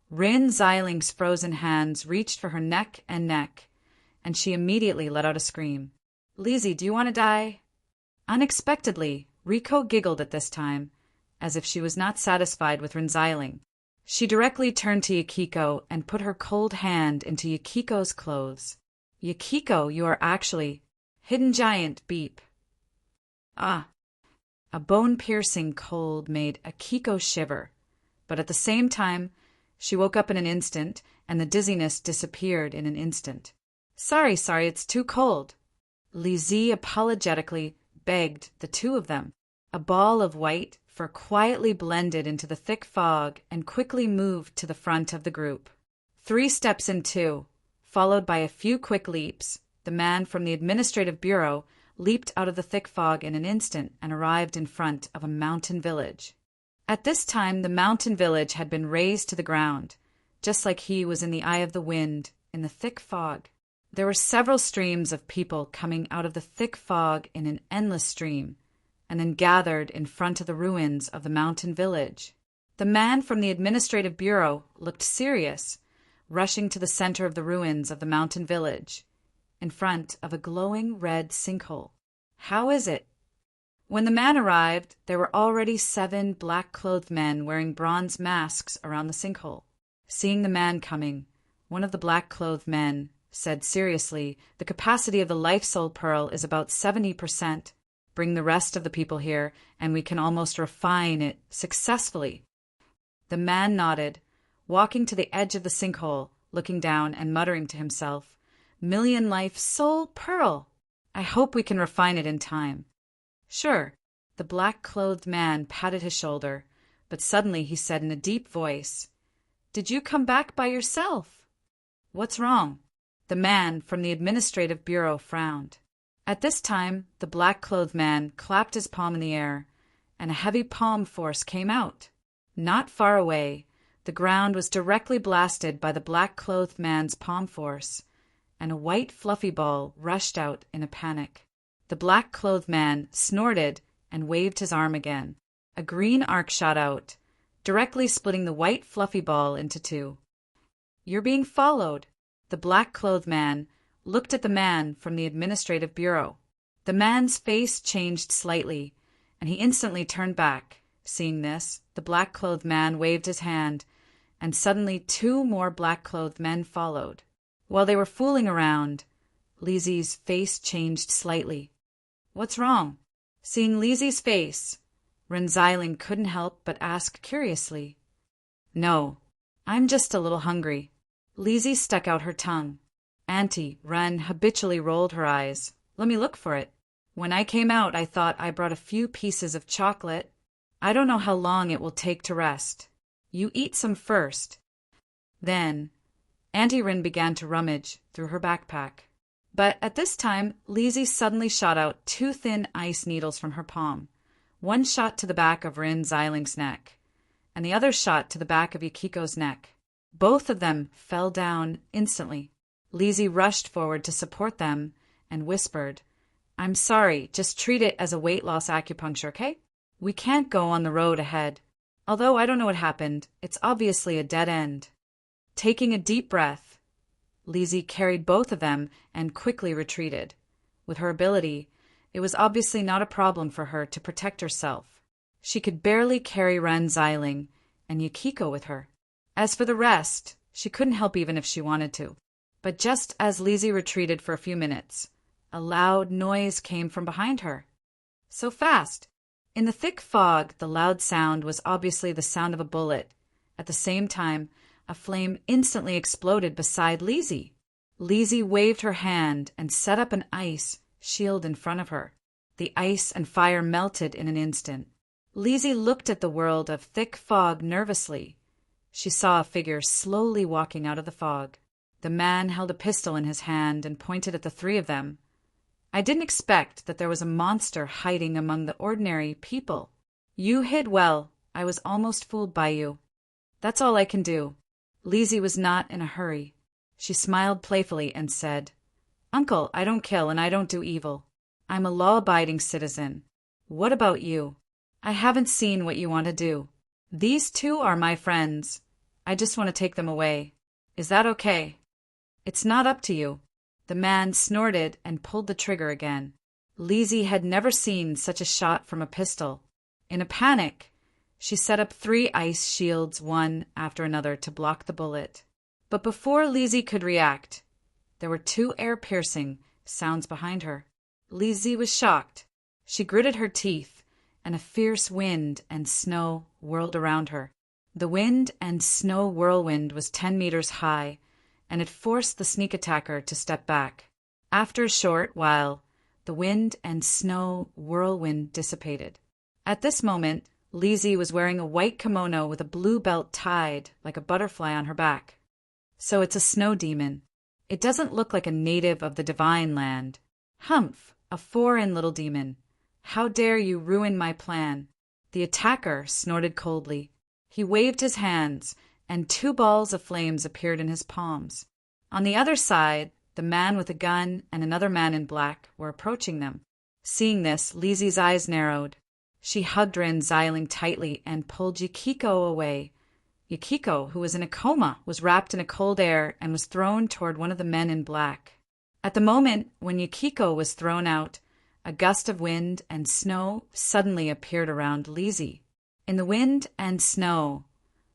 Ren Xiling's frozen hands reached for her neck, and she immediately let out a scream. "Lizzie, do you want to die?" Unexpectedly, Riko giggled at this time, as if she was not satisfied with Ren Xiling. She directly turned to Yukiko and put her cold hand into Yukiko's clothes. "Yukiko, you are actually hidden giant beep." Ah! A bone-piercing cold made Akiko shiver, but at the same time, she woke up in an instant, and the dizziness disappeared in an instant. Sorry, it's too cold." Lizzie apologetically begged the two of them. A ball of white fur quietly blended into the thick fog and quickly moved to the front of the group. 3 steps in 2, followed by a few quick leaps, the man from the administrative bureau leaped out of the thick fog in an instant and arrived in front of a mountain village. At this time, the mountain village had been razed to the ground, just like he was in the eye of the wind in the thick fog. There were several streams of people coming out of the thick fog in an endless stream, and then gathered in front of the ruins of the mountain village. The man from the administrative bureau looked serious, rushing to the center of the ruins of the mountain village, in front of a glowing red sinkhole. "How is it?" When the man arrived, there were already 7 black-clothed men wearing bronze masks around the sinkhole. Seeing the man coming, one of the black-clothed men said seriously, "The capacity of the life soul pearl is about 70%. Bring the rest of the people here, and we can almost refine it successfully." The man nodded, walking to the edge of the sinkhole, looking down and muttering to himself, "Million life soul pearl! I hope we can refine it in time." Sure. The black-clothed man patted his shoulder, but suddenly he said in a deep voice, "Did you come back by yourself?" "What's wrong?" The man from the administrative bureau frowned. At this time, the black-clothed man clapped his palm in the air, and a heavy palm force came out. Not far away, the ground was directly blasted by the black-clothed man's palm force, and a white fluffy ball rushed out in a panic. The black-clothed man snorted and waved his arm again. A green arc shot out, directly splitting the white fluffy ball into two. "You're being followed." The black-clothed man looked at the man from the administrative bureau. The man's face changed slightly, and he instantly turned back. Seeing this, the black-clothed man waved his hand, and suddenly 2 more black-clothed men followed. While they were fooling around, Lizzie's face changed slightly. "What's wrong?" Seeing Lizzie's face, Rensselaer couldn't help but ask curiously. "No, I'm just a little hungry." Lizzie stuck out her tongue. Auntie Ren habitually rolled her eyes. "Let me look for it. When I came out, I thought I brought a few pieces of chocolate. I don't know how long it will take to rest. You eat some first." Then Auntie Ren began to rummage through her backpack. But at this time, Lizzie suddenly shot out 2 thin ice needles from her palm. One shot to the back of Rensselaer's neck, and the other shot to the back of Yukiko's neck. Both of them fell down instantly. Lizzie rushed forward to support them and whispered, "I'm sorry, just treat it as a weight loss acupuncture, okay? We can't go on the road ahead. Although I don't know what happened, it's obviously a dead end." Taking a deep breath, Lizzie carried both of them and quickly retreated. With her ability, it was obviously not a problem for her to protect herself. She could barely carry Rensselaer and Yukiko with her. As for the rest, she couldn't help even if she wanted to. But just as Lizzie retreated for a few minutes, a loud noise came from behind her. So fast! In the thick fog, the loud sound was obviously the sound of a bullet. At the same time, a flame instantly exploded beside Lizzie. Lizzie waved her hand and set up an ice shield in front of her. The ice and fire melted in an instant. Lizzie looked at the world of thick fog nervously. She saw a figure slowly walking out of the fog. The man held a pistol in his hand and pointed at the 3 of them. "I didn't expect that there was a monster hiding among the ordinary people. You hid well. I was almost fooled by you. That's all I can do." Lizzie was not in a hurry. She smiled playfully and said, "Uncle, I don't kill and I don't do evil. I'm a law-abiding citizen. What about you? I haven't seen what you want to do. These 2 are my friends. I just want to take them away. Is that okay?" "It's not up to you." The man snorted and pulled the trigger again. Lizzie had never seen such a shot from a pistol. In a panic, she set up 3 ice shields one after another to block the bullet. But before Lizzie could react, there were 2 air-piercing sounds behind her. Lizzie was shocked. She gritted her teeth, and a fierce wind and snow whirled around her. The wind and snow whirlwind was 10 meters high, and it forced the sneak attacker to step back. After a short while, the wind and snow whirlwind dissipated. At this moment, Lizzie was wearing a white kimono with a blue belt tied like a butterfly on her back. So it's a snow demon. It doesn't look like a native of the divine land. Humph, a foreign little demon. How dare you ruin my plan? The attacker snorted coldly. He waved his hands, and 2 balls of flames appeared in his palms. On the other side, the man with a gun and another man in black were approaching them. Seeing this, Lizzie's eyes narrowed. She hugged Rensselaer tightly and pulled Yukiko away. Yukiko, who was in a coma, was wrapped in a cold air and was thrown toward one of the men in black. At the moment when Yukiko was thrown out, a gust of wind and snow suddenly appeared around Lizzie. In the wind and snow,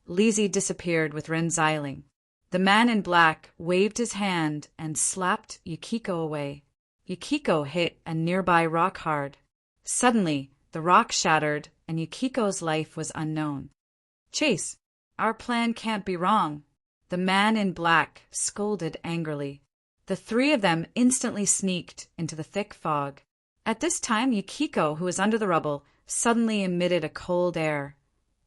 Lizzie disappeared with Rensselaer. The man in black waved his hand and slapped Yukiko away. Yukiko hit a nearby rock hard. Suddenly, the rock shattered and Yukiko's life was unknown. "Chase, our plan can't be wrong." The man in black scolded angrily. The 3 of them instantly sneaked into the thick fog. At this time, Yukiko, who was under the rubble, suddenly emitted a cold air.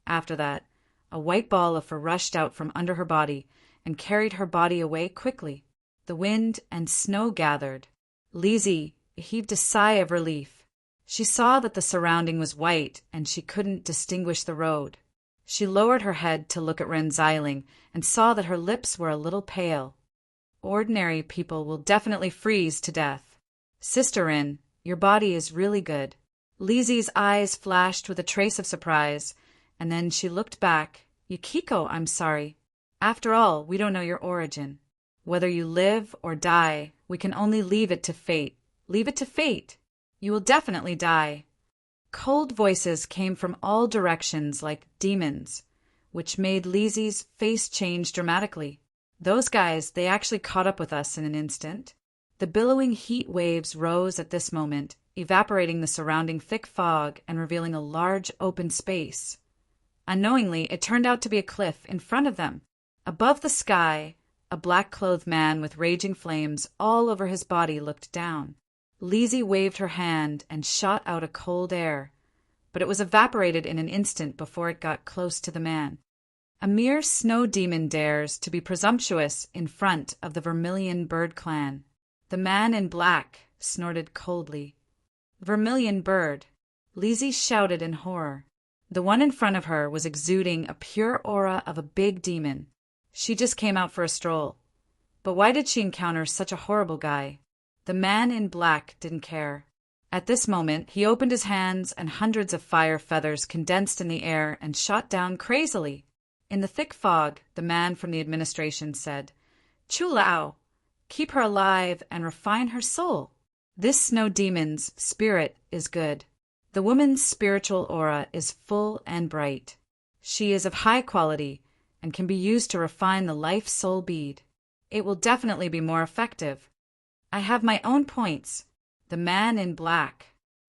After that, a white ball of fur rushed out from under her body and carried her body away quickly. The wind and snow gathered. Lizzie heaved a sigh of relief. She saw that the surrounding was white and she couldn't distinguish the road. She lowered her head to look at Rensselaer and saw that her lips were a little pale. Ordinary people will definitely freeze to death. Sister Rin, your body is really good. Lizzie's eyes flashed with a trace of surprise, and then she looked back. Yukiko, I'm sorry. After all, we don't know your origin. Whether you live or die, we can only leave it to fate. Leave it to fate. You will definitely die. Cold voices came from all directions like demons, which made Lizzie's face change dramatically. Those guys, they actually caught up with us in an instant. The billowing heat waves rose at this moment, evaporating the surrounding thick fog and revealing a large open space. Unknowingly, it turned out to be a cliff in front of them. Above the sky, a black-clothed man with raging flames all over his body looked down. Lizzie waved her hand and shot out a cold air, but it was evaporated in an instant before it got close to the man. A mere snow demon dares to be presumptuous in front of the Vermilion Bird clan. The man in black snorted coldly. Vermilion Bird. Lizzie shouted in horror. The one in front of her was exuding a pure aura of a big demon. She just came out for a stroll. But why did she encounter such a horrible guy? The man in black didn't care. At this moment, he opened his hands and hundreds of fire feathers condensed in the air and shot down crazily. In the thick fog, the man from the administration said, "Chu Lao, keep her alive and refine her soul. This snow demon's spirit is good. The woman's spiritual aura is full and bright. She is of high quality and can be used to refine the life soul bead. It will definitely be more effective. I have my own points." The man in black.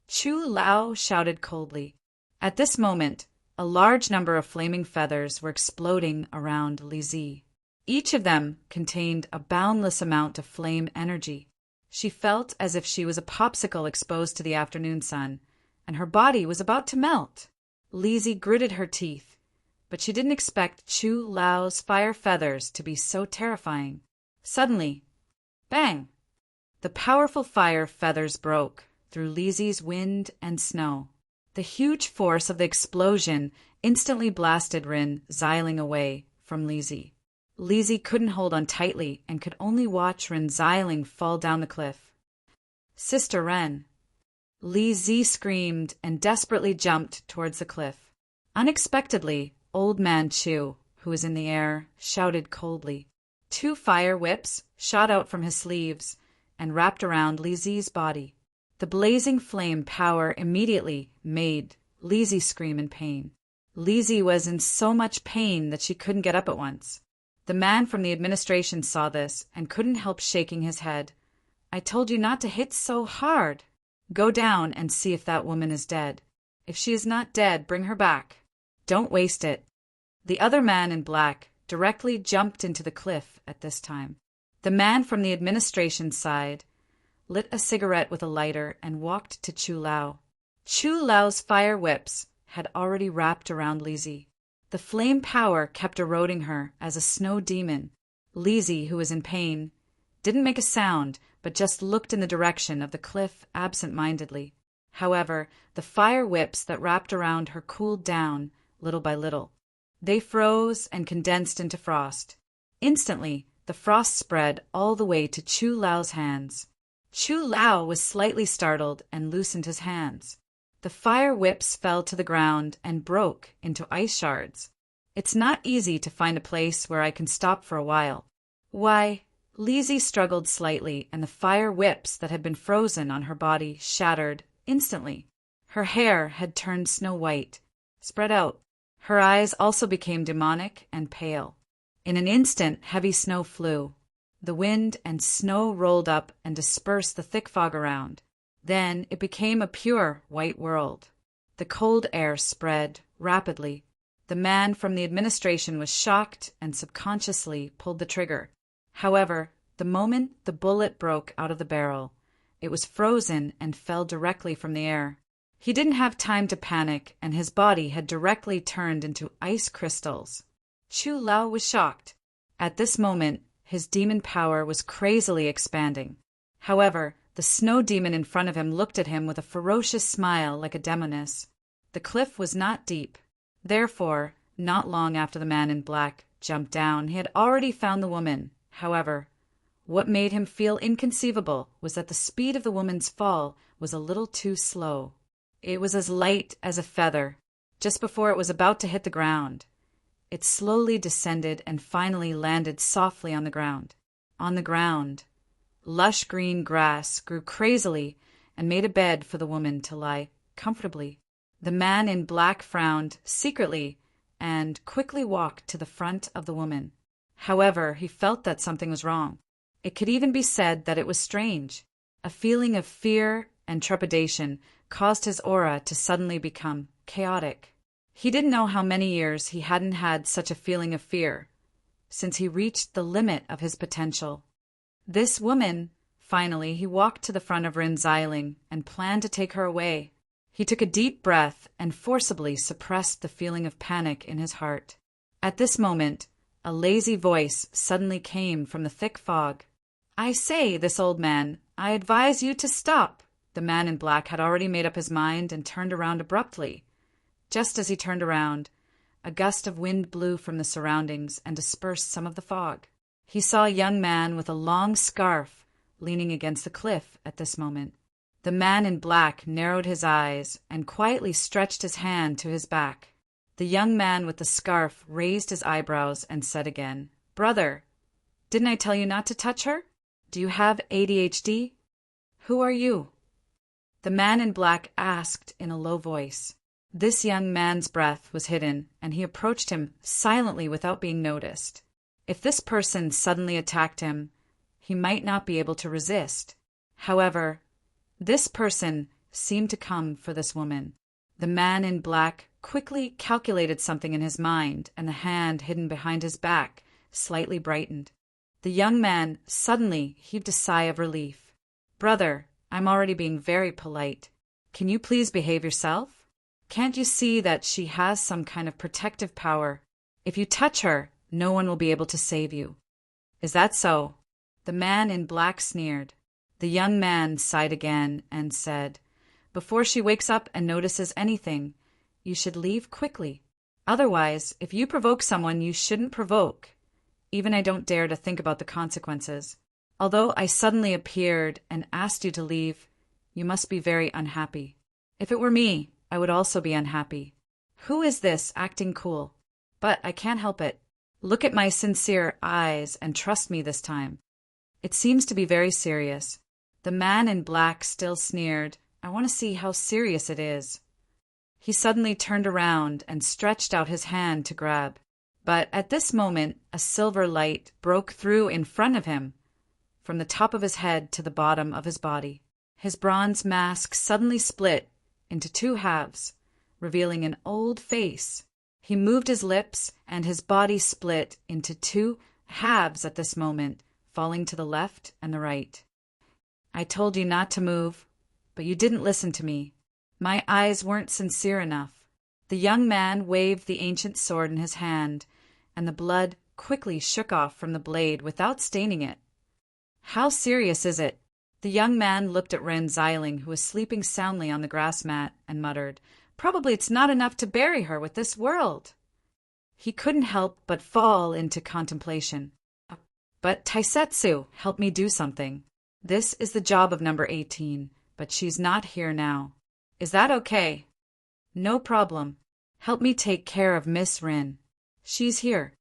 Chu Lao shouted coldly. At this moment, a large number of flaming feathers were exploding around Lizzie. Each of them contained a boundless amount of flame energy. She felt as if she was a popsicle exposed to the afternoon sun, and her body was about to melt. Lizzie gritted her teeth, but she didn't expect Chu Lao's fire feathers to be so terrifying. Suddenly, bang! The powerful fire feathers broke through Lizzie's wind and snow. The huge force of the explosion instantly blasted Rin Xiling away from Lizzie. Lizzie couldn't hold on tightly and could only watch Rin Xiling fall down the cliff. "Sister Ren!" Lizzie screamed and desperately jumped towards the cliff. Unexpectedly, Old Man Chu, who was in the air, shouted coldly. 2 fire whips shot out from his sleeves and wrapped around Lizzie's body. The blazing flame power immediately made Lizzie scream in pain. Lizzie was in so much pain that she couldn't get up at once. The man from the administration saw this and couldn't help shaking his head. "I told you not to hit so hard. Go down and see if that woman is dead. If she is not dead, bring her back. Don't waste it." The other man in black directly jumped into the cliff at this time. The man from the administration side lit a cigarette with a lighter and walked to Chu Lao. Chu Lao's fire whips had already wrapped around Lizzie. The flame power kept eroding her as a snow demon. Lizzie, who was in pain, didn't make a sound but just looked in the direction of the cliff absent-mindedly. However, the fire whips that wrapped around her cooled down little by little. They froze and condensed into frost. Instantly, the frost spread all the way to Chu Lao's hands. Chu Lao was slightly startled and loosened his hands. The fire whips fell to the ground and broke into ice shards. "It's not easy to find a place where I can stop for a while." "Why?" Lizzie struggled slightly, and the fire whips that had been frozen on her body shattered instantly. Her hair had turned snow white, spread out. Her eyes also became demonic and pale. In an instant, heavy snow flew. The wind and snow rolled up and dispersed the thick fog around. Then it became a pure white world. The cold air spread rapidly. The man from the administration was shocked and subconsciously pulled the trigger. However, the moment the bullet broke out of the barrel It was frozen and fell directly from the air. He didn't have time to panic, and his body had directly turned into ice crystals. Chu Lao was shocked. At this moment, his demon power was crazily expanding. However, the snow demon in front of him looked at him with a ferocious smile like a demoness. The cliff was not deep. Therefore, not long after the man in black jumped down, he had already found the woman. However, what made him feel inconceivable was that the speed of the woman's fall was a little too slow. It was as light as a feather. Just before it was about to hit the ground, it slowly descended and finally landed softly on the ground. On the ground, lush green grass grew crazily and made a bed for the woman to lie comfortably. The man in black frowned secretly and quickly walked to the front of the woman. However, he felt that something was wrong. It could even be said that it was strange. A feeling of fear and trepidation caused his aura to suddenly become chaotic. He didn't know how many years he hadn't had such a feeling of fear, since he reached the limit of his potential. This woman, finally, he walked to the front of Rin Xiling and planned to take her away. He took a deep breath and forcibly suppressed the feeling of panic in his heart. At this moment, a lazy voice suddenly came from the thick fog. "I say, this old man, I advise you to stop." The man in black had already made up his mind and turned around abruptly. Just as he turned around, a gust of wind blew from the surroundings and dispersed some of the fog. He saw a young man with a long scarf leaning against the cliff at this moment. The man in black narrowed his eyes and quietly stretched his hand to his back. The young man with the scarf raised his eyebrows and said again, "Brother, didn't I tell you not to touch her? Do you have ADHD? Who are you?" The man in black asked in a low voice. This young man's breath was hidden, and he approached him silently without being noticed. If this person suddenly attacked him, he might not be able to resist. However, this person seemed to come for this woman. The man in black quickly calculated something in his mind, and the hand hidden behind his back slightly brightened. The young man suddenly heaved a sigh of relief. "Brother, I'm already being very polite. Can you please behave yourself? Can't you see that she has some kind of protective power? If you touch her, no one will be able to save you." "Is that so?" The man in black sneered. The young man sighed again and said, "Before she wakes up and notices anything, you should leave quickly. Otherwise, if you provoke someone you shouldn't provoke, even I don't dare to think about the consequences. Although I suddenly appeared and asked you to leave, you must be very unhappy. If it were me, I would also be unhappy. Who is this acting cool? But I can't help it. Look at my sincere eyes and trust me this time. It seems to be very serious." The man in black still sneered. "I want to see how serious it is." He suddenly turned around and stretched out his hand to grab. But at this moment, a silver light broke through in front of him, from the top of his head to the bottom of his body. His bronze mask suddenly split into two halves, revealing an old face. He moved his lips, and his body split into two halves at this moment, falling to the left and the right. "I told you not to move, but you didn't listen to me. My eyes weren't sincere enough." The young man waved the ancient sword in his hand, and the blood quickly shook off from the blade without staining it. "How serious is it?" The young man looked at Ren Xiling, who was sleeping soundly on the grass mat, and muttered, "Probably it's not enough to bury her with this world." He couldn't help but fall into contemplation. "But Taisetsu, help me do something. This is the job of number 18, but she's not here now. Is that okay?" "No problem. Help me take care of Miss Rin. She's here.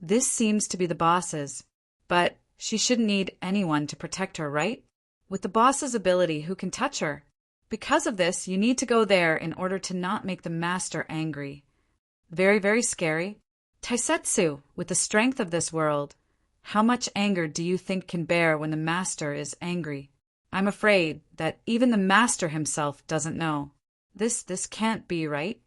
This seems to be the boss's, but she shouldn't need anyone to protect her, right? With the boss's ability, who can touch her? Because of this, you need to go there in order to not make the master angry. Very, very scary. Taisetsu, with the strength of this world, how much anger do you think can bear when the master is angry? I'm afraid that even the master himself doesn't know. This can't be right."